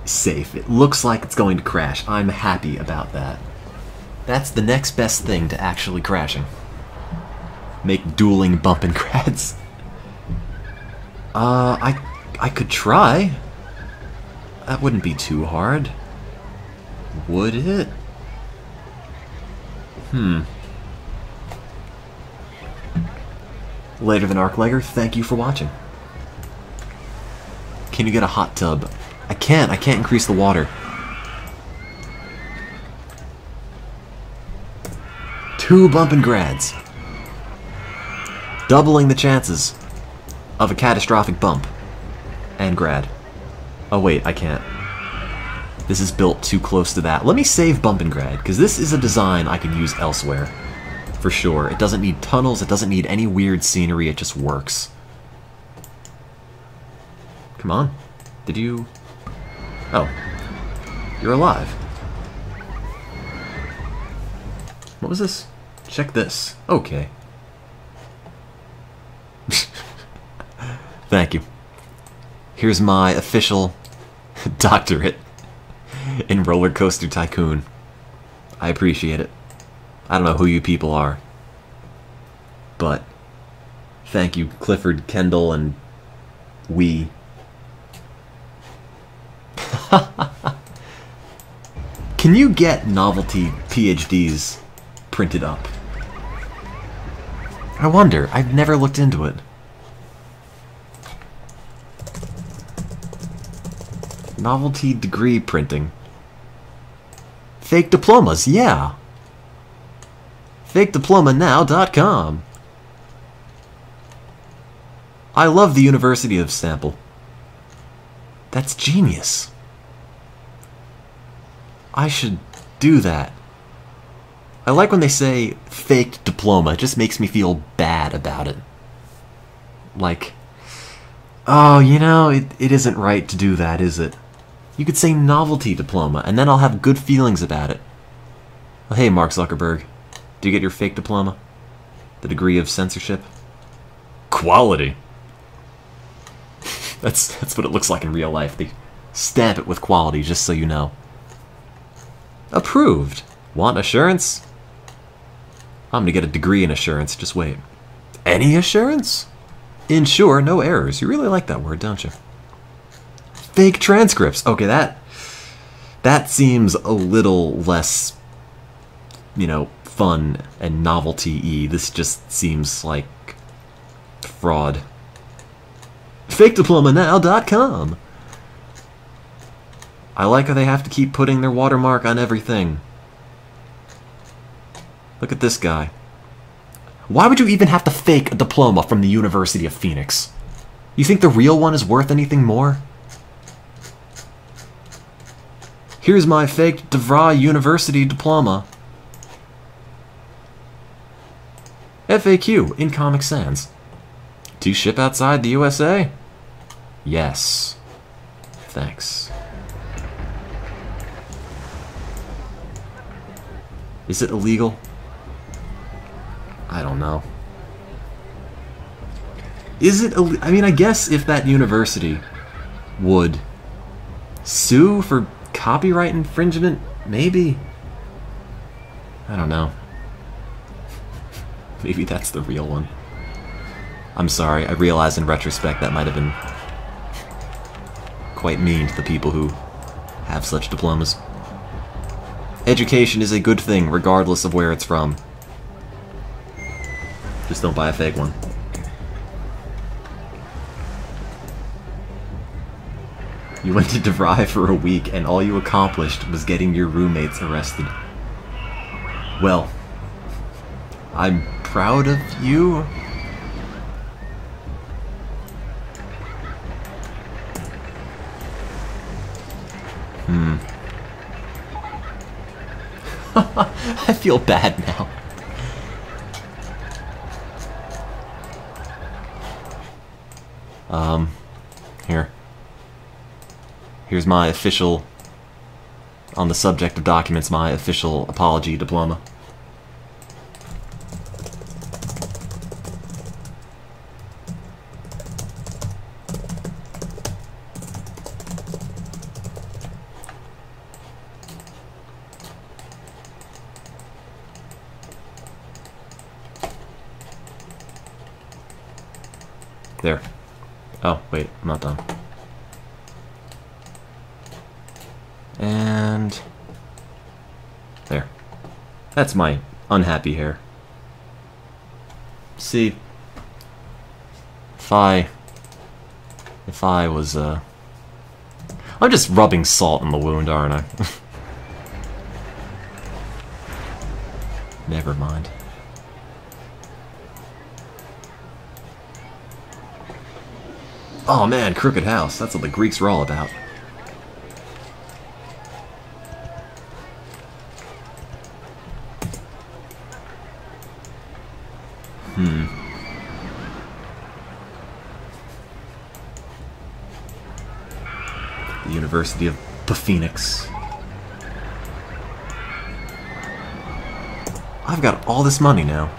safe. It looks like it's going to crash. I'm happy about that. That's the next best thing to actually crashing. Make dueling Bumpinggrads. I could try. That wouldn't be too hard. Would it? Later than Arclegger, thank you for watching. Can you get a hot tub? I can't increase the water. 2 Bumpinggrads. Doubling the chances of a catastrophic bump. And grad. Oh wait, I can't. This is built too close to that. Let me save Bumpinggrad, because this is a design I could use elsewhere. For sure. It doesn't need tunnels, it doesn't need any weird scenery, it just works. Come on. Did you... oh. You're alive. What was this? Check this. Okay. Thank you. Here's my official doctorate in RollerCoaster Tycoon. I appreciate it. I don't know who you people are, but thank you, Clifford, Kendall, and we. Can you get novelty PhDs printed up? I wonder. I've never looked into it. Novelty degree printing. Fake diplomas, yeah. FakeDiplomaNow.com. I love the University of Sample. That's genius. I should do that. I like when they say fake diploma. It just makes me feel bad about it. Like, oh, you know, it isn't right to do that, is it? You could say novelty diploma, and then I'll have good feelings about it. Well, hey, Mark Zuckerberg. Do you get your fake diploma? The degree of censorship? Quality. That's what it looks like in real life. They stamp it with quality, just so you know. Approved. Want assurance? I'm gonna get a degree in assurance. Just wait. Any assurance? Ensure no errors. You really like that word, don't you? Fake transcripts. Okay, that seems a little less, you know, fun and novelty-y. This just seems like fraud. FakeDiplomaNow.com. I like how they have to keep putting their watermark on everything. Look at this guy. Why would you even have to fake a diploma from the University of Phoenix? You think the real one is worth anything more? Here's my fake DeVry University diploma. FAQ in Comic Sans. Do you ship outside the USA? Yes. Thanks. Is it illegal? I don't know. Is it I mean, I guess if that university would sue for copyright infringement, maybe. I don't know. Maybe that's the real one. I'm sorry, I realize in retrospect that might have been quite mean to the people who have such diplomas. Education is a good thing, regardless of where it's from. Just don't buy a fake one. You went to DeVry for a week, and all you accomplished was getting your roommates arrested. Well, I'm proud of you. I feel bad now. Here. Here's my official, on the subject of documents, my official apology diploma. There. Oh, wait, I'm not done. And there. That's my unhappy hair. See, if I was, I'm just rubbing salt in the wound, aren't I? Never mind. Oh man, Crooked House. That's what the Greeks were all about. The University of Phoenix. I've got all this money now.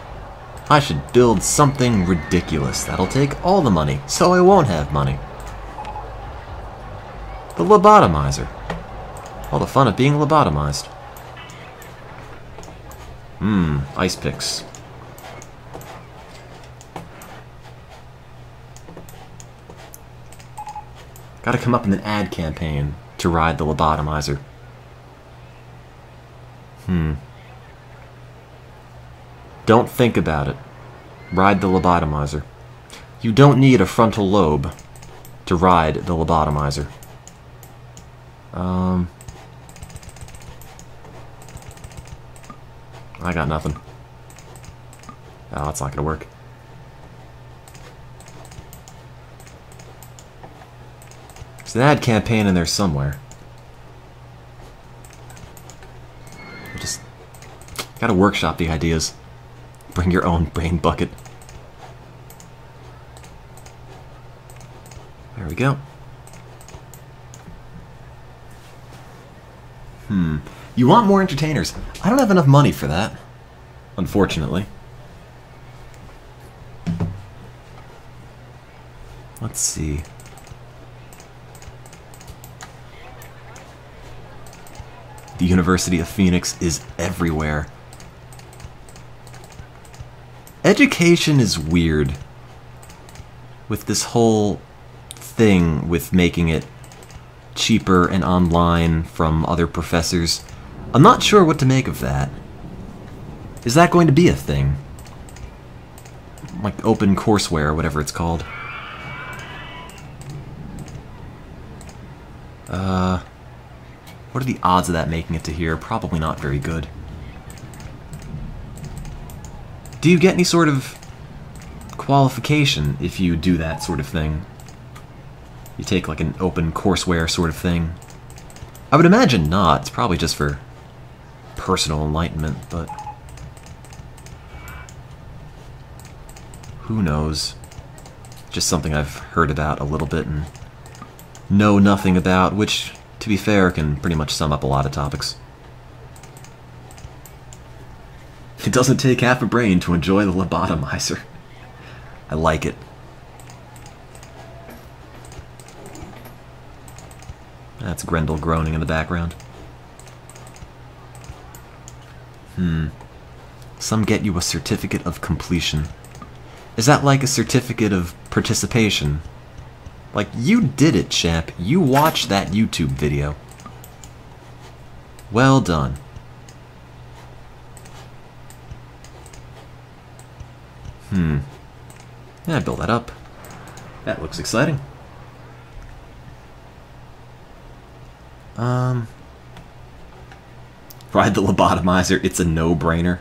I should build something ridiculous that'll take all the money, so I won't have money. The lobotomizer. All the fun of being lobotomized. Ice picks. Gotta come up in an ad campaign to ride the lobotomizer. Don't think about it. Ride the lobotomizer. You don't need a frontal lobe to ride the lobotomizer. I got nothing. Oh, that's not gonna work. There's an ad campaign in there somewhere. I just gotta workshop the ideas. Bring your own brain bucket. There we go. You want more entertainers? I don't have enough money for that, unfortunately. Let's see. The University of Phoenix is everywhere. Education is weird with this whole thing with making it cheaper and online from other professors. I'm not sure what to make of that. Is that going to be a thing? Like open courseware or whatever it's called. What are the odds of that making it to here? Probably not very good. Do you get any sort of qualification if you do that sort of thing? You take like an open courseware sort of thing? I would imagine not. It's probably just for personal enlightenment, but who knows? Just something I've heard about a little bit and know nothing about, which, to be fair, can pretty much sum up a lot of topics. It doesn't take half a brain to enjoy the lobotomizer. I like it. That's Grendel groaning in the background. Some get you a certificate of completion. Is that like a certificate of participation? Like, you did it, champ. You watched that YouTube video. Well done. Yeah, build that up. That looks exciting. Ride the lobotomizer. It's a no-brainer.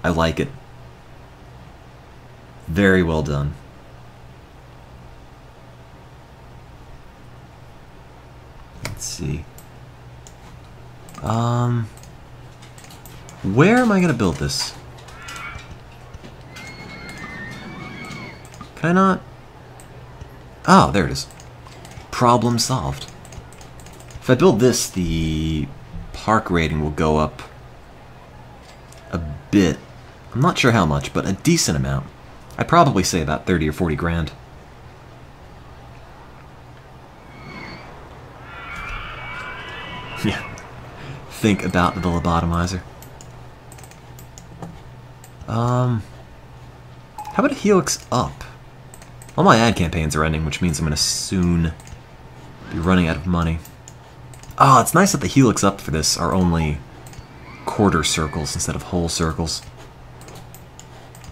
I like it. Very well done. Let's see. Where am I gonna build this? Can I not? Oh, there it is. Problem solved. If I build this, the park rating will go up a bit. I'm not sure how much, but a decent amount. I'd probably say about 30 or 40 grand. Yeah. Think about the lobotomizer. How about a helix up? All my ad campaigns are ending, which means I'm gonna soon be running out of money. Oh, it's nice that the helix up for this are only quarter circles instead of whole circles.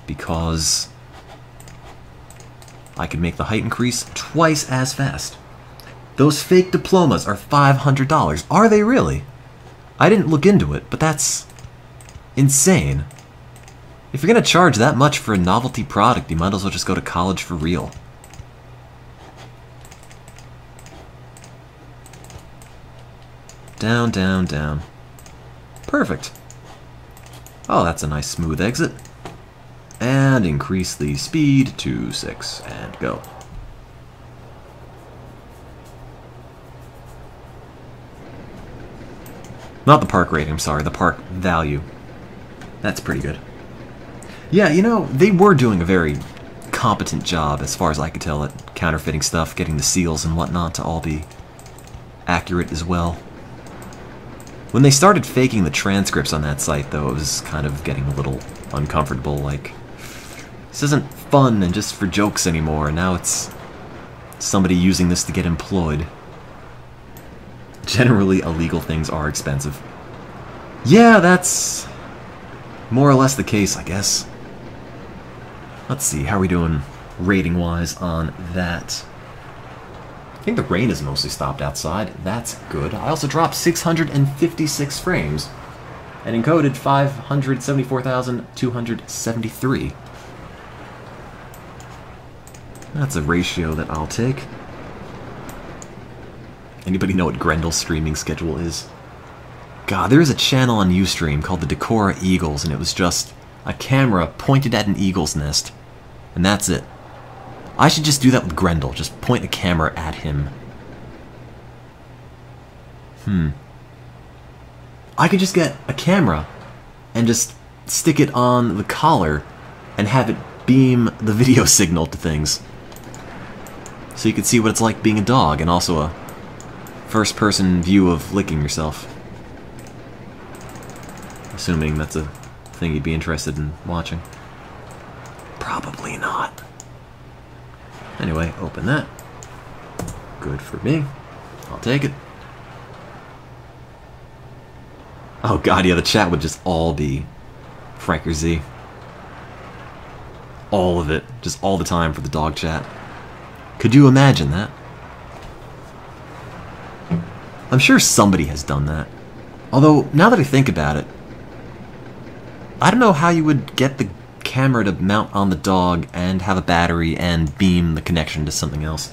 Because I could make the height increase twice as fast. Those fake diplomas are $500. Are they really? I didn't look into it, but that's insane. If you're gonna charge that much for a novelty product, you might as well just go to college for real. Down, down, down. Perfect. Oh, that's a nice smooth exit. And increase the speed to 6, and go. Not the park rating, I'm sorry, the park value. That's pretty good. Yeah, you know, they were doing a very competent job, as far as I could tell, at counterfeiting stuff, getting the seals and whatnot to all be accurate as well. When they started faking the transcripts on that site, though, it was kind of getting a little uncomfortable, like, this isn't fun and just for jokes anymore, now it's somebody using this to get employed. Generally, illegal things are expensive. Yeah, that's more or less the case, I guess. Let's see, how are we doing rating-wise on that? I think the rain is mostly stopped outside. That's good. I also dropped 656 frames and encoded 574,273. That's a ratio that I'll take. Anybody know what Grendel's streaming schedule is? God, there is a channel on Ustream called the Decora Eagles, and it was just a camera pointed at an eagle's nest, and that's it. I should just do that with Grendel, just point a camera at him. I could just get a camera and just stick it on the collar and have it beam the video signal to things. So you can see what it's like being a dog, and also a first-person view of licking yourself. Assuming that's a thing you'd be interested in watching. Probably not. Anyway, open that. Good for me. I'll take it. Oh god, yeah, the chat would just all be Franker Z. All of it. Just all the time for the dog chat. Could you imagine that? I'm sure somebody has done that. Although, now that I think about it, I don't know how you would get the camera to mount on the dog and have a battery and beam the connection to something else.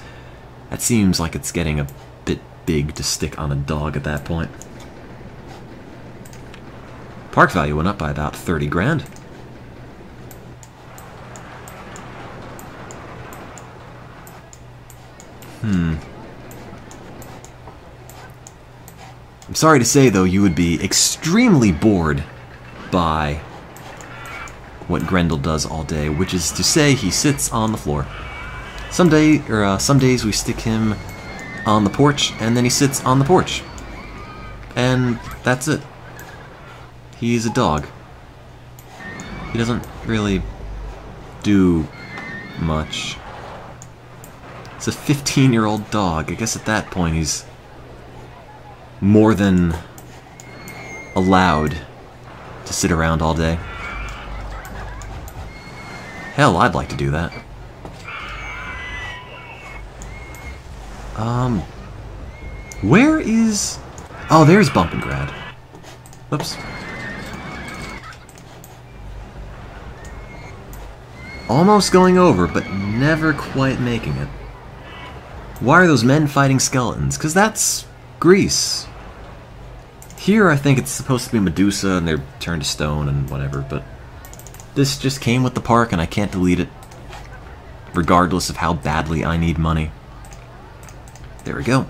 That seems like it's getting a bit big to stick on a dog at that point. Park value went up by about 30 grand. I'm sorry to say, though, you would be extremely bored by what Grendel does all day, which is to say he sits on the floor. Some days we stick him on the porch, and then he sits on the porch. And that's it. He's a dog. He doesn't really do much. It's a 15-year-old dog. I guess at that point he's more than allowed to sit around all day. Hell, I'd like to do that. Where is... Oh, there's Bump and Grad. Whoops. Almost going over, but never quite making it. Why are those men fighting skeletons? Because that's Greece. Here, I think it's supposed to be Medusa, and they're turned to stone and whatever, but this just came with the park, and I can't delete it, regardless of how badly I need money. There we go. Am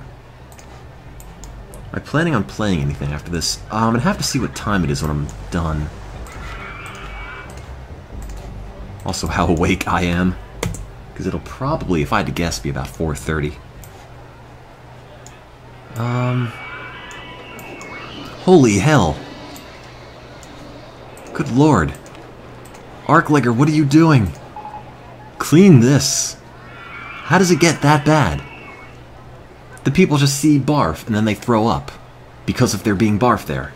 I planning on playing anything after this? I'm gonna have to see what time it is when I'm done. Also, how awake I am. Because it'll probably, if I had to guess, be about 4:30. Holy hell. Good lord. Arclegger, what are you doing? Clean this. How does it get that bad? The people just see barf and then they throw up because of there being barf there.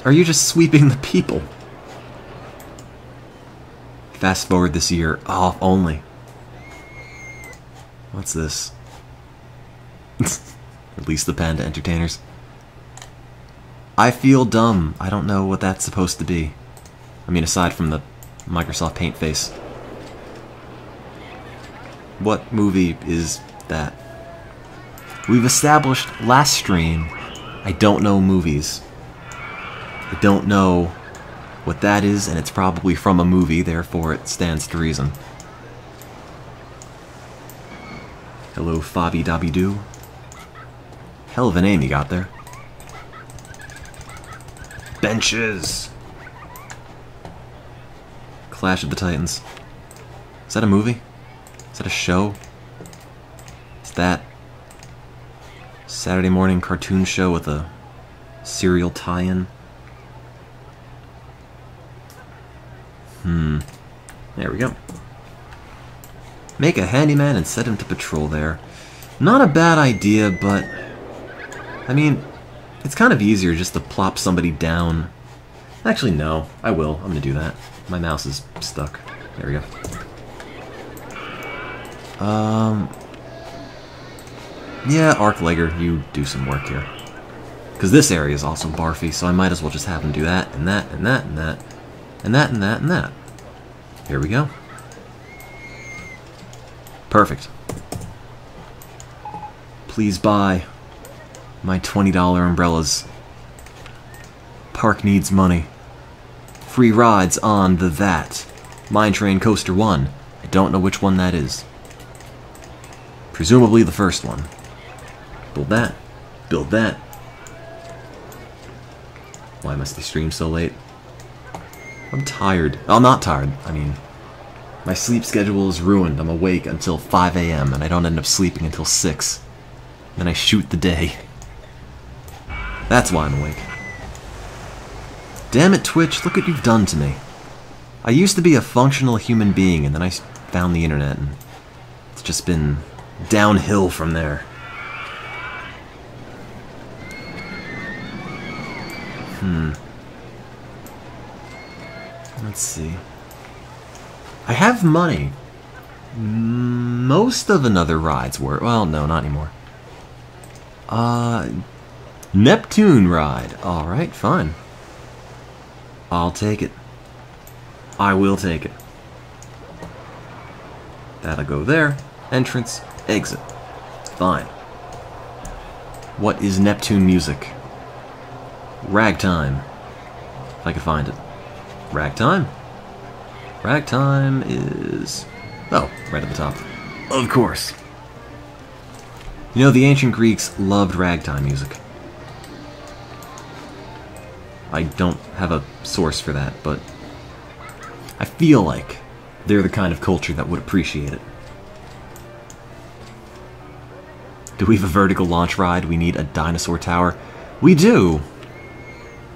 Are you just sweeping the people? Fast forward this year. Oh, only. What's this? Release the panda entertainers. I feel dumb. I don't know what that's supposed to be. I mean, aside from the Microsoft Paint face. What movie is that? We've established last stream, I don't know movies. I don't know what that is, and it's probably from a movie, therefore it stands to reason. Hello, Fobby Dobby Doo. Hell of a name you got there. Benches! Clash of the Titans. Is that a movie? Is that a show? Is that Saturday morning cartoon show with a serial tie-in. There we go. Make a handyman and set him to patrol there. Not a bad idea, but... I mean, it's kind of easier just to plop somebody down. Actually, no. I will. I'm gonna do that. My mouse is stuck. There we go. Yeah, Arc-Legger, you do some work here. Because this area is also barfy, so I might as well just have him do that, and that, and that, and that, and that, and that, and that. Here we go. Perfect. Please buy my $20 umbrellas. Park needs money. Free rides on the that. Mine Train Coaster 1. I don't know which one that is. Presumably the first one. Build that. Build that. Why must they stream so late? I'm tired. I'm not tired. I mean, my sleep schedule is ruined. I'm awake until 5 a.m. and I don't end up sleeping until 6. Then I shoot the day. That's why I'm awake. Damn it, Twitch, look what you've done to me. I used to be a functional human being, and then I found the internet, and it's just been downhill from there. Let's see. I have money. Most of another rides were... Well, no, not anymore. Neptune ride. Alright, fine. I'll take it. I will take it. That'll go there. Entrance, exit. Fine. What is Neptune music? Ragtime. If I can find it. Ragtime? Ragtime is... Oh, right at the top. Of course. You know, the ancient Greeks loved ragtime music. I don't have a source for that, but I feel like they're the kind of culture that would appreciate it. Do we have a vertical launch ride? We need a dinosaur tower. We do.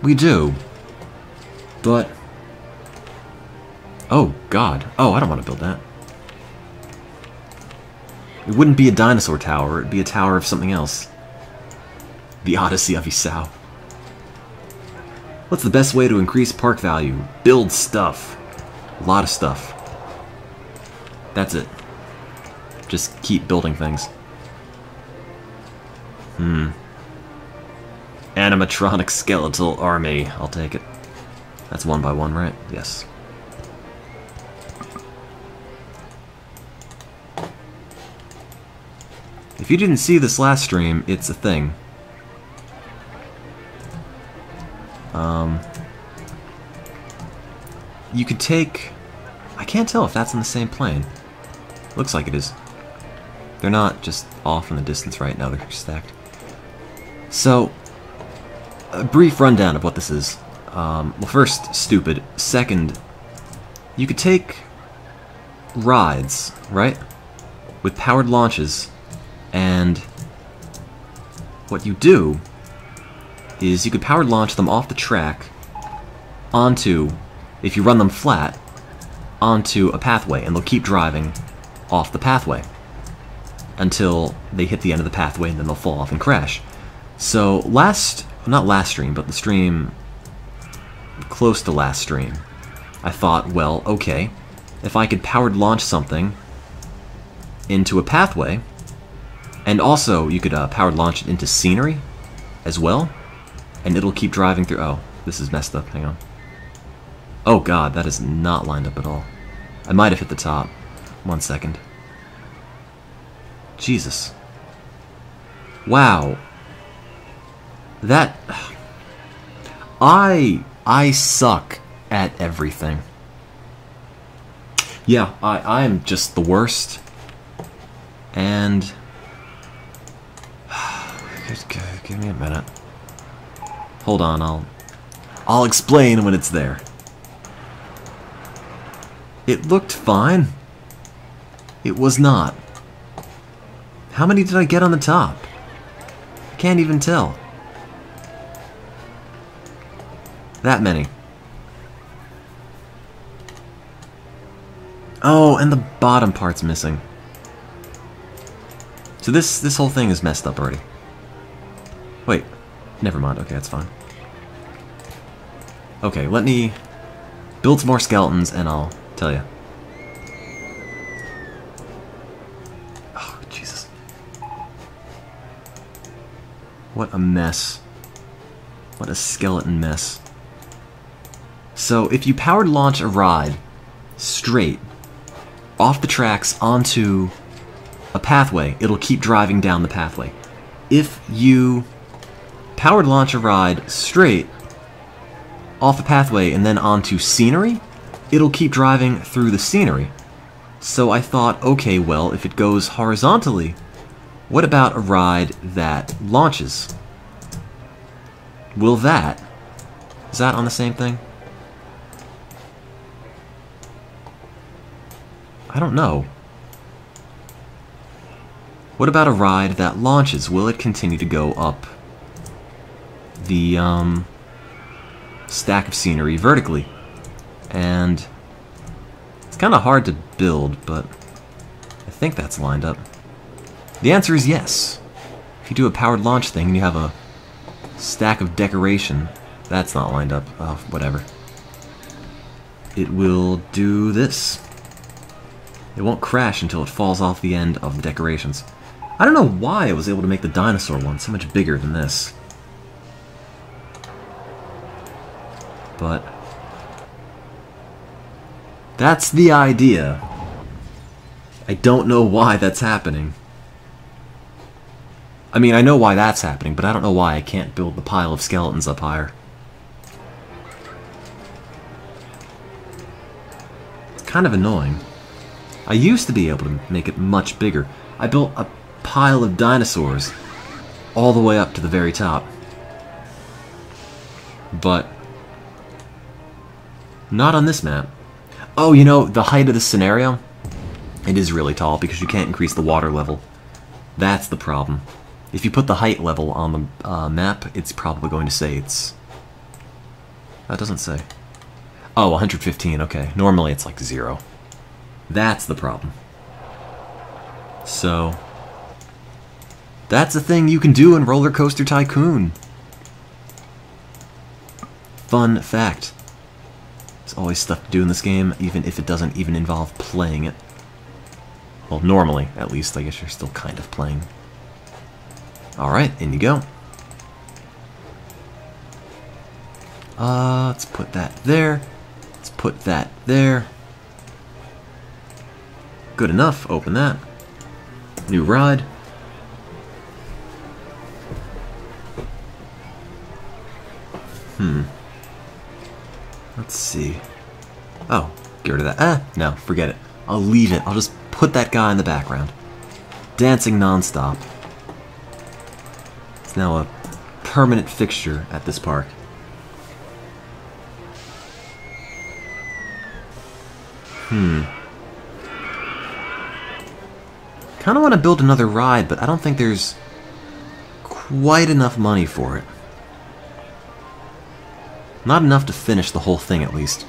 We do. But... Oh, God. Oh, I don't want to build that. It wouldn't be a dinosaur tower. It'd be a tower of something else. The Odyssey of Isao. What's the best way to increase park value? Build stuff. A lot of stuff. That's it. Just keep building things. Animatronic skeletal army. I'll take it. That's 1 by 1, right? Yes. If you didn't see this last stream, it's a thing. You could take... I can't tell if that's in the same plane. Looks like it is. They're not just off in the distance right now, they're stacked. So, a brief rundown of what this is. Well, first, stupid. Second, you could take rides, right? With powered launches, and what you do is you could powered launch them off the track onto, if you run them flat, onto a pathway, and they'll keep driving off the pathway until they hit the end of the pathway, and then they'll fall off and crash. So not last stream, but the stream close to last stream, I thought, well, okay, if I could powered launch something into a pathway, and also you could powered launch it into scenery as well, and it'll keep driving through... Oh, this is messed up, hang on. Oh god, that is not lined up at all. I might have hit the top. 1 second. Jesus. Wow. That... I suck at everything. Yeah, I'm just the worst. And... Give me a minute. Hold on, I'll explain when it's there. It looked fine. It was not. How many did I get on the top? I can't even tell. That many. Oh, and the bottom part's missing. So this whole thing is messed up already. Wait, never mind. Okay, that's fine. Okay, let me build some more skeletons and I'll tell you. Oh, Jesus. What a mess. What a skeleton mess. So, if you powered launch a ride straight off the tracks onto a pathway, it'll keep driving down the pathway. If you powered launch a ride straight off the pathway and then onto scenery, it'll keep driving through the scenery. So I thought, okay, well, if it goes horizontally, what about a ride that launches? Will that? Is that on the same thing? I don't know. What about a ride that launches? Will it continue to go up the stack of scenery vertically? And it's kind of hard to build, but I think that's lined up. The answer is yes. If you do a powered launch thing and you have a stack of decoration, that's not lined up. Oh, whatever. It will do this. It won't crash until it falls off the end of the decorations. I don't know why I was able to make the dinosaur one so much bigger than this. But that's the idea. I don't know why that's happening. I mean, I know why that's happening, but I don't know why I can't build the pile of skeletons up higher. It's kind of annoying. I used to be able to make it much bigger. I built a pile of dinosaurs all the way up to the very top. But not on this map. Oh, you know, the height of this scenario? It is really tall because you can't increase the water level. That's the problem. If you put the height level on the map, it's probably going to say it's... That doesn't say. Oh, 115, okay. Normally it's like 0. That's the problem. So, that's a thing you can do in RollerCoaster Tycoon. Fun fact. There's always stuff to do in this game, even if it doesn't even involve playing it. Well, normally, at least. I guess you're still kind of playing. Alright, in you go. Let's put that there. Let's put that there. Good enough. Open that. New ride. Let's see. Oh, get rid of that. No, forget it. I'll leave it. I'll just put that guy in the background. Dancing non-stop. It's now a permanent fixture at this park. Kind of want to build another ride, but I don't think there's quite enough money for it. Not enough to finish the whole thing, at least.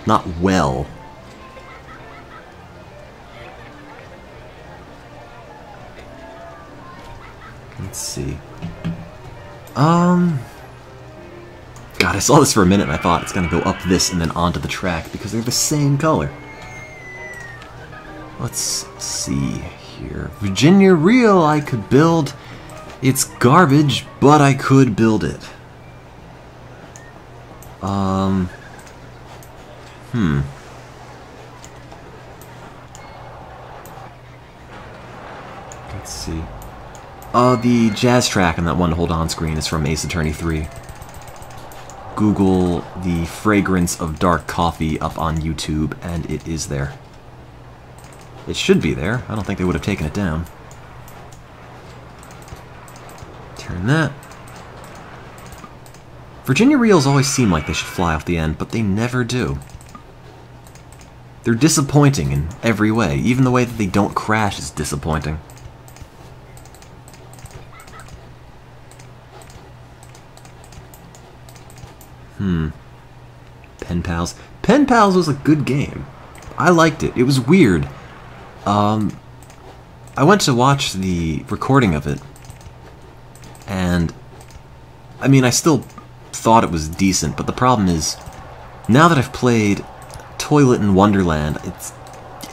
Not well. Let's see. God, I saw this for a minute and I thought it's gonna go up this and then onto the track because they're the same color. Let's see here. Virginia Reel I could build. It's garbage, but I could build it. Let's see. The jazz track on that one to hold on screen is from Ace Attorney 3. Google the fragrance of dark coffee up on YouTube, and it is there. It should be there. I don't think they would have taken it down. Turn that. Virginia Reels always seem like they should fly off the end, but they never do. They're disappointing in every way. Even the way that they don't crash is disappointing. Pen Pals. Pen Pals was a good game. I liked it. It was weird. I went to watch the recording of it, and I mean, I still thought it was decent, but the problem is, now that I've played Toilet in Wonderland,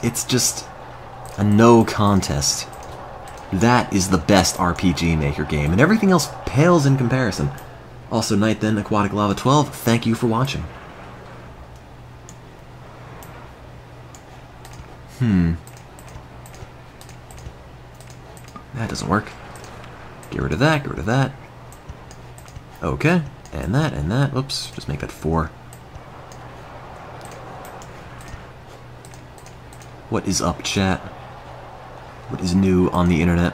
it's just a no contest. That is the best RPG Maker game, and everything else pales in comparison. Also, Night Then, Aquatic Lava 12, thank you for watching. That doesn't work. Get rid of that, get rid of that. Okay, and that, and that. Oops, just make that 4. What is up, chat? What is new on the internet?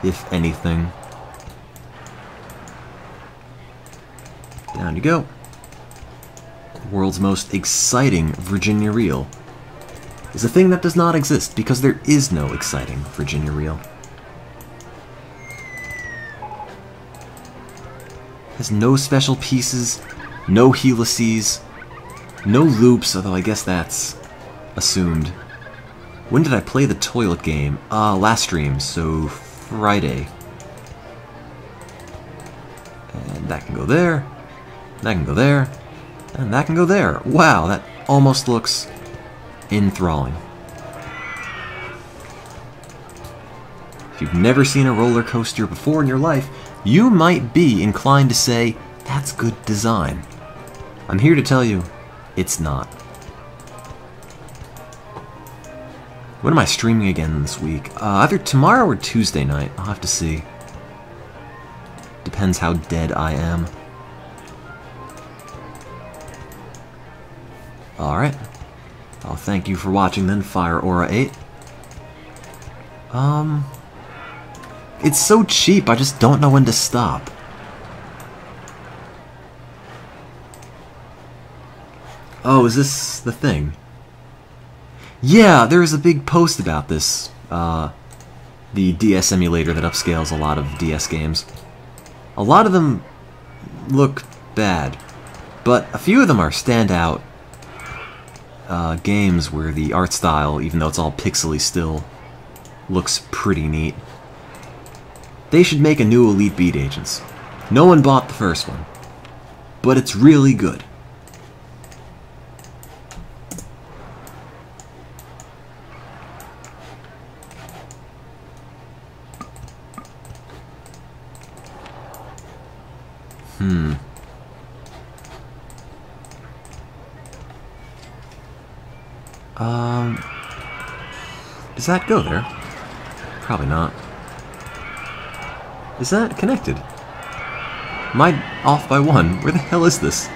If anything. Down you go. World's most exciting Virginia Reel is a thing that does not exist because there is no exciting Virginia Reel. Has no special pieces, no helices, no loops, although I guess that's assumed. When did I play the toilet game? Last stream, so Friday. And that can go there, that can go there, and that can go there. Wow, that almost looks enthralling. If you've never seen a roller coaster before in your life, you might be inclined to say, that's good design. I'm here to tell you, it's not. When am I streaming again this week? Either tomorrow or Tuesday night. I'll have to see. Depends how dead I am. Alright. I'll thank you for watching then, Fire Aura 8. It's so cheap, I just don't know when to stop. Oh, is this the thing? Yeah, there is a big post about this. The DS emulator that upscales a lot of DS games. A lot of them look bad, but a few of them are standout games where the art style, even though it's all pixely still, looks pretty neat. They should make a new Elite Beat Agents. No one bought the first one, but it's really good. Does that go there? Probably not. Is that connected? Am I off by 1? Where the hell is this?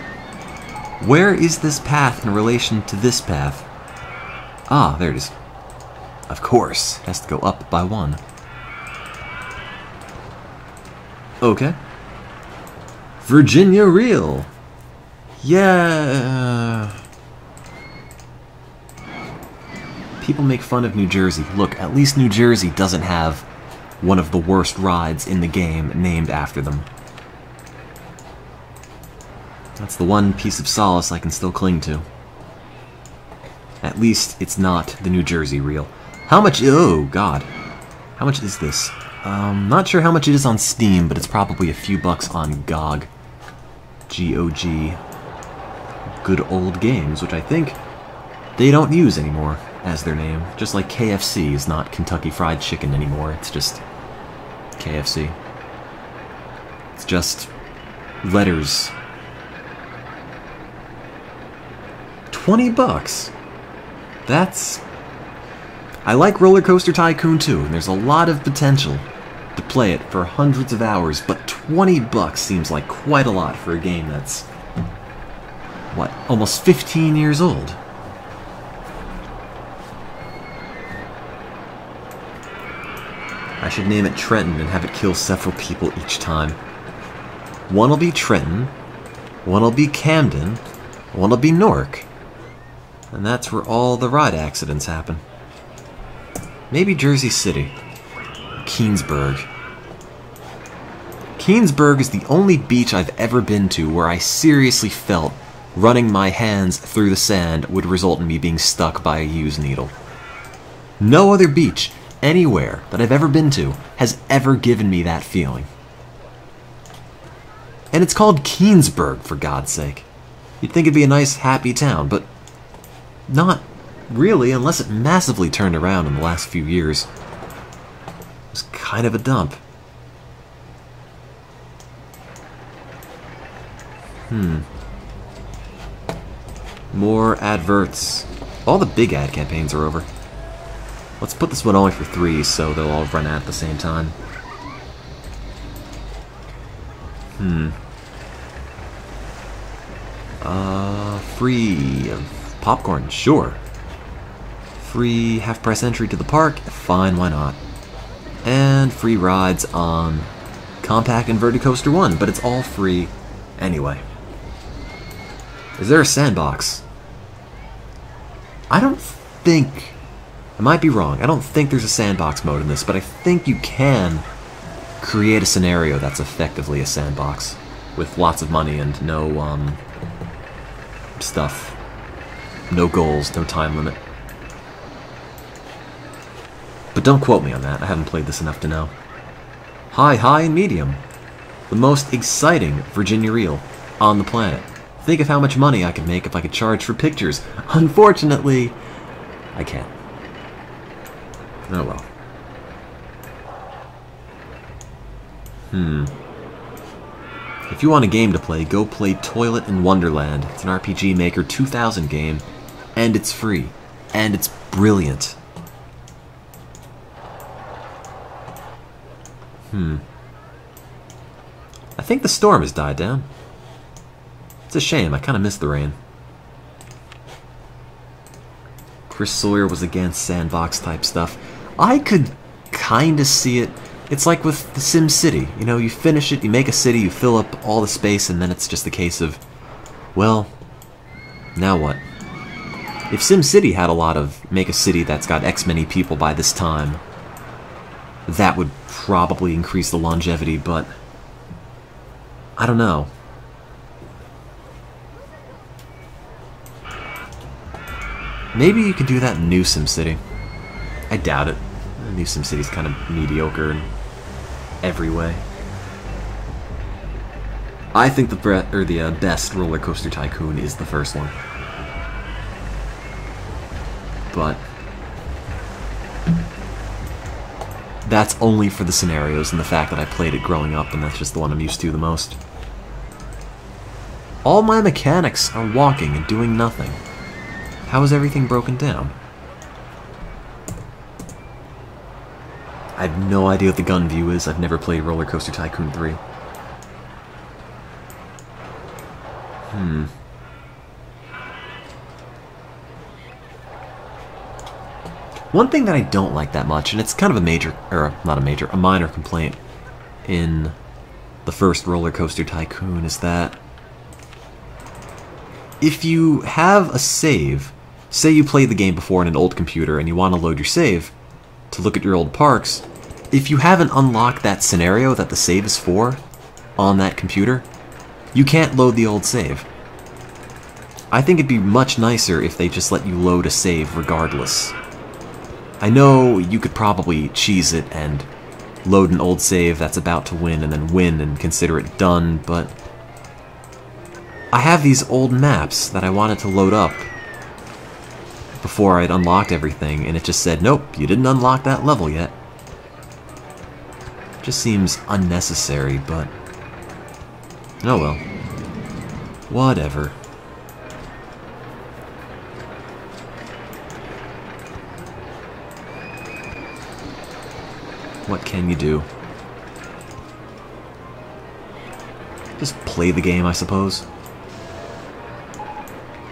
Where is this path in relation to this path? Ah, there it is. Of course, it has to go up by 1. Okay. Virginia Reel! Yeah! People make fun of New Jersey. Look, at least New Jersey doesn't have one of the worst rides in the game named after them. That's the one piece of solace I can still cling to. At least it's not the New Jersey Reel. How much? Oh, God. How much is this? Not sure how much it is on Steam, but it's probably a few bucks on GOG. G-O-G. Good Old Games, which I think they don't use anymore as their name. Just like KFC is not Kentucky Fried Chicken anymore, it's just KFC. It's just letters. 20 bucks. That's... I like RollerCoaster Tycoon too, and there's a lot of potential to play it for hundreds of hours, but 20 bucks seems like quite a lot for a game that's, what, almost 15 years old. I should name it Trenton and have it kill several people each time. One'll be Trenton, one'll be Camden, one'll be Newark. And that's where all the ride accidents happen. Maybe Jersey City. Keansburg. Keensburg is the only beach I've ever been to where I seriously felt running my hands through the sand would result in me being stuck by a used needle. No other beach, anywhere that I've ever been to, has ever given me that feeling. And it's called Keensburg, for God's sake. You'd think it'd be a nice, happy town, but not really, unless it massively turned around in the last few years. It was kind of a dump. More adverts. All the big ad campaigns are over. Let's put this one only for 3 so they'll all run out at the same time. Free popcorn, sure. Free half-price entry to the park, fine, why not? And free rides on Compact Inverted Coaster 1, but it's all free anyway. Is there a sandbox? I don't think... I might be wrong. I don't think there's a sandbox mode in this, but I think you can create a scenario that's effectively a sandbox with lots of money and no, stuff. No goals, no time limit. But don't quote me on that. I haven't played this enough to know. High, and medium. The most exciting Virginia reel on the planet. Think of how much money I could make if I could charge for pictures. Unfortunately, I can't. Oh well. If you want a game to play, go play Toilet in Wonderland. It's an RPG Maker 2000 game, and it's free, and it's brilliant. I think the storm has died down. It's a shame, I kind of miss the rain. Chris Sawyer was against sandbox type stuff. I could kind of see it. It's like with the Sim City. You know, you finish it, you make a city, you fill up all the space, and then it's just a case of, well, now what? If Sim City had a lot of make a city that's got X many people by this time, that would probably increase the longevity, but I don't know. Maybe you could do that in New SimCity. I doubt it. New SimCity's kind of mediocre in every way. I think the best Roller Coaster Tycoon is the first one. But that's only for the scenarios and the fact that I played it growing up, and that's just the one I'm used to the most. All my mechanics are walking and doing nothing. How is everything broken down? I have no idea what the gun view is. I've never played Roller Coaster Tycoon 3. One thing that I don't like that much, and it's kind of a major, or not a major, a minor complaint in the first Roller Coaster Tycoon, is that if you have a save, say you played the game before on an old computer and you want to load your save to look at your old parks, if you haven't unlocked that scenario that the save is for on that computer, you can't load the old save. I think it'd be much nicer if they just let you load a save regardless. I know you could probably cheese it and load an old save that's about to win and then win and consider it done, but I have these old maps that I wanted to load up before I'd unlocked everything, and it just said, nope, you didn't unlock that level yet. Just seems unnecessary, but oh well. Whatever. What can you do? Just play the game, I suppose.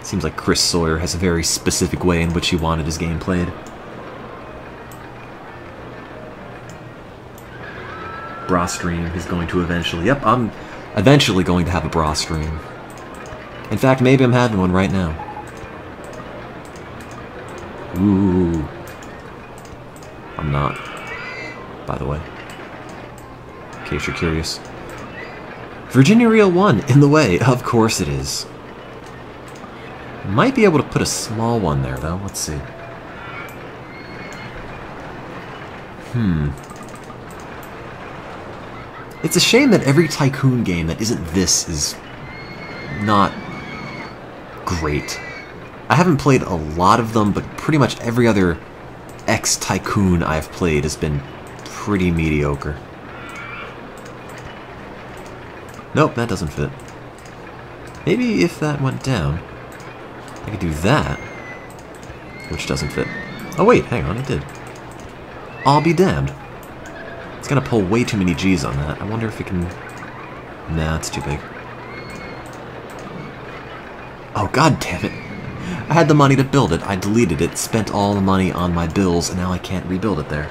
Seems like Chris Sawyer has a very specific way in which he wanted his game played. Bra stream is going to eventually... Yep, I'm eventually going to have a bra stream. In fact, maybe I'm having one right now. Ooh. I'm not, by the way. In case you're curious. Virginia Reel 1 in the way. Of course it is. Might be able to put a small one there, though. Let's see. It's a shame that every Tycoon game that isn't this is not great. I haven't played a lot of them, but pretty much every other X-Tycoon I've played has been pretty mediocre. Nope, that doesn't fit. Maybe if that went down, I could do that, which doesn't fit. Oh wait, hang on, it did. I'll be damned. It's gonna pull way too many G's on that. I wonder if it can... Nah, it's too big. Oh, god damn it. I had the money to build it, I deleted it, spent all the money on my bills, and now I can't rebuild it there.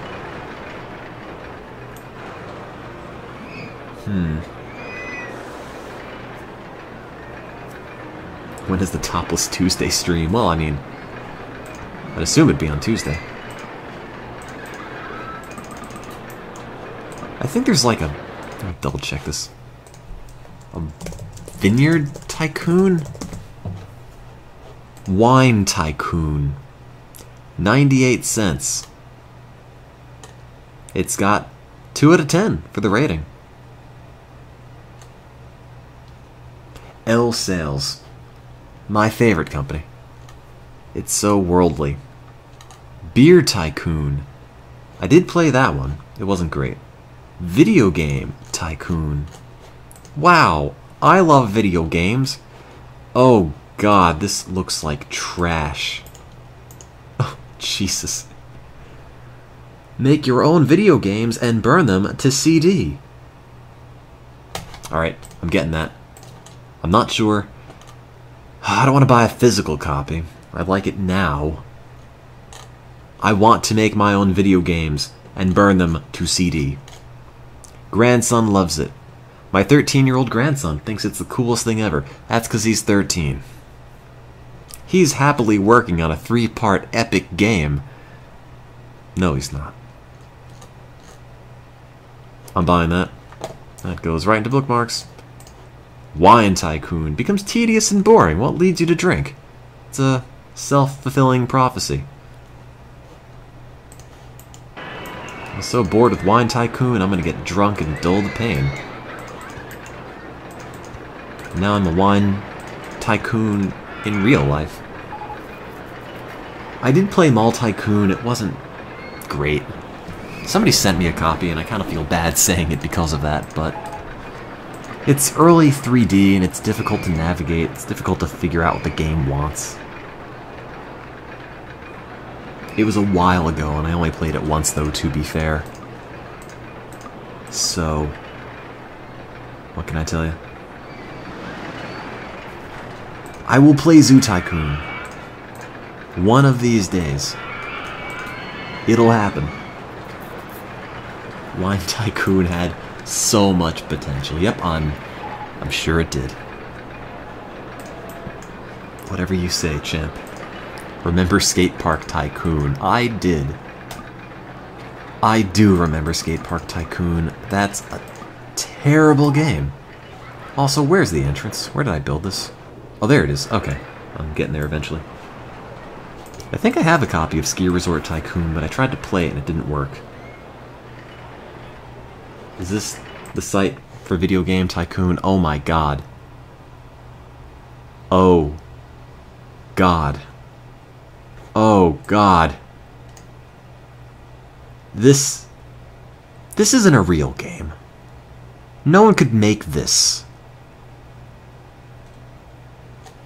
When is the Topless Tuesday stream? Well, I mean, I'd assume it'd be on Tuesday. I think there's like a... Let me double check this. A Vineyard Tycoon? Wine Tycoon. 98 cents. It's got 2 out of 10 for the rating. L Sales. My favorite company. It's so worldly. Beer Tycoon. I did play that one. It wasn't great. Video Game Tycoon. Wow, I love video games. Oh god, this looks like trash. Oh, Jesus. Make your own video games and burn them to CD. Alright, I'm getting that. I'm not sure. I don't want to buy a physical copy. I like it now. I want to make my own video games and burn them to CD. Grandson loves it. My 13-year-old grandson thinks it's the coolest thing ever. That's because he's 13. He's happily working on a 3-part epic game. No, he's not. I'm buying that. That goes right into bookmarks. Wine Tycoon becomes tedious and boring. What leads you to drink? It's a self-fulfilling prophecy. I'm so bored with Wine Tycoon, I'm gonna get drunk and dull the pain. Now I'm a Wine Tycoon in real life. I did play Mall Tycoon, it wasn't great. Somebody sent me a copy and I kind of feel bad saying it because of that, but it's early 3D and it's difficult to navigate, it's difficult to figure out what the game wants. It was a while ago, and I only played it once, though, to be fair. So, what can I tell you? I will play Zoo Tycoon. One of these days. It'll happen. Wine Tycoon had so much potential. Yep, I'm sure it did. Whatever you say, champ. Remember Skate Park Tycoon? I did. I do remember Skate Park Tycoon. That's a terrible game. Also, where's the entrance? Where did I build this? Oh, there it is. Okay. I'm getting there eventually. I think I have a copy of Ski Resort Tycoon, but I tried to play it and it didn't work. Is this the site for Video Game Tycoon? Oh my god. Oh. God. Oh, God. This isn't a real game. No one could make this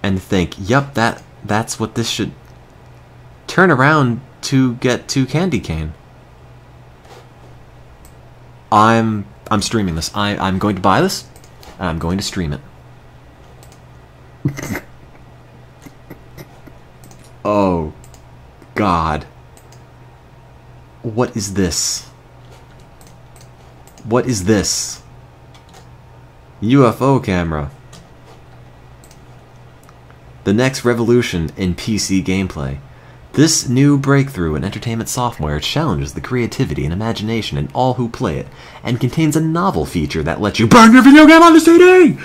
and think, yep, that's what this should turn around to get to Candy Cane. I'm streaming this. I'm going to buy this, and I'm going to stream it. Oh, God. What is this? What is this? UFO camera. The next revolution in PC gameplay. This new breakthrough in entertainment software challenges the creativity and imagination in all who play it, and contains a novel feature that lets you burn your video game on the CD!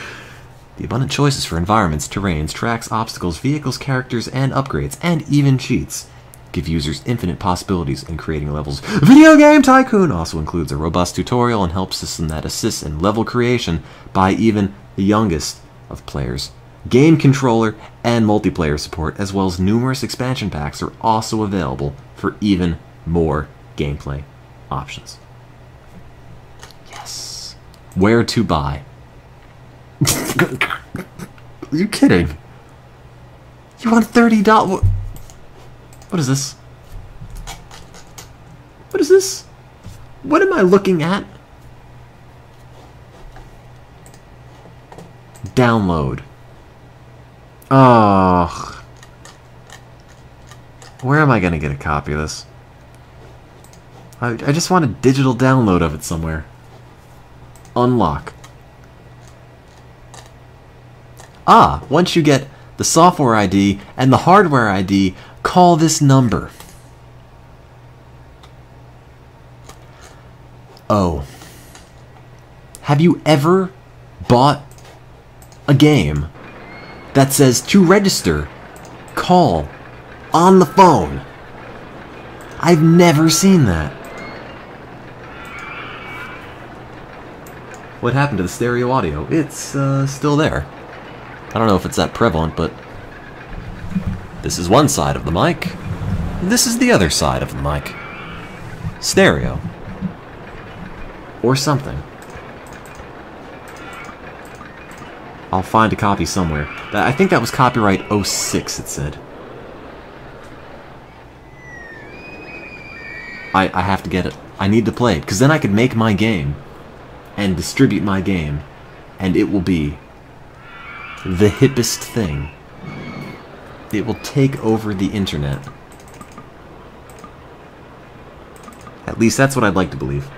The abundant choices for environments, terrains, tracks, obstacles, vehicles, characters, and upgrades, and even cheats, give users infinite possibilities in creating levels. Video Game Tycoon also includes a robust tutorial and help system that assists in level creation by even the youngest of players. Game controller and multiplayer support, as well as numerous expansion packs, are also available for even more gameplay options. Yes. Where to buy? Are you kidding? You want $30? What is this? What is this? What am I looking at? Download. Oh. Where am I going to get a copy of this? I just want a digital download of it somewhere. Unlock. Ah, once you get the software ID and the hardware ID, call this number. Oh. Have you ever bought a game that says to register, call on the phone? I've never seen that. What happened to the stereo audio? It's still there. I don't know if it's that prevalent, but this is one side of the mic. This is the other side of the mic. Stereo. Or something. I'll find a copy somewhere. I think that was copyright 06, it said. I have to get it. I need to play it, because then I could make my game and distribute my game, and it will be the hippest thing. It will take over the internet. At least that's what I'd like to believe.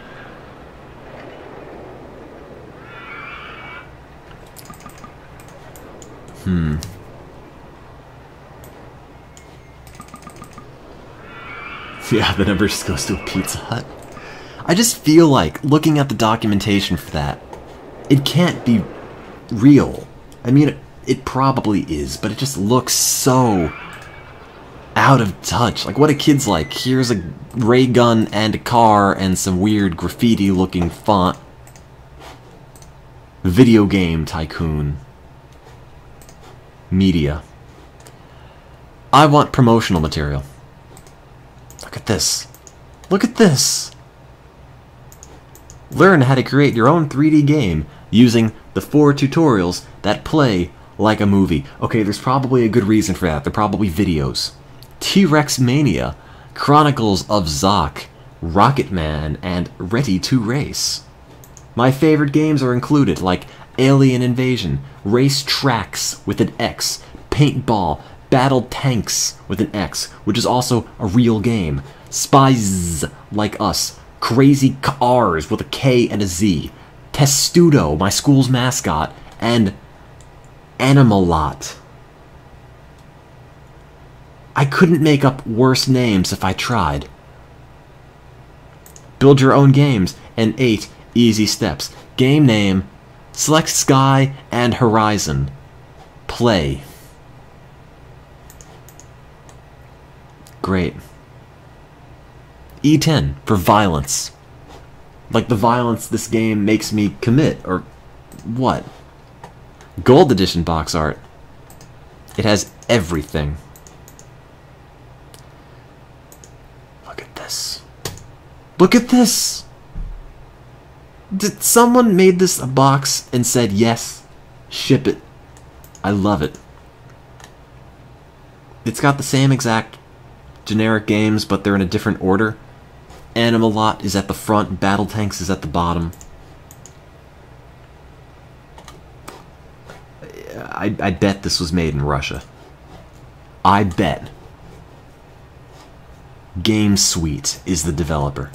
Yeah, the number just goes to a Pizza Hut. I just feel like, looking at the documentation for that, it can't be real. I mean, it probably is, but it just looks so out of touch. Like, what a kid's like, here's a ray gun and a car and some weird graffiti-looking font. Video Game Tycoon. Media. I want promotional material. Look at this. Look at this. Learn how to create your own 3D game using the 4 tutorials that play like a movie. Okay, there's probably a good reason for that. They're probably videos. T-Rex Mania, Chronicles of Zoc, Rocket Man, and Ready to Race. My favorite games are included, like Alien Invasion, Race Tracks with an X, Paintball, Battle Tanks with an X, which is also a real game, Spies Like Us, Crazy Cars with a K and a Z, Testudo, my school's mascot, and Animalot. I couldn't make up worse names if I tried. Build your own games in 8 easy steps. Game name, select Sky and Horizon. Play. Great. E10 for violence. Like the violence this game makes me commit, or what? Gold Edition box art. It has everything. Look at this. Look at this! Did someone made this a box and said, yes, ship it. I love it. It's got the same exact generic games, but they're in a different order. Animalot is at the front, Battle Tanks is at the bottom. I bet this was made in Russia. I bet. GameSuite is the developer.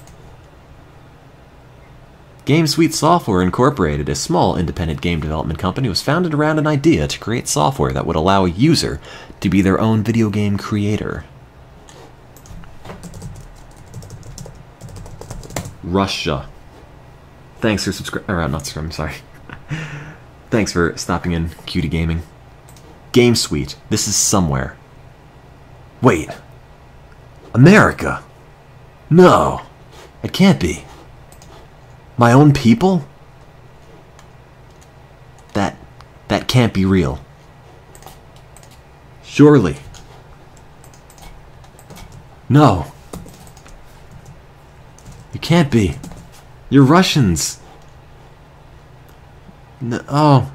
GameSuite Software Incorporated, a small independent game development company, was founded around an idea to create software that would allow a user to be their own video game creator. Russia. Thanks for subscribing. Or not subscribing, sorry. Thanks for stopping in, Cutie Gaming. Game Suite. This is somewhere. Wait. America? No. It can't be. My own people? That can't be real. Surely. No. You can't be. You're Russians. No, oh.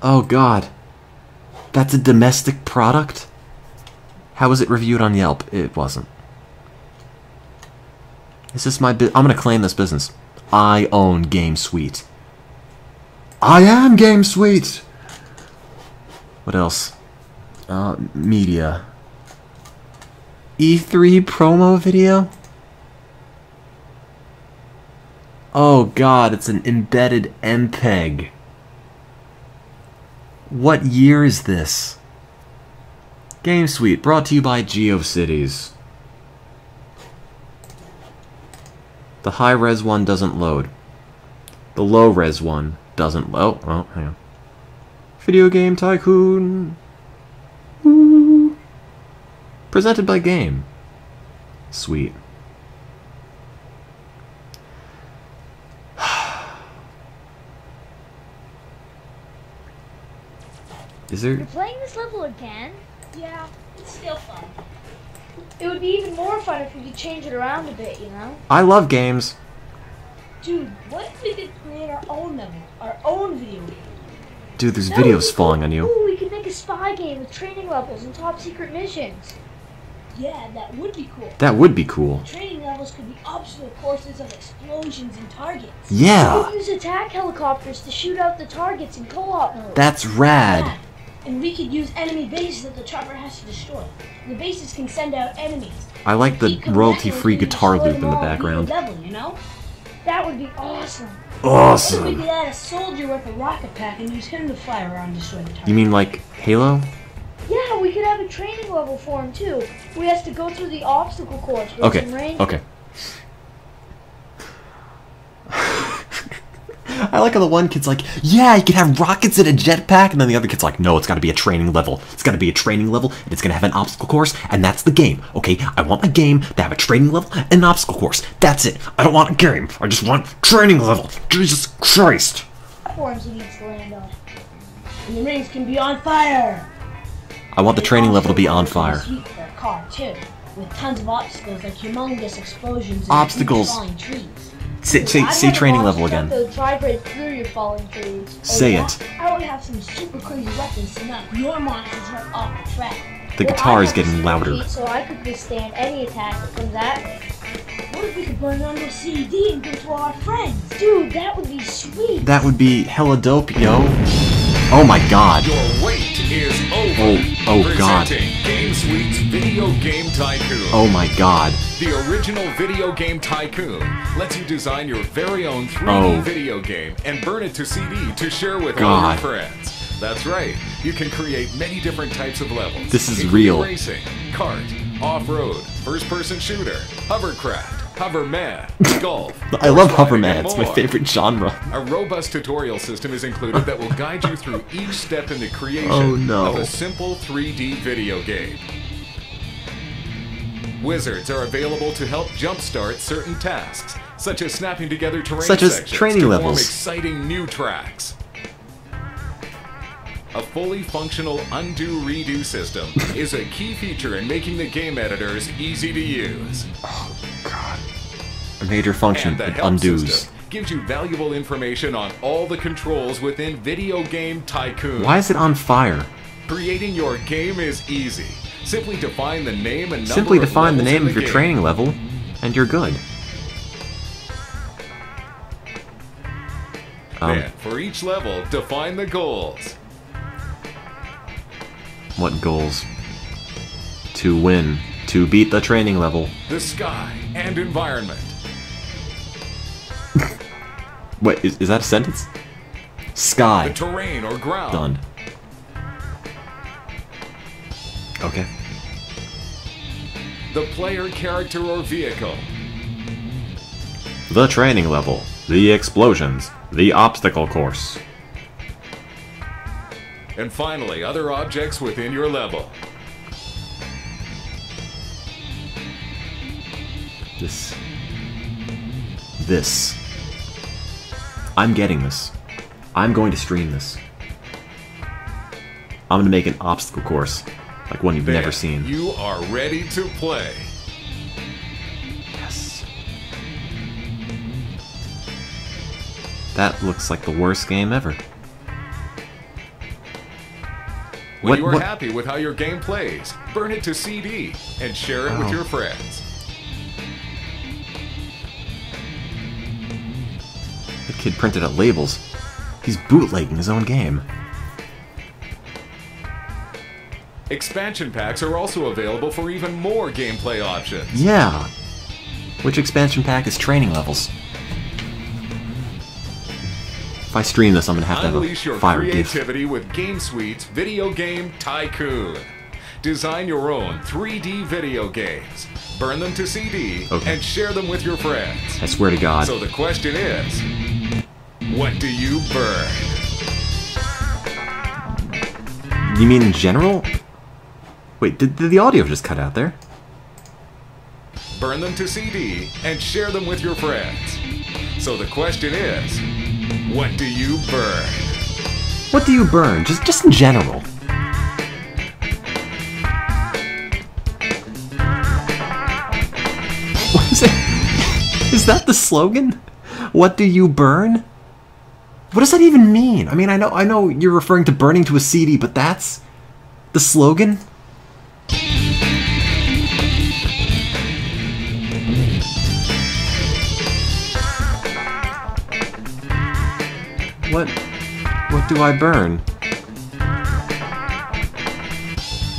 Oh God. That's a domestic product? How was it reviewed on Yelp? It wasn't. Is this my I'm gonna claim this business. I own Game Suite. I am Game Suite! What else? Media. E3 promo video? Oh God, it's an embedded MPEG. What year is this? Game Suite, brought to you by GeoCities. The high-res one doesn't load. The low-res one doesn't load. Oh, hang on. Video Game Tycoon. Woo. Presented by Game. Sweet. Is there... You're playing this level again? Yeah, it's still fun. It would be even more fun if we could change it around a bit, you know? I love games. Dude, what if we could create our own level, our own video game? Dude, there's videos falling on you. Ooh, we could make a spy game with training levels and top secret missions. Yeah, that would be cool. That would be cool. The training levels could be obstacle courses of explosions and targets. Yeah. We could use attack helicopters to shoot out the targets in co-op mode. That's rad. Yeah. And we could use enemy bases that the chopper has to destroy. The bases can send out enemies. I like the royalty-free guitar loop in the background. Level, you know? That would be awesome. Awesome. What if we could add a soldier with a rocket pack and use him to fly around and destroy the target? You mean like Halo? Yeah, we could have a training level for him too. We have to go through the obstacle course with Okay. some range. Okay. I like how the one kid's like, yeah, you can have rockets and a jetpack, and then the other kid's like, no, it's gotta be a training level. It's gotta be a training level, and it's gonna have an obstacle course, and that's the game, okay? I want a game to have a training level and an obstacle course. That's it. I don't want a game. I just want training level. Jesus Christ. Platforms he needs to land on. And the rings can be on fire. I want the training level to be on fire. Sweet for a car too, with tons of obstacles like humongous explosions and Obstacles. falling trees. Say training level again. Drive right through your falling trees. Say it. I would have some super crazy weapons to knock your monsters right off the track. The guitar is getting louder. So I could withstand any attack that comes at me. What if we could burn on the CD and give it to all our friends? Dude, that would be sweet. That would be hella dope, yo. Oh my God. Your wait is over. Oh God. Presenting Game Suite's Video Game Tycoon. Oh my God. The original Video Game Tycoon lets you design your very own 3D video game and burn it to CD to share with all your friends. That's right. You can create many different types of levels. This is real. Racing, kart, off-road, first-person shooter, hovercraft, hoverman, golf. I love hoverman. It's my favorite genre. A robust tutorial system is included that will guide you through each step in the creation of a simple 3D video game. Wizards are available to help jumpstart certain tasks, such as snapping together terrain sections training to levels. form exciting new tracks. A fully functional undo-redo system is a key feature in making the game editors easy to use. Oh God. A major function, And the it help undoes. system gives you valuable information on all the controls within Video Game Tycoon. Why is it on fire? Creating your game is easy. Simply define the name and number Simply of define the levels name in of your game. training level, and you're good. Then, for each level, define the goals. What goals? To win. To beat the training level. The sky and environment. Wait, is that a sentence? Sky. The terrain or ground. Done. Okay. The player, character, or vehicle. the training level, the explosions, the obstacle course. And finally, other objects within your level. This. I'm getting this. I'm going to stream this. I'm going to make an obstacle course, like one you've never seen. You are ready to play. Yes. That looks like the worst game ever. When you are happy with how your game plays, burn it to CD and share it with your friends. The kid printed out labels. He's bootlegging his own game. Expansion packs are also available for even more gameplay options. Yeah. Which expansion pack is training levels? If I stream this, I'm gonna have to have Unleash a your fire gift. creativity with GameSuite's Video Game Tycoon. Design your own 3D video games, burn them to CD, and share them with your friends. I swear to God. So the question is, what do you burn? You mean in general? Wait, did the audio just cut out there? Burn them to CD and share them with your friends. So the question is, what do you burn? What do you burn? Just in general. What is it? Is that the slogan? What do you burn? What does that even mean? I mean, I know you're referring to burning to a CD, but that's the slogan? What do I burn?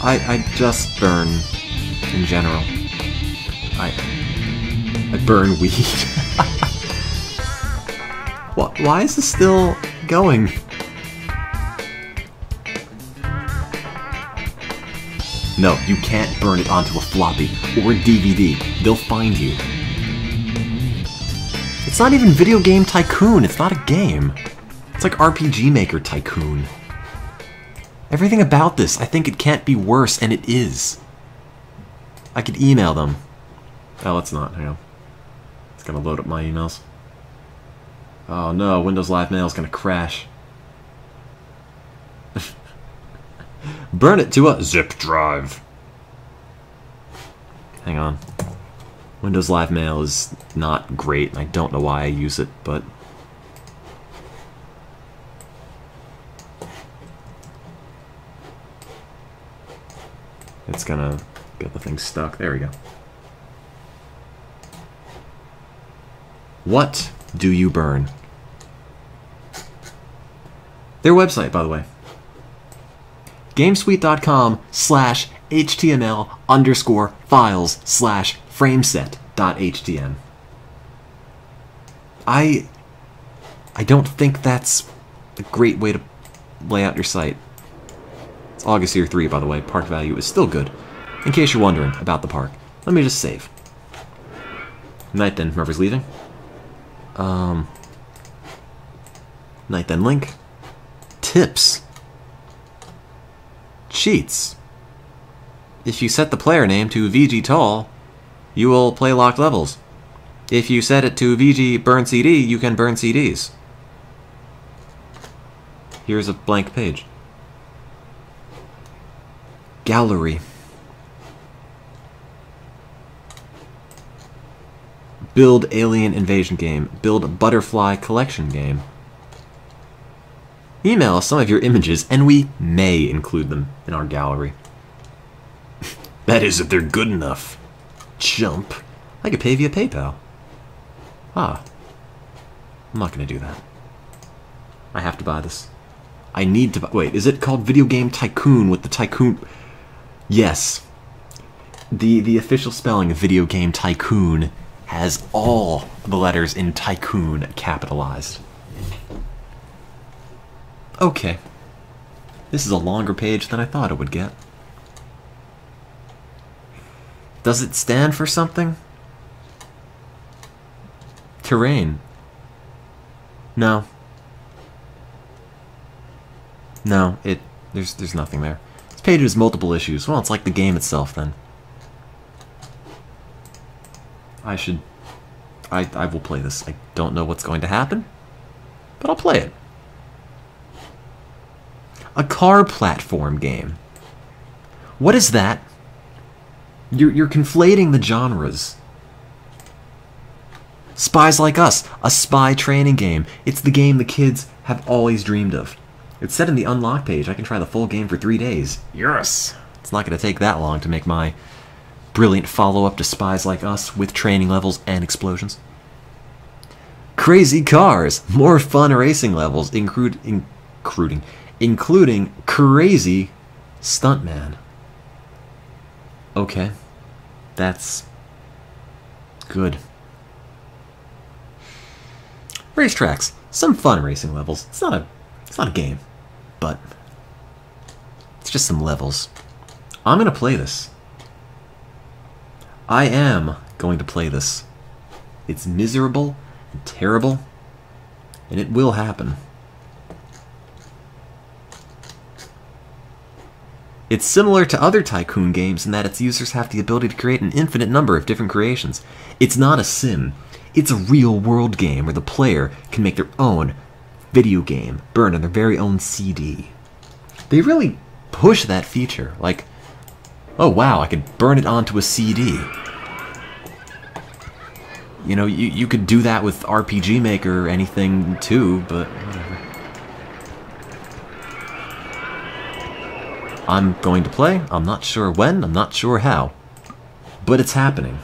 I just burn in general. I burn weed. Why is this still going? No, you can't burn it onto a floppy or DVD. They'll find you. It's not even Video Game Tycoon. It's not a game. It's like RPG Maker Tycoon. Everything about this, I think it can't be worse, and it is. I could email them. Oh, let's not. Hang on. It's gonna load up my emails. Oh no, Windows Live Mail is gonna crash. Burn it to a zip drive. Hang on. Windows Live Mail is not great, and I don't know why I use it, but... it's gonna get the thing stuck. There we go. What do you burn? Their website, by the way. GameSuite.com/html_files/frameset.htm. I don't think that's a great way to lay out your site. It's August Year 3, by the way. Park value is still good. In case you're wondering about the park. Let me just save. Night then, whoever's leaving. Night then link. Tips. Cheats. If you set the player name to VG Tall, you will play locked levels. If you set it to VG Burn CD, you can burn CDs. Here's a blank page. Gallery. Build Alien Invasion game. Build Butterfly Collection game. Email us some of your images, and we may include them in our gallery. That is, if they're good enough. Chump. I could pay via PayPal. Ah. I'm not going to do that. I have to buy this. I need to buy... wait, is it called Video Game Tycoon with the Tycoon... yes. The official spelling of Video Game Tycoon has all the letters in Tycoon capitalized. Okay. This is a longer page than I thought it would get. Does it stand for something? terrain. No. No, there's nothing there. This page has multiple issues. Well, it's like the game itself then. I will play this. I don't know what's going to happen, but I'll play it. A car platform game. What is that? You're conflating the genres. Spies Like Us, a spy training game. It's the game the kids have always dreamed of. It's set in the unlock page. I can try the full game for 3 days. Yes! It's not going to take that long to make my brilliant follow-up to Spies Like Us with training levels and explosions. Crazy Cars, more fun racing levels, including Crazy Stuntman. Okay, that's good. Racetracks, some fun racing levels. It's not a game, but it's just some levels. I'm gonna play this. I am going to play this. It's miserable and terrible, and it will happen. It's similar to other Tycoon games in that its users have the ability to create an infinite number of different creations. It's not a sim. It's a real-world game where the player can make their own video game burn on their very own CD. They really push that feature. Like, oh wow, I could burn it onto a CD. You know, you could do that with RPG Maker or anything too, but whatever. I'm going to play. I'm not sure when, I'm not sure how, but it's happening.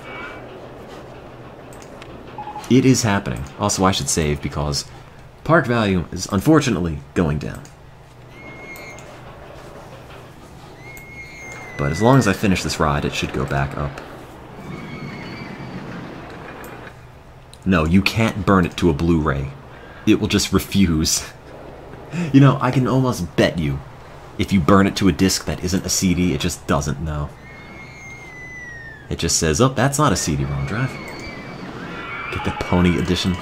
It is happening. Also, I should save because park value is unfortunately going down. But as long as I finish this ride, it should go back up. No, you can't burn it to a Blu-ray. It will just refuse. You know, I can almost bet you, if you burn it to a disc that isn't a CD, it just doesn't know. It just says, oh, that's not a CD-ROM drive. Get the Pony Edition.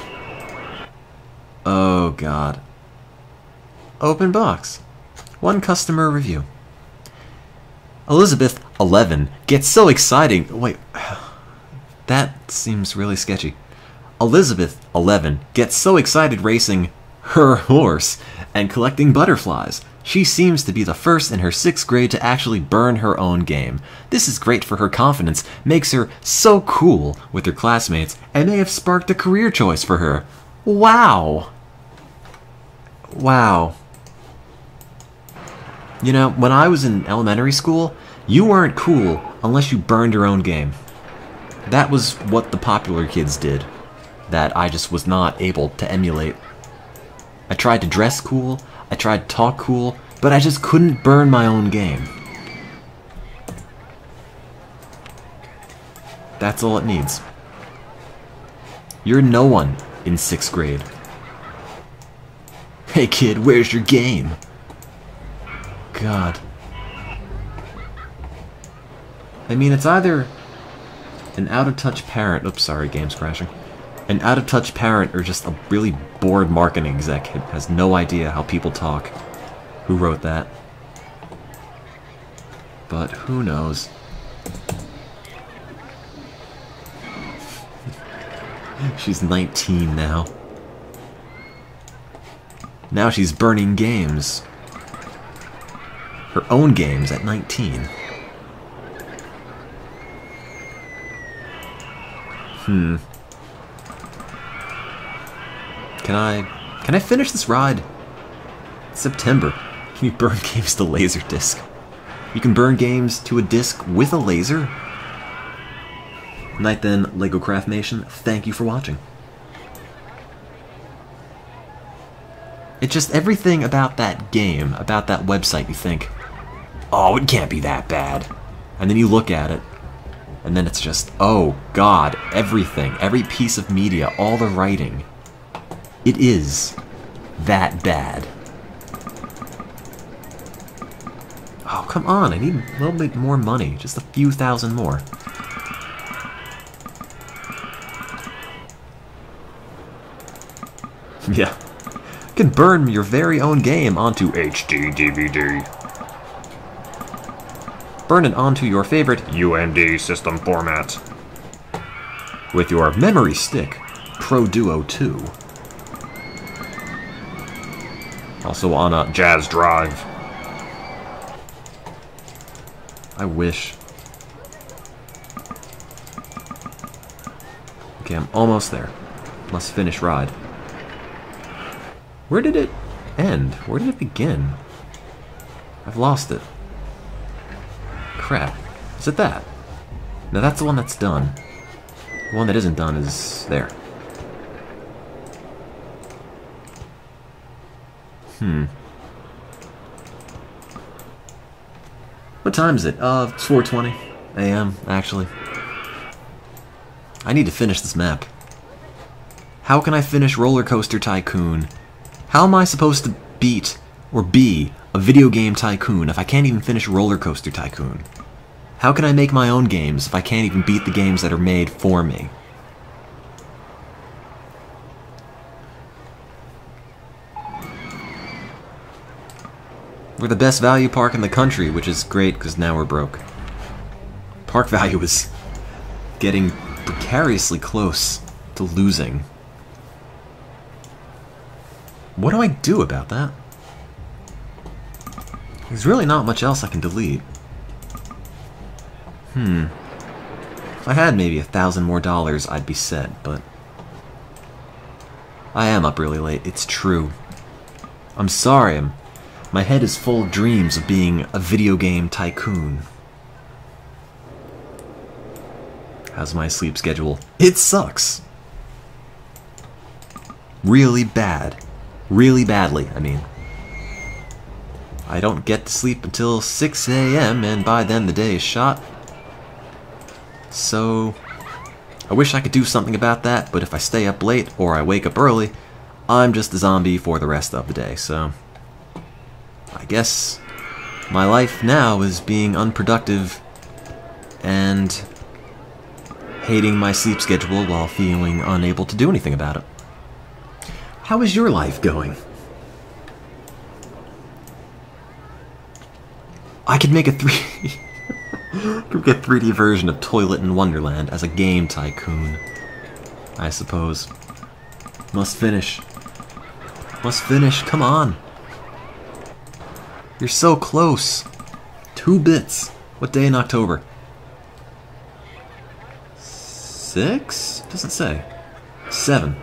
Oh, God. Open box. One customer review. Elizabeth, 11, gets so exciting. Wait, that seems really sketchy. Elizabeth, 11, gets so excited racing her horse and collecting butterflies. She seems to be the first in her 6th grade to actually burn her own game. This is great for her confidence, makes her so cool with her classmates, and may have sparked a career choice for her. Wow. Wow. You know, when I was in elementary school, you weren't cool unless you burned your own game. That was what the popular kids did, that I just was not able to emulate. I tried to dress cool, I tried to talk cool, but I just couldn't burn my own game. That's all it needs. You're no one in 6th grade. Hey kid, where's your game? God. I mean, it's either an out-of-touch parent... Oops, sorry, game's crashing. An out-of-touch parent or just a really bored marketing exec who has no idea how people talk. Who wrote that? But who knows? She's 19 now. Now she's burning games. Her own games at 19. Can I finish this ride? It's September. Can you burn games to Laserdisc? You can burn games to a disc with a laser? Night then, Lego Craft Nation. Thank you for watching. It's just everything about that game, about that website, you think, oh, it can't be that bad. And then you look at it, and then it's just, oh God, everything, every piece of media, all the writing. It is that bad. Oh, come on, I need a little bit more money, just a few thousand more. Yeah. You can burn your very own game onto HD DVD. Burn it onto your favorite UMD system format. With your memory stick, Pro Duo 2. Also on a Jazz Drive. I wish. Okay, I'm almost there. Must finish ride. Where did it end? Where did it begin? I've lost it. Crap. Is it that? No, that's the one that's done. The one that isn't done is there. What time is it? It's 4:20 a.m. actually. I need to finish this map. How can I finish RollerCoaster Tycoon? How am I supposed to beat or be a video game tycoon if I can't even finish RollerCoaster Tycoon? How can I make my own games if I can't even beat the games that are made for me? We're the best value park in the country, which is great because now we're broke. Park value is getting precariously close to losing. What do I do about that? There's really not much else I can delete. If I had maybe $1,000 more, I'd be set, but I am up really late, it's true. I'm sorry, my head is full of dreams of being a video game tycoon. How's my sleep schedule? It sucks! Really bad. Really badly, I mean. I don't get to sleep until 6 a.m. and by then the day is shot. So, I wish I could do something about that, but if I stay up late or I wake up early, I'm just a zombie for the rest of the day, so I guess my life now is being unproductive and hating my sleep schedule while feeling unable to do anything about it. How is your life going? I could make a 3D version of Toilet in Wonderland as a game tycoon, I suppose. Must finish. Must finish, come on. You're so close. 2 bits. What day in October? 6? Doesn't say. 7.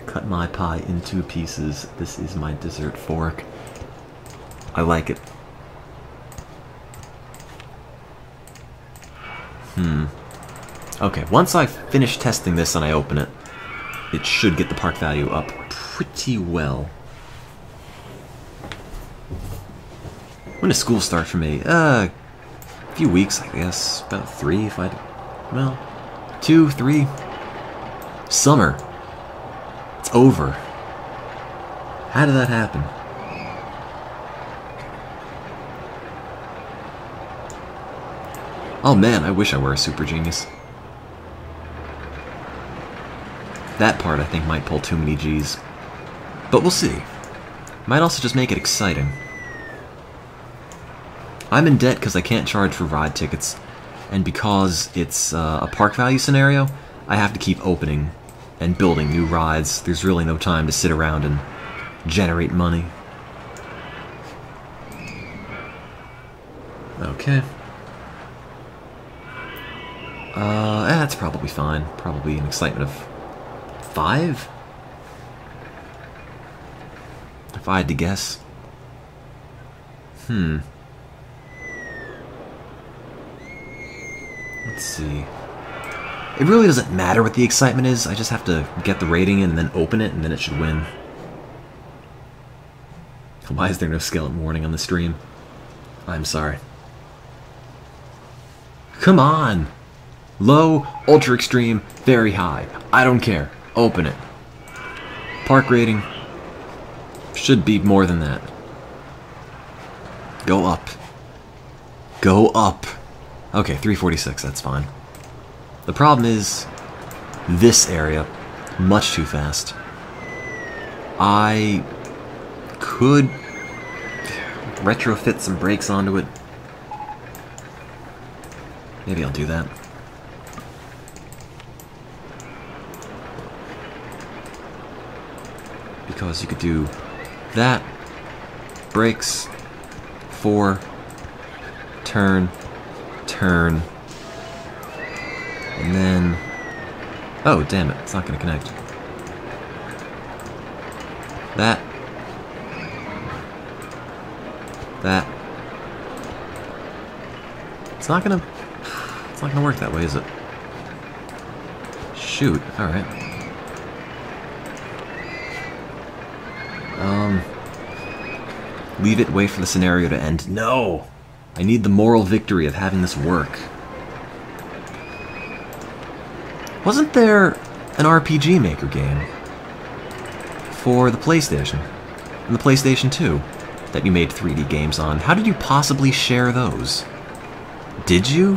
Cut my pie into pieces. This is my dessert fork. I like it. Okay, once I finish testing this and I open it, it should get the park value up pretty well. When does school start for me? A few weeks, I guess. About 3 if I... well, 2, 3. Summer. It's over. How did that happen? Oh man, I wish I were a super genius. That part I think might pull too many G's. But we'll see. Might also just make it exciting. I'm in debt because I can't charge for ride tickets, and because it's a park value scenario, I have to keep opening and building new rides. There's really no time to sit around and generate money. Okay. That's probably fine. Probably an excitement of 5? If I had to guess. Let's see. It really doesn't matter what the excitement is. I just have to get the rating in and then open it, and then it should win. Why is there no skeleton warning on the stream? I'm sorry. Come on! Low, ultra extreme, very high. I don't care. Open it. Park rating should be more than that. Go up. Go up. Okay, 346, that's fine. The problem is, this area much too fast. I could retrofit some brakes onto it. Maybe I'll do that. Because you could do that, brakes, 4, turn, turn, and then... Oh, damn it, it's not gonna connect. That. It's not gonna work that way, is it? Shoot, alright. Leave it, wait for the scenario to end. No! I need the moral victory of having this work. Wasn't there an RPG Maker game for the PlayStation and the PlayStation 2 that you made 3D games on? How did you possibly share those? Did you?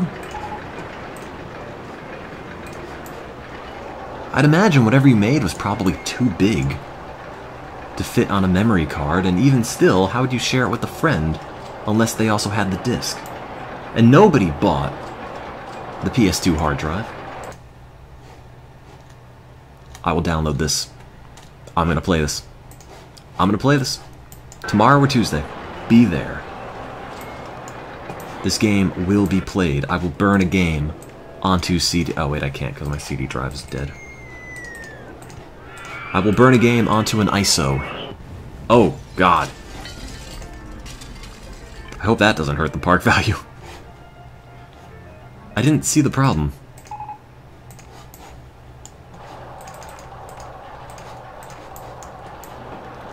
I'd imagine whatever you made was probably too big to fit on a memory card, and even still, how would you share it with a friend unless they also had the disc? And nobody bought the PS2 hard drive. I will download this. I'm gonna play this. I'm gonna play this. Tomorrow or Tuesday. Be there. This game will be played. I will burn a game onto CD... Oh wait, I can't because my CD drive is dead. I will burn a game onto an ISO. Oh, God. I hope that doesn't hurt the park value. I didn't see the problem.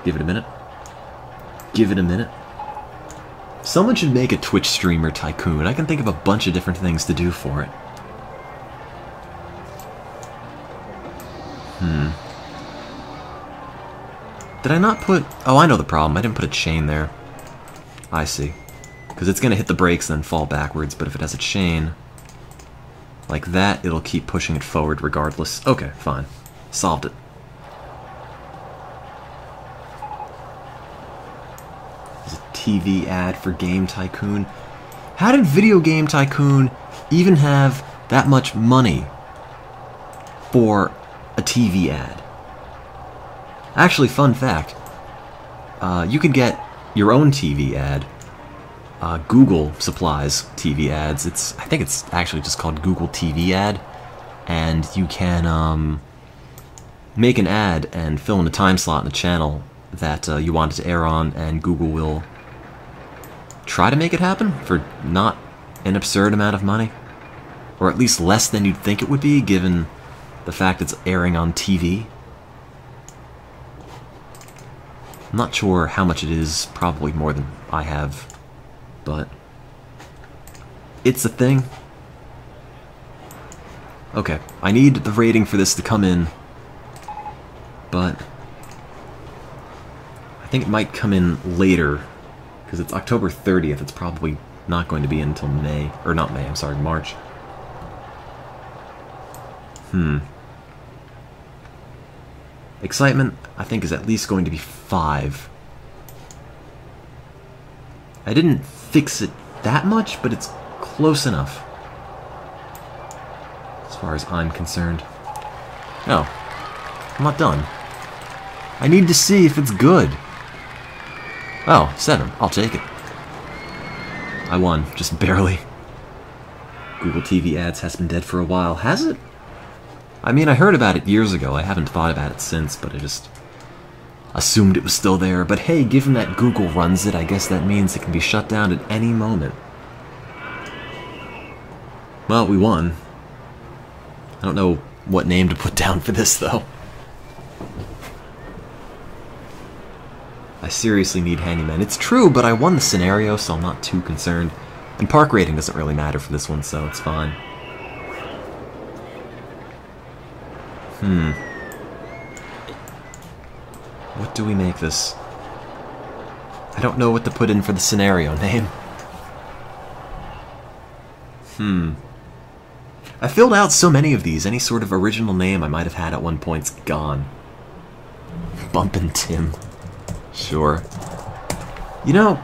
Give it a minute. Give it a minute. Someone should make a Twitch streamer Tycoon. I can think of a bunch of different things to do for it. Did I not put... Oh, I know the problem. I didn't put a chain there. I see. Because it's going to hit the brakes and then fall backwards, but if it has a chain like that, it'll keep pushing it forward regardless. Okay, fine. Solved it. There's a TV ad for Game Tycoon. How did Video Game Tycoon even have that much money for a TV ad? Actually, fun fact, you can get your own TV ad. Google supplies TV ads. I think it's actually just called Google TV ad. And you can make an ad and fill in a time slot in a channel that you want it to air on, and Google will try to make it happen for not an absurd amount of money. Or at least less than you'd think it would be, given the fact it's airing on TV. I'm not sure how much it is, probably more than I have, but it's a thing. Okay, I need the rating for this to come in, but I think it might come in later, because it's October 30th, it's probably not going to be until May, or not May, I'm sorry, March. Excitement, I think, is at least going to be 5. I didn't fix it that much, but it's close enough, as far as I'm concerned. Oh, I'm not done. I need to see if it's good. Oh, 7. I'll take it. I won, just barely. Google TV ads has been dead for a while. Has it? I mean, I heard about it years ago. I haven't thought about it since, but I just assumed it was still there. But hey, given that Google runs it, I guess that means it can be shut down at any moment. Well, we won. I don't know what name to put down for this, though. I seriously need handyman. It's true, but I won the scenario, so I'm not too concerned. And park rating doesn't really matter for this one, so it's fine. What do we make this? I don't know what to put in for the scenario name. I filled out so many of these. Any sort of original name I might have had at one point's gone. Bumpin' Tim. Sure. You know,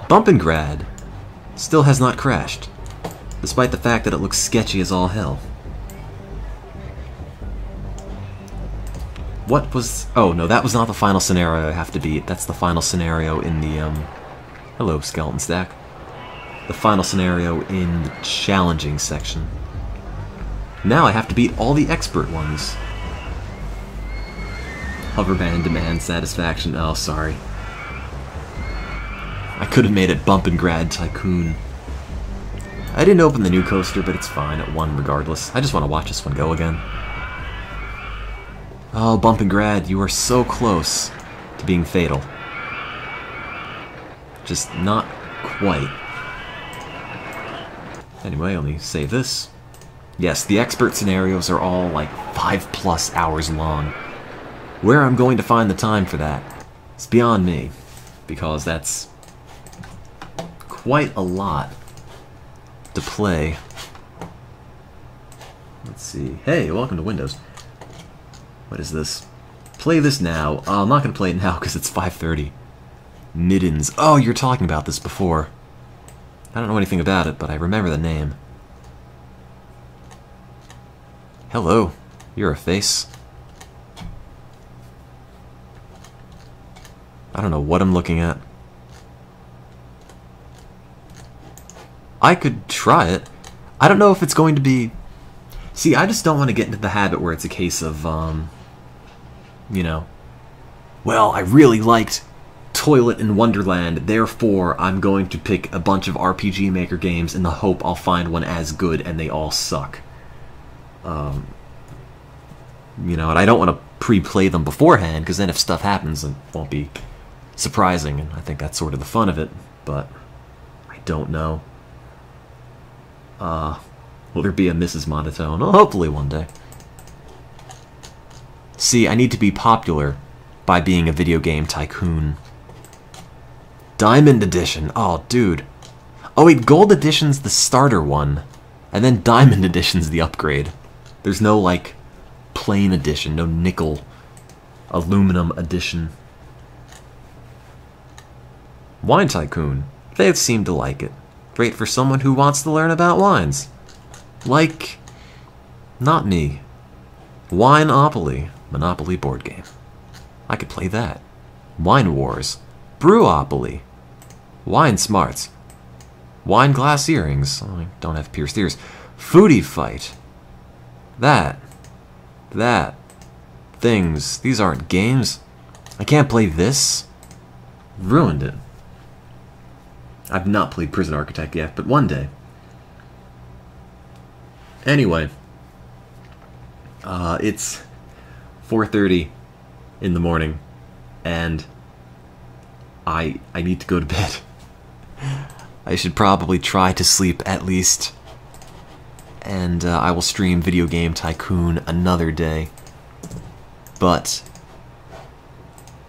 Bumpin' Grad still has not crashed, despite the fact that it looks sketchy as all hell. What was... Oh, no, that was not the final scenario I have to beat. That's the final scenario in the, Hello, Skeleton Stack. The final scenario in the challenging section. Now I have to beat all the expert ones. Hoverband demand satisfaction. Oh, sorry. I could have made it Bumpin' Grad Tycoon. I didn't open the new coaster, but it's fine. It won regardless. I just want to watch this one go again. Oh, Bumpin' Grad, you are so close to being fatal. Just not quite. Anyway, let me save this. Yes, the expert scenarios are all like 5+ hours long. Where I'm going to find the time for that is beyond me, because that's quite a lot to play. Let's see. Hey, welcome to Windows. What is this? Play this now. I'm not going to play it now because it's 5:30. Middens. Oh, you're talking about this before. I don't know anything about it, but I remember the name. Hello. You're a face. I don't know what I'm looking at. I could try it. I don't know if it's going to be... See, I just don't want to get into the habit where it's a case of, you know, well, I really liked Toilet in Wonderland, therefore I'm going to pick a bunch of RPG Maker games in the hope I'll find one as good and they all suck. You know, and I don't want to pre-play them beforehand, because then if stuff happens, it won't be surprising, and I think that's sort of the fun of it, but I don't know. Will there be a Mrs. Monotone? Well, hopefully one day. See, I need to be popular by being a video game tycoon. Diamond Edition. Oh, dude. Oh, wait, Gold Edition's the starter one. And then Diamond Edition's the upgrade. There's no, like, plain edition. No nickel aluminum edition. Wine Tycoon. They seem to like it. Great for someone who wants to learn about wines. Like, not me. Wineopoly. Monopoly board game. I could play that. Wine Wars. Brewopoly. Wine Smarts. Wine Glass Earrings. Oh, I don't have pierced ears. Foodie Fight. That. Things. These aren't games. I can't play this. Ruined it. I've not played Prison Architect yet, but one day. Anyway. It's 4:30 in the morning, and I need to go to bed. I should probably try to sleep at least, and I will stream Video Game Tycoon another day. But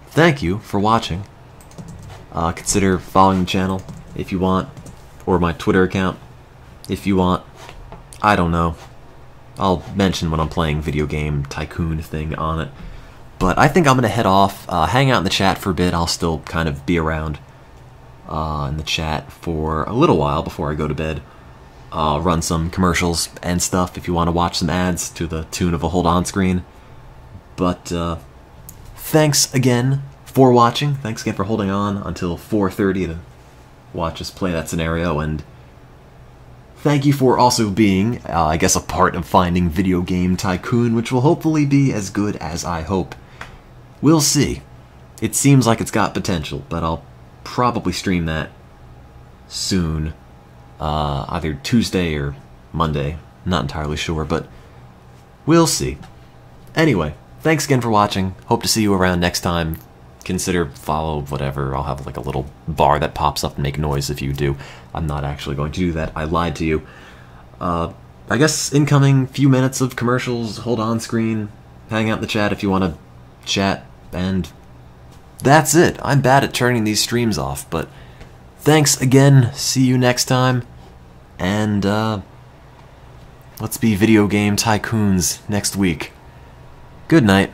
thank you for watching. Consider following the channel if you want, or my Twitter account if you want. I don't know. I'll mention when I'm playing Video Game Tycoon thing on it. But I think I'm going to head off, hang out in the chat for a bit. I'll still kind of be around in the chat for a little while before I go to bed. Run some commercials and stuff if you want to watch some ads to the tune of a hold on screen. But thanks again for watching. Thanks again for holding on until 4:30 to watch us play that scenario. And thank you for also being, I guess, a part of finding Video Game Tycoon, which will hopefully be as good as I hope. We'll see. It seems like it's got potential, but I'll probably stream that soon. Either Tuesday or Monday. Not entirely sure, but we'll see. Anyway, thanks again for watching. Hope to see you around next time. Consider follow, whatever. I'll have like a little bar that pops up and make noise if you do. I'm not actually going to do that. I lied to you. I guess incoming few minutes of commercials, hold on screen, hang out in the chat if you want to chat, and that's it. I'm bad at turning these streams off, but thanks again. See you next time, and Let's be video game tycoons next week. Good night.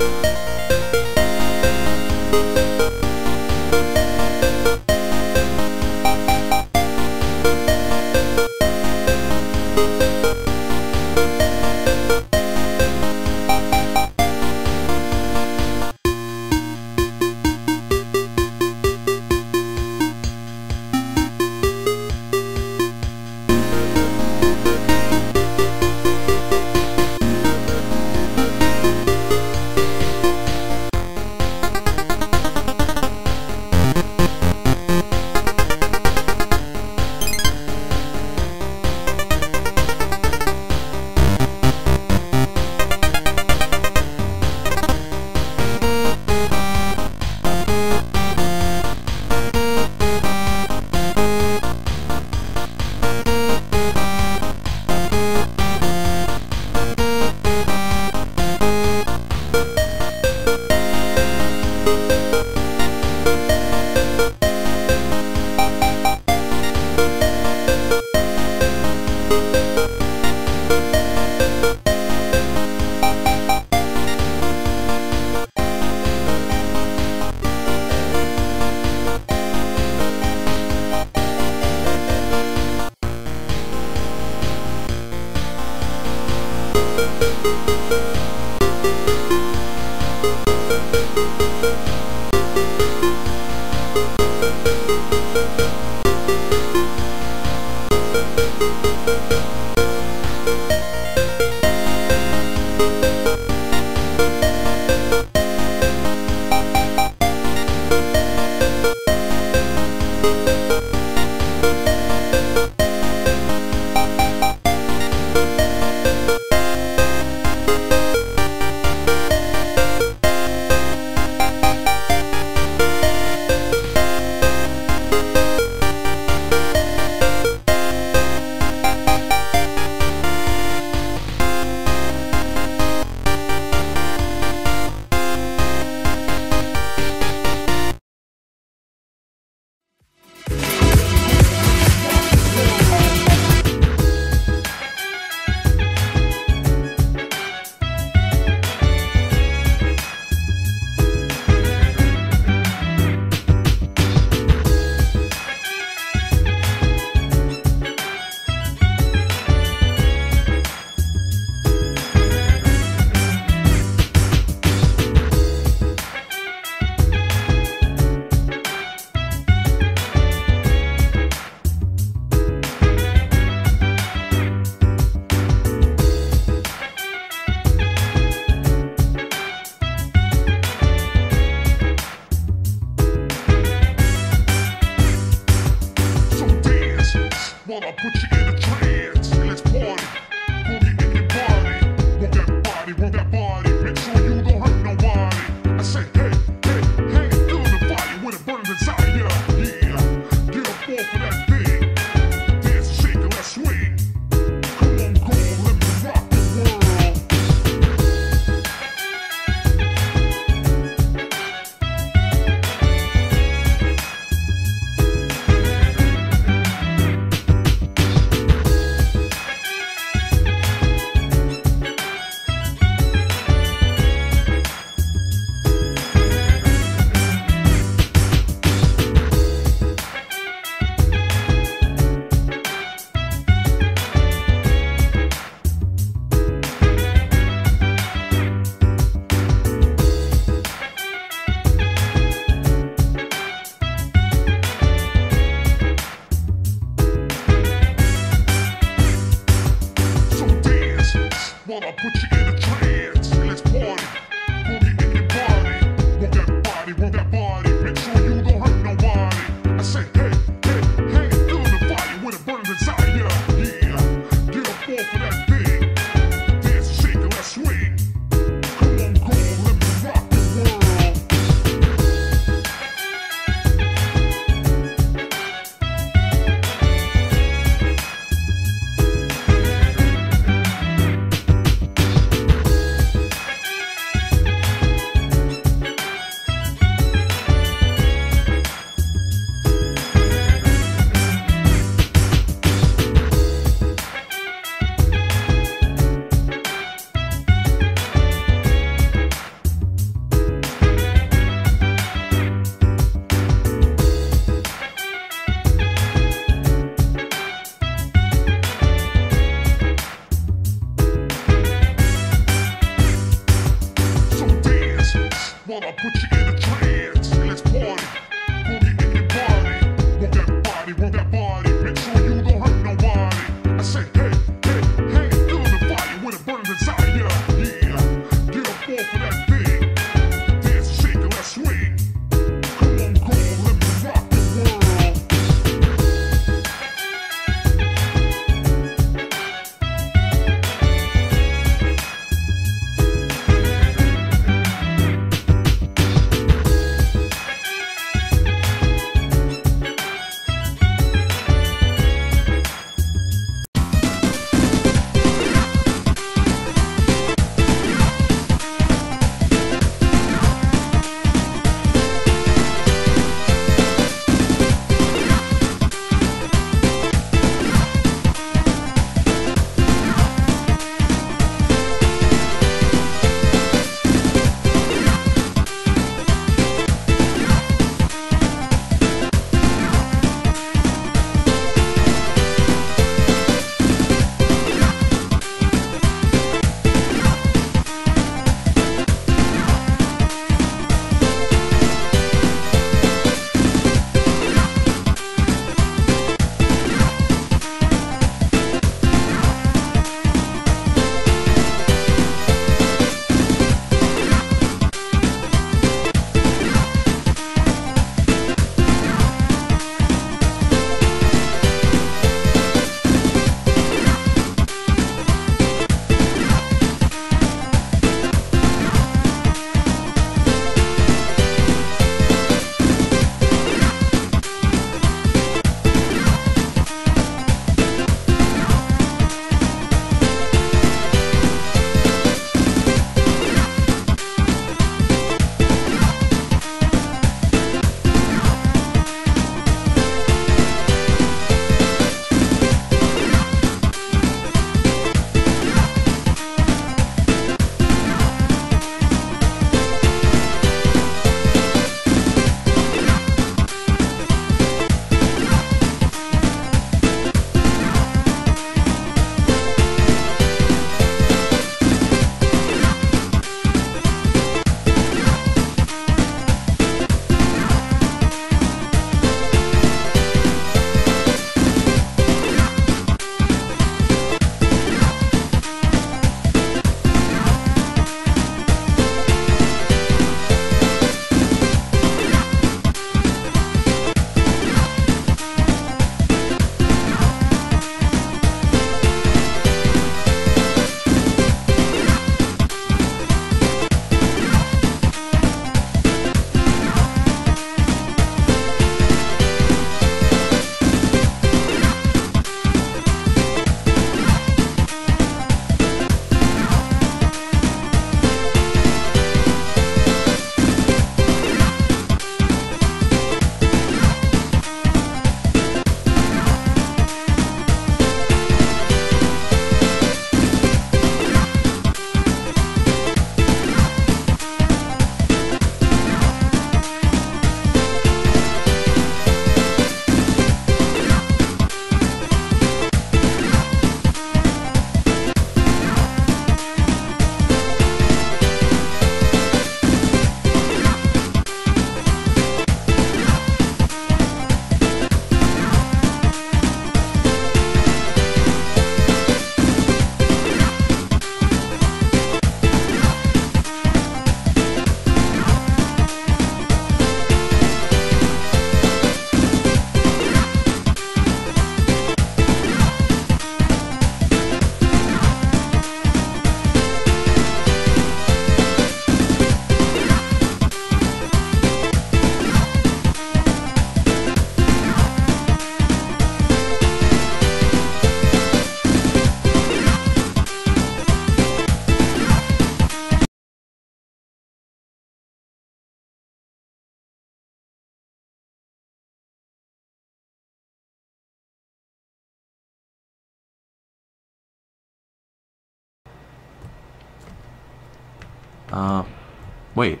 Wait.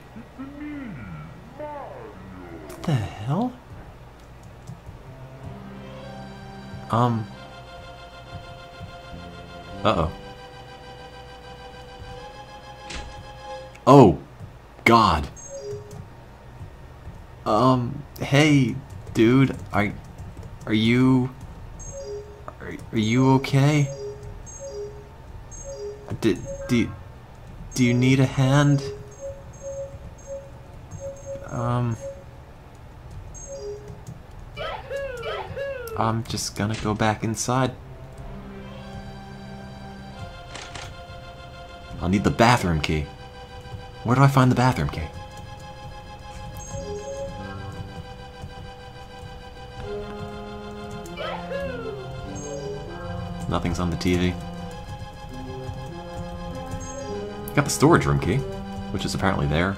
What the hell? Uh-oh. Oh, God. Hey, dude, are you okay? Do you need a hand? I'm just gonna go back inside. I'll need the bathroom key. Where do I find the bathroom key? Nothing's on the TV. Got the storage room key, which is apparently there.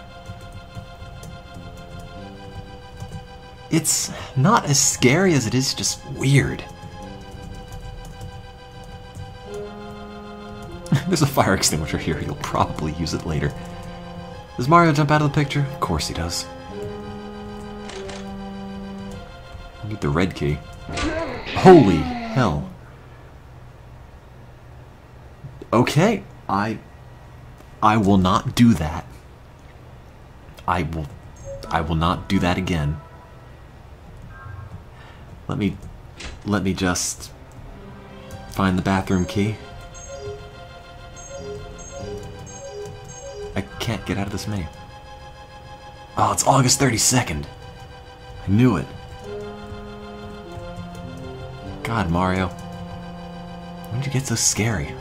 It's not as scary as it is just weird. There's a fire extinguisher here. He'll probably use it later. Does Mario jump out of the picture? Of course he does. I need the red key. Holy hell. Okay, I will not do that. I will not do that again. Let me just find the bathroom key. I can't get out of this menu. Oh, it's August 32nd. I knew it. God, Mario. When did you get so scary?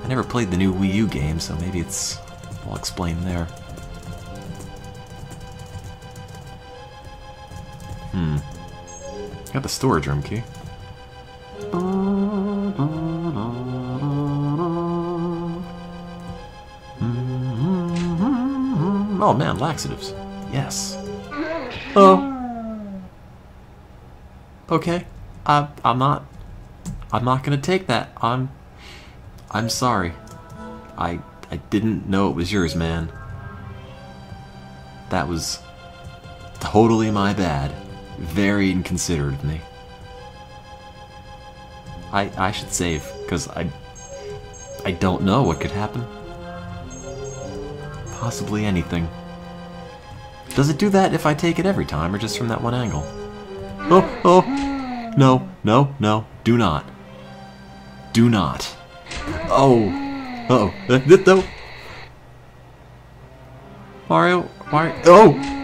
I never played the new Wii U game, so maybe it's all explained there. Got the storage room key. Oh man, laxatives. Yes. Oh. Okay. I'm not gonna take that. I'm sorry. I didn't know it was yours, man. That was totally my bad. Very inconsiderate of me. I should save, because I don't know what could happen. Possibly anything. Does it do that if I take it every time, or just from that one angle? Oh, oh! No, no, no. Do not. Do not. Oh. Uh-oh. No. Mario. Oh!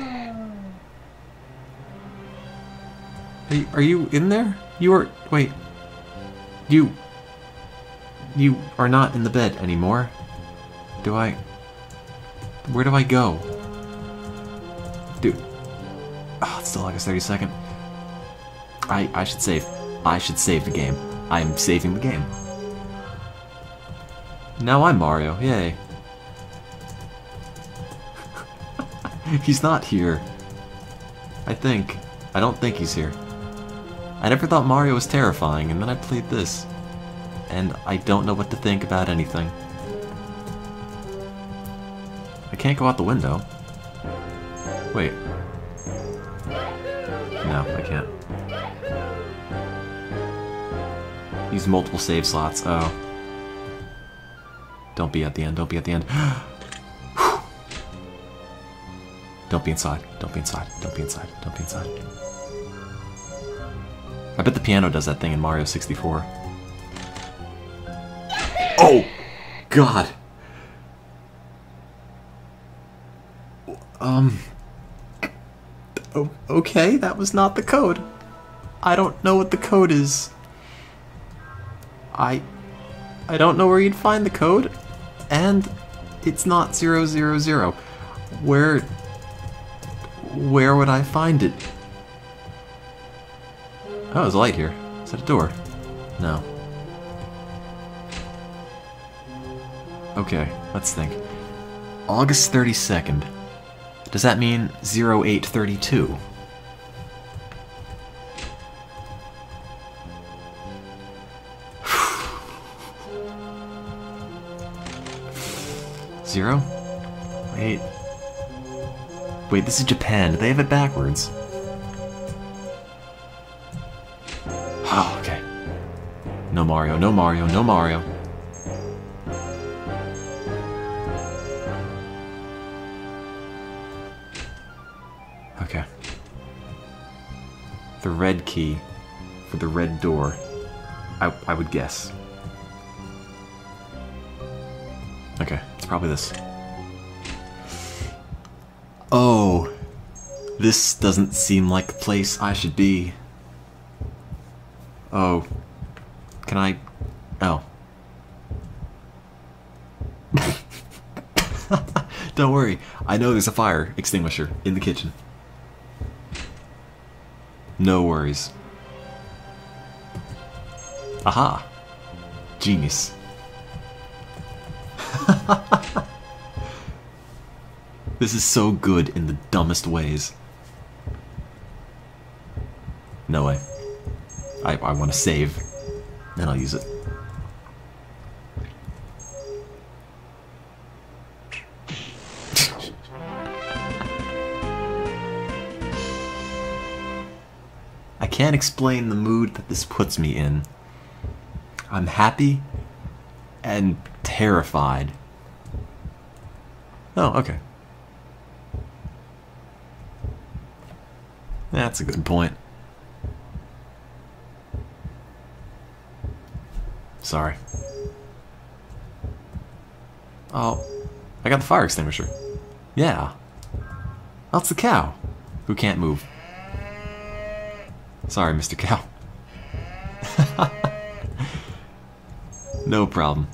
Are you in there? You are... Wait. You are not in the bed anymore. Do I... Where do I go? Dude. Oh, it's still August 32nd. I should save. I should save the game. I'm saving the game. Now I'm Mario. Yay. He's not here. I don't think he's here. I never thought Mario was terrifying, and then I played this. And I don't know what to think about anything. I can't go out the window. Wait. No, I can't. Use multiple save slots. Oh. Don't be at the end. Don't be at the end. Don't be inside. Don't be inside. Don't be inside. Don't be inside. I bet the piano does that thing in Mario 64. Oh! God! Okay, that was not the code. I don't know what the code is. I don't know where you'd find the code, and it's not 000. Where would I find it? Oh, there's a light here. Is that a door? No. Okay, let's think. August 32nd. Does that mean 0832? Zero? Wait, this is Japan. Do they have it backwards? Oh, okay. No Mario, no Mario, no Mario. Okay. The red key for the red door. I would guess. Okay, it's probably this. Oh, this doesn't seem like the place I should be. Oh, can I? Oh. Don't worry, I know there's a fire extinguisher in the kitchen. No worries. Aha! Genius. This is so good in the dumbest ways. No way. I want to save, then I'll use it. I can't explain the mood that this puts me in. I'm happy and terrified. Oh, okay. That's a good point. Sorry. Oh, I got the fire extinguisher. Yeah. That's the cow who can't move. Sorry, Mr. Cow. No problem.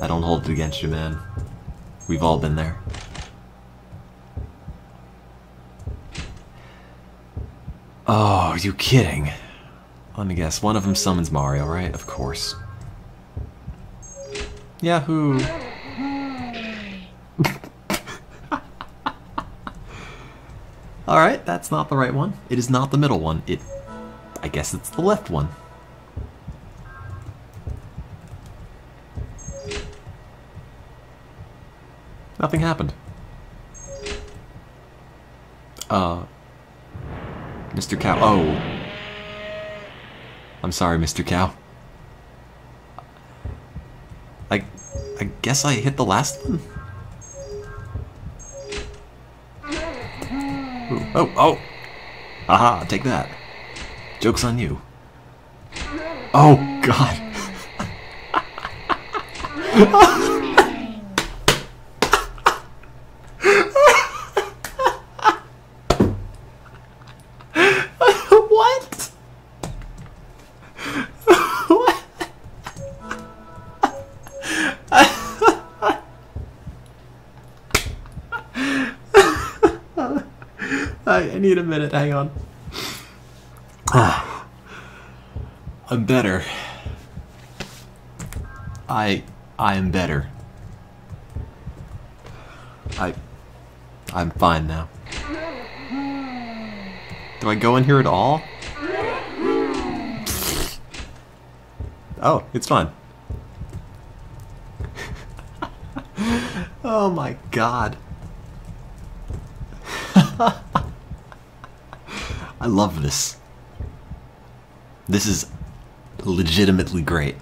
I don't hold it against you, man. We've all been there. Oh, are you kidding? Let me guess, one of them summons Mario, right? Of course. Yahoo! Alright, that's not the right one. It is not the middle one. I guess it's the left one. Nothing happened. Mr. Cow. Oh. I'm sorry, Mr. Cow. I guess I hit the last one? Ooh. Oh, oh! Aha, take that. Joke's on you. Oh, God. What? What? I need a minute, hang on. I'm better. I am better. I'm fine now. Do I go in here at all? Oh, it's fine. Oh my God. I love this. This is legitimately great.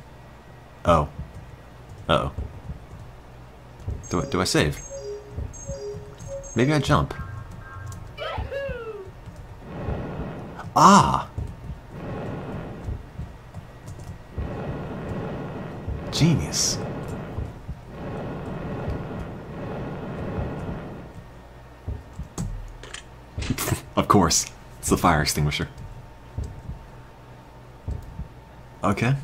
Oh. Uh-oh. Do I save? Maybe I jump. Ah! Genius. Of course. It's the fire extinguisher. Okay.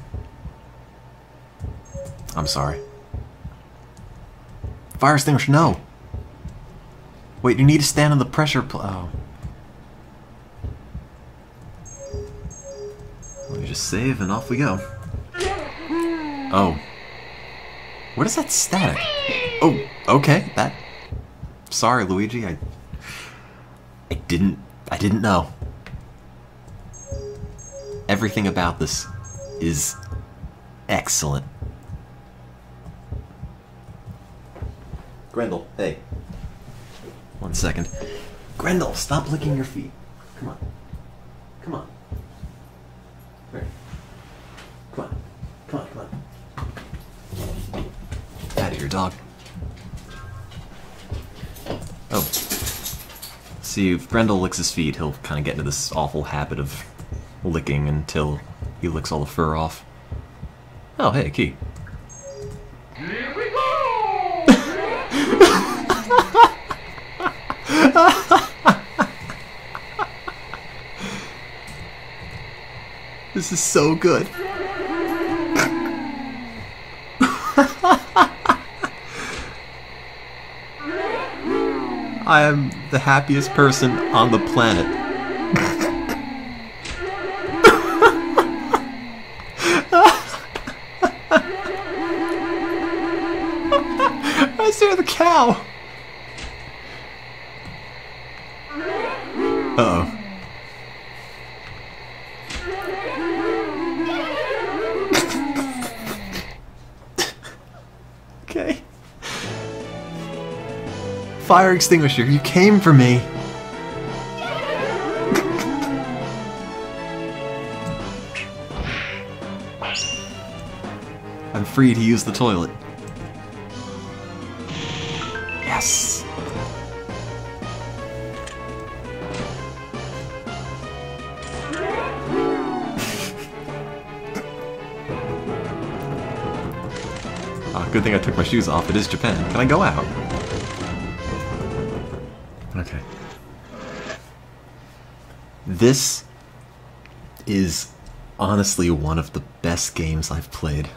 I'm sorry. Fire extinguisher, no! Wait, you need to stand on the pressure oh. Let me just save and off we go. Oh. What is that static? Oh, okay, that... Sorry, Luigi, I didn't know. Everything about this is excellent. Grendel, hey. 1 second. Grendel, stop licking your feet. Come on. Come on. Right. Come on. Come on, come on. Out of here, dog. Oh. See, if Grendel licks his feet, he'll kind of get into this awful habit of licking until he licks all the fur off. Oh, hey, key. Here we go! This is so good. I am the happiest person on the planet. I see the cow. Uh-oh. Okay. Fire extinguisher, you came for me. I'm free to use the toilet. Yes. Good thing I took my shoes off. It is Japan. Can I go out? Okay. This is honestly one of the best games I've played.